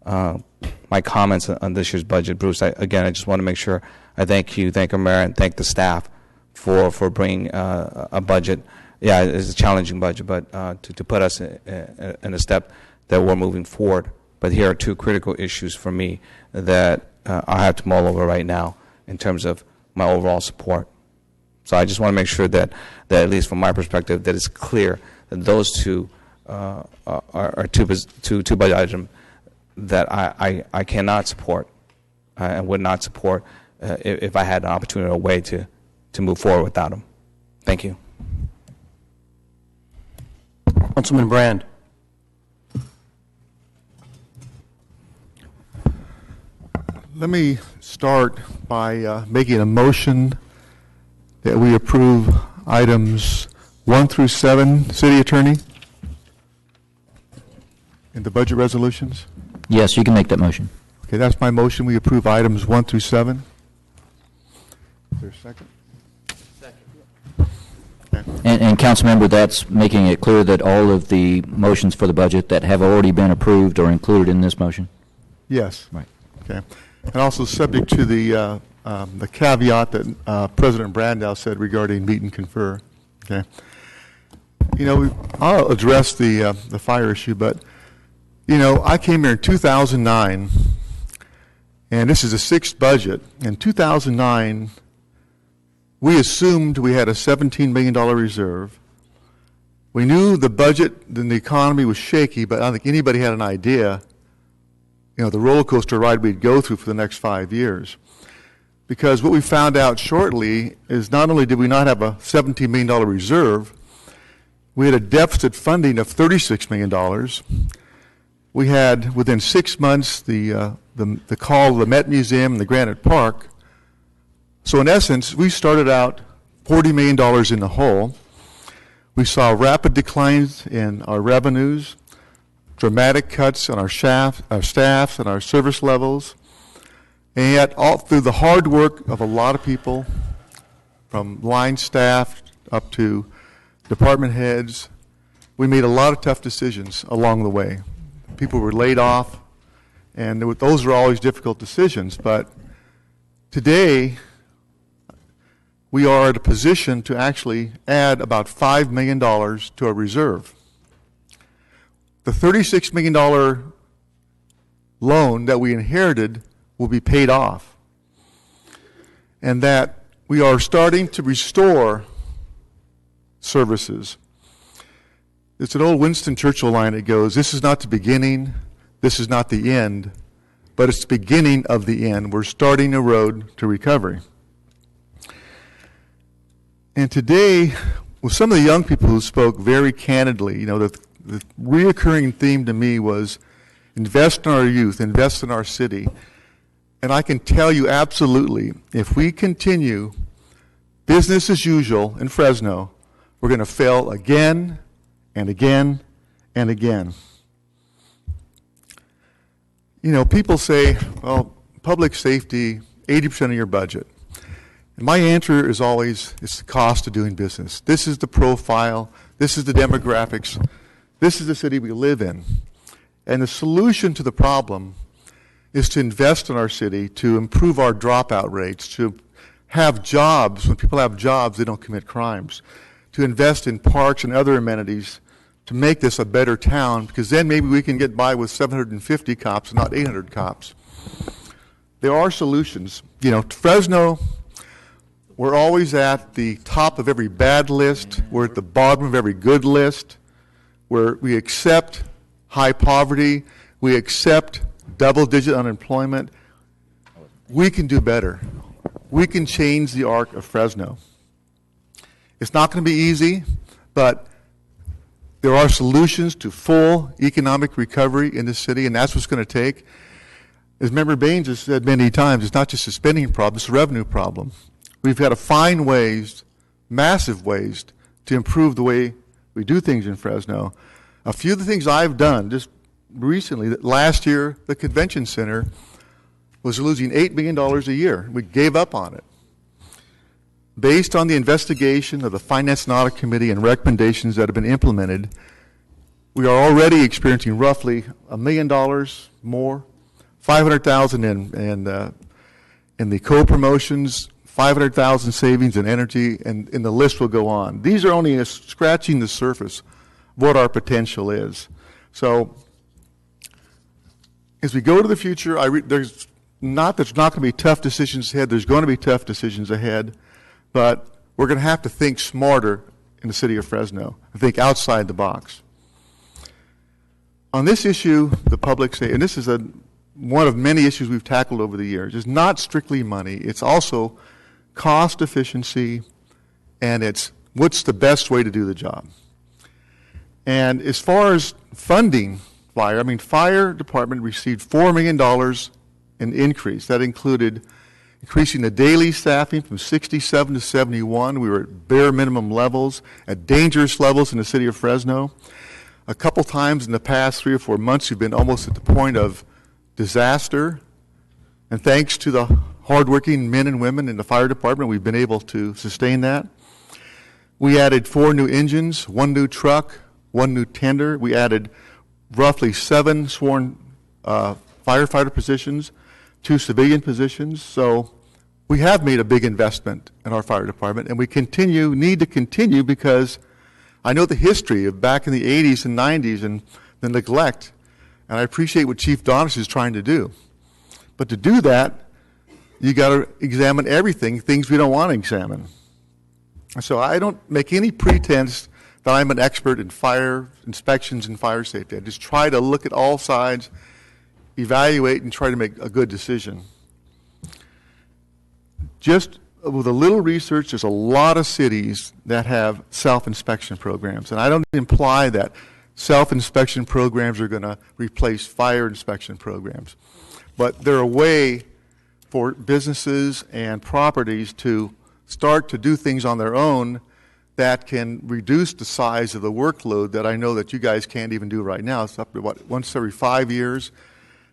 my comments on this year's budget, Bruce, I just want to make sure I thank our mayor, and thank the staff for bringing a budget. Yeah, it's a challenging budget, but to put us in a step that we're moving forward. But here are two critical issues for me that I have to mull over right now in terms of my overall support. So I just want to make sure that at least from my perspective, that it's clear that those two are two budget items that I cannot support and would not support if I had an opportunity or a way to move forward without them. Thank you. Councilman Brand. Let me start by making a motion that we approve items 1 through 7, City Attorney, in the budget resolutions. Yes, you can make that motion. Okay, that's my motion. We approve items 1 through 7. Is there a second? And Councilmember, that's making it clear that all of the motions for the budget that have already been approved are included in this motion? Yes. Right. Okay. And also subject to the caveat that President Brandow said regarding meet and confer. Okay. I'll address the fire issue, but I came here in 2009, and this is the 6th budget. In 2009, we assumed we had a $17 million reserve. We knew the budget and the economy was shaky, but I don't think anybody had an idea, the roller coaster ride we'd go through for the next 5 years. Because what we found out shortly is not only did we not have a $17 million reserve, we had a deficit funding of $36 million. We had, within 6 months, the call of the Met Museum and the Granite Park. So in essence, we started out $40 million in the hole. We saw rapid declines in our revenues, dramatic cuts on our staff and our service levels, and yet all through the hard work of a lot of people, from line staff up to department heads, we made a lot of tough decisions along the way. People were laid off, and those are always difficult decisions, but today, we are at a position to actually add about $5 million to our reserve. The $36 million loan that we inherited will be paid off. And that we are starting to restore services. It's an old Winston Churchill line that goes, "This is not the beginning, this is not the end, but it's the beginning of the end." We're starting a road to recovery. And today, with some of the young people who spoke very candidly, the reoccurring theme to me was invest in our youth, invest in our city. And I can tell you absolutely, if we continue business as usual in Fresno, we're going to fail again and again and again. People say, well, public safety, 80% of your budget. And my answer is always, it's the cost of doing business. This is the profile. This is the demographics. This is the city we live in. And the solution to the problem is to invest in our city, to improve our dropout rates, to have jobs. When people have jobs, they don't commit crimes. To invest in parks and other amenities to make this a better town, because then maybe we can get by with 750 cops and not 800 cops. There are solutions. Fresno, we're always at the top of every bad list. We're at the bottom of every good list. Where we accept high poverty. We accept double-digit unemployment. We can do better. We can change the arc of Fresno. It's not going to be easy, but there are solutions to full economic recovery in the city, and that's what's going to take. As Member Baines has said many times, it's not just a spending problem, it's a revenue problem. We've got to find ways, massive ways, to improve the way we do things in Fresno. A few of the things I've done just recently, that last year the convention center was losing $8 million a year. We gave up on it. Based on the investigation of the Finance and Audit Committee and recommendations that have been implemented, we are already experiencing roughly $1 million more, $500,000 in the co-promotions, $500,000 savings in energy, and the list will go on. These are only scratching the surface of what our potential is. So as we go to the future, there's not going to be tough decisions ahead. There's going to be tough decisions ahead, but we're going to have to think smarter in the city of Fresno, think outside the box. On this issue, the public safety, and this is one of many issues we've tackled over the years, is not strictly money. It's also cost efficiency, and it's what's the best way to do the job. And as far as funding fire department received $4 million in increase. That included increasing the daily staffing from 67 to 71. We were at bare minimum levels, at dangerous levels in the city of Fresno. A couple times in the past 3 or 4 months, we've been almost at the point of disaster. And thanks to the hardworking men and women in the fire department, we've been able to sustain that. We added 4 new engines, 1 new truck, 1 new tender. We added roughly 7 sworn firefighter positions, 2 civilian positions. So we have made a big investment in our fire department, and we need to continue because I know the history of back in the 80s and 90s and the neglect, and I appreciate what Chief Donis is trying to do. But to do that, you got to examine everything, things we don't want to examine. So I don't make any pretense that I'm an expert in fire inspections and fire safety. I just try to look at all sides, evaluate, and try to make a good decision. Just with a little research, there's a lot of cities that have self-inspection programs. And I don't imply that self-inspection programs are going to replace fire inspection programs. But they're a way for businesses and properties to start to do things on their own that can reduce the size of the workload that I know that you guys can't even do right now. It's up to, once every 5 years.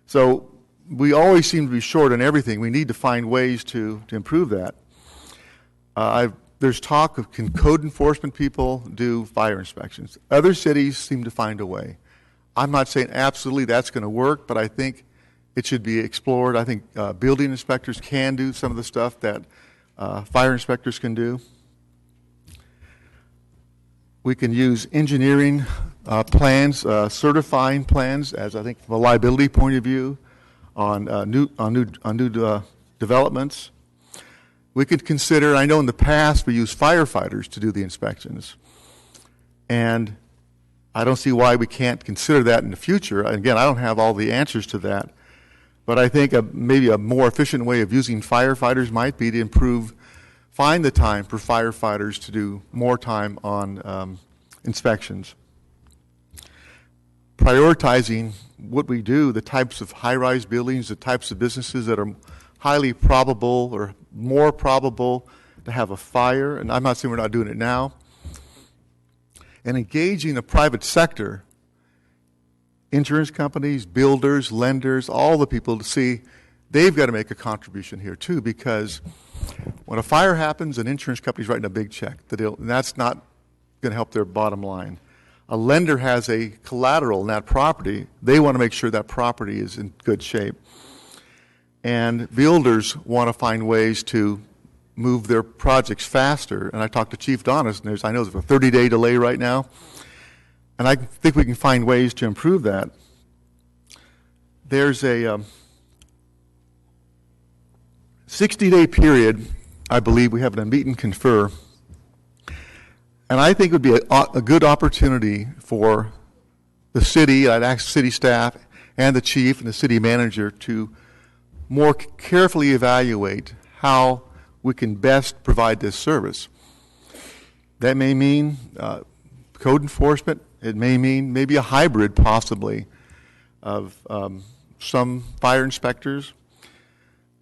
So we always seem to be short on everything. We need to find ways to improve that. There's talk of, can code enforcement people do fire inspections? Other cities seem to find a way. I'm not saying absolutely that's going to work, but I think it should be explored. I think building inspectors can do some of the stuff that fire inspectors can do. We can use engineering plans, certifying plans, as I think from a liability point of view, on new developments. We could consider, I know in the past we used firefighters to do the inspections, and I don't see why we can't consider that in the future. Again, I don't have all the answers to that, but I think maybe a more efficient way of using firefighters might be to find the time for firefighters to do more time on inspections. Prioritizing what we do, the types of high-rise buildings, the types of businesses that are highly probable or more probable to have a fire, and I'm not saying we're not doing it now, and engaging the private sector, insurance companies, builders, lenders, all the people to see they've got to make a contribution here too, because when a fire happens, an insurance company's writing a big check, and that's not going to help their bottom line. A lender has a collateral in that property. They want to make sure that property is in good shape. And builders want to find ways to move their projects faster. And I talked to Chief Donis, and I know there's a 30-day delay right now. And I think we can find ways to improve that. There's a 60-day period, I believe, we have a meet and confer. And I think it would be a good opportunity for the city, I'd ask city staff and the chief and the city manager to more carefully evaluate how we can best provide this service. That may mean code enforcement It may mean maybe a hybrid, possibly, of some fire inspectors.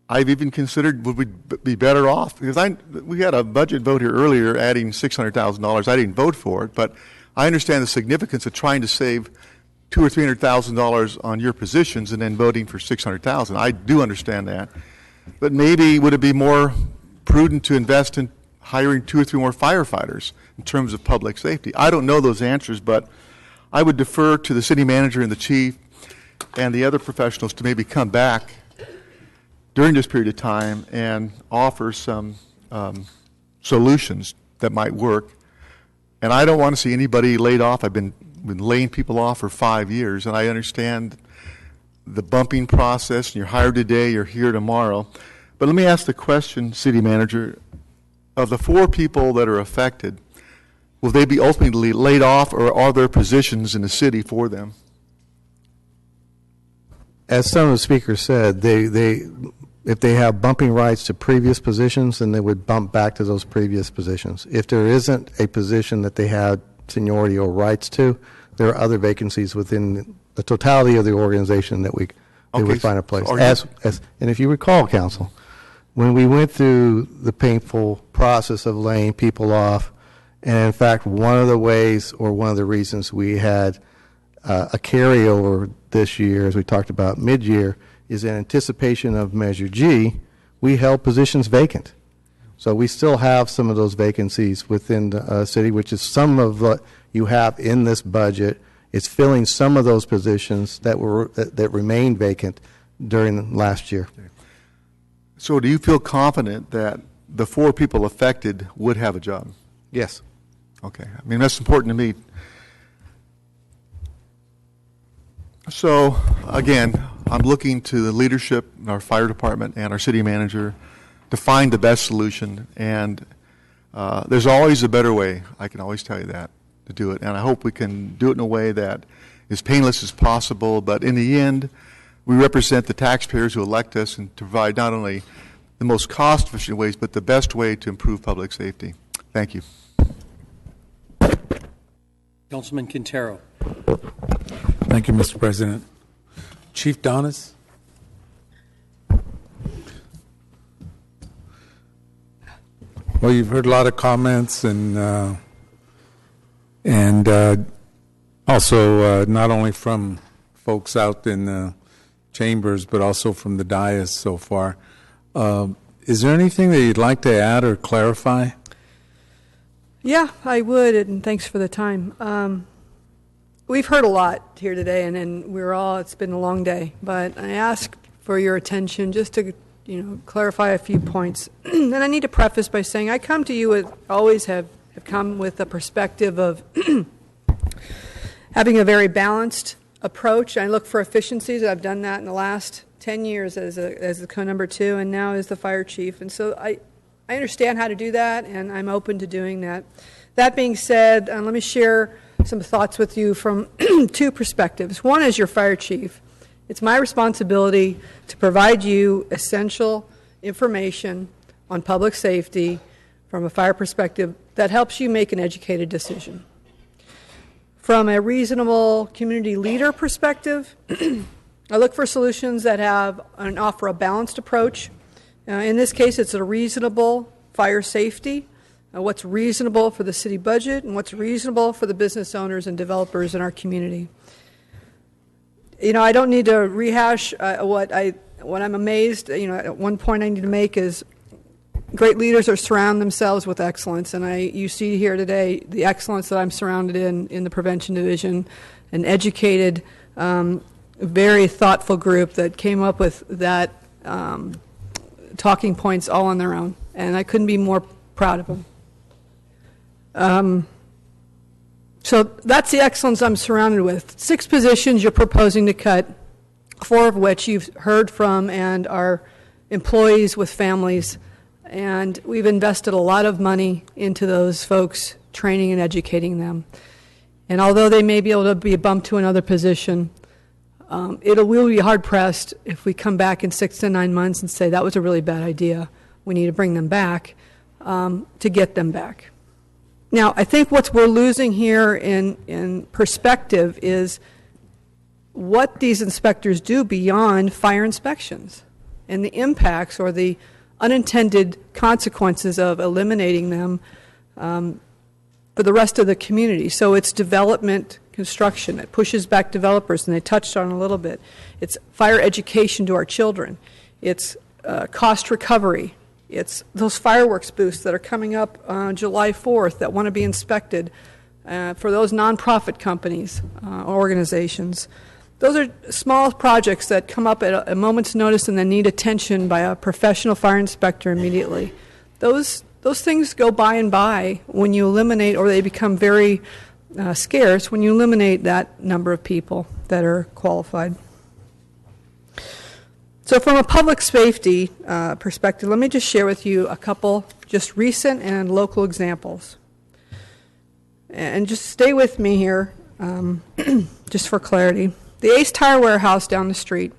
I've even considered would we be better off, because we had a budget vote here earlier adding $600,000. I didn't vote for it, but I understand the significance of trying to save $200,000 or $300,000 on your positions and then voting for $600,000. I do understand that, but maybe would it be more prudent to invest in hiring 2 or 3 more firefighters in terms of public safety? I don't know those answers, but I would defer to the city manager and the chief and the other professionals to maybe come back during this period of time and offer some solutions that might work. And I don't want to see anybody laid off. I've been laying people off for 5 years, and I understand the bumping process, and you're hired today, you're here tomorrow. But let me ask the question, city manager, of the 4 people that are affected, will they be ultimately laid off, or are there positions in the city for them? As some of the speakers said, if they have bumping rights to previous positions, then they would bump back to those previous positions. If there isn't a position that they have seniority or rights to, there are other vacancies within the totality of the organization that they would find a place. And if you recall, Council, when we went through the painful process of laying people off, and in fact, one of the ways or one of the reasons we had a carryover this year, as we talked about mid-year, is in anticipation of Measure G, we held positions vacant. So we still have some of those vacancies within the city, which is some of what you have in this budget. It's filling some of those positions that remained vacant during last year. So do you feel confident that the 4 people affected would have a job? Yes. Okay. I mean, that's important to me. So, again, I'm looking to the leadership in our fire department and our city manager to find the best solution. And there's always a better way. I can always tell you that, to do it. And I hope we can do it in a way that is painless as possible. But in the end, we represent the taxpayers who elect us and to provide not only the most cost-efficient ways, but the best way to improve public safety. Thank you. Councilman Quintero. Thank you, Mr. President. Chief Donis. Well, you've heard a lot of comments, and also not only from folks out in the chambers, but also from the dais so far. Is there anything that you'd like to add or clarify? Yeah, I would, and thanks for the time. We've heard a lot here today, and it's been a long day, but I ask for your attention just to, clarify a few points. And I need to preface by saying I come to you always have come with a perspective of having a very balanced approach. I look for efficiencies. I've done that in the last 10 years as the co-number 2 and now as the fire chief. And so I understand how to do that, and I'm open to doing that. That being said, let me share some thoughts with you from 2 perspectives. One is your fire chief. It's my responsibility to provide you essential information on public safety from a fire perspective that helps you make an educated decision. From a reasonable community leader perspective, I look for solutions that have and offer a balanced approach. In this case, it's a reasonable fire safety, what's reasonable for the city budget, and what's reasonable for the business owners and developers in our community. I don't need to rehash what I'm amazed. At one point I need to make is great leaders are surround themselves with excellence, and you see here today the excellence that I'm surrounded in the prevention division, an educated, very thoughtful group that came up with that talking points all on their own, and I couldn't be more proud of them. So that's the excellence I'm surrounded with. 6 positions you're proposing to cut, 4 of which you've heard from and are employees with families, and we've invested a lot of money into those folks, training and educating them. And although they may be able to be bumped to another position, we'll be hard-pressed if we come back in 6 to 9 months and say that was a really bad idea. We need to bring them back to get them back. Now, I think what we're losing here in perspective is what these inspectors do beyond fire inspections and the impacts or the unintended consequences of eliminating them for the rest of the community. So it's development, construction. It pushes back developers, and they touched on it a little bit. It's fire education to our children. It's cost recovery. It's those fireworks booths that are coming up on July 4th that want to be inspected for those nonprofit companies, organizations. Those are small projects that come up at a moment's notice and then need attention by a professional fire inspector immediately. Those things go by and by when you eliminate, or they become very scarce when you eliminate that number of people that are qualified. So from a public safety perspective, let me just share with you a couple just recent and local examples. And just stay with me here, just for clarity. The Ace Tire Warehouse down the street.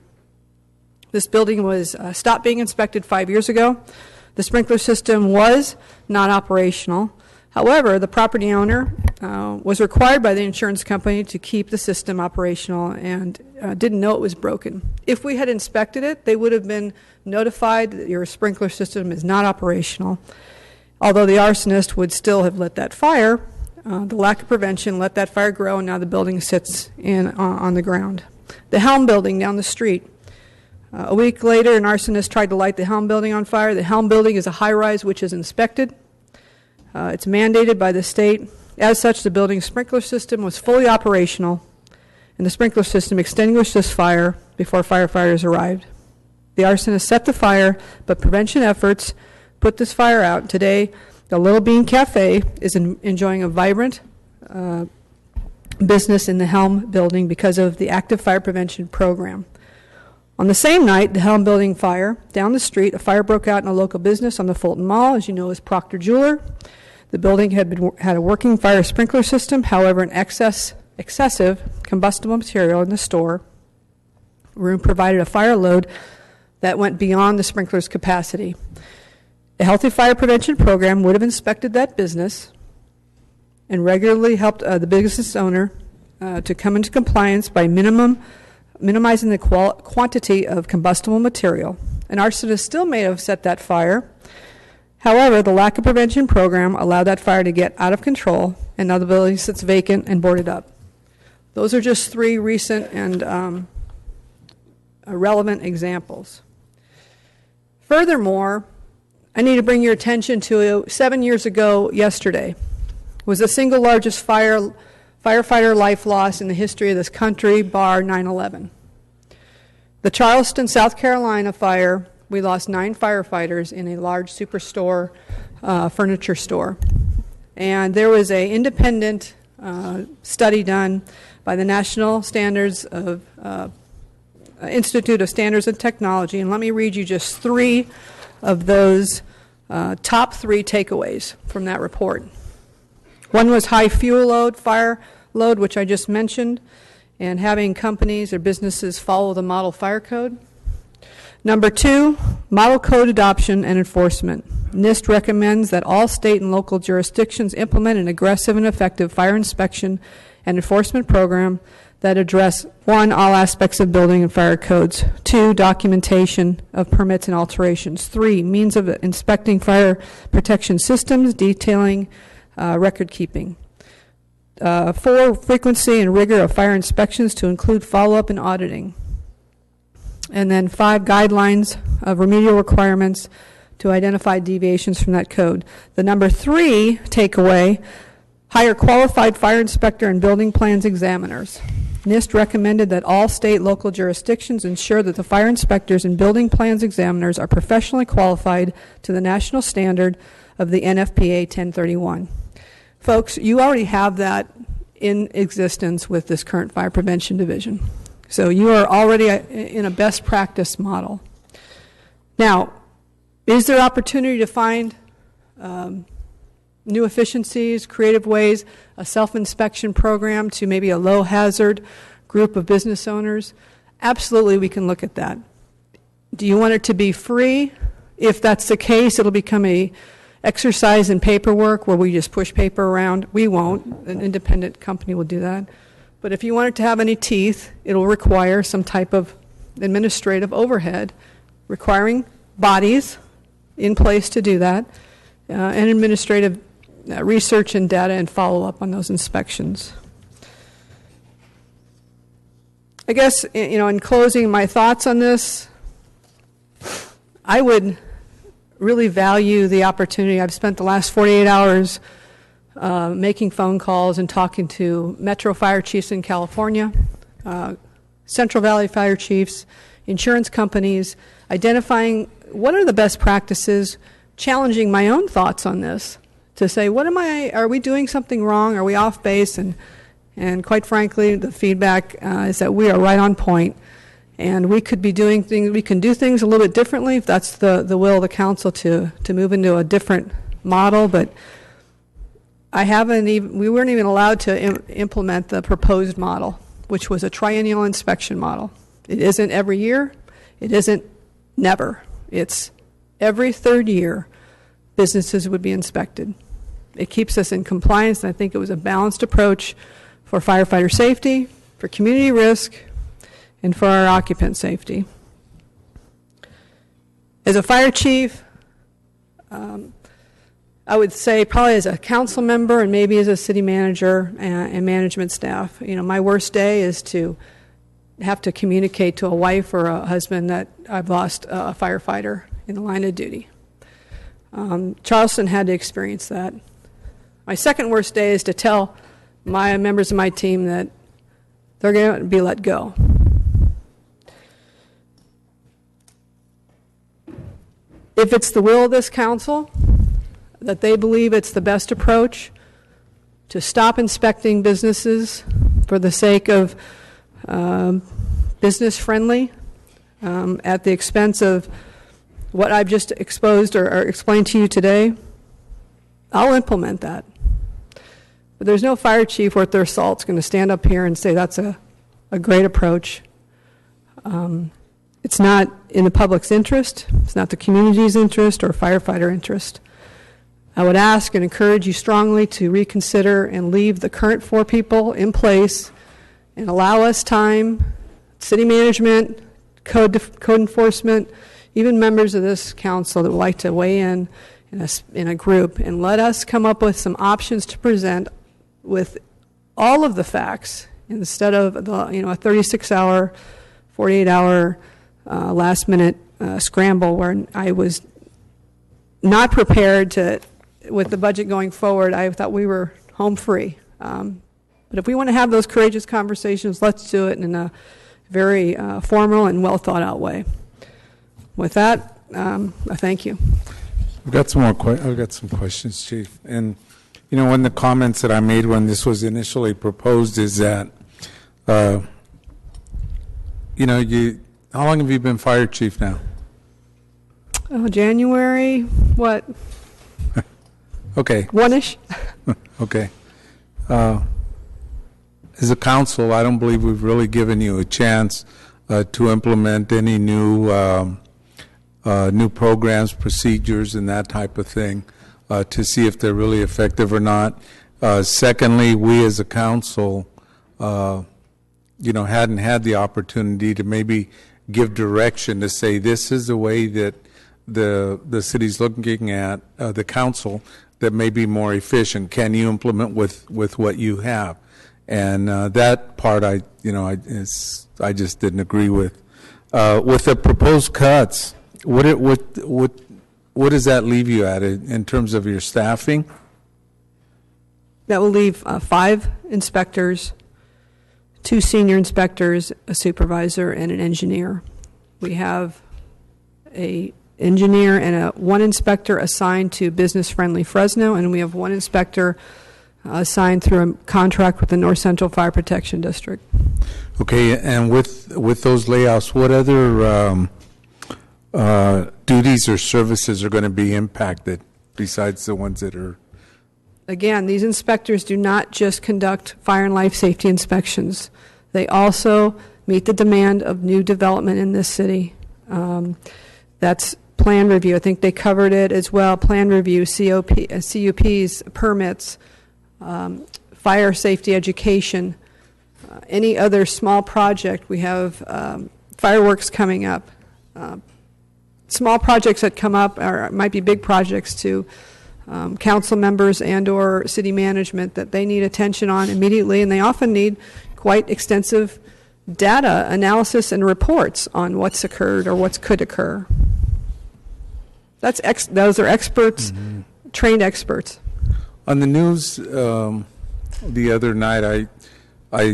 This building was stopped being inspected 5 years ago. The sprinkler system was not operational. However, the property owner was required by the insurance company to keep the system operational and didn't know it was broken. If we had inspected it, they would have been notified that your sprinkler system is not operational. Although the arsonist would still have lit that fire, the lack of prevention let that fire grow, and now the building sits on the ground. The Helm building down the street. A week later, an arsonist tried to light the Helm building on fire. The Helm building is a high-rise which is inspected. It's mandated by the state. As such, the building's sprinkler system was fully operational, and the sprinkler system extinguished this fire before firefighters arrived. The arsonist set the fire, but prevention efforts put this fire out. Today, the Little Bean Cafe is enjoying a vibrant business in the Helm building because of the active fire prevention program. On the same night, the Helm building fire, down the street, a fire broke out in a local business on the Fulton Mall, as you know, is Proctor Jeweler. The building had a working fire sprinkler system. However, an excessive combustible material in the store room provided a fire load that went beyond the sprinkler's capacity. A healthy fire prevention program would have inspected that business and regularly helped the business owner to come into compliance by minimizing the quantity of combustible material. An arsonist still may have set that fire. However, the lack of prevention program allowed that fire to get out of control, and now the building sits vacant and boarded up. Those are just three recent and relevant examples. Furthermore, I need to bring your attention to 7 years ago yesterday was the single largest firefighter life loss in the history of this country, bar 9/11. The Charleston, South Carolina fire, we lost 9 firefighters in a large superstore furniture store. And there was an independent study done by the National Standards of Institute of Standards and Technology, and let me read you just 3 of those top 3 takeaways from that report. One was high fuel load, fire load, which I just mentioned, and having companies or businesses follow the model fire code. Number 2, model code adoption and enforcement. NIST recommends that all state and local jurisdictions implement an aggressive and effective fire inspection and enforcement program that address 1, all aspects of building and fire codes, 2, documentation of permits and alterations, 3, means of inspecting fire protection systems, detailing record keeping, 4, frequency and rigor of fire inspections to include follow-up and auditing, and then 5, guidelines of remedial requirements to identify deviations from that code. The number 3 takeaway, hire qualified fire inspector and building plans examiners. NIST recommended that all state local jurisdictions ensure that the fire inspectors and building plans examiners are professionally qualified to the national standard of the NFPA 1031. Folks, you already have that in existence with this current fire prevention division. So you are already in a best practice model. Now, is there opportunity to find new efficiencies, creative ways, a self-inspection program to maybe a low-hazard group of business owners? Absolutely, we can look at that. Do you want it to be free? If that's the case, it'll become a exercise in paperwork where we just push paper around. We won't. An independent company will do that. But if you want it to have any teeth, it'll require some type of administrative overhead, requiring bodies in place to do that, and administrative research and data and follow-up on those inspections. I guess, in closing, my thoughts on this, I would really value the opportunity. I've spent the last 48 hours making phone calls and talking to Metro fire chiefs in California, Central Valley fire chiefs, insurance companies, identifying what are the best practices, challenging my own thoughts on this to say, are we doing something wrong? Are we off base? And quite frankly, the feedback is that we are right on point. And we could be doing things, we can do things a little bit differently if that's the will of the council to move into a different model. But we weren't even allowed to implement the proposed model, which was a triennial inspection model. It isn't every year. It isn't never. It's every third year businesses would be inspected. It keeps us in compliance, and I think it was a balanced approach for firefighter safety, for community risk, and for our occupant safety. As a fire chief, I would say probably as a council member and maybe as a city manager and management staff, my worst day is to have to communicate to a wife or a husband that I've lost a firefighter in the line of duty. Charleston had to experience that. My second worst day is to tell my members of my team that they're going to be let go. If it's the will of this council that they believe it's the best approach to stop inspecting businesses for the sake of business friendly at the expense of what I've just exposed or explained to you today, I'll implement that. But there's no fire chief worth their salt's going to stand up here and say that's a great approach. It's not in the public's interest. It's not the community's interest or firefighter interest. I would ask and encourage you strongly to reconsider and leave the current 4 people in place and allow us time, city management, code enforcement, even members of this council that would like to weigh in a group, and let us come up with some options to present with all of the facts instead of a 36-hour, 48-hour last-minute scramble where I was not prepared to. With the budget going forward, I thought we were home free. But if we want to have those courageous conversations, let's do it in a very formal and well-thought-out way. With that, I thank you. I've got some questions, Chief. And one of the comments that I made when this was initially proposed is that, how long have you been fire chief now? January, what? Okay. One-ish. Okay. As a council, I don't believe we've really given you a chance to implement any new programs, procedures, and that type of thing to see if they're really effective or not. Secondly, we as a council, hadn't had the opportunity to maybe give direction to say this is the way that the city's looking at the council that may be more efficient. Can you implement with what you have? And that part, I just didn't agree with. With the proposed cuts, what does that leave you at in terms of your staffing? That will leave 5 inspectors, 2 senior inspectors, a supervisor, and an engineer. We have a engineer and 1 inspector assigned to Business Friendly Fresno, and we have 1 inspector assigned through a contract with the North Central Fire Protection District. Okay, and with those layoffs, what other duties or services are going to be impacted besides the ones that are? Again, these inspectors do not just conduct fire and life safety inspections. They also meet the demand of new development in this city. That's plan review. I think they covered it as well. Plan review, CUPs, permits, fire safety education, any other small project. We have fireworks coming up. Small projects that come up might be big projects to council members and or city management that they need attention on immediately, and they often need quite extensive data analysis and reports on what's occurred or what could occur. Those are experts, trained experts. On the news the other night, I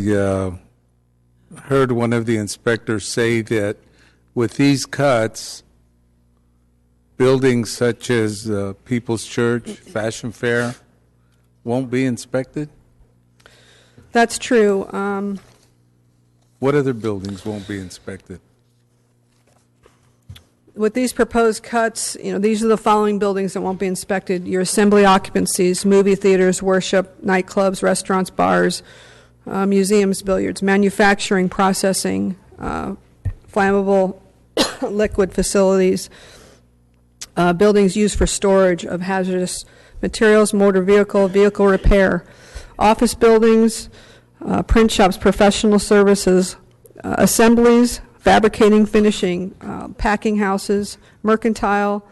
heard one of the inspectors say that with these cuts, buildings such as People's Church, Fashion Fair, won't be inspected? That's true. What other buildings won't be inspected? With these proposed cuts, these are the following buildings that won't be inspected: your assembly occupancies, movie theaters, worship, nightclubs, restaurants, bars, museums, billiards, manufacturing, processing, flammable liquid facilities, buildings used for storage of hazardous materials, motor vehicle repair, office buildings, print shops, professional services, assemblies, fabricating, finishing, packing houses, mercantile,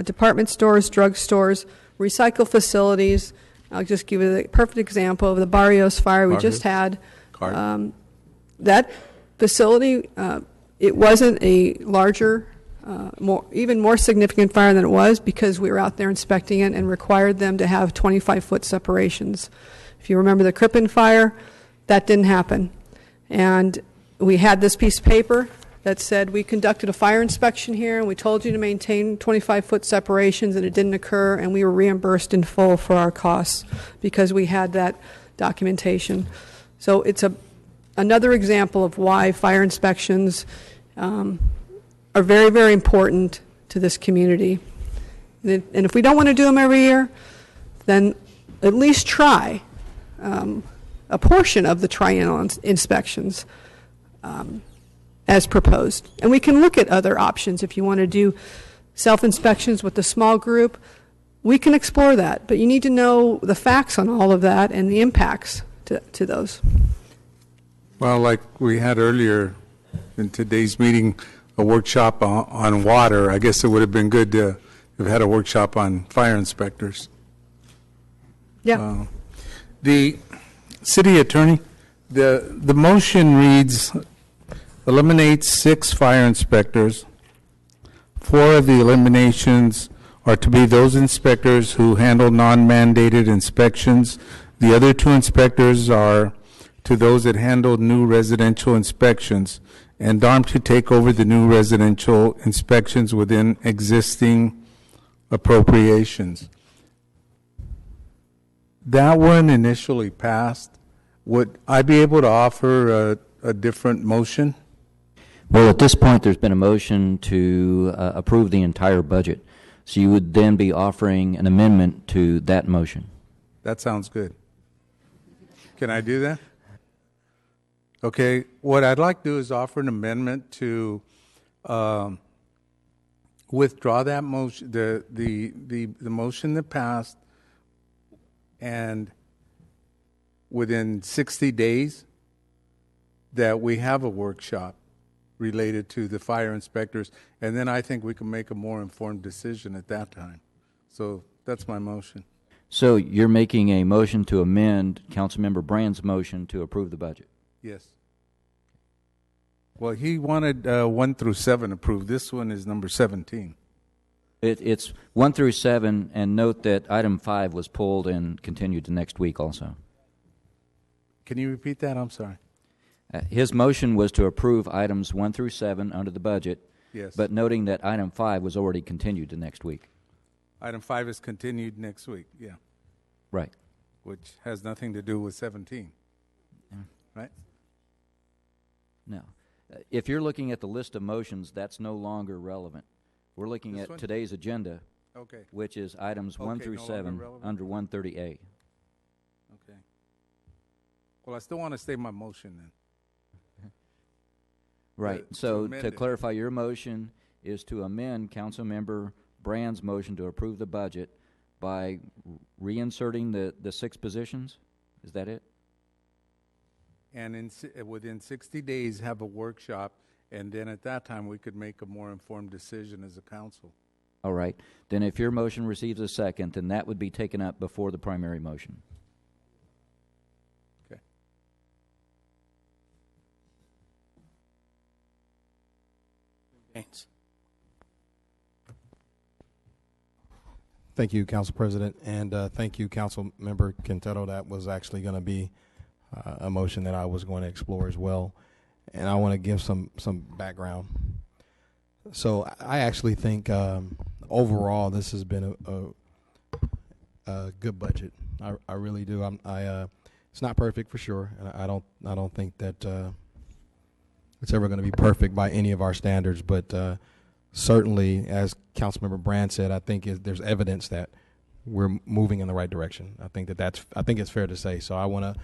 department stores, drug stores, recycle facilities. I'll just give you the perfect example of the Barrios fire we just had. That facility, it wasn't a larger, even more significant fire than it was because we were out there inspecting it and required them to have 25-foot separations. If you remember the Crippen fire, that didn't happen. And we had this piece of paper that said we conducted a fire inspection here and we told you to maintain 25-foot separations, and it didn't occur, and we were reimbursed in full for our costs because we had that documentation. So it's another example of why fire inspections are very, very important to this community. And if we don't want to do them every year, then at least try a portion of the triennial inspections as proposed. And we can look at other options. If you want to do self-inspections with a small group, we can explore that. But you need to know the facts on all of that and the impacts to those. Well, like we had earlier in today's meeting, a workshop on water. I guess it would have been good to have had a workshop on fire inspectors. Yeah. The city attorney, the motion reads, eliminate 6 fire inspectors. 4 of the eliminations are to be those inspectors who handle non-mandated inspections. The other 2 inspectors are to those that handle new residential inspections, and DARM to take over the new residential inspections within existing appropriations. That one initially passed. Would I be able to offer a different motion? Well, at this point, there's been a motion to approve the entire budget. So you would then be offering an amendment to that motion. That sounds good. Can I do that? Okay. What I'd like to do is offer an amendment to withdraw that motion, the motion that passed, and within 60 days that we have a workshop related to the fire inspectors, and then I think we can make a more informed decision at that time. So that's my motion. So you're making a motion to amend Councilmember Brand's motion to approve the budget? Yes. Well, he wanted 1 through 7 approved. This one is number 17. It's 1 through 7, and note that item 5 was pulled and continued to next week also. Can you repeat that? I'm sorry. His motion was to approve items 1 through 7 under the budget, Yes. but noting that item 5 was already continued to next week. Item 5 is continued next week, yeah. Right. Which has nothing to do with 17, right? No. If you're looking at the list of motions, that's no longer relevant. We're looking This at one? today's agenda, Okay. which is items 1 Okay, through no longer 7 relevant? under 130A. Okay. Well, I still want to state my motion then. Right. To So amend to it. clarify, your motion is to amend Councilmember Brand's motion to approve the budget by reinserting the 6 positions? Is that it? And within 60 days, have a workshop, and then at that time, we could make a more informed decision as a council. All right. Then if your motion receives a second, then that would be taken up before the primary motion. Okay. Thanks. Thank you, Council President, and thank you, Council Member Quintero. That was actually going to be a motion that I was going to explore as well, and I want to give some background. So I actually think overall this has been a good budget. I really do. It's not perfect for sure, and I don't think that it's ever going to be perfect by any of our standards, but certainly, as Councilmember Brand said, I think there's evidence that we're moving in the right direction. I think it's fair to say. So I want to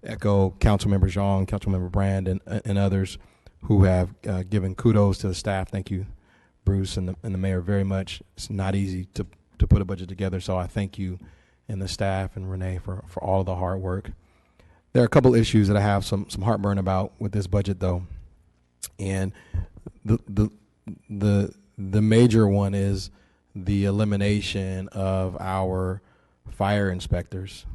echo Councilmember Zhang, Councilmember Brand, and others who have given kudos to the staff. Thank you, Bruce and the mayor, very much. It's not easy to put a budget together, so I thank you and the staff and Renee for all of the hard work. There are a couple issues that I have some heartburn about with this budget, though, and the major one is the elimination of our fire inspectors,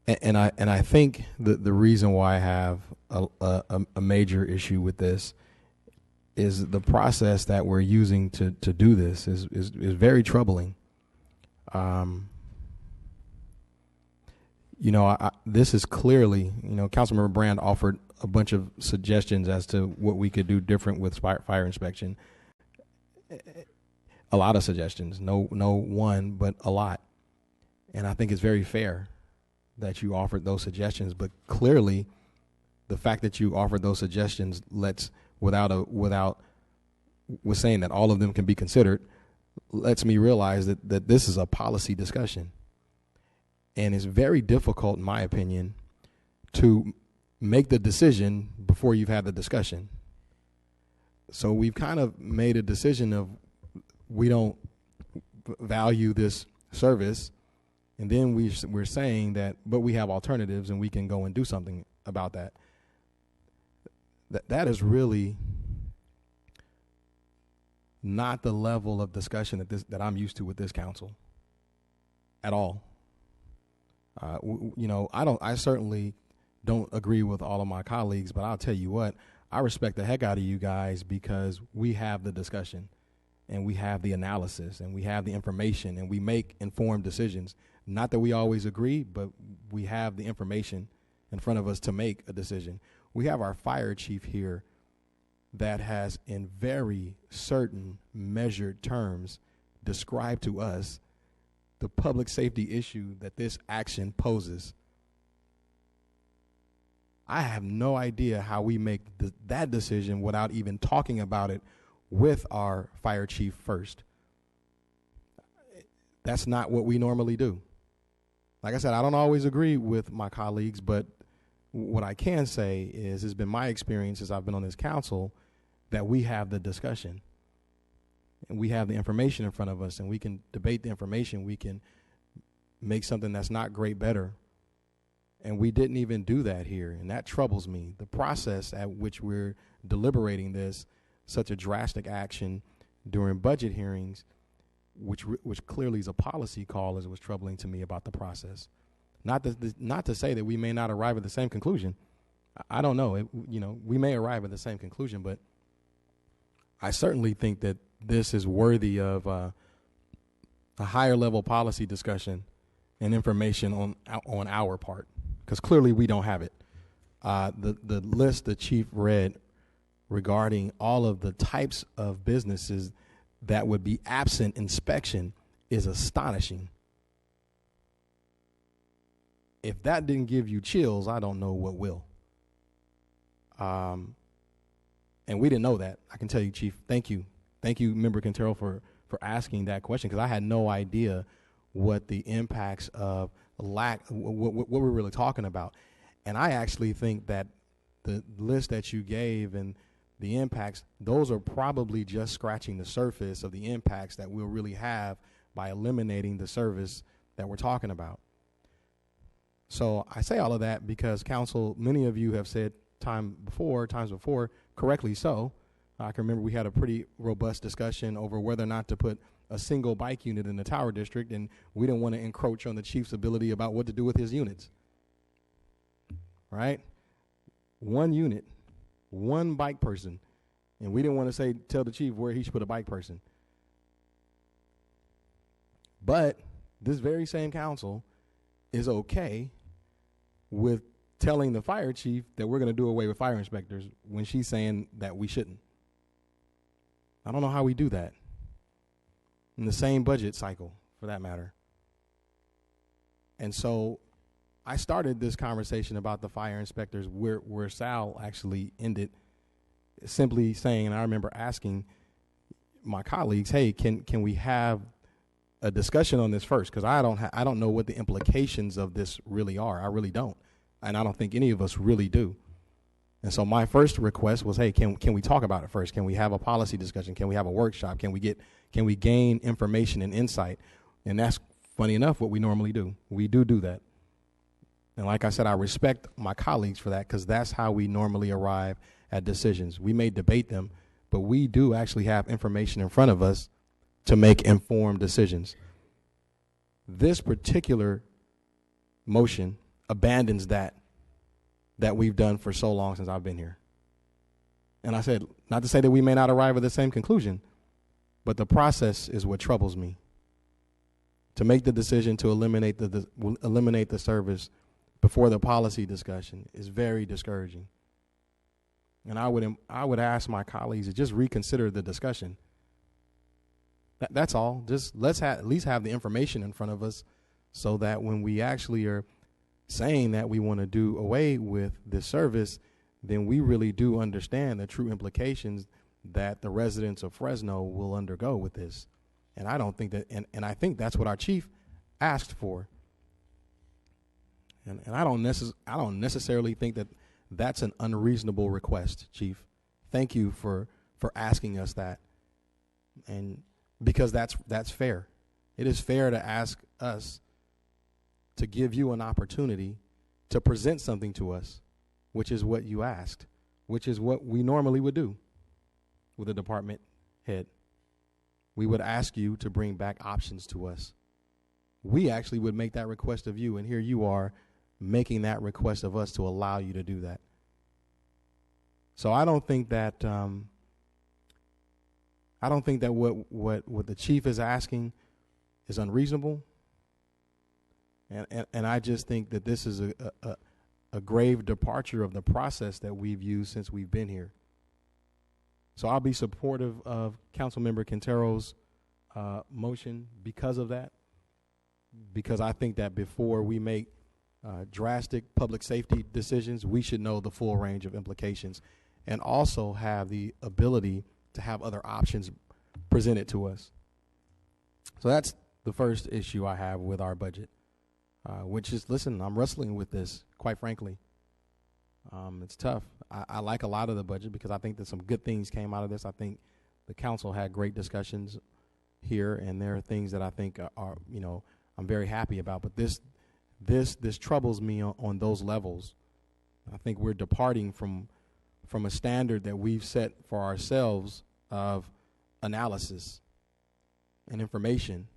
and I think the reason why I have a major issue with this is the process that we're using to do this is very troubling. This is clearly, Councilmember Brand offered a bunch of suggestions as to what we could do different with fire inspection. A lot of suggestions, no one, but a lot. And I think it's very fair that you offered those suggestions, but clearly the fact that you offered those suggestions with saying that all of them can be considered lets me realize that this is a policy discussion. And it's very difficult, in my opinion, to make the decision before you've had the discussion. So we've kind of made a decision of we don't value this service, and then we're saying that, but we have alternatives and we can go and do something about that. That is really not the level of discussion that I'm used to with this council at all. I certainly don't agree with all of my colleagues, but I'll tell you what, I respect the heck out of you guys because we have the discussion and we have the analysis and we have the information and we make informed decisions. Not that we always agree, but we have the information in front of us to make a decision. We have our fire chief here that has, in very certain measured terms, described to us the public safety issue that this action poses. I have no idea how we make that decision without even talking about it with our fire chief first. That's not what we normally do. Like I said, I don't always agree with my colleagues, but what I can say is it's been my experience as I've been on this council that we have the discussion and we have the information in front of us and we can debate the information. We can make something that's not great better. And we didn't even do that here, and that troubles me. The process at which we're deliberating this, such a drastic action during budget hearings, which clearly is a policy call, is what's troubling to me about the process. Not to say that we may not arrive at the same conclusion. I don't know. We may arrive at the same conclusion, but I certainly think that this is worthy of a higher level policy discussion and information on our part, because clearly we don't have it. The list the chief read regarding all of the types of businesses that would be absent inspection is astonishing. If that didn't give you chills, I don't know what will. And we didn't know that. I can tell you, Chief, thank you. Thank you, Member Quintero, for asking that question, because I had no idea what the impacts of what we're really talking about. And I actually think that the list that you gave and the impacts, those are probably just scratching the surface of the impacts that we'll really have by eliminating the service that we're talking about. So I say all of that because council, many of you have said times before, correctly so. I can remember we had a pretty robust discussion over whether or not to put a single bike unit in the Tower District, and we didn't want to encroach on the chief's ability about what to do with his units. Right? One unit, one bike person, and we didn't want to tell the chief where he should put a bike person. But this very same council is okay with telling the fire chief that we're going to do away with fire inspectors when she's saying that we shouldn't. I don't know how we do that in the same budget cycle, for that matter. And so I started this conversation about the fire inspectors where Sal actually ended, simply saying, and I remember asking my colleagues, hey, can we have a discussion on this first? Because I don't know what the implications of this really are. I really don't. And I don't think any of us really do. And so my first request was, hey, can we talk about it first? Can we have a policy discussion? Can we have a workshop? Can we gain information and insight? And that's, funny enough, what we normally do. We do that. And like I said, I respect my colleagues for that because that's how we normally arrive at decisions. We may debate them, but we do actually have information in front of us to make informed decisions. This particular motion abandons that we've done for so long since I've been here. And I said, not to say that we may not arrive at the same conclusion, but the process is what troubles me. To make the decision to eliminate the service before the policy discussion is very discouraging. And I would ask my colleagues to just reconsider the discussion. That's all. Just let's at least have the information in front of us so that when we actually are saying that we want to do away with this service, then we really do understand the true implications that the residents of Fresno will undergo with this. And I don't think that, and I think that's what our chief asked for. And I don't necessarily think that that's an unreasonable request, Chief. Thank you for asking us that. And because that's fair. It is fair to ask us to give you an opportunity to present something to us, which is what you asked, which is what we normally would do with a department head. We would ask you to bring back options to us. We actually would make that request of you, and here you are making that request of us to allow you to do that. So I don't think that what the chief is asking is unreasonable, and I just think that this is a grave departure of the process that we've used since we've been here. So I'll be supportive of Councilmember Quintero's motion because of that, because I think that before we make drastic public safety decisions, we should know the full range of implications and also have the ability to have other options presented to us. So that's the first issue I have with our budget, which is, listen, I'm wrestling with this, quite frankly. It's tough. I like a lot of the budget because I think that some good things came out of this. I think the council had great discussions here, and there are things that I think are I'm very happy about. But this troubles me on those levels. I think we're departing from a standard that we've set for ourselves of analysis and information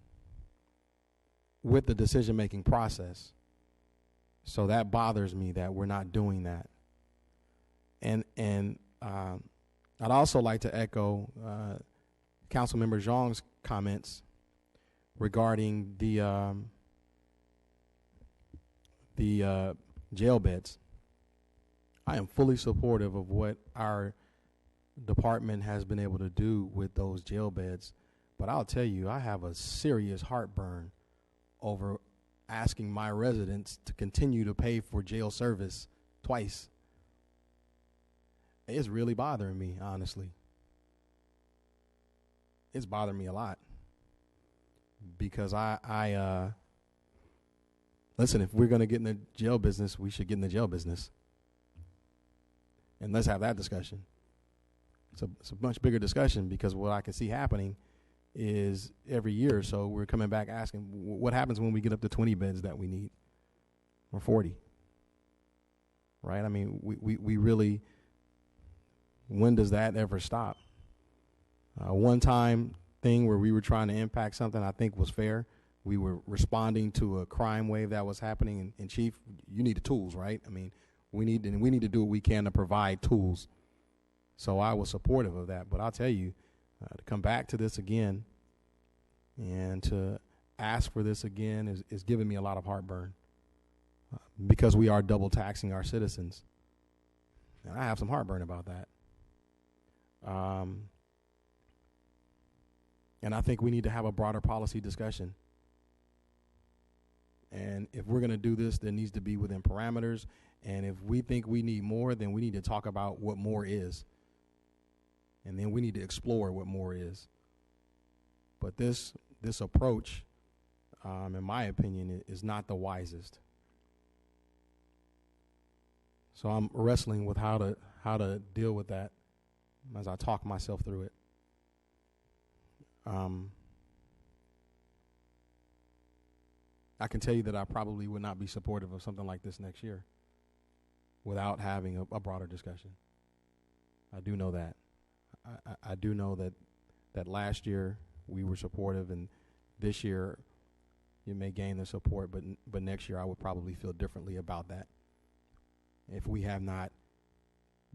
with the decision-making process. So that bothers me that we're not doing that. And I'd also like to echo Councilmember Zhang's comments regarding the jail beds. I am fully supportive of what our department has been able to do with those jail beds, but I'll tell you, I have a serious heartburn over asking my residents to continue to pay for jail service twice. It's really bothering me, honestly. It's bothering me a lot because I listen, if we're going to get in the jail business, we should get in the jail business. And let's have that discussion. it's a much bigger discussion, because what I can see happening is every year or so we're coming back asking, what happens when we get up to 20 beds that we need, or 40? Right? I mean, we really, when does that ever stop? One time thing where we were trying to impact something I think was fair. We were responding to a crime wave that was happening, and Chief, you need the tools, right? I mean, we need to do what we can to provide tools. So I was supportive of that. But I'll tell you, to come back to this again and to ask for this again is giving me a lot of heartburn, because we are double taxing our citizens. And I have some heartburn about that. And I think we need to have a broader policy discussion. And if we're going to do this, there needs to be within parameters. And if we think we need more, then we need to talk about what more is. And then we need to explore what more is. But this approach, in my opinion, is not the wisest. So I'm wrestling with how to deal with that as I talk myself through it. I can tell you that I probably would not be supportive of something like this next year without having a broader discussion. I do know that. I do know that last year we were supportive, and this year you may gain the support, but next year I would probably feel differently about that if we have not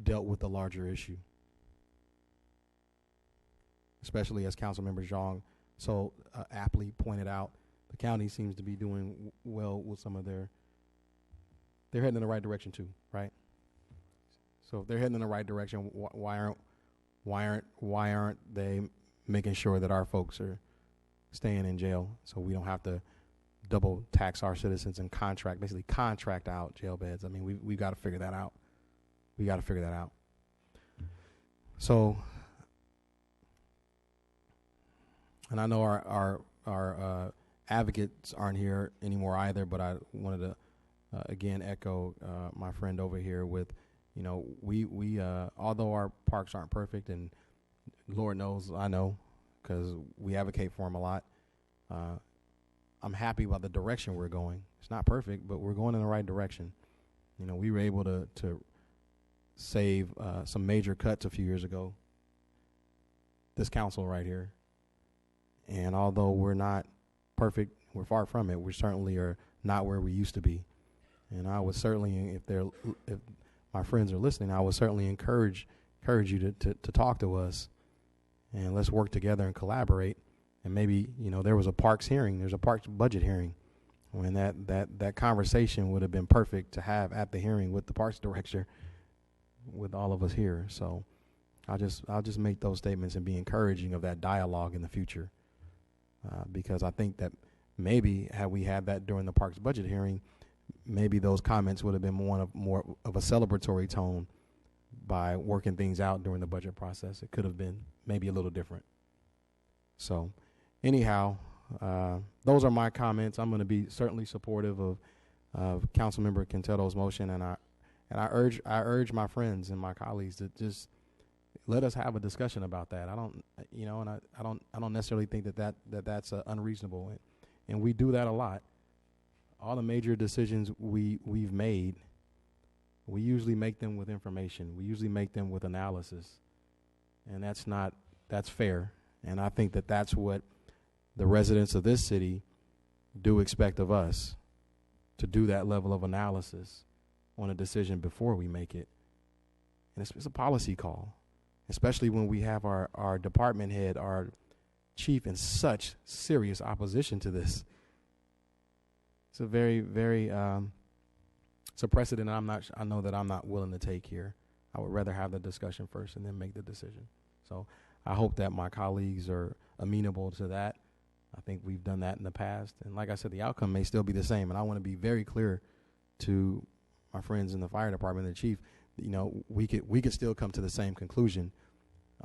dealt with the larger issue. Especially as Councilmember Zhang so aptly pointed out, the county seems to be doing well with some of they're heading in the right direction too, right? So if they're heading in the right direction, why aren't they making sure that our folks are staying in jail so we don't have to double tax our citizens and basically contract out jail beds? I mean, we've got to figure that out. We got to figure that out. So, and I know our advocates aren't here anymore either, but I wanted to again echo my friend over here with, we although our parks aren't perfect, and Lord knows I know because we advocate for them a lot, I'm happy about the direction we're going. It's not perfect, but we're going in the right direction. We were able to save some major cuts a few years ago, this council right here. And although we're not perfect, we're far from it. We certainly are not where we used to be. And I would certainly, if my friends are listening, I would certainly encourage you to talk to us, and let's work together and collaborate. And maybe, there was a parks hearing, there's a parks budget hearing, when that conversation would have been perfect to have at the hearing with the parks director, with all of us here. So I'll just make those statements and be encouraging of that dialogue in the future. Because I think that maybe had we had that during the parks budget hearing, maybe those comments would have been more of a celebratory tone. By working things out during the budget process, it could have been maybe a little different. So anyhow, those are my comments. I'm going to be certainly supportive of Councilmember Quintero's motion, and I urge my friends and my colleagues to just let us have a discussion about that. I don't necessarily think that's unreasonable, and we do that a lot. All the major decisions we've made, we usually make them with information. We usually make them with analysis, and that's fair. And I think that's what the residents of this city do expect of us, to do that level of analysis on a decision before we make it. And it's a policy call, especially when we have our department head, our chief, in such serious opposition to this. It's a very, very, it's a precedent I know that I'm not willing to take here. I would rather have the discussion first and then make the decision. So I hope that my colleagues are amenable to that. I think we've done that in the past. And like I said, the outcome may still be the same. And I want to be very clear to my friends in the fire department and the chief, we could still come to the same conclusion.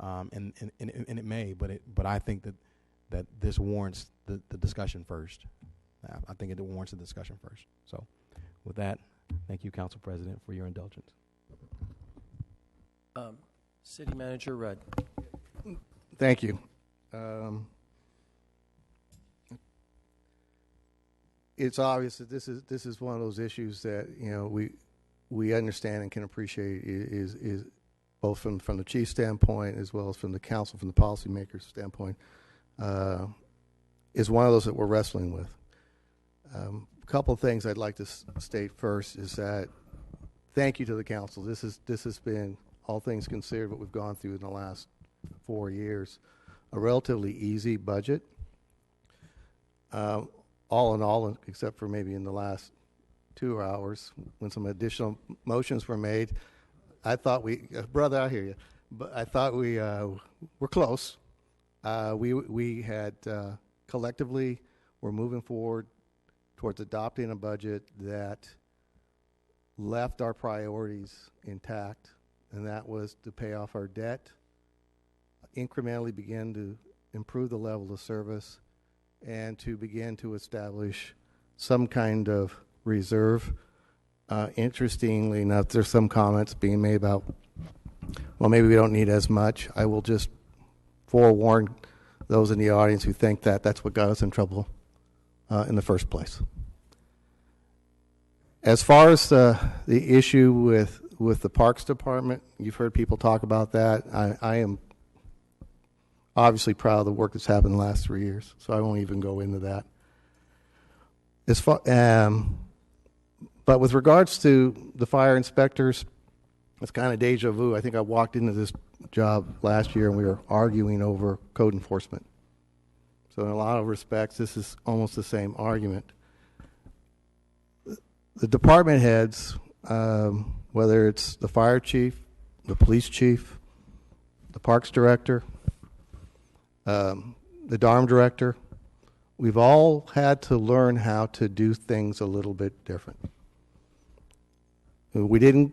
And it may, but I think that this warrants the discussion first. I think it warrants the discussion first. So with that, thank you, Council President, for your indulgence. City Manager Rudd. Thank you. It's obvious that this is one of those issues that we understand and can appreciate is both from the chief's standpoint as well as from the council, from the policymakers' standpoint, is one of those that we're wrestling with. A couple of things I'd like to state first is that thank you to the council. This has been, all things considered, what we've gone through in the last 4 years, a relatively easy budget. All in all, except for maybe in the last 2 hours when some additional motions were made, I thought brother, I hear you, but I thought we were close. We had collectively, we're moving forward towards adopting a budget that left our priorities intact, and that was to pay off our debt, incrementally begin to improve the level of service, and to begin to establish some kind of reserve. Interestingly enough, there's some comments being made about, well, maybe we don't need as much. I will just forewarn those in the audience who think that that's what got us in trouble in the first place. As far as the issue with the Parks Department, you've heard people talk about that. I am obviously proud of the work that's happened in the last 3 years, so I won't even go into that. As far, but with regards to the fire inspectors, it's kind of deja vu. I think I walked into this job last year and we were arguing over code enforcement. So in a lot of respects, this is almost the same argument. The department heads, whether it's the fire chief, the police chief, the parks director, the DARM director, we've all had to learn how to do things a little bit different. We didn't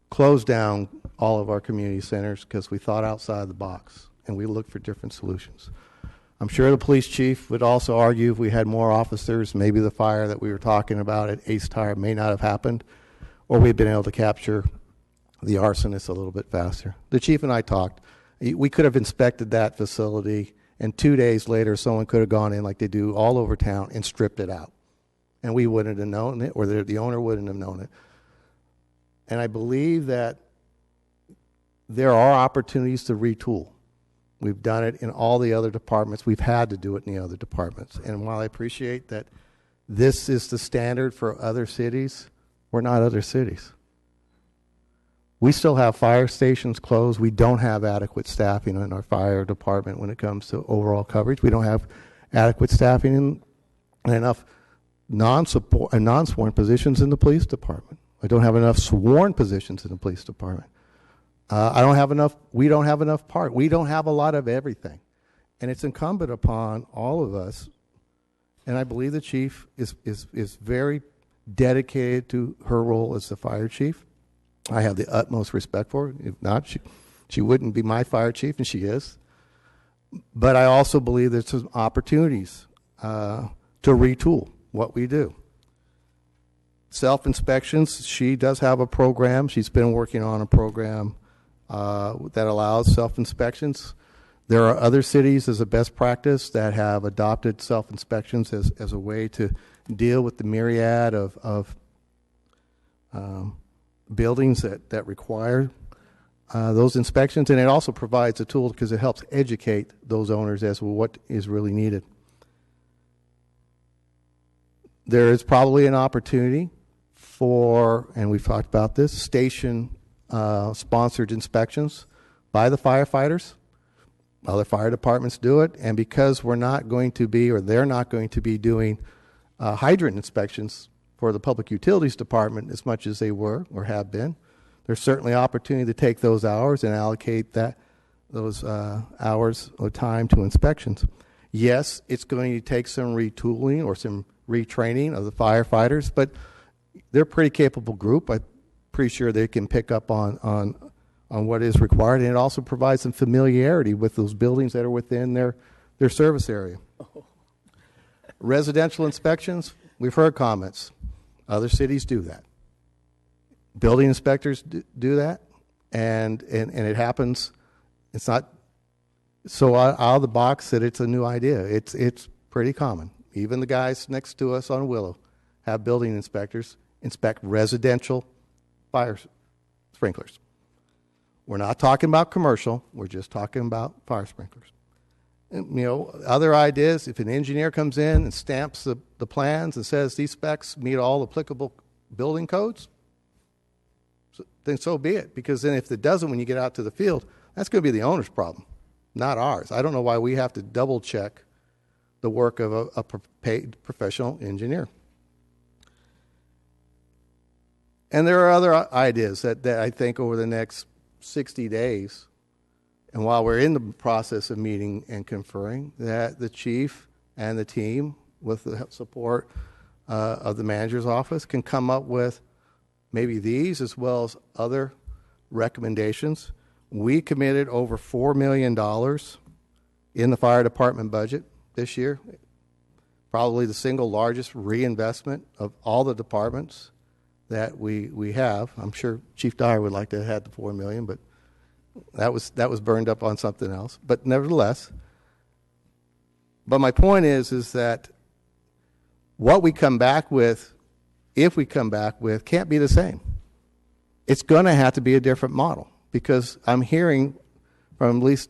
close down all of our community centers because we thought outside the box and we looked for different solutions. I'm sure the police chief would also argue if we had more officers, maybe the fire that we were talking about at Ace Tire may not have happened, or we'd been able to capture the arsonists a little bit faster. The chief and I talked. We could have inspected that facility, and 2 days later someone could have gone in like they do all over town and stripped it out. And we wouldn't have known it, or the owner wouldn't have known it. And I believe that there are opportunities to retool. We've done it in all the other departments. We've had to do it in the other departments. And while I appreciate that this is the standard for other cities, we're not other cities. We still have fire stations closed. We don't have adequate staffing in our fire department when it comes to overall coverage. We don't have adequate staffing and enough non-sworn positions in the police department. I don't have enough sworn positions in the police department. We don't have enough we don't have a lot of everything. And it's incumbent upon all of us, and I believe the chief is very dedicated to her role as the fire chief. I have the utmost respect for her. If not, she wouldn't be my fire chief, and she is. But I also believe there's some opportunities to retool what we do. Self-inspections, she does have a program. She's been working on a program that allows self-inspections. There are other cities as a best practice that have adopted self-inspections as a way to deal with the myriad of buildings that require those inspections. And it also provides a tool because it helps educate those owners as to what is really needed. There is probably an opportunity for, and we've talked about this, station sponsored inspections by the firefighters. Other fire departments do it, and because we're not going to be, or they're not going to be doing hydrant inspections for the Public Utilities Department as much as they were or have been, there's certainly opportunity to take those hours and allocate those hours of time to inspections. Yes, it's going to take some retooling or some retraining of the firefighters, but they're a pretty capable group. I'm pretty sure they can pick up on what is required, and it also provides some familiarity with those buildings that are within their service area. Residential inspections, we've heard comments. Other cities do that. Building inspectors do that, and it happens It's not so out of the box that it's a new idea. It's pretty common. Even the guys next to us on Willow have building inspectors inspect residential fire sprinklers. We're not talking about commercial. We're just talking about fire sprinklers. And, you know, other ideas, if an engineer comes in and stamps the plans and says these specs meet all applicable building codes, then so be it. Because then if it doesn't, when you get out to the field, that's going to be the owner's problem, not ours. I don't know why we have to double check the work of a paid professional engineer. And there are other ideas that I think over the next 60 days, and while we're in the process of meeting and conferring, that the chief and the team, with the support of the manager's office, can come up with maybe these as well as other recommendations. We committed over $4 million in the fire department budget this year, probably the single largest reinvestment of all the departments that we have. I'm sure Chief Dyer would like to have had the $4 million, but that was burned up on something else. But nevertheless, but my point is that what we come back with, if we come back with, can't be the same. It's going to have to be a different model, because I'm hearing from at least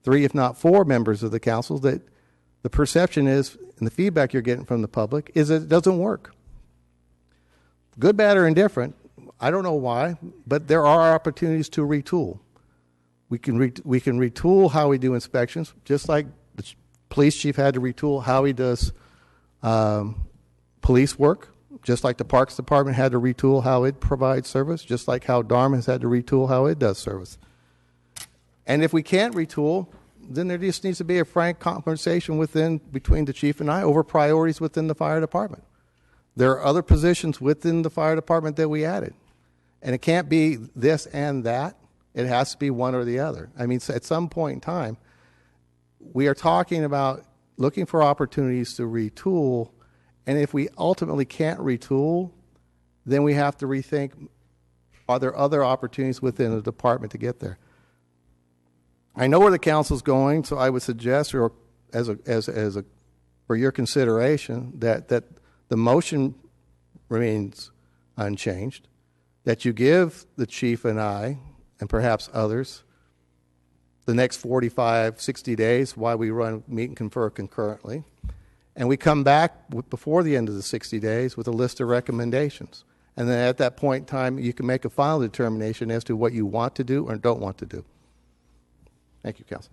3, if not 4 members of the council that the perception is, and the feedback you're getting from the public, is that it doesn't work. Good, bad, or indifferent, I don't know why, but there are opportunities to retool. We can retool how we do inspections, just like the police chief had to retool how he does police work, just like the Parks Department had to retool how it provides service, just like how DARM has had to retool how it does service. And if we can't retool, then there just needs to be a frank conversation between the chief and I over priorities within the fire department. There are other positions within the fire department that we added. And it can't be this and that. It has to be one or the other. I mean, at some point in time, we are talking about looking for opportunities to retool. And if we ultimately can't retool, then we have to rethink, are there other opportunities within the department to get there? I know where the council's going, so I would suggest, or for your consideration, that the motion remains unchanged, that you give the chief and I, and perhaps others, the next 45, 60 days while we meet and confer concurrently, and we come back before the end of the 60 days with a list of recommendations. And then at that point in time, you can make a final determination as to what you want to do or don't want to do. Thank you, Council.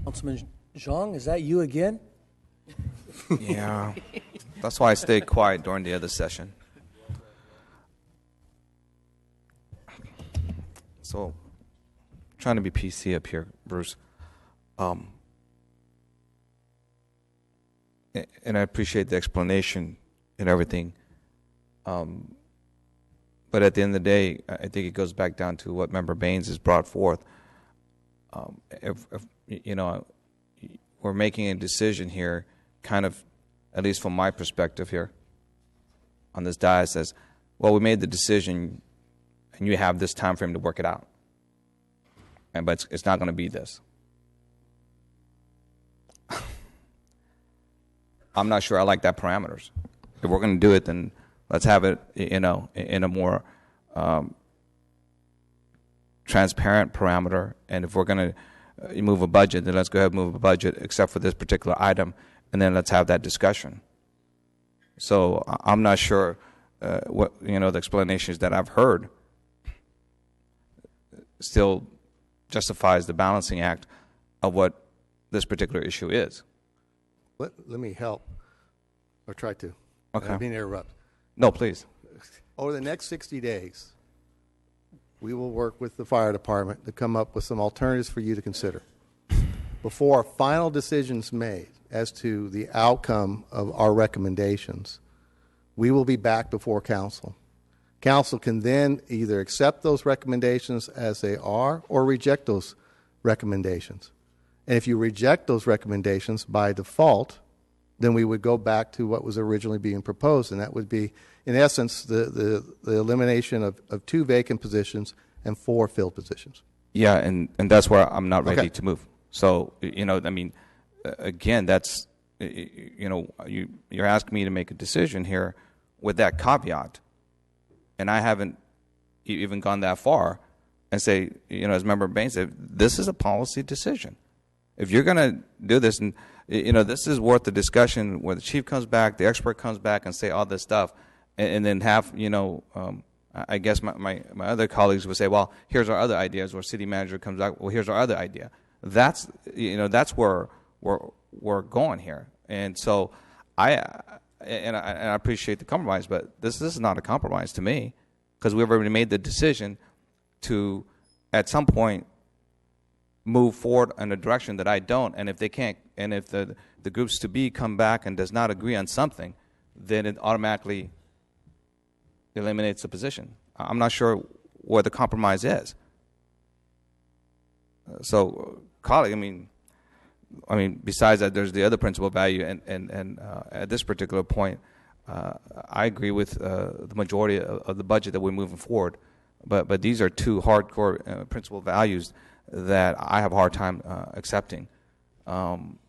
Councilman Zhang, is that you again? Yeah. That's why I stayed quiet during the other session. So, trying to be PC up here, Bruce. And I appreciate the explanation and everything. But at the end of the day, I think it goes back down to what Member Baines has brought forth. If you know, we're making a decision here, kind of, at least from my perspective here, on this dais, says, well, we made the decision, and you have this time frame to work it out. But it's not going to be this. I'm not sure I like that parameters. If we're going to do it, then let's have it, in a more transparent parameter. And if we're going to move a budget, then let's go ahead and move a budget, except for this particular item, and then let's have that discussion. So I'm not sure what the explanations that I've heard still justifies the balancing act of what this particular issue is. Let me help, or try to. Okay. I mean, interrupt. No, please. Over the next 60 days, we will work with the fire department to come up with some alternatives for you to consider. Before a final decision's made as to the outcome of our recommendations, we will be back before council. Council can then either accept those recommendations as they are or reject those recommendations. And if you reject those recommendations by default, then we would go back to what was originally being proposed, and that would be, in essence, the elimination of 2 vacant positions and 4 filled positions. Yeah, and that's where I'm not ready Okay. to move. So, I mean, again, that's, you're asking me to make a decision here with that caveat, and I haven't even gone that far and say, as Member Bain said, this is a policy decision. If you're going to do this, and this is worth the discussion where the chief comes back, the expert comes back, and say all this stuff, and then have, I guess my other colleagues would say, well, here's our other ideas, or city manager comes back, well, here's our other idea. That's, that's where we're going here. And so I appreciate the compromise, but this is not a compromise to me, because we've already made the decision to, at some point, move forward in a direction that I don't. And if they can't, and if the groups to be come back and does not agree on something, then it automatically eliminates the position. I'm not sure where the compromise is. So, colleague, I mean, besides that, there's the other principal value, and at this particular point, I agree with the majority of the budget that we're moving forward. But these are 2 hardcore principal values that I have a hard time accepting.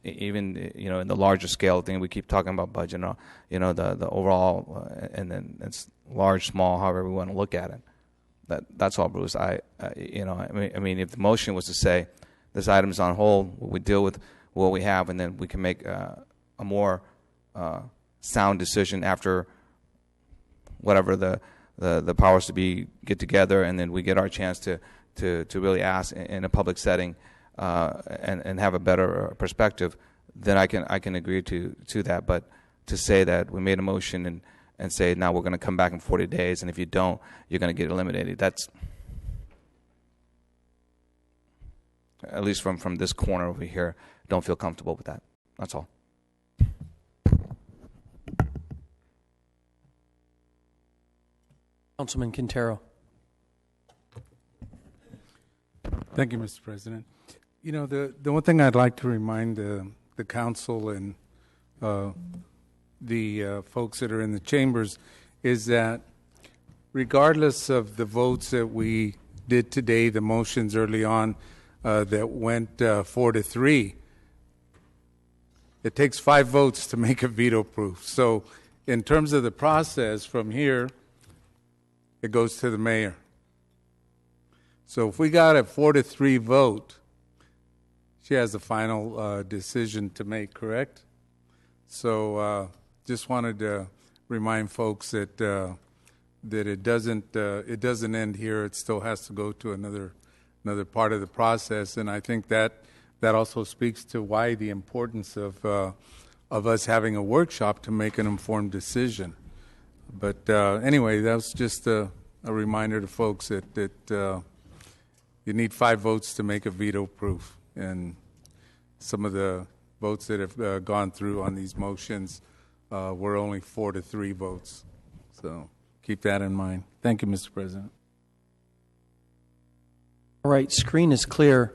Even in the larger scale thing, we keep talking about budget. The overall, and then it's large, small, however we want to look at it. That's all, Bruce. I mean, if the motion was to say this item is on hold, we deal with what we have, and then we can make a more sound decision after whatever the powers to be get together, and then we get our chance to really ask in a public setting and have a better perspective, then I can agree to that. But to say that we made a motion and say now we're going to come back in 40 days, and if you don't, you're going to get eliminated, that's, at least from this corner over here, don't feel comfortable with that. That's all. Councilman Quintero. Thank you, Mr. President. The one thing I'd like to remind the council and the folks that are in the chambers is that regardless of the votes that we did today, the motions early on that went 4-3, it takes 5 votes to make a veto proof. So in terms of the process from here, it goes to the mayor. So if we got a 4-3 vote, she has the final decision to make, correct? So just wanted to remind folks that that it doesn't end here. It still has to go to another part of the process, and I think that also speaks to why the importance of us having a workshop to make an informed decision. But anyway, that was just a reminder to folks that you need 5 votes to make a veto proof, and some of the votes that have gone through on these motions were only 4-3 votes. So keep that in mind. Thank you, Mr. President. All right, screen is clear.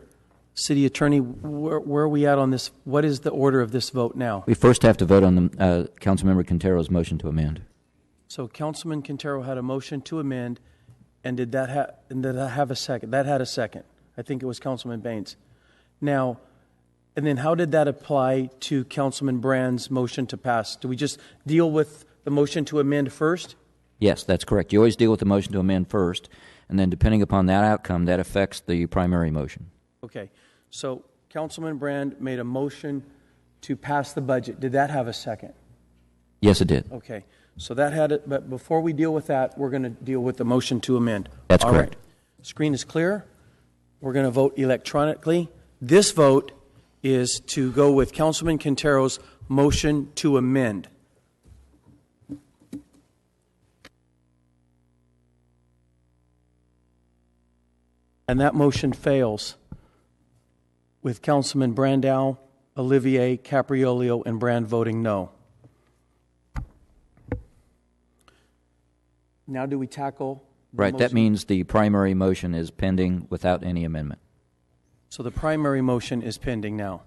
City Attorney, where are we at on this? What is the order of this vote now? We first have to vote on the Councilmember Quintero's motion to amend. So Councilman Quintero had a motion to amend, and did that have a second? That had a second. I think it was Councilman Baines. Now, and then how did that apply to Councilman Brand's motion to pass? Do we just deal with the motion to amend first? Yes, that's correct. You always deal with the motion to amend first, and then depending upon that outcome, that affects the primary motion. Okay. So Councilman Brand made a motion to pass the budget. Did that have a second? Yes, it did. Okay. So that had it, but before we deal with that, we're going to deal with the motion to amend. That's All correct. Right. Screen is clear. We're going to vote electronically. This vote is to go with Councilman Quintero's motion to amend. And that motion fails with Councilman Brandow, Olivier, Capriolio, and Brand voting no. Now do we tackle the Right, that motion? means the primary motion is pending without any amendment. So the primary motion is pending now.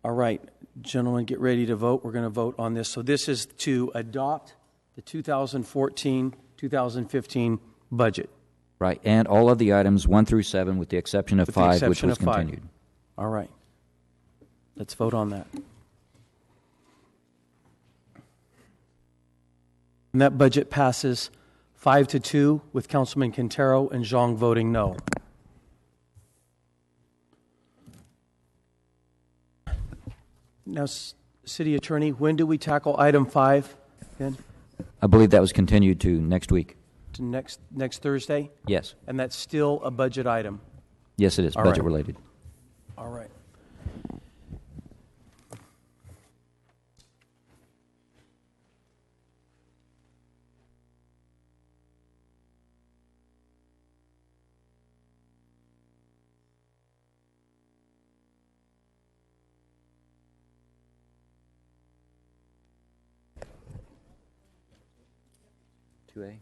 All right, gentlemen, get ready to vote. We're going to vote on this. So this is to adopt the 2014-2015 budget. Right, and all of the items 1 through 7, with the exception of With the 5, which exception was of 5. continued. All right. Let's vote on that. And that budget passes 5-2 with Councilman Quintero and Zhang voting no. Now, City Attorney, when do we tackle item 5? Then I believe that was continued to next week. to next Thursday? Yes. And that's still a budget item? Yes, it is, All right. budget related. All right. A.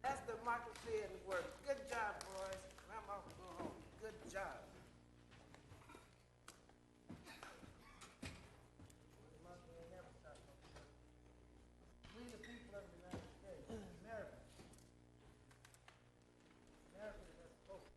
That's the Michael said word. Good job, boys. I'm off to go home. Good job. We the people of the United States, America. America is a folk.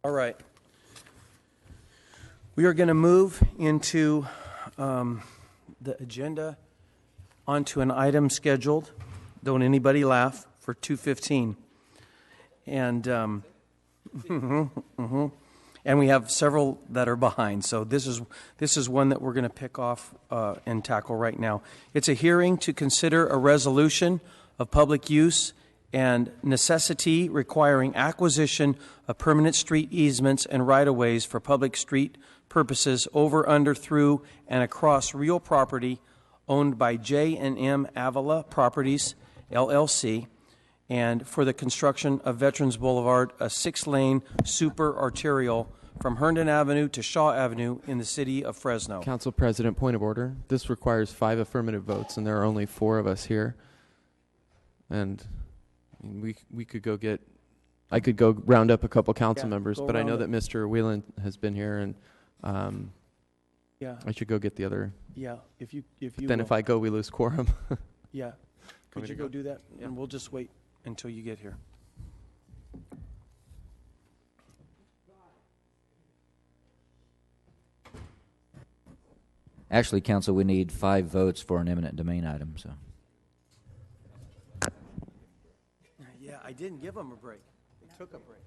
All right. We are going to move into the agenda onto an item scheduled, don't anybody laugh, for 2:15. And and we have several that are behind. So this is one that we're going to pick off and tackle right now. It's a hearing to consider a resolution of public use and necessity requiring acquisition of permanent street easements and right-of-ways for public street purposes over, under, through, and across real property owned by J&M Avila Properties, LLC, and for the construction of Veterans Boulevard, a 6-lane super arterial from Herndon Avenue to Shaw Avenue in the city of Fresno. Council President, point of order. This requires 5 affirmative votes, and there are only 4 of us here. And we could go get, I could go round up a couple council members, but I know that Mr. Whelan has been here, and yeah, I should go get the other. Yeah, if you Then will. if I go, we lose quorum. Yeah, could me you to go go? do that? Yeah. And we'll just wait until you get here. Actually, Council, we need 5 votes for an eminent domain item, so. Yeah, I didn't give them a break. They took a break.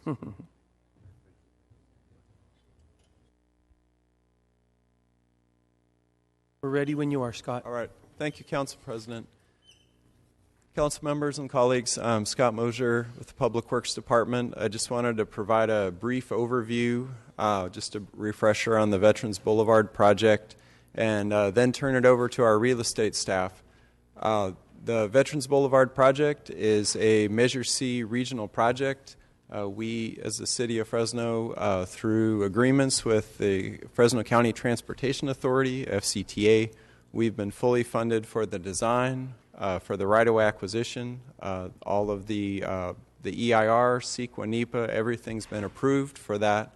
We're ready when you are, Scott. All right. Thank you, Council President. Council members and colleagues, I'm Scott Mosier with the Public Works Department. I just wanted to provide a brief overview, just a refresher on the Veterans Boulevard project, and then turn it over to our real estate staff. The Veterans Boulevard project is a Measure C regional project. We, as the City of Fresno, through agreements with the Fresno County Transportation Authority, FCTA, we've been fully funded for the design, for the right-of-way acquisition, all of the EIR, CEQA, NEPA, everything's been approved for that.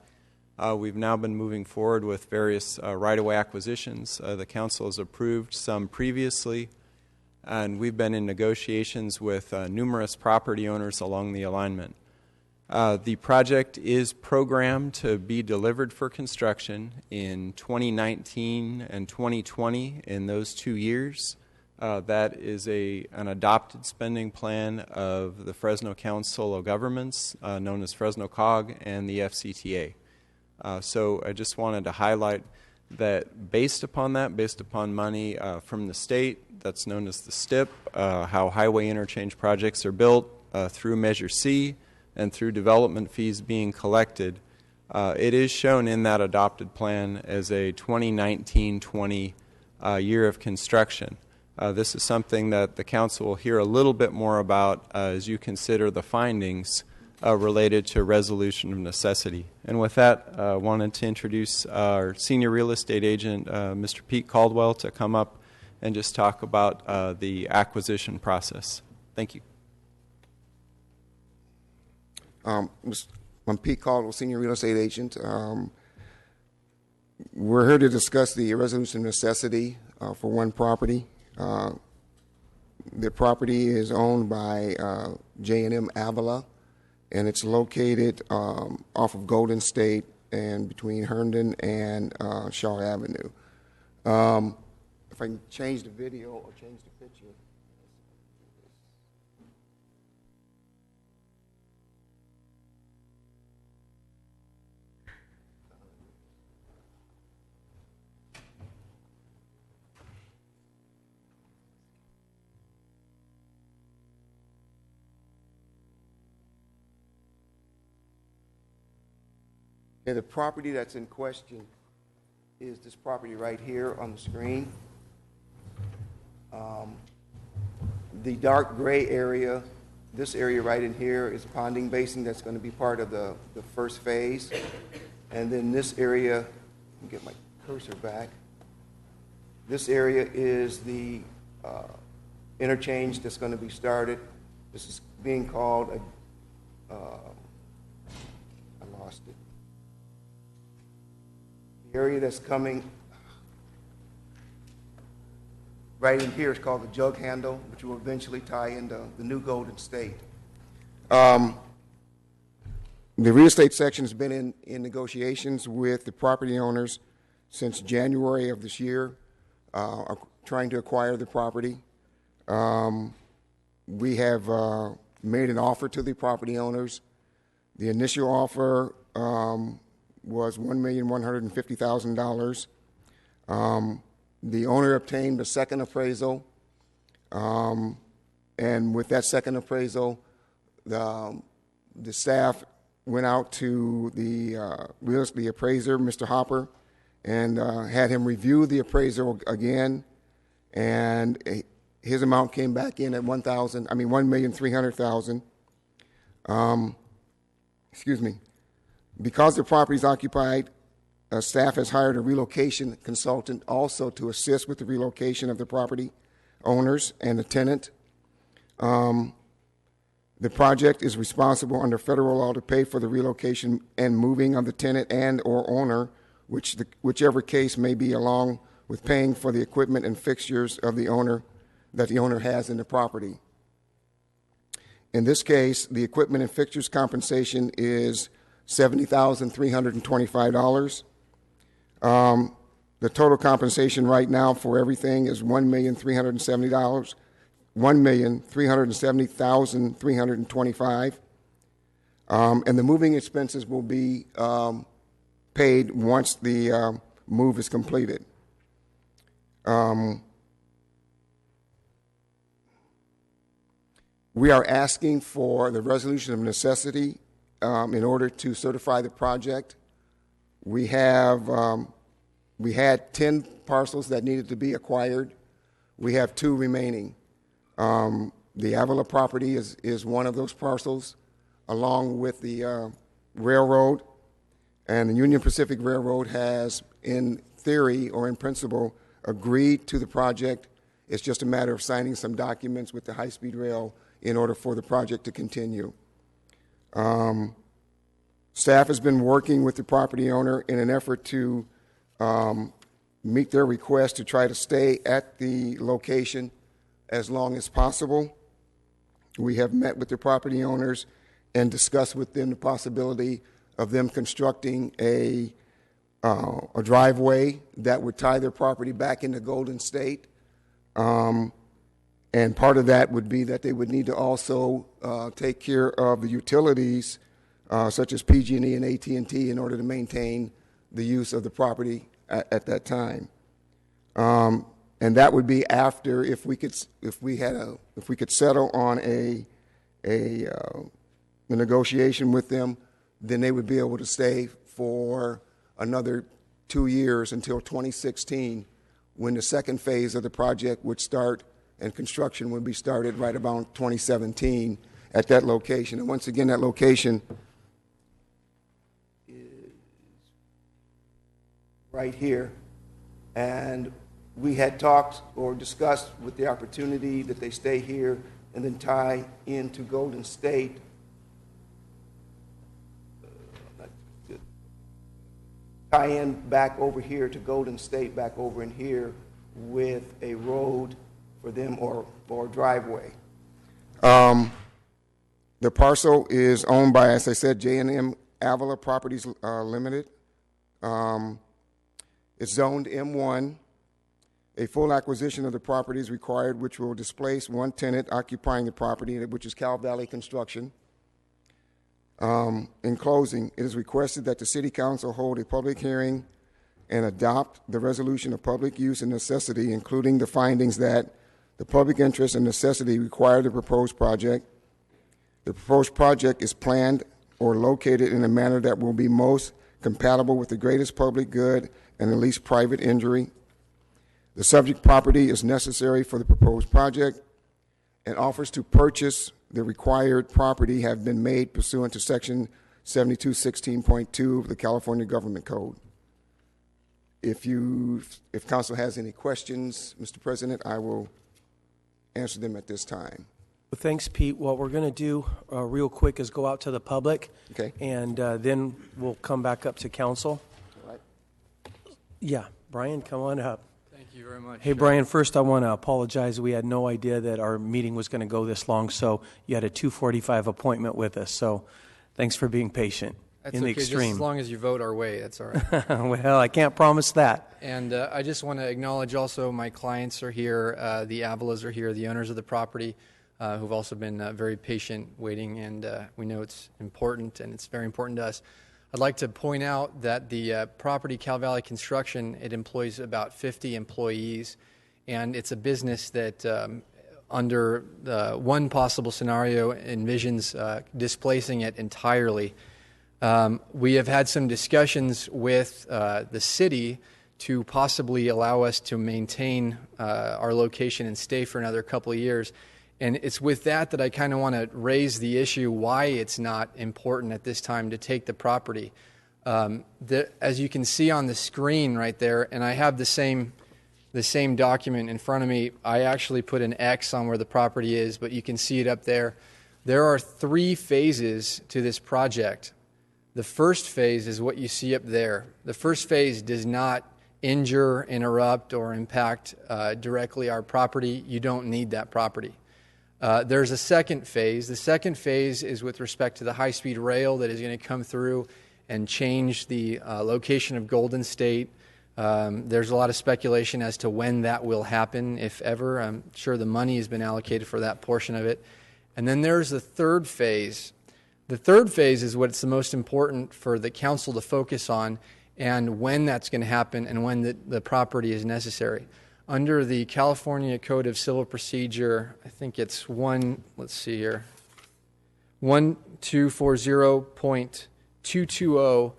We've now been moving forward with various right-of-way acquisitions. The council has approved some previously, and we've been in negotiations with numerous property owners along the alignment. The project is programmed to be delivered for construction in 2019 and 2020, in those 2 years. That is an adopted spending plan of the Fresno Council of Governments, known as Fresno COG, and the FCTA. So I just wanted to highlight that based upon money from the state, that's known as the STIP, how highway interchange projects are built through Measure C and through development fees being collected, it is shown in that adopted plan as a 2019-20 year of construction. This is something that the council will hear a little bit more about as you consider the findings related to resolution of necessity. And with that, I wanted to introduce our senior real estate agent, Mr. Pete Caldwell, to come up and just talk about the acquisition process. Thank you. I'm Pete Caldwell, senior real estate agent. We're here to discuss the resolution of necessity for one property. The property is owned by J&M Avila, and it's located off of Golden State and between Herndon and Shaw Avenue. If I can change the video or change the picture. The property that's in question is this property right here on the screen. The dark gray area, this area right in here, is a ponding basin that's going to be part of the first phase. And then this area, let me get my cursor back. This area is the interchange that's going to be started. This is being called I lost it. The area that's coming right in here is called the jug handle, which will eventually tie into the new Golden State. The real estate section has been in negotiations with the property owners since January of this year, trying to acquire the property. We have made an offer to the property owners. The initial offer was $1,150,000. The owner obtained a second appraisal, and with that second appraisal, the staff went out to the appraiser, Mr. Hopper, and had him review the appraisal again, and his amount came back in at $1,300,000. Excuse me. Because the property is occupied, staff has hired a relocation consultant also to assist with the relocation of the property owners and the tenant. The project is responsible under federal law to pay for the relocation and moving of the tenant and or owner, whichever case may be, along with paying for the equipment and fixtures of the owner that the owner has in the property. In this case, the equipment and fixtures compensation is $70,325. The total compensation right now for everything is $1,370,325. And the moving expenses will be paid once the move is completed. We are asking for the resolution of necessity in order to certify the project. We had 10 parcels that needed to be acquired. We have 2 remaining. The Avila property is one of those parcels, along with the railroad. And the Union Pacific Railroad has, in theory or in principle, agreed to the project. It's just a matter of signing some documents with the high-speed rail in order for the project to continue. Staff has been working with the property owner in an effort to meet their request to try to stay at the location as long as possible. We have met with the property owners and discussed with them the possibility of them constructing a driveway that would tie their property back into Golden State. And part of that would be that they would need to also take care of the utilities, such as PG&E and AT&T, in order to maintain the use of the property at that time. And that would be after, if we could settle on a negotiation with them, then they would be able to stay for another 2 years until 2016, when the second phase of the project would start and construction would be started right about 2017 at that location. And once again, that location is right here. And we had talked or discussed with the opportunity that they stay here and then tie into Golden State. Tie in back over here to Golden State, back over in here with a road for them or a driveway. The parcel is owned by, as I said, J&M Avila Properties Limited. It's zoned M1. A full acquisition of the property is required, which will displace one tenant occupying the property, which is Cal Valley Construction. In closing, it is requested that the City Council hold a public hearing and adopt the resolution of public use and necessity, including the findings that the public interest and necessity require the proposed project. The proposed project is planned or located in a manner that will be most compatible with the greatest public good and the least private injury. The subject property is necessary for the proposed project, and offers to purchase the required property have been made pursuant to Section 7216.2 of the California Government Code. If council has any questions, Mr. President, I will answer them at this time. Well, thanks, Pete. What we're going to do real quick is go out to the public, okay, and then we'll come back up to council. All right. Yeah, Brian, come on up. Thank you very much. Hey, Brian, first I want to apologize. We had no idea that our meeting was going to go this long, so you had a 2:45 appointment with us, so thanks for being patient. That's in the okay, extreme. just as long as you vote our way, that's all right. Well, I can't promise that. And I just want to acknowledge also my clients are here, the Avilas are here, the owners of the property, who've also been very patient waiting, and we know it's important, and it's very important to us. I'd like to point out that the property, Cal Valley Construction, it employs about 50 employees, and it's a business that under one possible scenario envisions displacing it entirely. We have had some discussions with the city to possibly allow us to maintain our location and stay for another couple of years. And it's with that that I kind of want to raise the issue why it's not important at this time to take the property. As you can see on the screen right there, and I have the same document in front of me, I actually put an X on where the property is, but you can see it up there. There are 3 phases to this project. The first phase is what you see up there. The first phase does not injure, interrupt, or impact directly our property. You don't need that property. There's a second phase. The second phase is with respect to the high-speed rail that is going to come through and change the location of Golden State. There's a lot of speculation as to when that will happen, if ever. I'm sure the money has been allocated for that portion of it. And then there's the third phase, The third phase is what's the most important for the council to focus on, and when that's going to happen and when the property is necessary. Under the California Code of Civil Procedure, I think it's 1240.220,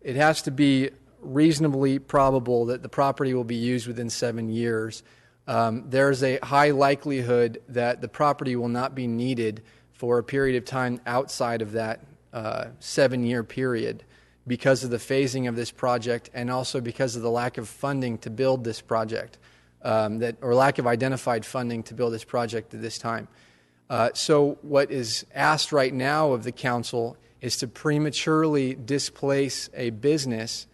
it has to be reasonably probable that the property will be used within 7 years. There's a high likelihood that the property will not be needed for a period of time outside of that 7-year period because of the phasing of this project and also because of the lack of funding to build this project, or lack of identified funding to build this project at this time. So what is asked right now of the council is to prematurely displace a business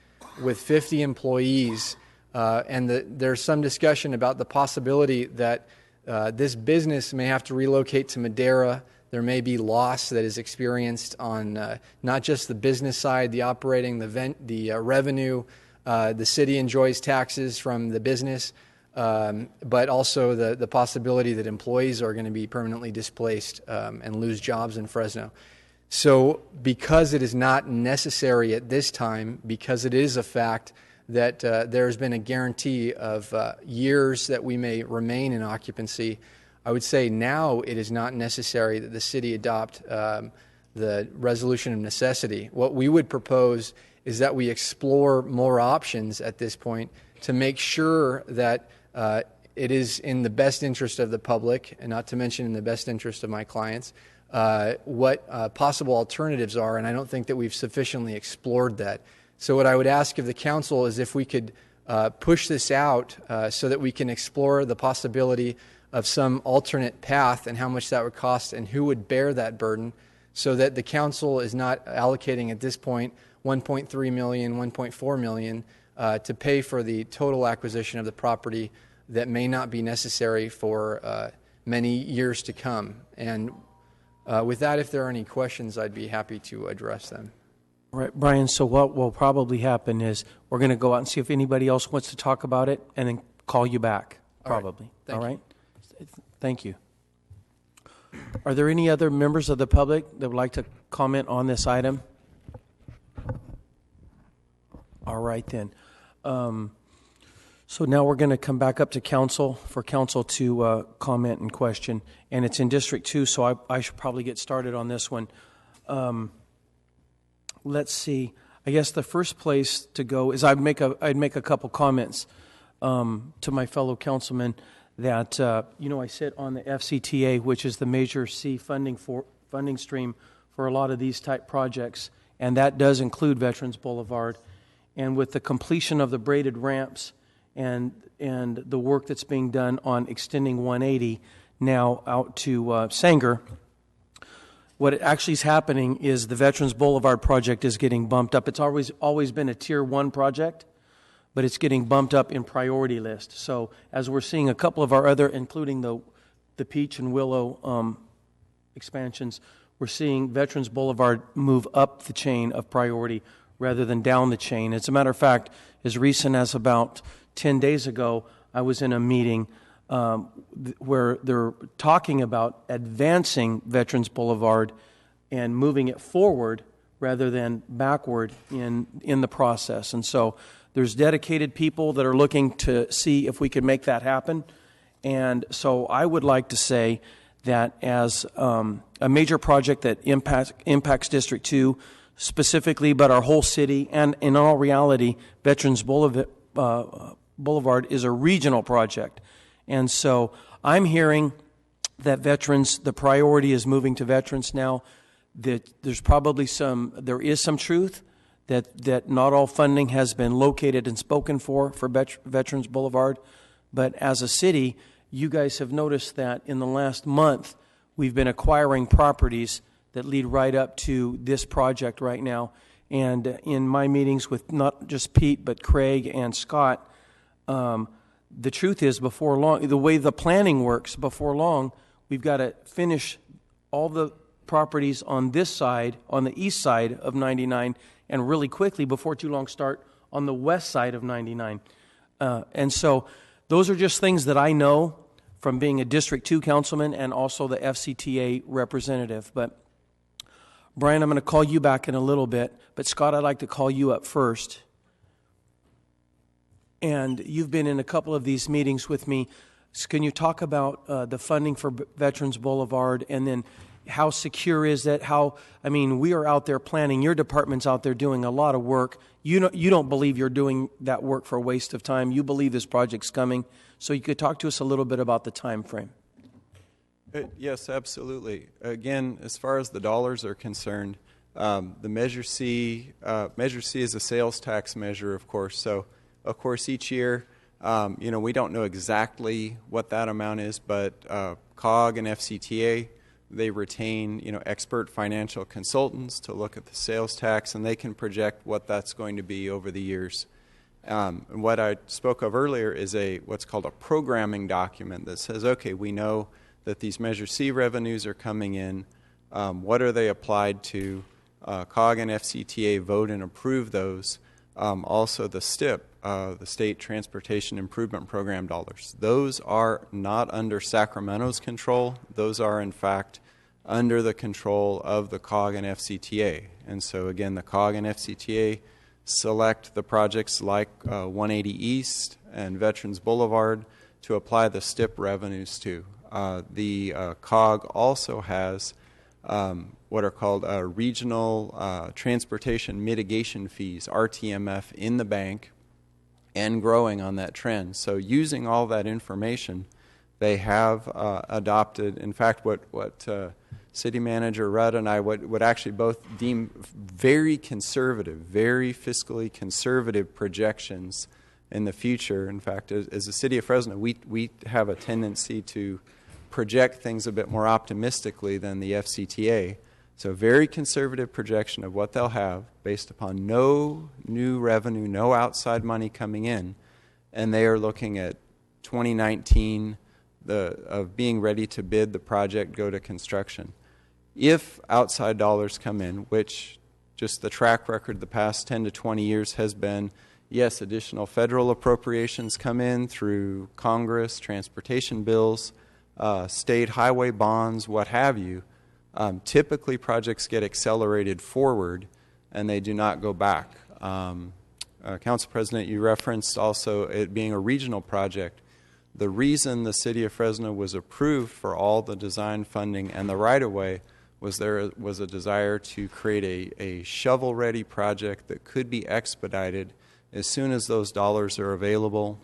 with 50 employees, and there's some discussion about the possibility that this business may have to relocate to Madera. There may be loss that is experienced on not just the business side, the operating, the revenue. The city enjoys taxes from the business, but also the possibility that employees are going to be permanently displaced and lose jobs in Fresno. So because it is not necessary at this time, because it is a fact that there's been a guarantee of years that we may remain in occupancy, I would say now it is not necessary that the city adopt the resolution of necessity. What we would propose is that we explore more options at this point to make sure that it is in the best interest of the public, and not to mention in the best interest of my clients, what possible alternatives are, and I don't think that we've sufficiently explored that. So what I would ask of the council is if we could push this out so that we can explore the possibility of some alternate path and how much that would cost and who would bear that burden, so that the council is not allocating at this point $1.3 million, $1.4 million to pay for the total acquisition of the property that may not be necessary for many years to come. And with that, if there are any questions, I'd be happy to address them. All right, Brian, so what will probably happen is we're going to go out and see if anybody else wants to talk about it and then call you back, probably. All right? Thank you. Are there any other members of the public that would like to comment on this item? All right, then. So now we're going to come back up to council for council to comment and question. And it's in District 2, so I should probably get started on this one. Let's see. I guess the first place to go is I'd make a couple comments to my fellow councilmen that, I sit on the FCTA, which is the Measure C funding stream for a lot of these type projects, and that does include Veterans Boulevard. And with the completion of the braided ramps and the work that's being done on extending 180 now out to Sanger, what actually is happening is the Veterans Boulevard project is getting bumped up. It's always been a Tier 1 project, but it's getting bumped up in priority list. So as we're seeing a couple of our other, including the Peach and Willow expansions, we're seeing Veterans Boulevard move up the chain of priority rather than down the chain. As a matter of fact, as recent as about 10 days ago, I was in a meeting where they're talking about advancing Veterans Boulevard and moving it forward rather than backward in the process. And so there's dedicated people that are looking to see if we can make that happen. And so I would like to say that as a major project that impacts District 2 specifically, but our whole city, and in all reality, Veterans Boulevard is a regional project. And so I'm hearing that the priority is moving to veterans now, that there is some truth that not all funding has been located and spoken for Veterans Boulevard. But as a city, you guys have noticed that in the last month, we've been acquiring properties that lead right up to this project right now. And in my meetings with not just Pete, but Craig and Scott, the truth is, before long, the way the planning works, before long, we've got to finish all the properties on this side, on the east side of 99, and really quickly, before too long, start on the west side of 99. And so those are just things that I know from being a District 2 councilman and also the FCTA representative. But Brian, I'm going to call you back in a little bit, but Scott, I'd like to call you up first. And you've been in a couple of these meetings with me. So can you talk about the funding for Veterans Boulevard, and then how secure is that? We are out there planning. Your department's out there doing a lot of work. You don't believe you're doing that work for a waste of time. You believe this project's coming. So you could talk to us a little bit about the time frame. Yes, absolutely. Again, as far as the dollars are concerned, the Measure C is a sales tax measure, of course. So, of course, each year, we don't know exactly what that amount is, but COG and FCTA, they retain, expert financial consultants to look at the sales tax, and they can project what that's going to be over the years. And what I spoke of earlier is what's called a programming document that says, okay, we know that these Measure C revenues are coming in. What are they applied to? COG and FCTA vote and approve those. Also the STIP, the State Transportation Improvement Program dollars. Those are not under Sacramento's control. Those are, in fact, under the control of the COG and FCTA. And so, again, the COG and FCTA select the projects like 180 East and Veterans Boulevard to apply the STIP revenues to. The COG also has what are called regional transportation mitigation fees, RTMF, in the bank and growing on that trend. So using all that information, they have adopted, in fact, what City Manager Rudd and I would actually both deem very conservative, very fiscally conservative projections in the future. In fact, as the City of Fresno, we have a tendency to project things a bit more optimistically than the FCTA. So very conservative projection of what they'll have based upon no new revenue, no outside money coming in. And they are looking at 2019 of being ready to bid the project, go to construction. If outside dollars come in, which just the track record the past 10 to 20 years has been, yes, additional federal appropriations come in through Congress, transportation bills, state highway bonds, what have you. Typically, projects get accelerated forward, and they do not go back. Council President, you referenced also it being a regional project. The reason the City of Fresno was approved for all the design funding and the right-of-way was there was a desire to create a shovel-ready project that could be expedited as soon as those dollars are available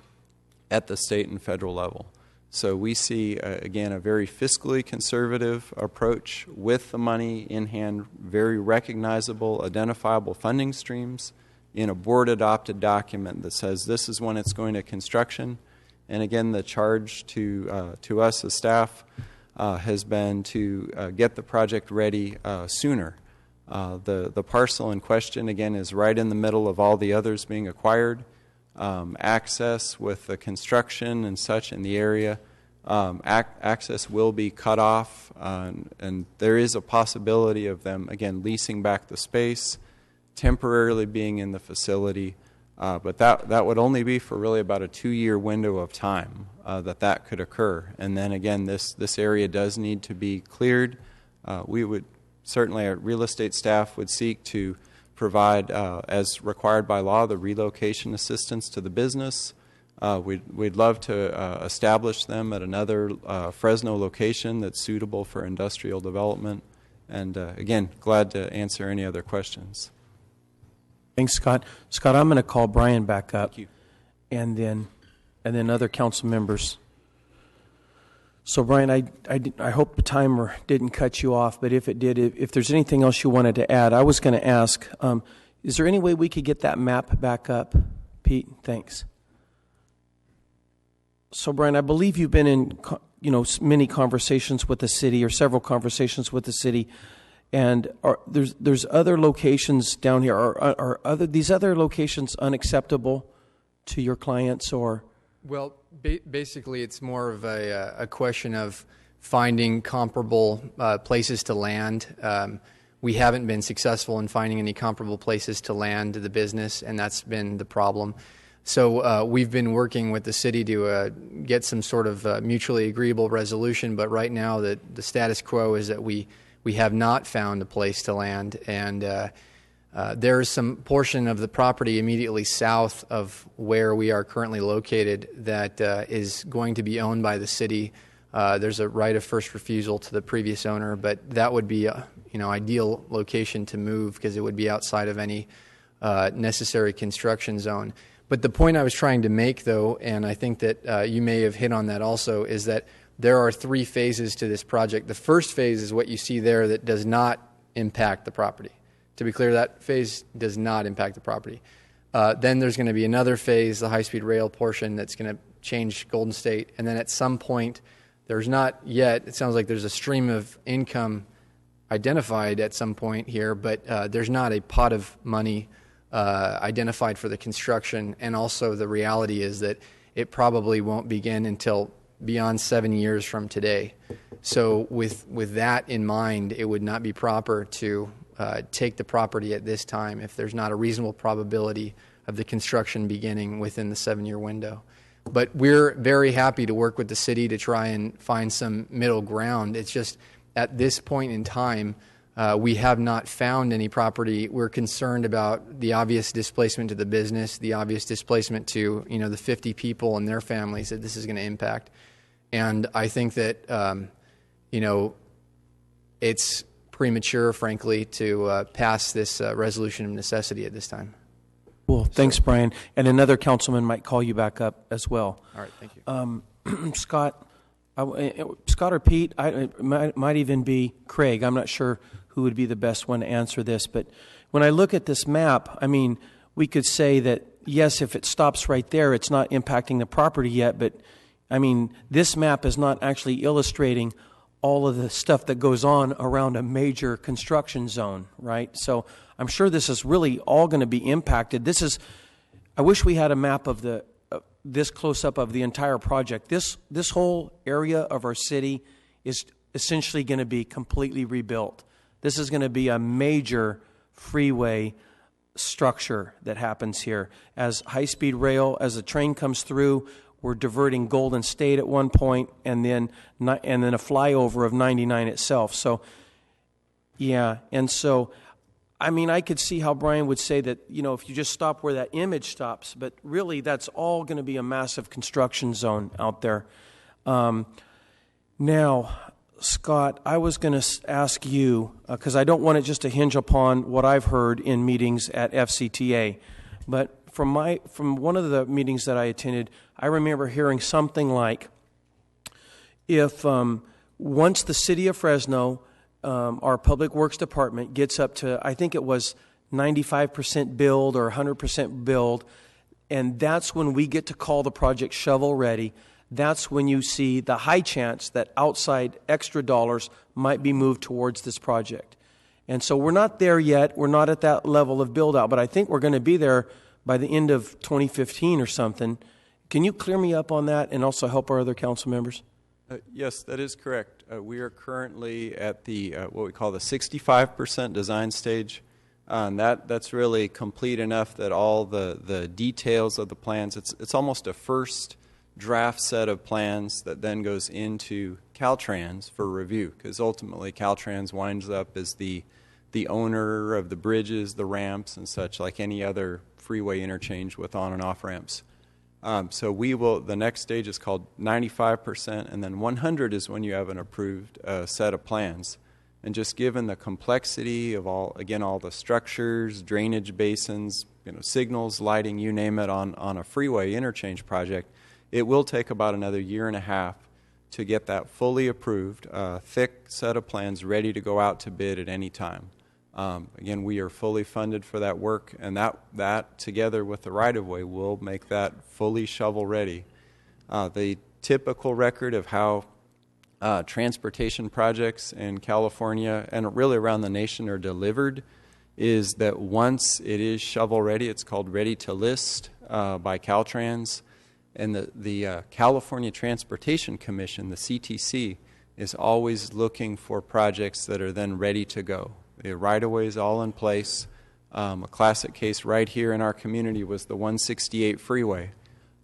at the state and federal level. So we see, again, a very fiscally conservative approach with the money in hand, very recognizable, identifiable funding streams in a board-adopted document that says this is when it's going to construction. And again, the charge to us as staff has been to get the project ready sooner. The parcel in question, again, is right in the middle of all the others being acquired. Access with the construction and such in the area, access will be cut off, and there is a possibility of them, again, leasing back the space, temporarily being in the facility, but that would only be for really about a 2-year window of time that could occur. And then again, this area does need to be cleared. We would certainly, our real estate staff would seek to provide, as required by law, the relocation assistance to the business. We'd love to establish them at another Fresno location that's suitable for industrial development. And again, glad to answer any other questions. Thanks, Scott. Scott, I'm going to call Brian back up, and then other council members. So, Brian, I hope the timer didn't cut you off, but if it did, if there's anything else you wanted to add, I was going to ask, is there any way we could get that map back up? Pete, thanks. So, Brian, I believe you've been in, many conversations with the city, or several conversations with the city, and there's other locations down here. Are these other locations unacceptable to your clients, or? Well, basically, it's more of a question of finding comparable places to land. We haven't been successful in finding any comparable places to land the business, and that's been the problem. So we've been working with the city to get some sort of mutually agreeable resolution, but right now the status quo is that we we have not found a place to land, and there is some portion of the property immediately south of where we are currently located that is going to be owned by the city. There's a right of first refusal to the previous owner, but that would be a ideal location to move because it would be outside of any necessary construction zone. But the point I was trying to make, though, and I think that you may have hit on that also, is that there are 3 phases to this project. The first phase is what you see there that does not impact the property. To be clear, that phase does not impact the property. Then there's going to be another phase, the high-speed rail portion, that's going to change Golden State. And then at some point, there's not yet, it sounds like there's a stream of income identified at some point here, but there's not a pot of money identified for the construction. And also the reality is that it probably won't begin until beyond 7 years from today. So with that in mind, it would not be proper to take the property at this time if there's not a reasonable probability of the construction beginning within the 7-year window. But we're very happy to work with the city to try and find some middle ground. It's just at this point in time, we have not found any property. We're concerned about the obvious displacement to the business, the obvious displacement to the 50 people and their families that this is going to impact. And I think that it's premature, frankly, to pass this resolution of necessity at this time. Well, thanks, Brian. And another councilman might call you back up as well. All right, thank you. Scott or Pete, it might even be Craig. I'm not sure who would be the best one to answer this. But when I look at this map, I mean, we could say that, yes, if it stops right there, it's not impacting the property yet. But, I mean, this map is not actually illustrating all of the stuff that goes on around a major construction zone, right? So I'm sure this is really all going to be impacted. I wish we had a map of this close-up of the entire project. This whole area of our city is essentially going to be completely rebuilt. This is going to be a major freeway structure that happens here. As high-speed rail, as the train comes through, we're diverting Golden State at one point, and then a flyover of 99 itself. So, yeah, and so, I mean, I could see how Brian would say that, if you just stop where that image stops, but really that's all going to be a massive construction zone out there. Now, Scott, I was going to ask you, because I don't want it just to hinge upon what I've heard in meetings at FCTA, but from one of the meetings that I attended, I remember hearing something like, if once the city of Fresno, our public works department gets up to, I think it was 95% build or 100% build, and that's when we get to call the project shovel ready, that's when you see the high chance that outside extra dollars might be moved towards this project. And so we're not there yet. We're not at that level of build out, but I think we're going to be there by the end of 2015 or something. Can you clear me up on that and also help our other council members? Yes, that is correct. We are currently at the what we call the 65% design stage. And that's really complete enough that all the details of the plans, it's almost a first draft set of plans that then goes into Caltrans for review, because ultimately Caltrans winds up as the owner of the bridges, the ramps, and such, like any other freeway interchange with on and off ramps. So the next stage is called 95%, and then 100 is when you have an approved set of plans. And just given the complexity of all the structures, drainage basins, signals, lighting, you name it, on a freeway interchange project, it will take about another 1.5 years to get that fully approved, thick set of plans ready to go out to bid at any time. Again, we are fully funded for that work, and that together with the right-of-way will make that fully shovel-ready. The typical record of how transportation projects in California and really around the nation are delivered is that once it is shovel-ready, it's called ready to list by Caltrans, and the California Transportation Commission, the CTC, is always looking for projects that are then ready to go. The right-of-way is all in place. A classic case right here in our community was the 168 freeway.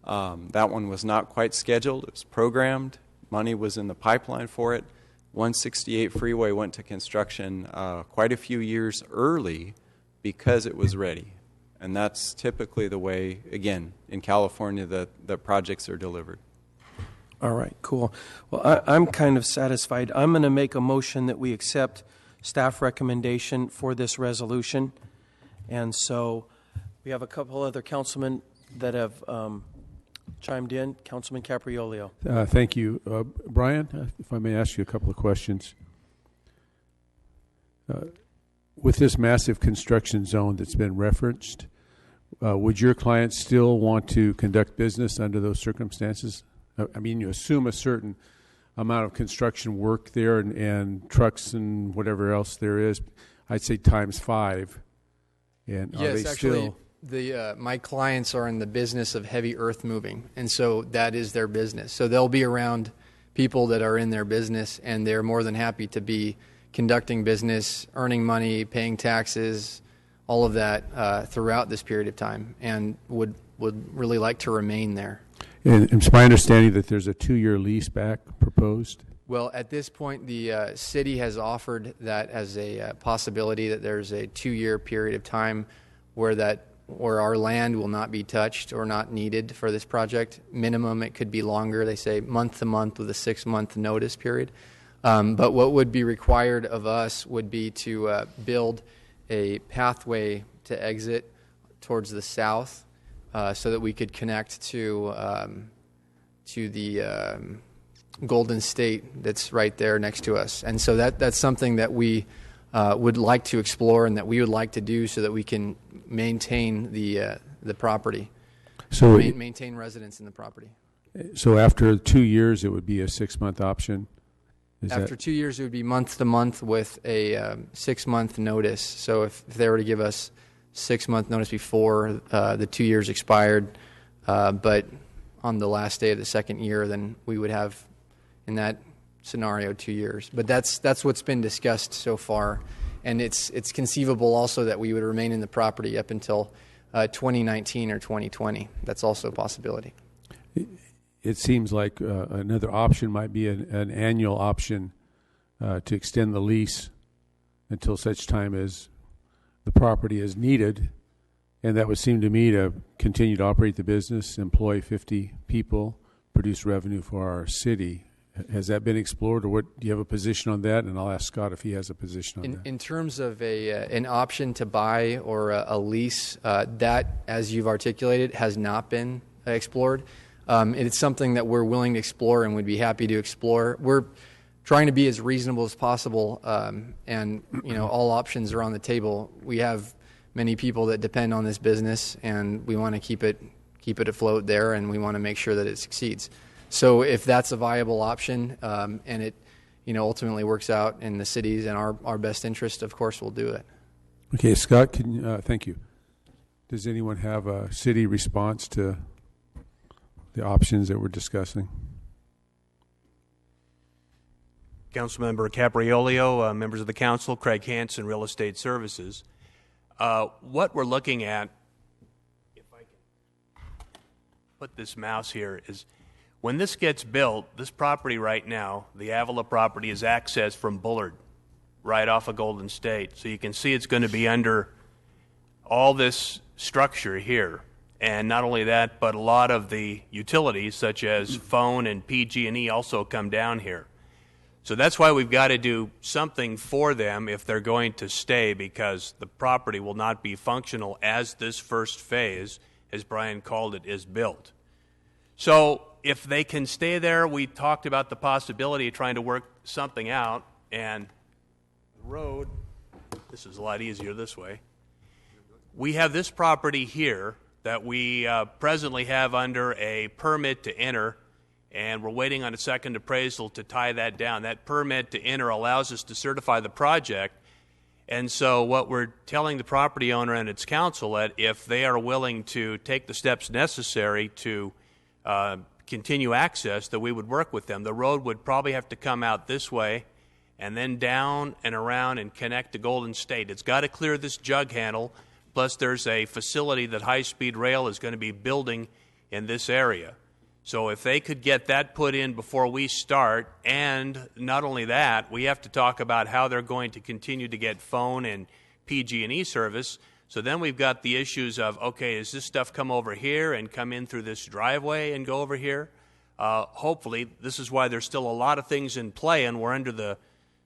That one was not quite scheduled. It was programmed. Money was in the pipeline for it. 168 freeway went to construction quite a few years early because it was ready. And that's typically the way, again, in California, that projects are delivered. All right, cool. Well, I'm kind of satisfied. I'm going to make a motion that we accept staff recommendation for this resolution. And so we have a couple other councilmen that have chimed in. Councilman Capriolio. Thank you. Brian, if I may ask you a couple of questions. With this massive construction zone that's been referenced, would your clients still want to conduct business under those circumstances? I mean, you assume a certain amount of construction work there and trucks and whatever else there is. I'd say times 5. And are Yes, they actually, still... my clients are in the business of heavy earth moving, and so that is their business. So they'll be around people that are in their business, and they're more than happy to be conducting business, earning money, paying taxes, all of that throughout this period of time, and would really like to remain there. And it's my understanding that there's a 2-year lease back proposed? Well, at this point, the city has offered that as a possibility, that there's a 2-year period of time where our land will not be touched or not needed for this project. Minimum, it could be longer. They say month to month with a 6-month notice period. But what would be required of us would be to build a pathway to exit towards the south so that we could connect to the Golden State that's right there next to us. And so that's something that we would like to explore and that we would like to do so that we can maintain the property, so maintain residents in the property. So after 2 years, it would be a 6-month option? After 2 years, it would be month to month with a 6-month notice. So if they were to give us 6-month notice before the 2 years expired, but on the last day of the second year, then we would have, in that scenario, 2 years. But that's what's been discussed so far, and it's conceivable also that we would remain in the property up until 2019 or 2020. That's also a possibility. It seems like another option might be an annual option to extend the lease until such time as the property is needed, and that would seem to me to continue to operate the business, employ 50 people, produce revenue for our city. Has that been explored, or what? Do you have a position on that? And I'll ask Scott if he has a position on that. In terms of an option to buy or a lease, that, as you've articulated, has not been explored. It's something that we're willing to explore and would be happy to explore. We're trying to be as reasonable as possible, and all options are on the table. We have many people that depend on this business, and we want to keep it afloat there, and we want to make sure that it succeeds. So if that's a viable option, and it ultimately works out in the city's and our best interest, of course we'll do it. Okay, Scott, thank you. Does anyone have a city response to the options that we're discussing? Councilmember Capriolio, members of the council, Craig Hansen, Real Estate Services. What we're looking at, if I can put this mouse here, is when this gets built, this property right now, the Avila property, is accessed from Bullard, right off of Golden State. So you can see it's going to be under all this structure here. And not only that, but a lot of the utilities, such as phone and PG&E, also come down here. So that's why we've got to do something for them if they're going to stay, because the property will not be functional as this first phase, as Brian called it, is built. So if they can stay there, we talked about the possibility of trying to work something out, and the road, this is a lot easier this way. We have this property here that we presently have under a permit to enter, and we're waiting on a second appraisal to tie that down. That permit to enter allows us to certify the project, and so what we're telling the property owner and its council, that if they are willing to take the steps necessary to continue access, that we would work with them. The road would probably have to come out this way and then down and around and connect to Golden State. It's got to clear this jug handle. Plus, there's a facility that High Speed Rail is going to be building in this area. So if they could get that put in before we start, and not only that, we have to talk about how they're going to continue to get phone and PG&E service. So then we've got the issues of, okay, does this stuff come over here and come in through this driveway and go over here? Hopefully, this is why there's still a lot of things in play, and we're under the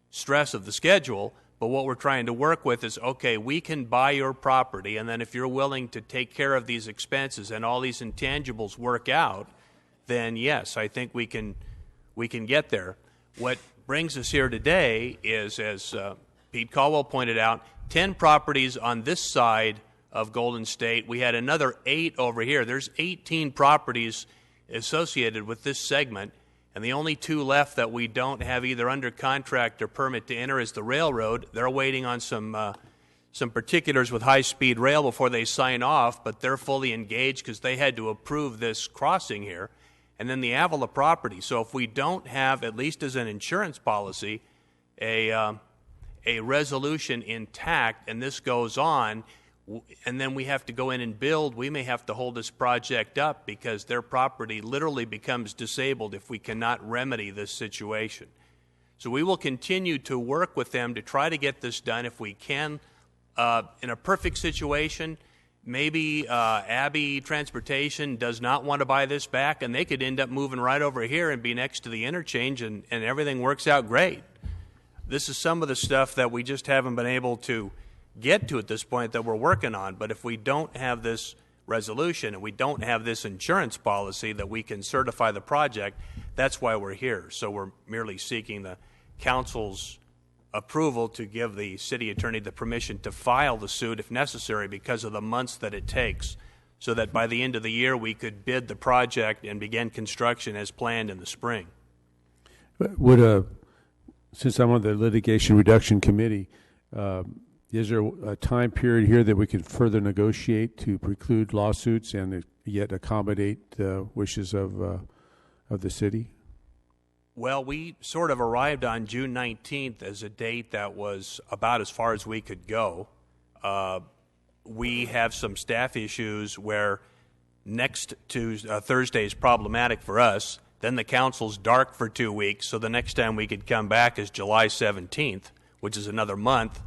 stress of the schedule. But what we're trying to work with is, okay, we can buy your property, and then if you're willing to take care of these expenses and all these intangibles work out, then yes, I think we can get there. What brings us here today is, as Pete Caldwell pointed out, 10 properties on this side of Golden State. We had another 8 over here. There's 18 properties associated with this segment, and the only 2 left that we don't have either under contract or permit to enter is the railroad. They're waiting on some particulars with high-speed rail before they sign off, but they're fully engaged because they had to approve this crossing here. And then the Avila property. So if we don't have, at least as an insurance policy, a resolution intact, and this goes on, and then we have to go in and build, we may have to hold this project up because their property literally becomes disabled if we cannot remedy this situation. So we will continue to work with them to try to get this done if we can. In a perfect situation, maybe Abbey Transportation does not want to buy this back, and they could end up moving right over here and be next to the interchange, and everything works out great. This is some of the stuff that we just haven't been able to get to at this point that we're working on. But if we don't have this resolution and we don't have this insurance policy that we can certify the project, that's why we're here. So we're merely seeking the council's approval to give the city attorney the permission to file the suit if necessary because of the months that it takes, so that by the end of the year we could bid the project and begin construction as planned in the spring. Would since I'm on the litigation reduction committee, is there a time period here that we could further negotiate to preclude lawsuits and yet accommodate the wishes of the city? Well, we sort of arrived on June 19th as a date that was about as far as we could go. We have some staff issues where next Thursday is problematic for us. Then the council's dark for 2 weeks, so the next time we could come back is July 17th, which is another month.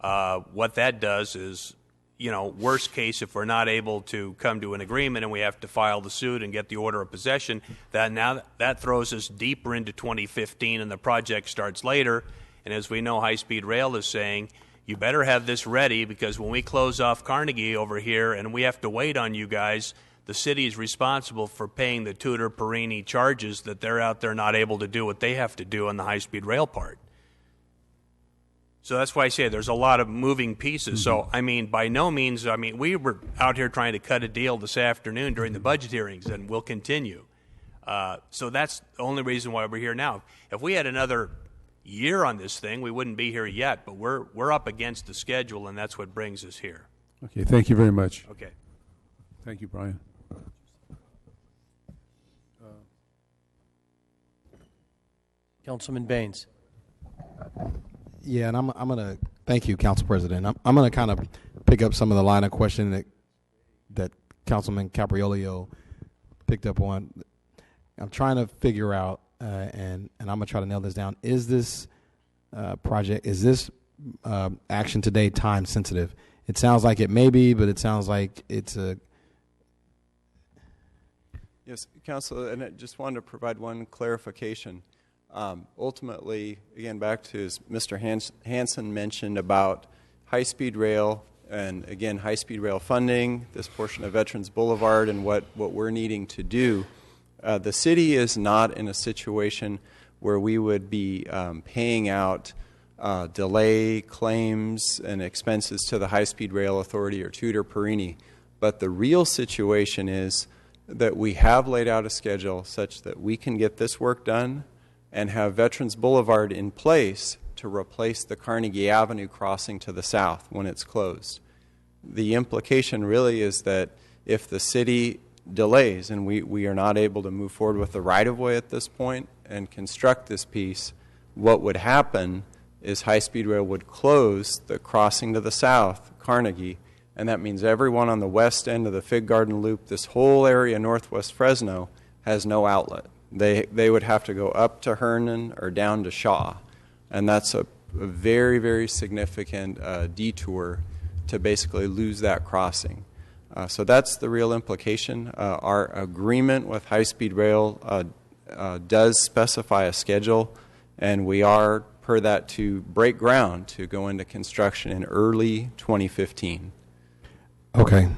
What that does is, worst case, if we're not able to come to an agreement and we have to file the suit and get the order of possession, that throws us deeper into 2015 and the project starts later. And as we know, High Speed Rail is saying, you better have this ready because when we close off Carnegie over here and we have to wait on you guys, the city is responsible for paying the Tudor Perini charges that they're out there not able to do what they have to do on the High Speed Rail part. So that's why I say there's a lot of moving pieces. So, by no means, we were out here trying to cut a deal this afternoon during the budget hearings, and we'll continue. So that's the only reason why we're here now. If we had another year on this thing, we wouldn't be here yet, but we're up against the schedule, and that's what brings us here. Okay, thank you very much. Okay. Thank you, Brian. Councilman Baines. Yeah, and I'm going to thank you, Council President. I'm going to kind of pick up some of the line of questioning that Councilman Capriolio picked up on. I'm trying to figure out, and I'm going to try to nail this down. Is this project, is this action today time sensitive? It sounds like it may be, but it sounds like it's a... Yes, Council, and I just wanted to provide one clarification. Ultimately, again, back to as Mr. Hansen mentioned about high-speed rail, and again, high-speed rail funding, this portion of Veterans Boulevard, and what we're needing to do. The city is not in a situation where we would be paying out delay claims and expenses to the High-Speed Rail Authority or Tudor Perini. But the real situation is that we have laid out a schedule such that we can get this work done and have Veterans Boulevard in place to replace the Carnegie Avenue crossing to the south when it's closed. The implication really is that if the city delays and we are not able to move forward with the right-of-way at this point and construct this piece, what would happen is high-speed rail would close the crossing to the south, Carnegie, and that means everyone on the west end of the Fig Garden Loop, this whole area northwest Fresno, has no outlet. They would have to go up to Herndon or down to Shaw, and that's a very, very significant detour to basically lose that crossing. So that's the real implication. Our agreement with High Speed Rail does specify a schedule, and we are, per that, to break ground to go into construction in early 2015. Okay.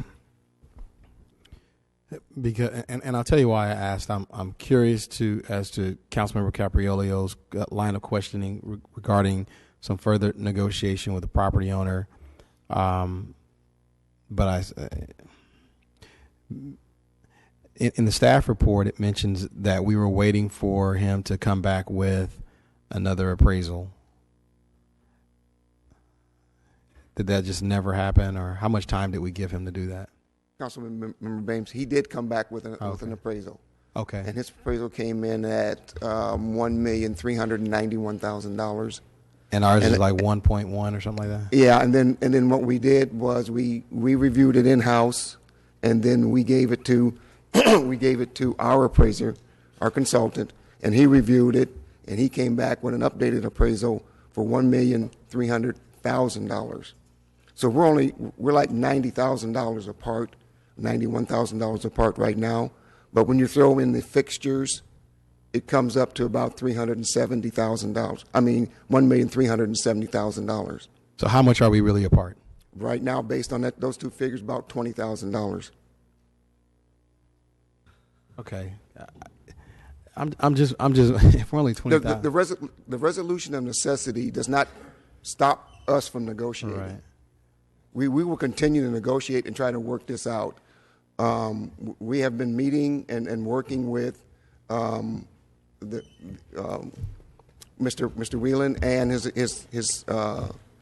Because and I'll tell you why I asked. I'm curious as to Councilmember Capriolio's line of questioning regarding some further negotiation with the property owner. But in the staff report, it mentions that we were waiting for him to come back with another appraisal. Did that just never happen, or how much time did we give him to do that? Councilmember Bames, he did come back with an appraisal. Okay. And his appraisal came in at $1,391,000. And ours is like 1.1 or something like that? Yeah, and then what we did was we reviewed it in-house, and then we gave it to our appraiser, our consultant, and he reviewed it, and he came back with an updated appraisal for $1,300,000. So we're like $90,000 apart, $91,000 apart right now. But when you throw in the fixtures, it comes up to about $370,000. I mean, $1,370,000. So how much are we really apart? Right now, based on those two figures, about $20,000. Okay. I'm just. If we're only 20,000. The resolution of necessity does not stop us from negotiating. Right. We will continue to negotiate and try to work this out. We have been meeting and working with Mr. Whelan and his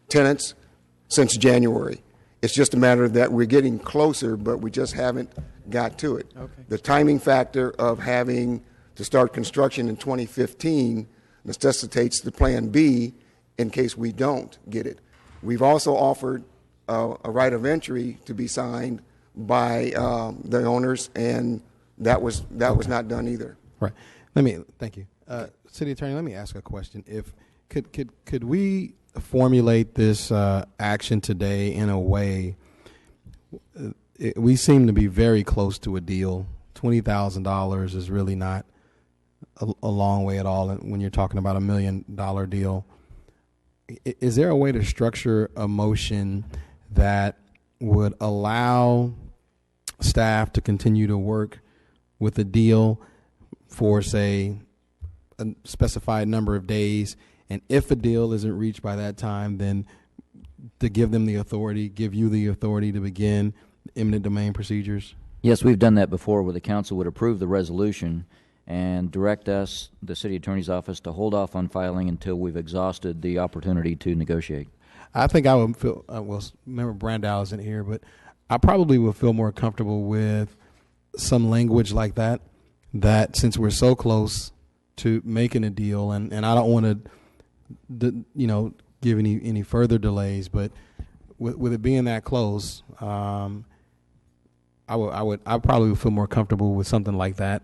tenants since January. It's just a matter that we're getting closer, but we just haven't got to it. Okay. The timing factor of having to start construction in 2015 necessitates the Plan B in case we don't get it. We've also offered a right of entry to be signed by the owners, and that was not done either. Right. Thank you, City Attorney. Let me ask a question. If could we formulate this action today in a way? We seem to be very close to a deal. $20,000 is really not a long way at all when you're talking about $1 million deal. Is there a way to structure a motion that would allow staff to continue to work with the deal for, say, a specified number of days, and if a deal isn't reached by that time, then to give you the authority to begin eminent domain procedures? Yes, we've done that before, where the council would approve the resolution and direct us, the city attorney's office, to hold off on filing until we've exhausted the opportunity to negotiate. I think I would feel, remember Brandow isn't here, but I probably would feel more comfortable with some language like that since we're so close to making a deal, and I don't want to, give any further delays, but with it being that close, I probably would feel more comfortable with something like that.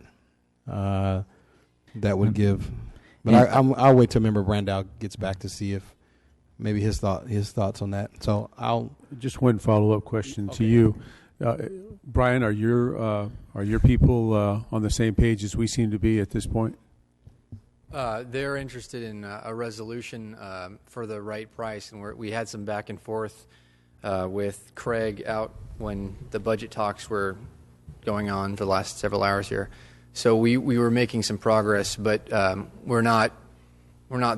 That would give, but I'll wait till Member Brandow gets back to see if maybe his thoughts on that. So I'll just one follow-up question to you, Brian. Are your people on the same page as we seem to be at this point? They're interested in a resolution for the right price, and we had some back and forth with Craig out when the budget talks were going on for the last several hours here. So we were making some progress, but we're not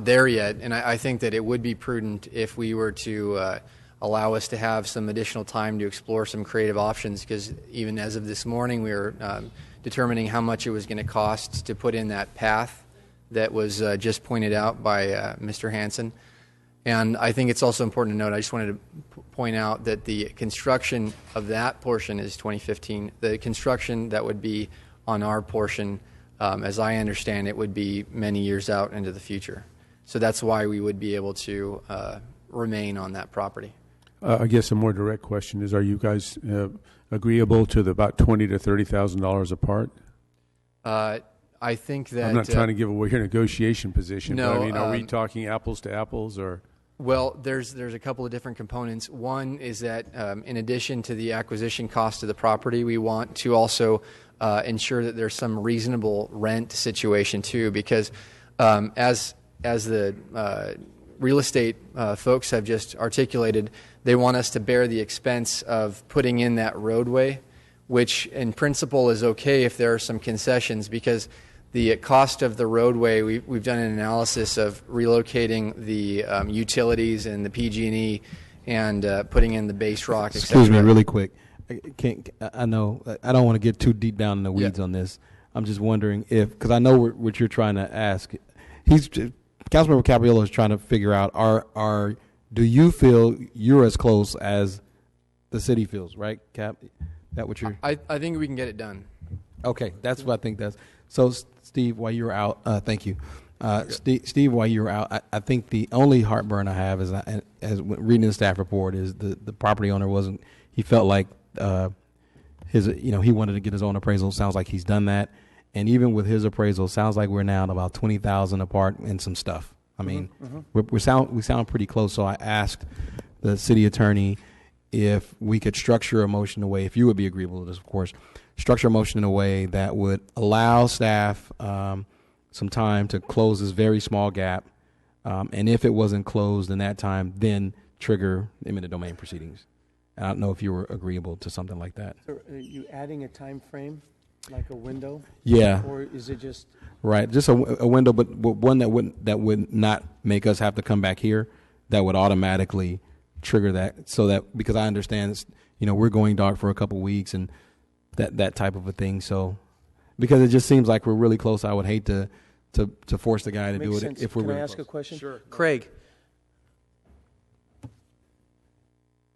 there yet. And I think that it would be prudent if we were to allow us to have some additional time to explore some creative options, because even as of this morning, we were determining how much it was going to cost to put in that path that was just pointed out by Mr. Hansen. And I think it's also important to note, I just wanted to point out that the construction of that portion is 2015. The construction that would be on our portion, as I understand it, would be many years out into the future. So that's why we would be able to remain on that property. I guess a more direct question is: are you guys agreeable to the about $20,000 to $30,000 apart? I think that I'm not trying to give away your negotiation position, no, but I mean, are we talking apples to apples or? Well, there's a couple of different components. One is that in addition to the acquisition cost of the property, we want to also ensure that there's some reasonable rent situation too, because as the real estate folks have just articulated, they want us to bear the expense of putting in that roadway, which in principle is okay if there are some concessions, because the cost of the roadway, we've done an analysis of relocating the utilities and the PG&E and putting in the base rock, et Excuse me, cetera. really quick. I know I don't want to get too deep down in the weeds on this. I'm just wondering if, because I know what you're trying to ask. Councilmember Capriolo is trying to figure out: do you feel you're as close as the city feels? Right, Cap? That what you're? I think we can get it done. Okay, that's what I think. So. Steve, while you're out, thank you. Steve, while you're out, I think the only heartburn I have is, as reading the staff report, is the property owner wasn't. He felt like he wanted to get his own appraisal. Sounds like he's done that, and even with his appraisal, sounds like we're now at about 20,000 apart in some stuff. I mean, we sound pretty close. So I asked the city attorney if we could structure a motion in a way, if you would be agreeable to this, of course. Structure a motion in a way that would allow staff some time to close this very small gap, and if it wasn't closed in that time, then trigger eminent domain proceedings. I don't know if you were agreeable to something like that. So are you adding a time frame, like a window? Yeah. Or is it just? Right, just a window, but one that would not make us have to come back here, that would automatically trigger that, so that, because I understand, we're going dark for a couple weeks and that type of a thing. So, because it just seems like we're really close, I would hate to force the guy to do it if we're Can really I ask close. a question? Sure. Craig,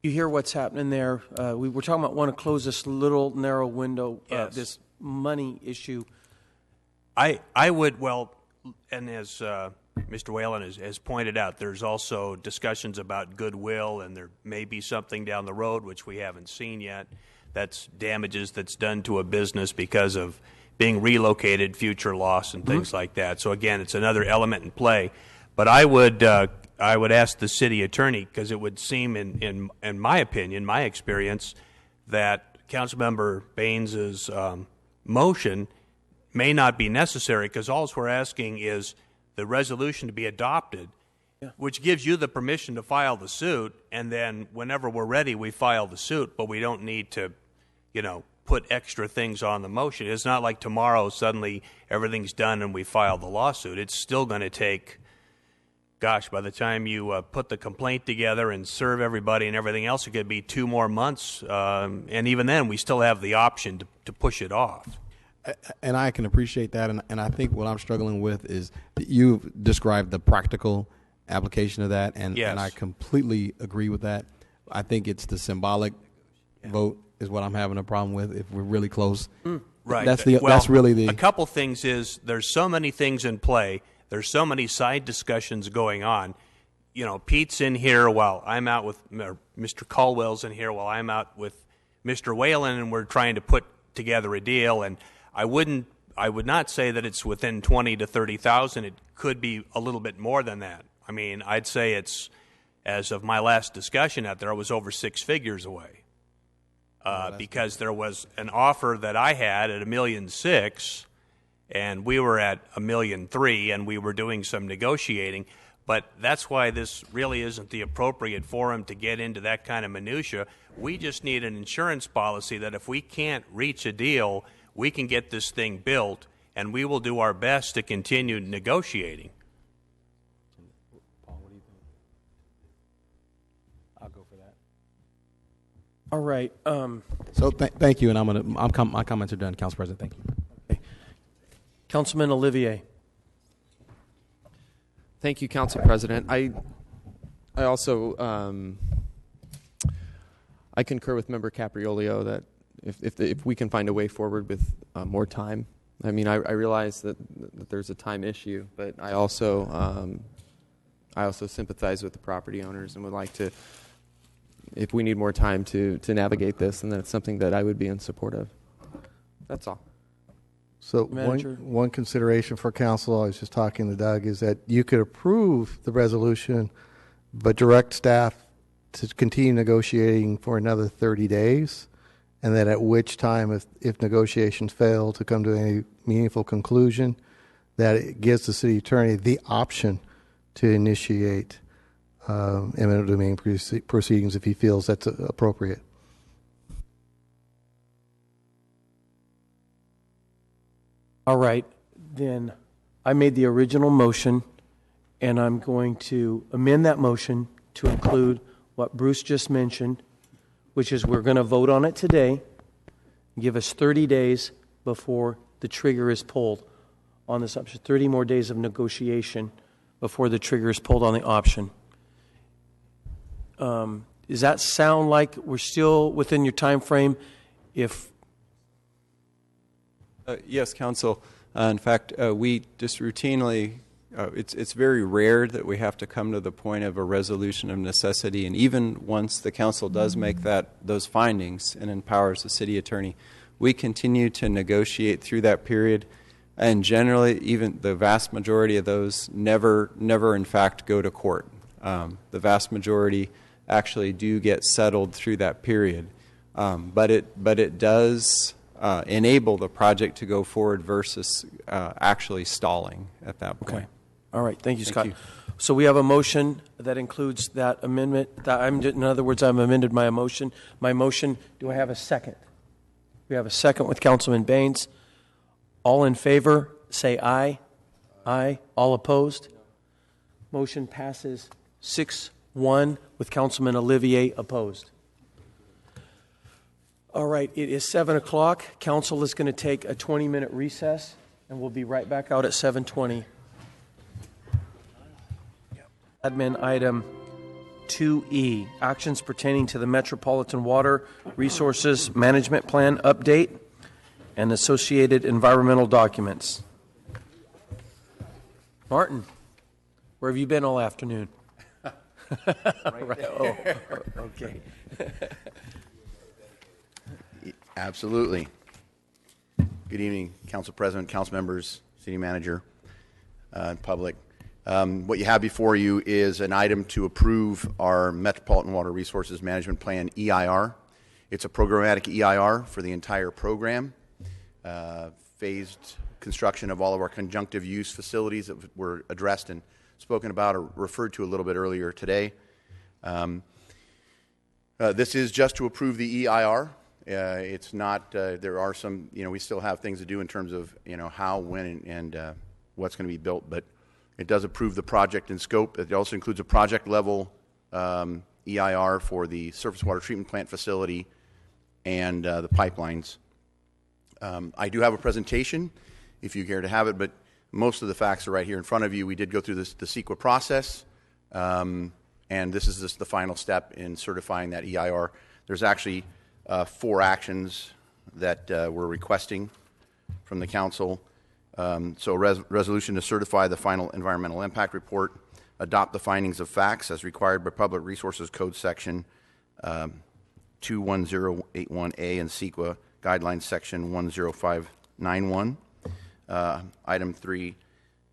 you hear what's happening there. We were talking about want to close this little narrow window, Yes. this money issue. I would, well, and as Mr. Whalen has pointed out, there's also discussions about goodwill, and there may be something down the road which we haven't seen yet. That's damages that's done to a business because of being relocated, future loss, and things like that. So again, it's another element in play. But I would ask the city attorney, because it would seem, in my opinion, my experience, that Councilmember Baines's motion may not be necessary, because all we're asking is the resolution to be adopted, which gives you the permission to file the suit, and then whenever we're ready, we file the suit, but we don't need to, put extra things on the motion. It's not like tomorrow suddenly everything's done and we file the lawsuit. It's still going to take, by the time you put the complaint together and serve everybody and everything else, it could be 2 more months, and even then we still have the option to push it off. And I can appreciate that, and I think what I'm struggling with is that you've described the practical application of that, and I completely agree with that. I think it's the symbolic vote is what I'm having a problem with if we're really close. Right. That's really the. A couple things is there's so many things in play. There's so many side discussions going on. Pete's in here while I'm out with, or Mr. Caldwell's in here while I'm out with Mr. Whalen, and we're trying to put together a deal. And I would not say that it's within 20 to 30,000. It could be a little bit more than that. I mean, I'd say it's, as of my last discussion out there, I was over 6 figures away. Because there was an offer that I had at $1.6 million, and we were at $1.3 million, and we were doing some negotiating. But that's why this really isn't the appropriate forum to get into that kind of minutia. We just need an insurance policy that if we can't reach a deal, we can get this thing built, and we will do our best to continue negotiating. Paul, what do you think? I'll go for that. All right. So thank you, and my comments are done, Council President. Thank you. Okay. Councilman Olivier. Thank you, Council President. I also I concur with Member Capriolio that if we can find a way forward with more time. I mean, I realize that there's a time issue, but I also sympathize with the property owners and would like to, if we need more time to navigate this, and that's something that I would be in support of. That's all. So Manager? one consideration for council, I was just talking to Doug, is that you could approve the resolution, but direct staff to continue negotiating for another 30 days, and then at which time, if negotiations fail to come to any meaningful conclusion, that it gives the city attorney the option to initiate eminent domain proceedings if he feels that's appropriate. All right, then I made the original motion, and I'm going to amend that motion to include what Bruce just mentioned, which is we're going to vote on it today, give us 30 days before the trigger is pulled on this option, 30 more days of negotiation before the trigger is pulled on the option. Does that sound like we're still within your time frame? Yes, Council. In fact, we just routinely, it's very rare that we have to come to the point of a resolution of necessity, and even once the Council does make those findings and empowers the city attorney, we continue to negotiate through that period, and generally, even the vast majority of those never in fact go to court. The vast majority actually do get settled through that period, but it does enable the project to go forward versus actually stalling at that point. Okay. All right. Thank you, Scott. So we have a motion that includes that amendment. In other words, I've amended my motion. My motion, do I have a second? We have a second with Councilman Baines. All in favor, say aye. Aye. All opposed? Motion passes 6-1 with Councilman Olivier opposed. All right, it is 7 o'clock. Council is going to take a 20-minute recess, and we'll be right back out at 7:20. Admin item 2E, actions pertaining to the Metropolitan Water Resources Management Plan update and associated environmental documents. Martin, where have you been all afternoon? Right. Oh, okay. Absolutely. Good evening, Council President, Council members, City Manager, and public. What you have before you is an item to approve our Metropolitan Water Resources Management Plan, EIR. It's a programmatic EIR for the entire program. Phased construction of all of our conjunctive use facilities that were addressed and spoken about or referred to a little bit earlier today. This is just to approve the EIR. It's not, there are some, we still have things to do in terms of, how, when, and what's going to be built, but it does approve the project and scope. It also includes a project level EIR for the surface water treatment plant facility and the pipelines. I do have a presentation if you care to have it, but most of the facts are right here in front of you. We did go through the CEQA process, and this is just the final step in certifying that EIR. There's actually 4 actions that we're requesting from the council. So resolution to certify the final environmental impact report, adopt the findings of facts as required by Public Resources Code section 21081A and CEQA guidelines section 10591. Item 3,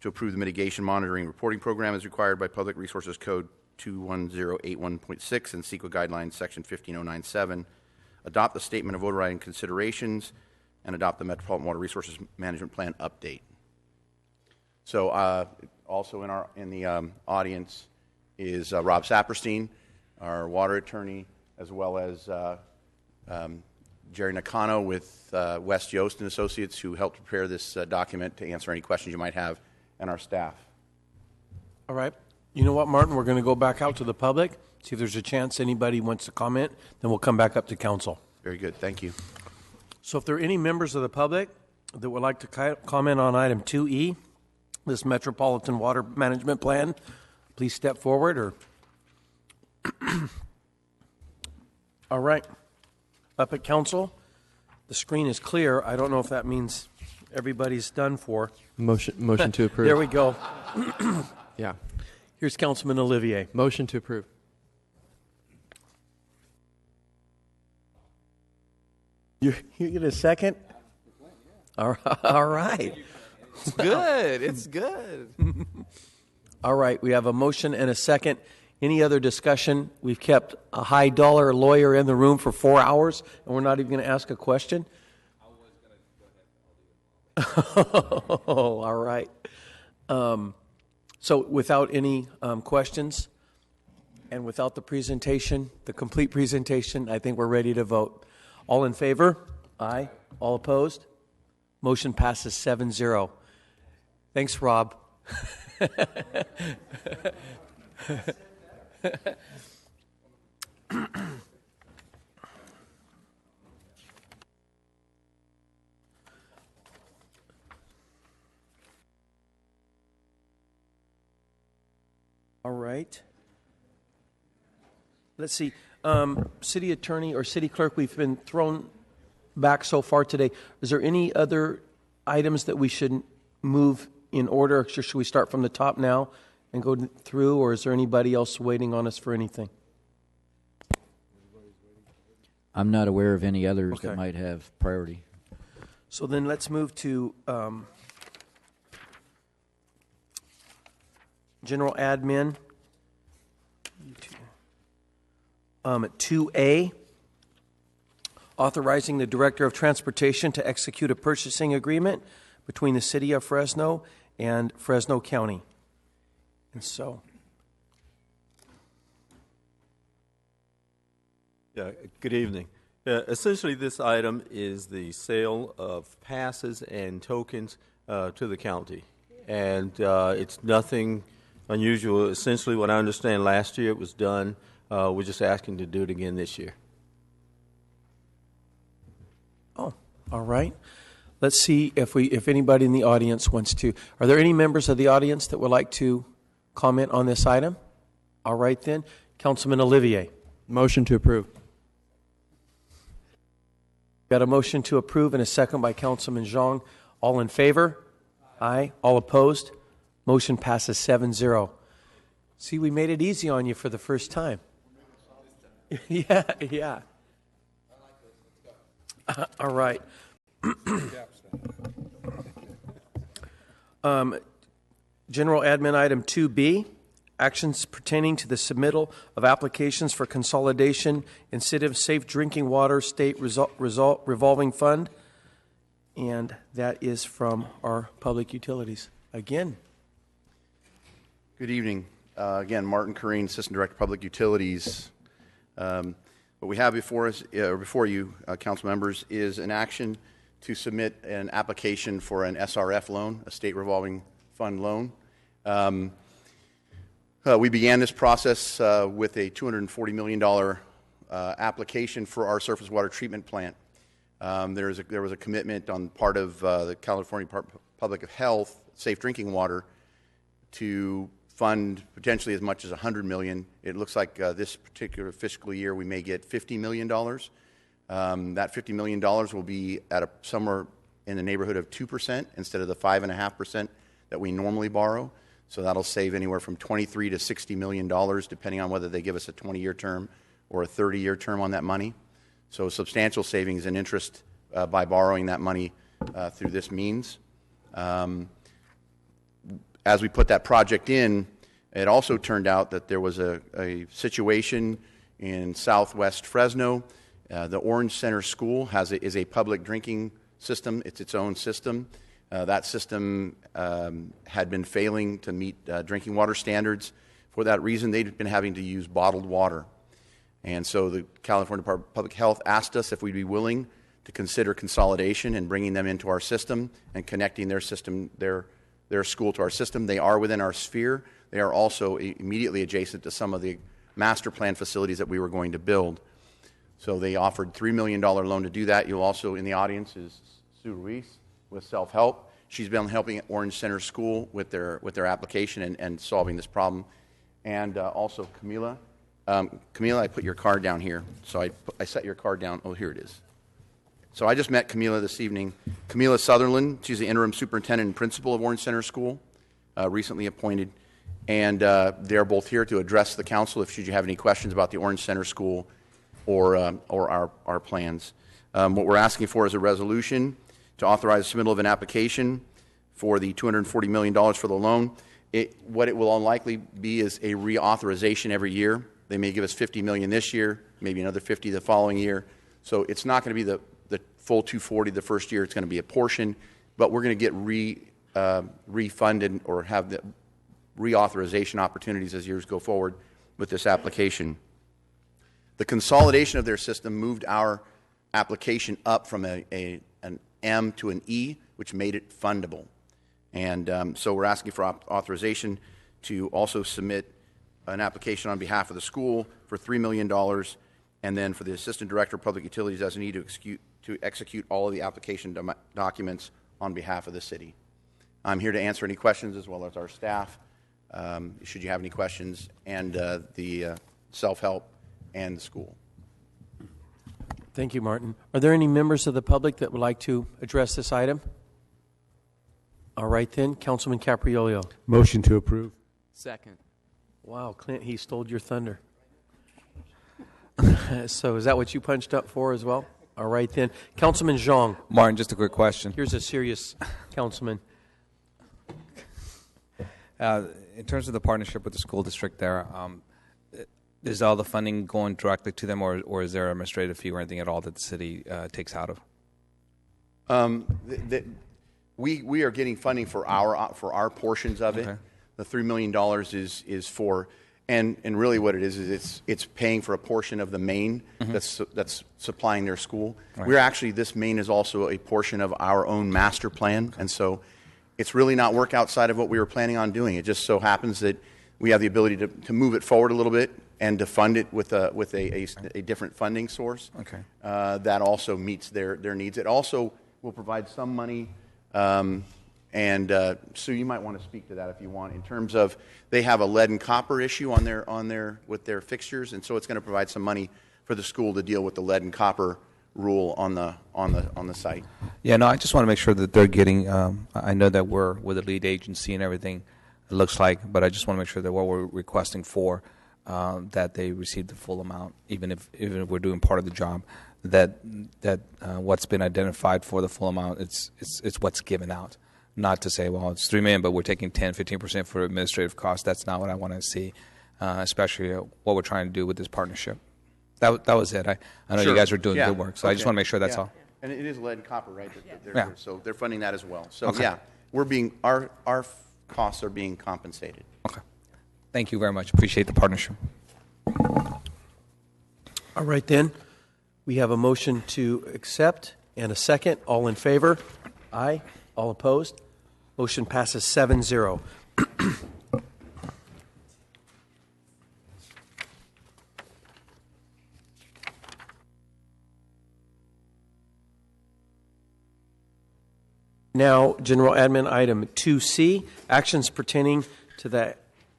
to approve the mitigation monitoring and reporting program as required by Public Resources Code 21081.6 and CEQA guidelines section 15097. Adopt the statement of overriding considerations, and adopt the Metropolitan Water Resources Management Plan update. So also in the audience is Rob Saperstein, our water attorney, as well as Jerry Nakano with West Yost and Associates, who helped prepare this document to answer any questions you might have, and our staff. All right. You know what, Martin? We're going to go back out to the public, see if there's a chance anybody wants to comment, then we'll come back up to council. Very good. Thank you. So if there are any members of the public that would like to comment on item 2E, this Metropolitan Water Management Plan, please step forward. Or all right. Up at council, the screen is clear. I don't know if that means everybody's done for. Motion to approve. There we go. Yeah. Here's Councilman Olivier. Motion to approve. You get a second? All right. It's good. It's good. All right, we have a motion and a second. Any other discussion? We've kept a high-dollar lawyer in the room for 4 hours, and we're not even going to ask a question? All right. So without any questions and without the presentation, the complete presentation, I think we're ready to vote. All in favor? Aye. All opposed? Motion passes 7-0. Thanks, Rob. All right. Let's see. City attorney or city clerk, we've been thrown back so far today. Is there any other items that we should move in order? Or should we start from the top now and go through, or is there anybody else waiting on us for anything? I'm not aware of any others Okay. that might have priority. So then let's move to general admin. 2A, authorizing the Director of Transportation to execute a purchasing agreement between the City of Fresno and Fresno County. And so, yeah, good evening. Essentially, this item is the sale of passes and tokens to the county. And it's nothing unusual. Essentially, what I understand last year it was done. We're just asking to do it again this year. oh, all right. Let's see if anybody in the audience wants to. Are there any members of the audience that would like to comment on this item? All right then. Councilman Olivier. Motion to approve. Got a motion to approve and a second by Councilman Zhang. All in favor? Aye. All opposed? Motion passes 7-0. See, we made it easy on you for the first time. Yeah. All right. General admin item 2B, actions pertaining to the submittal of applications for consolidation in City of Safe Drinking Water State Revolving Fund. And that is from our public utilities. Again. Good evening. Again, Martin Corrine, Assistant Director of Public Utilities. What we have before us, before you, council members, is an action to submit an application for an SRF loan, a state revolving fund loan. We began this process with a $240 million application for our surface water treatment plant. There was a commitment on part of the California Department of Public Health, Safe Drinking Water, to fund potentially as much as $100 million. It looks like this particular fiscal year we may get $50 million. That $50 million will be at somewhere in the neighborhood of 2% instead of the 5.5% that we normally borrow. So that'll save anywhere from $23 to $60 million, depending on whether they give us a 20-year term or a 30-year term on that money. So substantial savings in interest by borrowing that money through this means. As we put that project in, it also turned out that there was a situation in southwest Fresno. The Orange Center School is a public drinking system. It's its own system. That system had been failing to meet drinking water standards. For that reason, they'd been having to use bottled water. And so the California Department of Public Health asked us if we'd be willing to consider consolidation and bringing them into our system and connecting their system, their school to our system. They are within our sphere. They are also immediately adjacent to some of the master plan facilities that we were going to build. So they offered $3 million loan to do that. You'll also, in the audience, is Sue Ruiz with Self-Help. She's been helping Orange Center School with their application and solving this problem. And also Camila. Camila, I put your card down here. So I set your card down. Oh, here it is. So I just met Camila this evening. Camila Sutherland, she's the interim superintendent and principal of Orange Center School, recently appointed. And they're both here to address the council if should you have any questions about the Orange Center School or our plans. What we're asking for is a resolution to authorize the submittal of an application for the $240 million for the loan. What it will unlikely be is a reauthorization every year. They may give us $50 million this year, maybe another $50 the following year. So it's not going to be the full 240 the first year. It's going to be a portion, but we're going to get refunded or have the reauthorization opportunities as years go forward with this application. The consolidation of their system moved our application up from an M to an E, which made it fundable. And so we're asking for authorization to also submit an application on behalf of the school for $3 million, and then for the Assistant Director of Public Utilities as need to execute all of the application documents on behalf of the city. I'm here to answer any questions as well as our staff, should you have any questions, and the self-help and the school. Thank you, Martin. Are there any members of the public that would like to address this item? All right, then. Councilman Capriolio. Motion to approve. Second. Wow, Clint, he stole your thunder. So is that what you punched up for as well? All right, then. Councilman Zhang. Martin, just a quick question. Here's a serious councilman. In terms of the partnership with the school district there, is all the funding going directly to them, or is there an administrative fee or anything at all that the city takes out of? We are getting funding for our portions of it. Okay. The $3 million is for, and really what it is it's paying for a portion of the main that's supplying their school. Right. We're actually, this main is also a portion of our own master plan, and so it's really not work outside of what we were planning on doing. It just so happens that we have the ability to move it forward a little bit and to fund it with a different funding source. Okay. That also meets their needs. It also will provide some money. Sue, you might want to speak to that if you want. In terms of, they have a lead and copper issue with their fixtures, and so it's going to provide some money for the school to deal with the lead and copper rule on the site. Yeah, no, I just want to make sure that they're getting. I know that we're the lead agency and everything, it looks like, but I just want to make sure that what we're requesting for, that they receive the full amount, even if we're doing part of the job. That what's been identified for the full amount, it's what's given out. Not to say, well, it's $3 million, but we're taking 10-15% for administrative costs. That's not what I want to see, especially what we're trying to do with this partnership. That was it. I know you guys are doing good work, so I just want to make sure that's all. And it is lead and copper, right? So they're funding that as well. So we're our costs are being compensated. Okay. Thank you very much. Appreciate the partnership. All right, then. We have a motion to accept and a second. All in favor? Aye. All opposed? Motion passes 7-0. Now, General Admin Item 2C, actions pertaining to the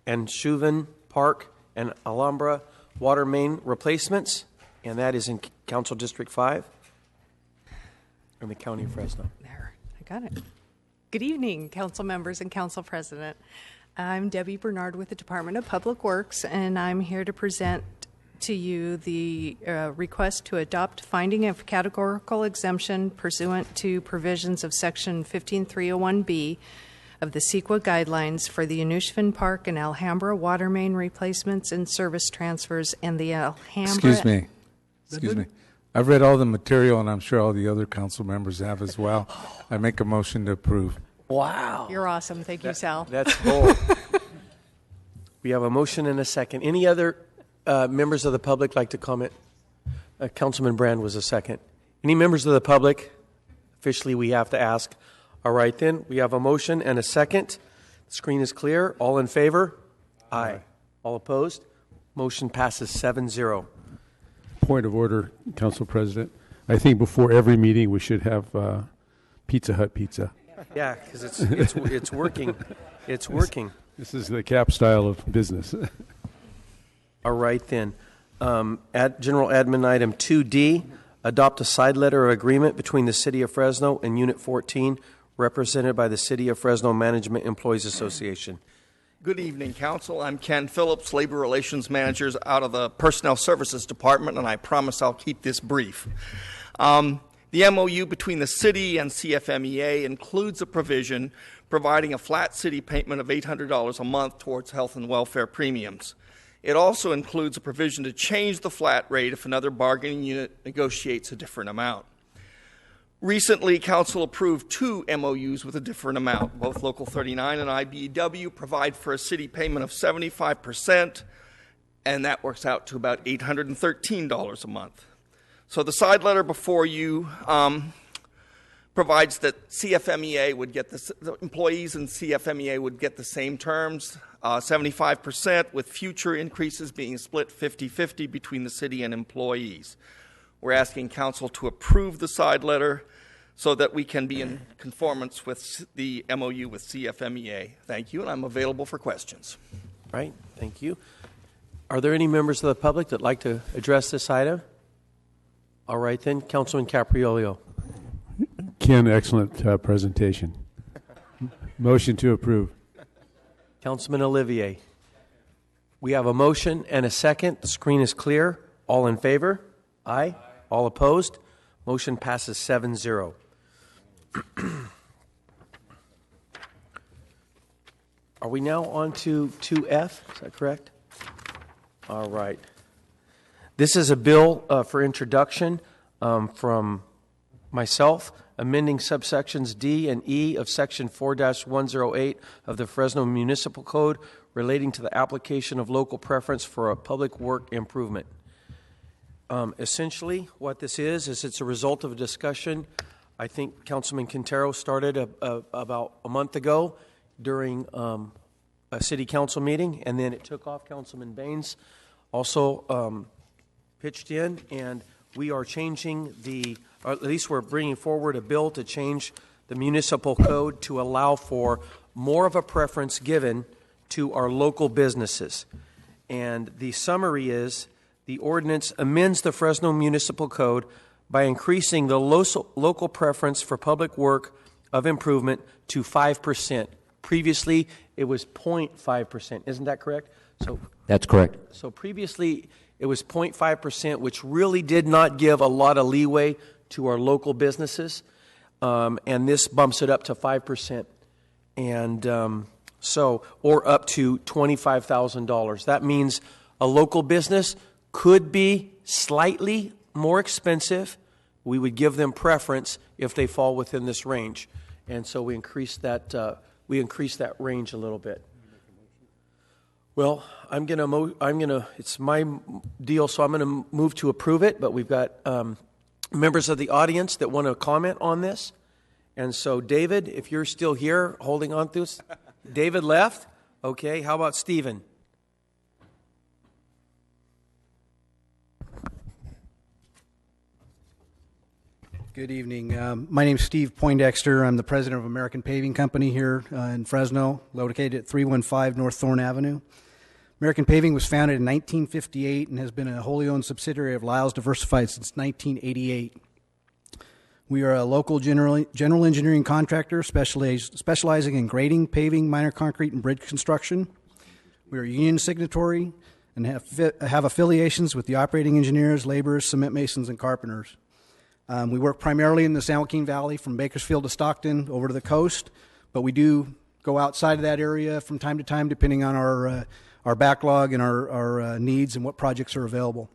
Anshuven Park and Alhambra water main replacements, and that is in Council District 5 in the County of Fresno. There, I got it. Good evening, council members and council president. I'm Debbie Bernard with the Department of Public Works, and I'm here to present to you the request to adopt finding of categorical exemption pursuant to provisions of Section 15301B of the CEQA guidelines for the Anshuven Park and Alhambra water main replacements and service transfers and the Alhambra... Excuse me. I've read all the material, and I'm sure all the other council members have as well. I make a motion to approve. Wow. You're awesome. Thank you, Sal. That's bold. We have a motion and a second. Any other members of the public like to comment? Councilman Brand was a second. Any members of the public? Officially, we have to ask. All right, then. We have a motion and a second. The screen is clear. All in favor? Aye. All opposed? Motion passes 7-0. Point of order, Council President. I think before every meeting we should have Pizza Hut pizza. Yeah, because it's working. It's working. This is the Cap style of business. All right, then. At General Admin Item 2D, adopt a side letter of agreement between the City of Fresno and Unit 14, represented by the City of Fresno Management Employees Association. Good evening, Council. I'm Ken Phillips, Labor Relations Manager out of the Personnel Services Department, and I promise I'll keep this brief. The MOU between the city and CFMEA includes a provision providing a flat city payment of $800 a month towards health and welfare premiums. It also includes a provision to change the flat rate if another bargaining unit negotiates a different amount. Recently, Council approved 2 MOUs with a different amount. Both Local 39 and IBEW provide for a city payment of 75%, and that works out to about $813 a month. So the side letter before you provides that CFMEA would get the employees in CFMEA would get the same terms, 75%, with future increases being split 50-50 between the city and employees. We're asking Council to approve the side letter so that we can be in conformance with the MOU with CFMEA. Thank you, and I'm available for questions. Right, thank you. Are there any members of the public that like to address this item? All right then, Councilman Capriolio. Ken, excellent presentation. Motion to approve. Councilman Olivier. We have a motion and a second. The screen is clear. All in favor? Aye. All opposed? Motion passes 7-0. Are we now on to 2F? Is that correct? All right. This is a bill for introduction from myself, amending subsections D and E of Section 4-108 of the Fresno Municipal Code relating to the application of local preference for a public work improvement. Essentially, what this is it's a result of a discussion I think Councilman Quintero started about a month ago during a city council meeting, and then it took off. Councilman Baines also pitched in, and we are changing or at least we're bringing forward a bill to change the municipal code to allow for more of a preference given to our local businesses. And the summary is the ordinance amends the Fresno Municipal Code by increasing the local preference for public work of improvement to 5%. Previously, it was 0.5%. Isn't that correct? That's correct. So previously, it was 0.5%, which really did not give a lot of leeway to our local businesses. And this bumps it up to 5%. And or up to $25,000. That means a local business could be slightly more expensive. We would give them preference if they fall within this range. And so we increase that range a little bit. Well, it's my deal, so I'm gonna move to approve it, but we've got members of the audience that want to comment on this. And so David, if you're still here holding on to this. David left? Okay, how about Stephen? Good evening. My name is Steve Poindexter. I'm the president of American Paving Company here in Fresno, located at 315 North Thorn Avenue. American Paving was founded in 1958 and has been a wholly owned subsidiary of Lyles Diversified since 1988. We are a local general engineering contractor specializing in grading, paving, minor concrete, and bridge construction. We are a union signatory and have affiliations with the operating engineers, laborers, cement masons, and carpenters. We work primarily in the San Joaquin Valley from Bakersfield to Stockton over to the coast, but we do go outside of that area from time to time depending on our backlog and our needs and what projects are available.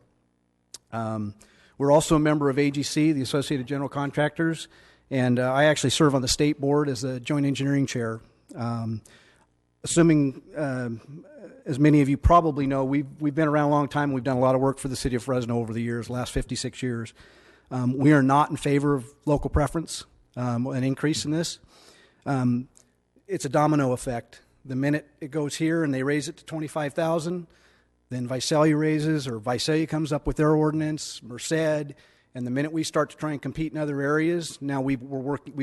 We're also a member of AGC, the Associated General Contractors, and I actually serve on the state board as a joint engineering chair. Assuming, as many of you probably know, we've been around a long time. We've done a lot of work for the city of Fresno over the years, the last 56 years. We are not in favor of local preference, an increase in this. It's a domino effect. The minute it goes here and they raise it to $25,000, then Visalia raises, or Visalia comes up with their ordinance, Merced, and the minute we start to try and compete in other areas, now we've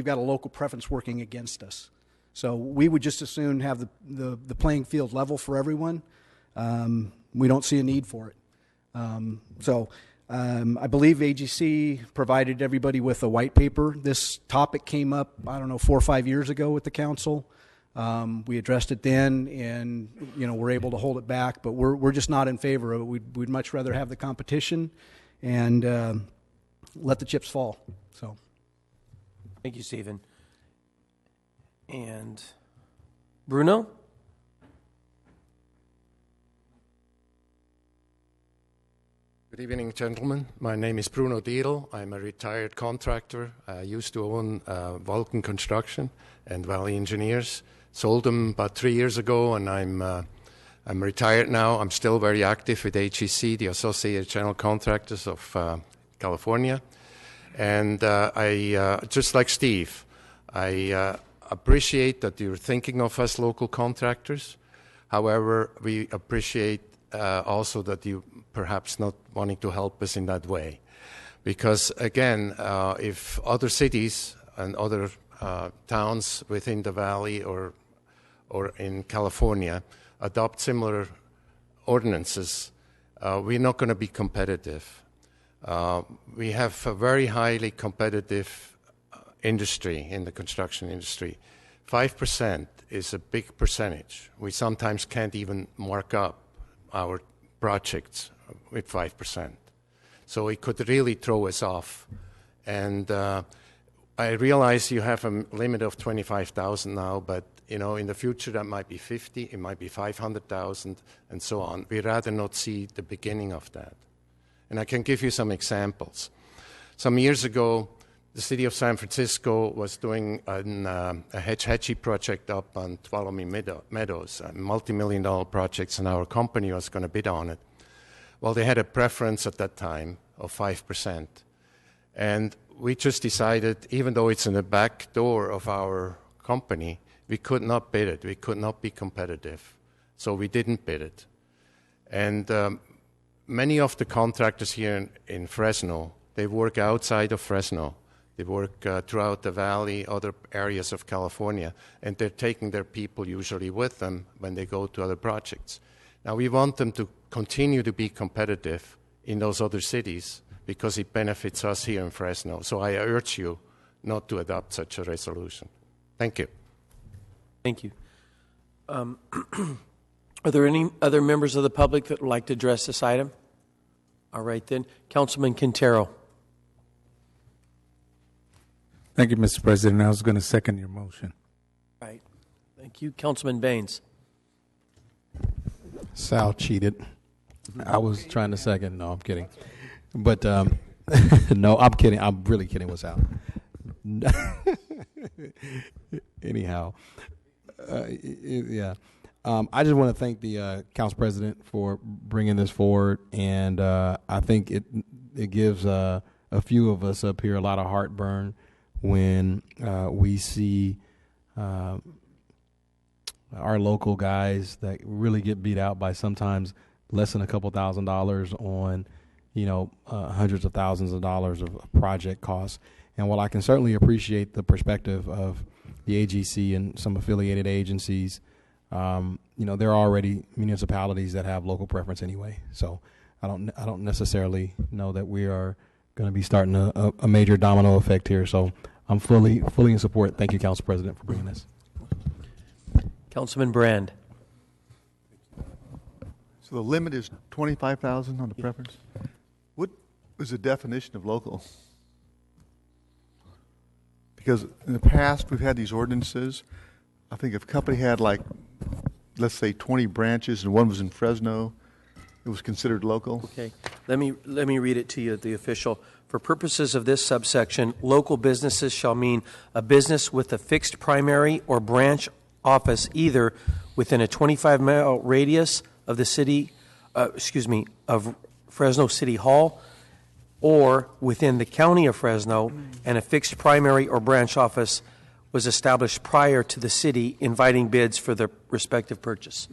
got a local preference working against us. So we would just as soon have the playing field level for everyone. We don't see a need for it. I believe AGC provided everybody with a white paper. This topic came up, 4 or 5 years ago with the council. We addressed it then, and we're able to hold it back. But we're just not in favor of it. We'd much rather have the competition, and let the chips fall. So, Thank you, Stephen. And Bruno? Good evening, gentlemen. My name is Bruno Dietl. I'm a retired contractor. I used to own Vulcan Construction and Valley Engineers. Sold them about 3 years ago, and I'm retired now. I'm still very active with AGC, the Associated General Contractors of California. And I just like Steve, I appreciate that you're thinking of us local contractors. However, we appreciate also that you perhaps not wanting to help us in that way. Because again, if other cities and other towns within the valley or in California adopt similar ordinances, we're not going to be competitive. We have a very highly competitive industry in the construction industry. 5% is a big percentage. We sometimes can't even mark up our projects with 5%. So it could really throw us off. And I realize you have a limit of 25,000 now, but you know, in the future that might be 50, it might be 500,000, and so on. We'd rather not see the beginning of that. And I can give you some examples. Some years ago, the city of San Francisco was doing a Hetchy project up on Tuolumne Meadows, a multi-million-dollar project, and our company was going to bid on it. Well, they had a preference at that time of 5%. And we just decided, even though it's in the back door of our company, we could not bid it. We could not be competitive. So we didn't bid it. And many of the contractors here in Fresno, they work outside of Fresno. They work throughout the valley, other areas of California, and they're taking their people usually with them when they go to other projects. Now, we want them to continue to be competitive in those other cities because it benefits us here in Fresno. So I urge you not to adopt such a resolution. Thank you. Thank you. Are there any other members of the public that would like to address this item? All right, then. Councilman Quintero. Thank you, Mr. President. I was going to second your motion. Right. Thank you. Councilman Baines. Sal cheated. I was trying to second. No, I'm kidding. But no, I'm kidding. I'm really kidding with Sal. Anyhow, yeah. I just want to thank the council president for bringing this forward, and I think it gives a few of us up here a lot of heartburn when we see our local guys that really get beat out by sometimes less than a couple $1,000s on, hundreds of thousands of dollars of project costs. And while I can certainly appreciate the perspective of the AGC and some affiliated agencies, there are already municipalities that have local preference anyway. So I don't necessarily know that we are going to be starting a major domino effect here. So I'm fully in support. Thank you, Council President, for bringing this. Councilman Brand. So the limit is 25,000 on the preference. What is the definition of local? Because in the past we've had these ordinances. I think if a company had let's say 20 branches and one was in Fresno, it was considered local. Okay. Let me read it to you, the official. For purposes of this subsection, local businesses shall mean a business with a fixed primary or branch office either within a 25-mile radius of the city, of Fresno City Hall, or within the county of Fresno, and a fixed primary or branch office was established prior to the city inviting bids for the respective purchase.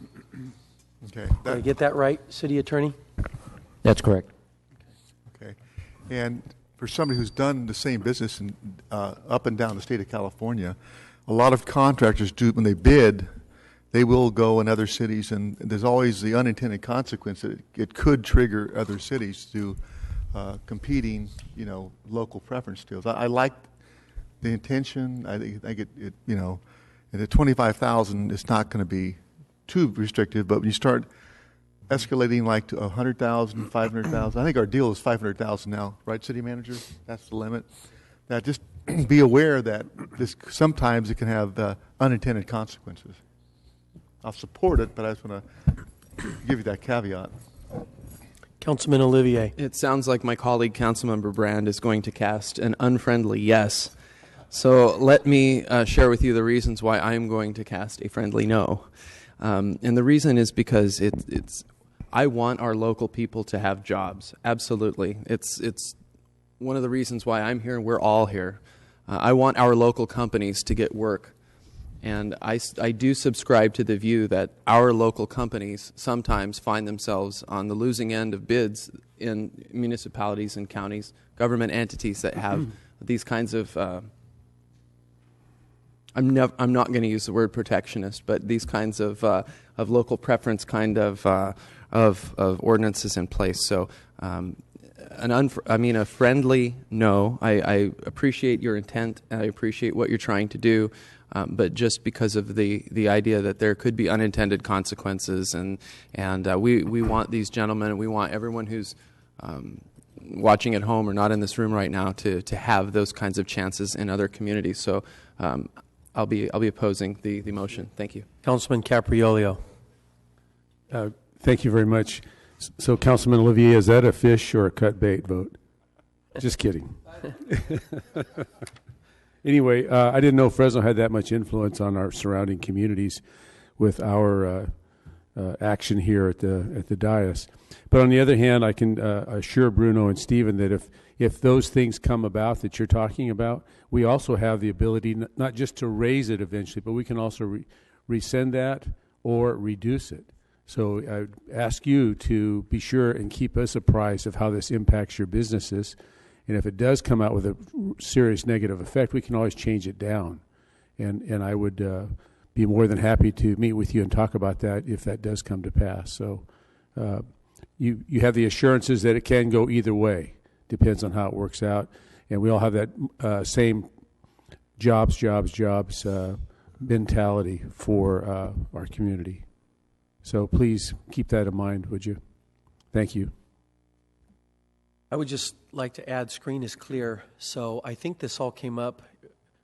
Okay. Did I get that right, City Attorney? That's correct. Okay. And for somebody who's done the same business up and down the state of California, a lot of contractors do, when they bid, they will go in other cities, and there's always the unintended consequence that it could trigger other cities to competing, local preference deals. I like the intention. I think it and at 25,000, it's not going to be too restrictive. But when you start escalating like to 100,000, 500,000. I think our deal is 500,000 now, right, City Manager? That's the limit. Now, just be aware that this sometimes it can have unintended consequences. I'll support it, but I just want to give you that caveat. Councilman Olivier. It sounds like my colleague, Councilmember Brand, is going to cast an unfriendly yes. So let me share with you the reasons why I'm going to cast a friendly no. And the reason is because I want our local people to have jobs. Absolutely. It's one of the reasons why I'm here and we're all here. I want our local companies to get work. And I do subscribe to the view that our local companies sometimes find themselves on the losing end of bids in municipalities and counties, government entities that have these kinds of, I'm not going to use the word protectionist, but these kinds of local preference kind of ordinances in place. So a friendly no. I appreciate your intent. I appreciate what you're trying to do. But just because of the idea that there could be unintended consequences, and we want these gentlemen, and we want everyone who's watching at home or not in this room right now to have those kinds of chances in other communities. So I'll be opposing the motion. Thank you, Councilman Capriolio. Thank you very much. So, Councilman Olivier, is that a fish or a cut bait vote? Just kidding. Anyway, I didn't know Fresno had that much influence on our surrounding communities with our action here at the dais. But on the other hand, I can assure Bruno and Stephen that if those things come about that you're talking about, we also have the ability not just to raise it eventually, but we can also rescind that or reduce it. So I ask you to be sure and keep us apprised of how this impacts your businesses. And if it does come out with a serious negative effect, we can always change it down. And I would be more than happy to meet with you and talk about that if that does come to pass. So you have the assurances that it can go either way. Depends on how it works out. And we all have that same jobs mentality for our community. So please keep that in mind, would you? Thank you. I would just like to add, screen is clear. So I think this all came up,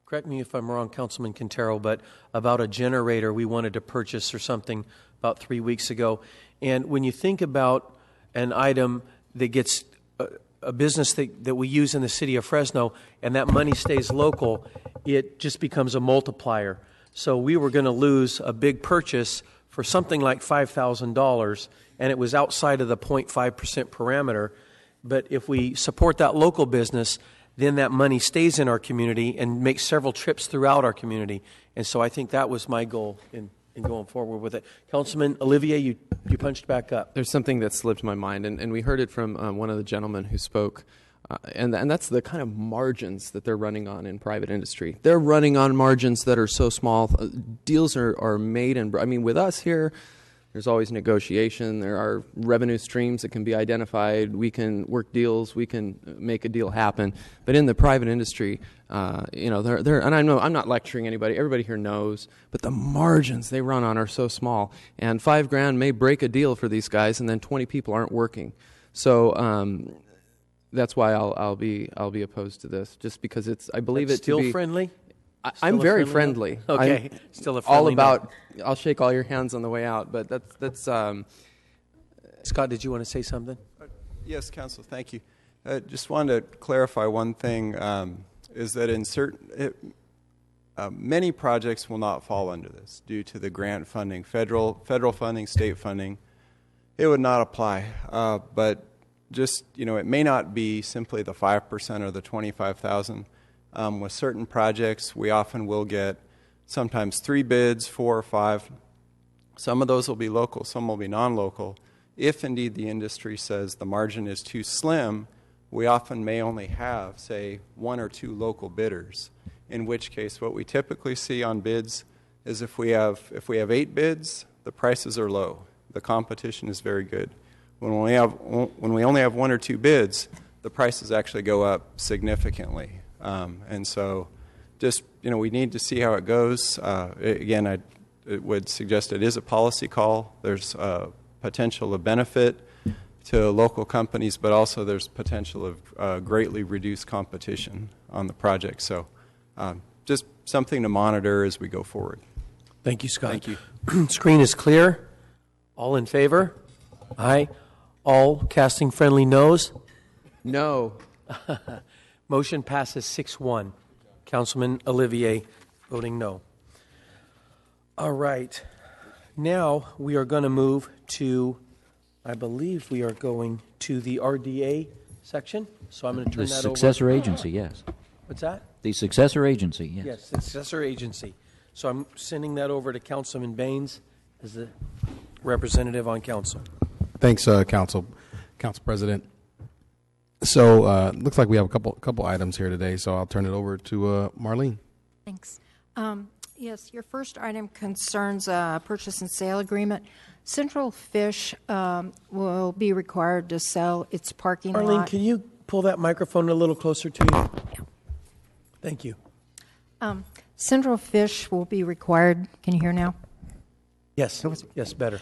correct me if I'm wrong, Councilman Quintero, but about a generator we wanted to purchase or something about 3 weeks ago. And when you think about an item that gets a business that we use in the city of Fresno and that money stays local, it just becomes a multiplier. So we were going to lose a big purchase for something like $5,000, and it was outside of the 0.5% parameter. But if we support that local business, then that money stays in our community and makes several trips throughout our community. And so I think that was my goal in going forward with it. Councilman Olivier, you punched back up. There's something that slipped my mind, and we heard it from one of the gentlemen who spoke, and that's the kind of margins that they're running on in private industry. They're running on margins that are so small. Deals are made, and I mean, with us here, there's always negotiation. There are revenue streams that can be identified. We can work deals. We can make a deal happen. But in the private industry, and I know I'm not lecturing anybody. Everybody here knows. But the margins they run on are so small. And $5,000 may break a deal for these guys, and then 20 people aren't working. So that's why I'll be opposed to this, just because I believe That's it still to be friendly. I'm very friendly. Okay, I'm still a friendly. all about. I'll shake all your hands on the way out, but that's. Scott, did you want to say something? Yes, Council. Thank you. Just wanted to clarify one thing: is that in many projects will not fall under this due to the grant funding, federal funding, state funding. It would not apply, but just it may not be simply the 5% or the 25,000. With certain projects, we often will get sometimes 3 bids, 4 or 5. Some of those will be local, some will be non-local. If indeed the industry says the margin is too slim, we often may only have, say, 1 or 2 local bidders. In which case, what we typically see on bids is if we have 8 bids, the prices are low. The competition is very good. When we only have 1 or 2 bids, the prices actually go up significantly. And so just, we need to see how it goes. Again, I would suggest it is a policy call. There's potential of benefit to local companies, but also there's potential of greatly reduced competition on the project. So just something to monitor as we go forward. Thank you, Scott. Thank you. Screen is clear. All in favor? Aye. All casting friendly noes? No. Motion passes 6-1. Councilman Olivier voting no. All right. Now we are going to move to, I believe we are going to the RDA section. So I'm going to turn The that over. successor agency, yes. What's that? The successor agency, yes. Yes, the successor agency. So I'm sending that over to Councilman Baines as the representative on council. Thanks, Council President. So looks like we have a couple items here today, so I'll turn it over to Marlene. Thanks. Yes, your first item concerns a purchase and sale agreement. Central Fish will be required to sell its parking lot. Marlene, can you pull that microphone a little closer to you? Yeah. Thank you. Central Fish will be required, can you hear now? Yes, yes, better.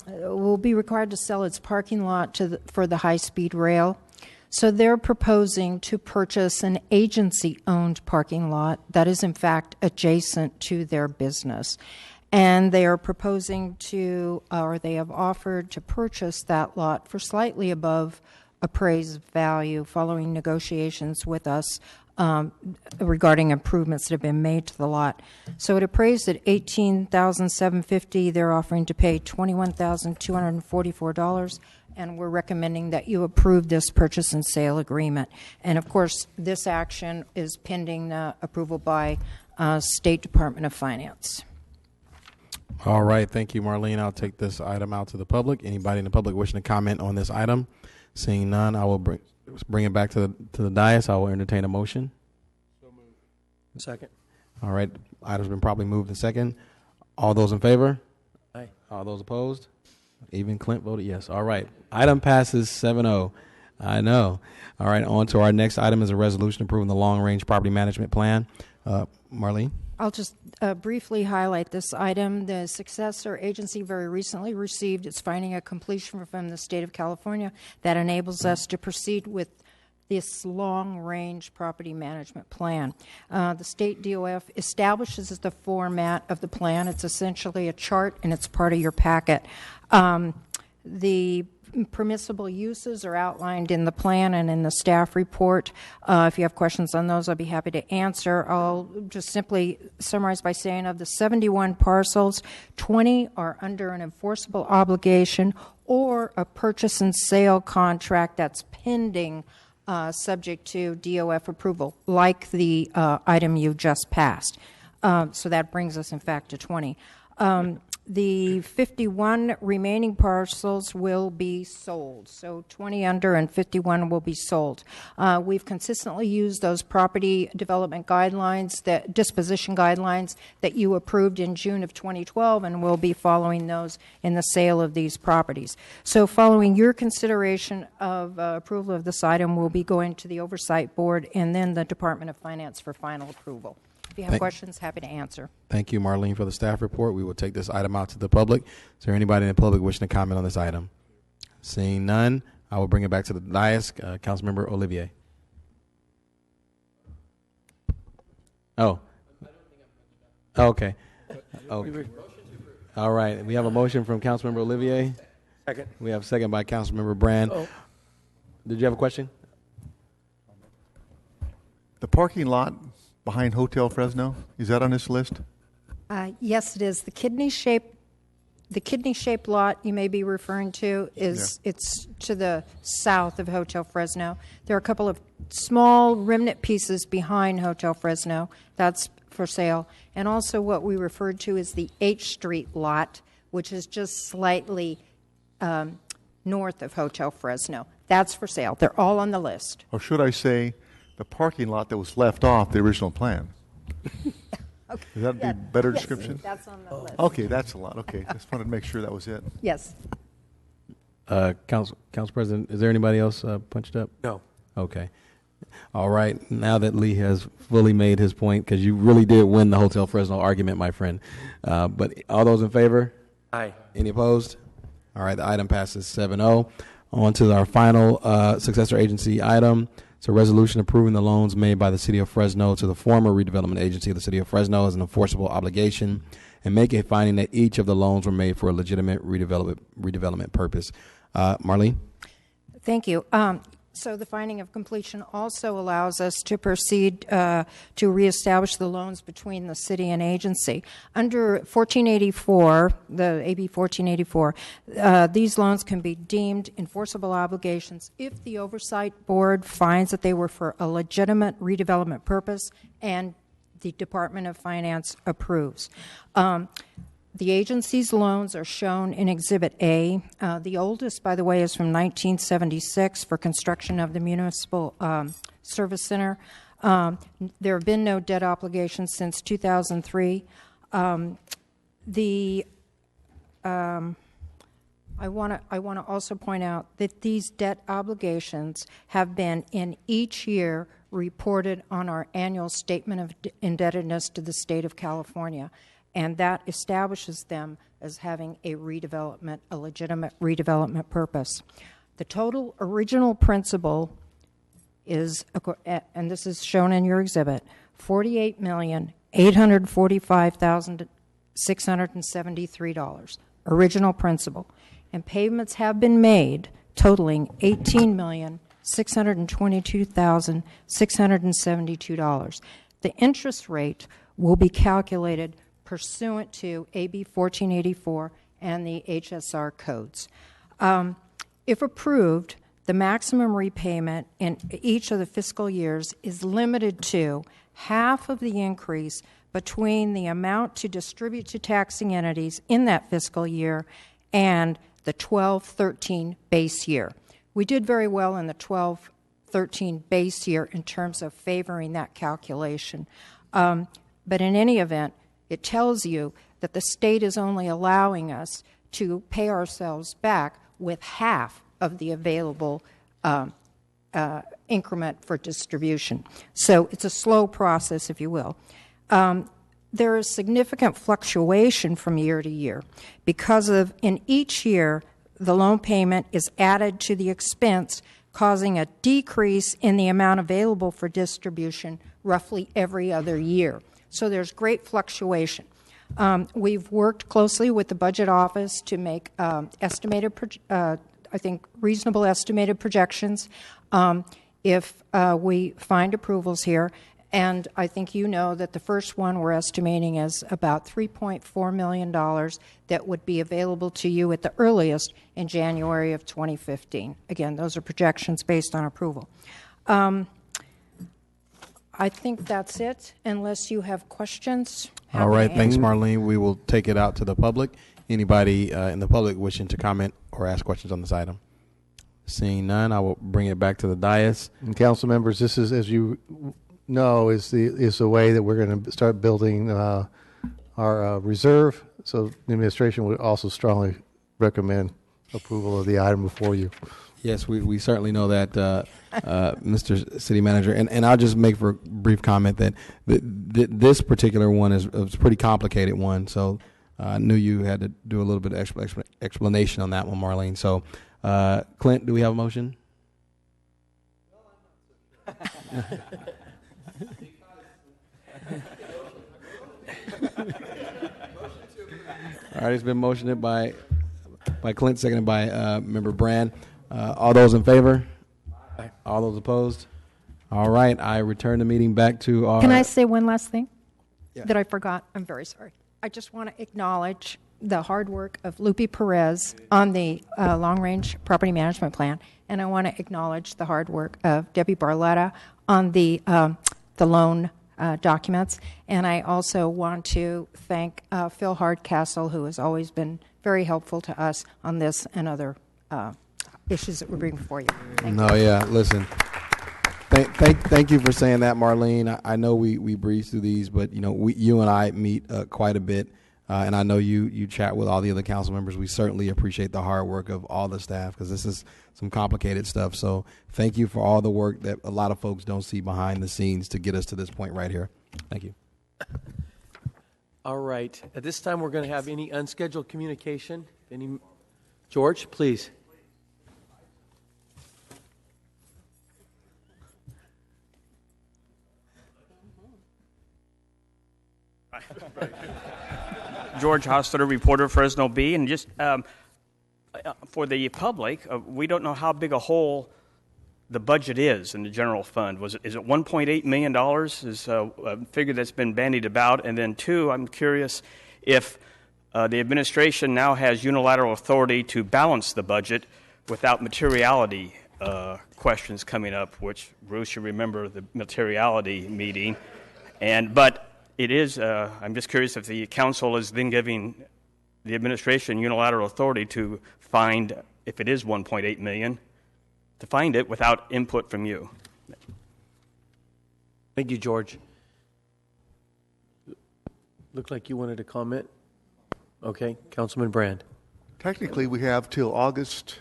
Will be required to sell its parking lot for the high-speed rail. So they're proposing to purchase an agency-owned parking lot that is, in fact, adjacent to their business. And they are proposing to, or they have offered to purchase that lot for slightly above appraised value following negotiations with us regarding improvements that have been made to the lot. So it appraised at $18,750. They're offering to pay $21,244. And we're recommending that you approve this purchase and sale agreement. And of course, this action is pending approval by State Department of Finance. All right, thank you, Marlene. I'll take this item out to the public. Anybody in the public wishing to comment on this item? Seeing none, I will bring it back to the dais. I will entertain a motion. So moved. Second. All right, item's been properly moved and second. All those in favor? Aye. All those opposed? Even Clint voted yes. All right. Item passes 7-0. I know. All right. On to our next item is a resolution approving the long-range property management plan. Marlene? I'll just briefly highlight this item. The successor agency very recently received its finding of completion from the state of California that enables us to proceed with this long-range property management plan. The state DOF establishes the format of the plan. It's essentially a chart, and it's part of your packet. The permissible uses are outlined in the plan and in the staff report. If you have questions on those, I'll be happy to answer. I'll just simply summarize by saying of the 71 parcels, 20 are under an enforceable obligation or a purchase and sale contract that's pending subject to DOF approval, like the item you just passed. So that brings us, in fact, to 20. The 51 remaining parcels will be sold. So 20 under and 51 will be sold. We've consistently used those property development guidelines, that disposition guidelines that you approved in June of 2012, and we'll be following those in the sale of these properties. So following your consideration of approval of this item, we'll be going to the Oversight Board and then the Department of Finance for final approval. If you have questions, happy to answer. Thank you, Marlene, for the staff report. We will take this item out to the public. Is there anybody in the public wishing to comment on this item? Seeing none, I will bring it back to the dais. Councilmember Olivier. Oh. Okay. Okay. All right. We have a motion from Councilmember Olivier. Second. We have a second by Councilmember Brand. Oh. Did you have a question? The parking lot behind Hotel Fresno, is that on this list? Yes, it is. The kidney-shaped lot you may be referring to is it's to the south of Hotel Fresno. There are a couple of small remnant pieces behind Hotel Fresno. That's for sale. And also what we referred to as the H Street lot, which is just slightly north of Hotel Fresno. That's for sale. They're all on the list. Or should I say the parking lot that was left off the original plan? Okay. Would that be better description? That's on the list. Okay, that's a lot. Okay, just wanted to make sure that was it. Yes. Council President, is there anybody else punched up? No. Okay. All right. Now that Lee has fully made his point, because you really did win the Hotel Fresno argument, my friend. But all those in favor? Aye. Any opposed? All right, the item passes 7-0. On to our final successor agency item. It's a resolution approving the loans made by the City of Fresno to the former redevelopment agency of the City of Fresno as an enforceable obligation, and make a finding that each of the loans were made for a legitimate redevelopment purpose. Marlene? Thank you. So the finding of completion also allows us to proceed to reestablish the loans between the city and agency. Under 1484, the AB 1484, these loans can be deemed enforceable obligations if the oversight board finds that they were for a legitimate redevelopment purpose and the Department of Finance approves. The agency's loans are shown in Exhibit A. The oldest, by the way, is from 1976 for construction of the Municipal Service Center. There have been no debt obligations since 2003. I want to also point out that these debt obligations have been in each year reported on our annual statement of indebtedness to the state of California, and that establishes them as having a legitimate redevelopment purpose. The total original principal is, and this is shown in your exhibit, $48,845,673, original principal. And payments have been made totaling $18,622,672. The interest rate will be calculated pursuant to AB 1484 and the HSR codes. If approved, the maximum repayment in each of the fiscal years is limited to half of the increase between the amount to distribute to taxing entities in that fiscal year and the 12-13 base year. We did very well in the 12-13 base year in terms of favoring that calculation. But in any event, it tells you that the state is only allowing us to pay ourselves back with half of the available increment for distribution. So it's a slow process, if you will. There is significant fluctuation from year to year because of, in each year, the loan payment is added to the expense, causing a decrease in the amount available for distribution roughly every other year. So there's great fluctuation. We've worked closely with the budget office to make reasonable estimated projections if we find approvals here. And I think you know that the first one we're estimating is about $3.4 million that would be available to you at the earliest in January of 2015. Again, those are projections based on approval. I think that's it, unless you have questions. All right, thanks, Marlene. We will take it out to the public. Anybody in the public wishing to comment or ask questions on this item? Seeing none, I will bring it back to the dais. And council members, this is, as you know, is the way that we're going to start building our reserve. So the administration would also strongly recommend approval of the item before you. Yes, we certainly know that, Mr. City Manager. And I'll just make for a brief comment that this particular one is a pretty complicated one. So I knew you had to do a little bit of explanation on that one, Marlene. So, Clint, do we have a motion? All right, it's been motioned by Clint, seconded by Member Brand. All those in favor? Aye. All those opposed? All right, I return the meeting back to our... Can I say one last thing Yeah. that I forgot? I'm very sorry. I just want to acknowledge the hard work of Lupe Perez on the long-range property management plan, and I want to acknowledge the hard work of Debbie Barletta on the loan documents. And I also want to thank Phil Hardcastle, who has always been very helpful to us on this and other issues that we're bringing before you. Thank you. Yeah, listen. Thank you for saying that, Marlene. I know we breeze through these, but you and I meet quite a bit, and I know you chat with all the other council members. We certainly appreciate the hard work of all the staff because this is some complicated stuff. So thank you for all the work that a lot of folks don't see behind the scenes to get us to this point right here. Thank you. All right. At this time, we're going to have any unscheduled communication. George, please. George Hostler, reporter, Fresno Bee, and just for the public, we don't know how big a hole the budget is in the general fund. Is it $1.8 million? Is a figure that's been bandied about. And then two, I'm curious if the administration now has unilateral authority to balance the budget without materiality questions coming up, which Bruce, you remember the materiality meeting, but. It is, I'm just curious if the council is then giving the administration unilateral authority to find, if it is $1.8 million, to find it without input from you. Thank you, George. Looked like you wanted to comment. Okay, Councilman Brand. Technically, we have till August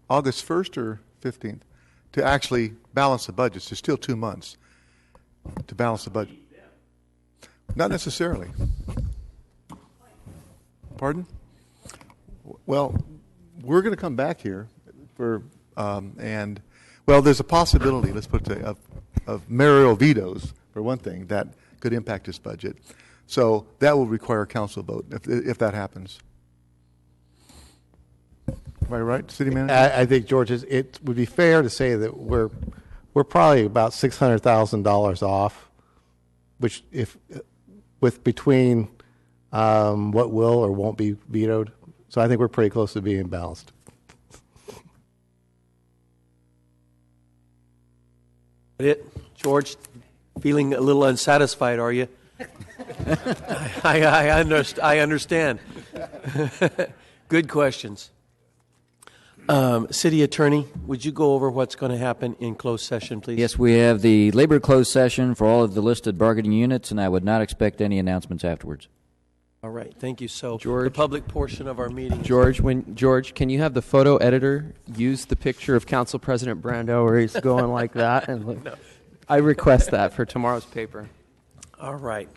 1st or 15th to actually balance the budgets. There's still 2 months to balance the budget. Not necessarily. Pardon? Well, we're going to come back here for, there's a possibility, let's put it of mayoral vetoes, for one thing, that could impact this budget. So that will require a council vote if that happens. Am I right, City Manager? I think, George, it would be fair to say that we're probably about $600,000 off, which with between what will or won't be vetoed. So I think we're pretty close to being balanced. George, feeling a little unsatisfied, are you? I understand. Good questions. City Attorney, would you go over what's going to happen in closed session, please? Yes, we have the labor closed session for all of the listed bargaining units, and I would not expect any announcements afterwards. All right, thank you. So George, the public portion of our meeting. George, can you have the photo editor use the picture of Council President Brando where he's going like that? And No. I request that for tomorrow's paper. All right.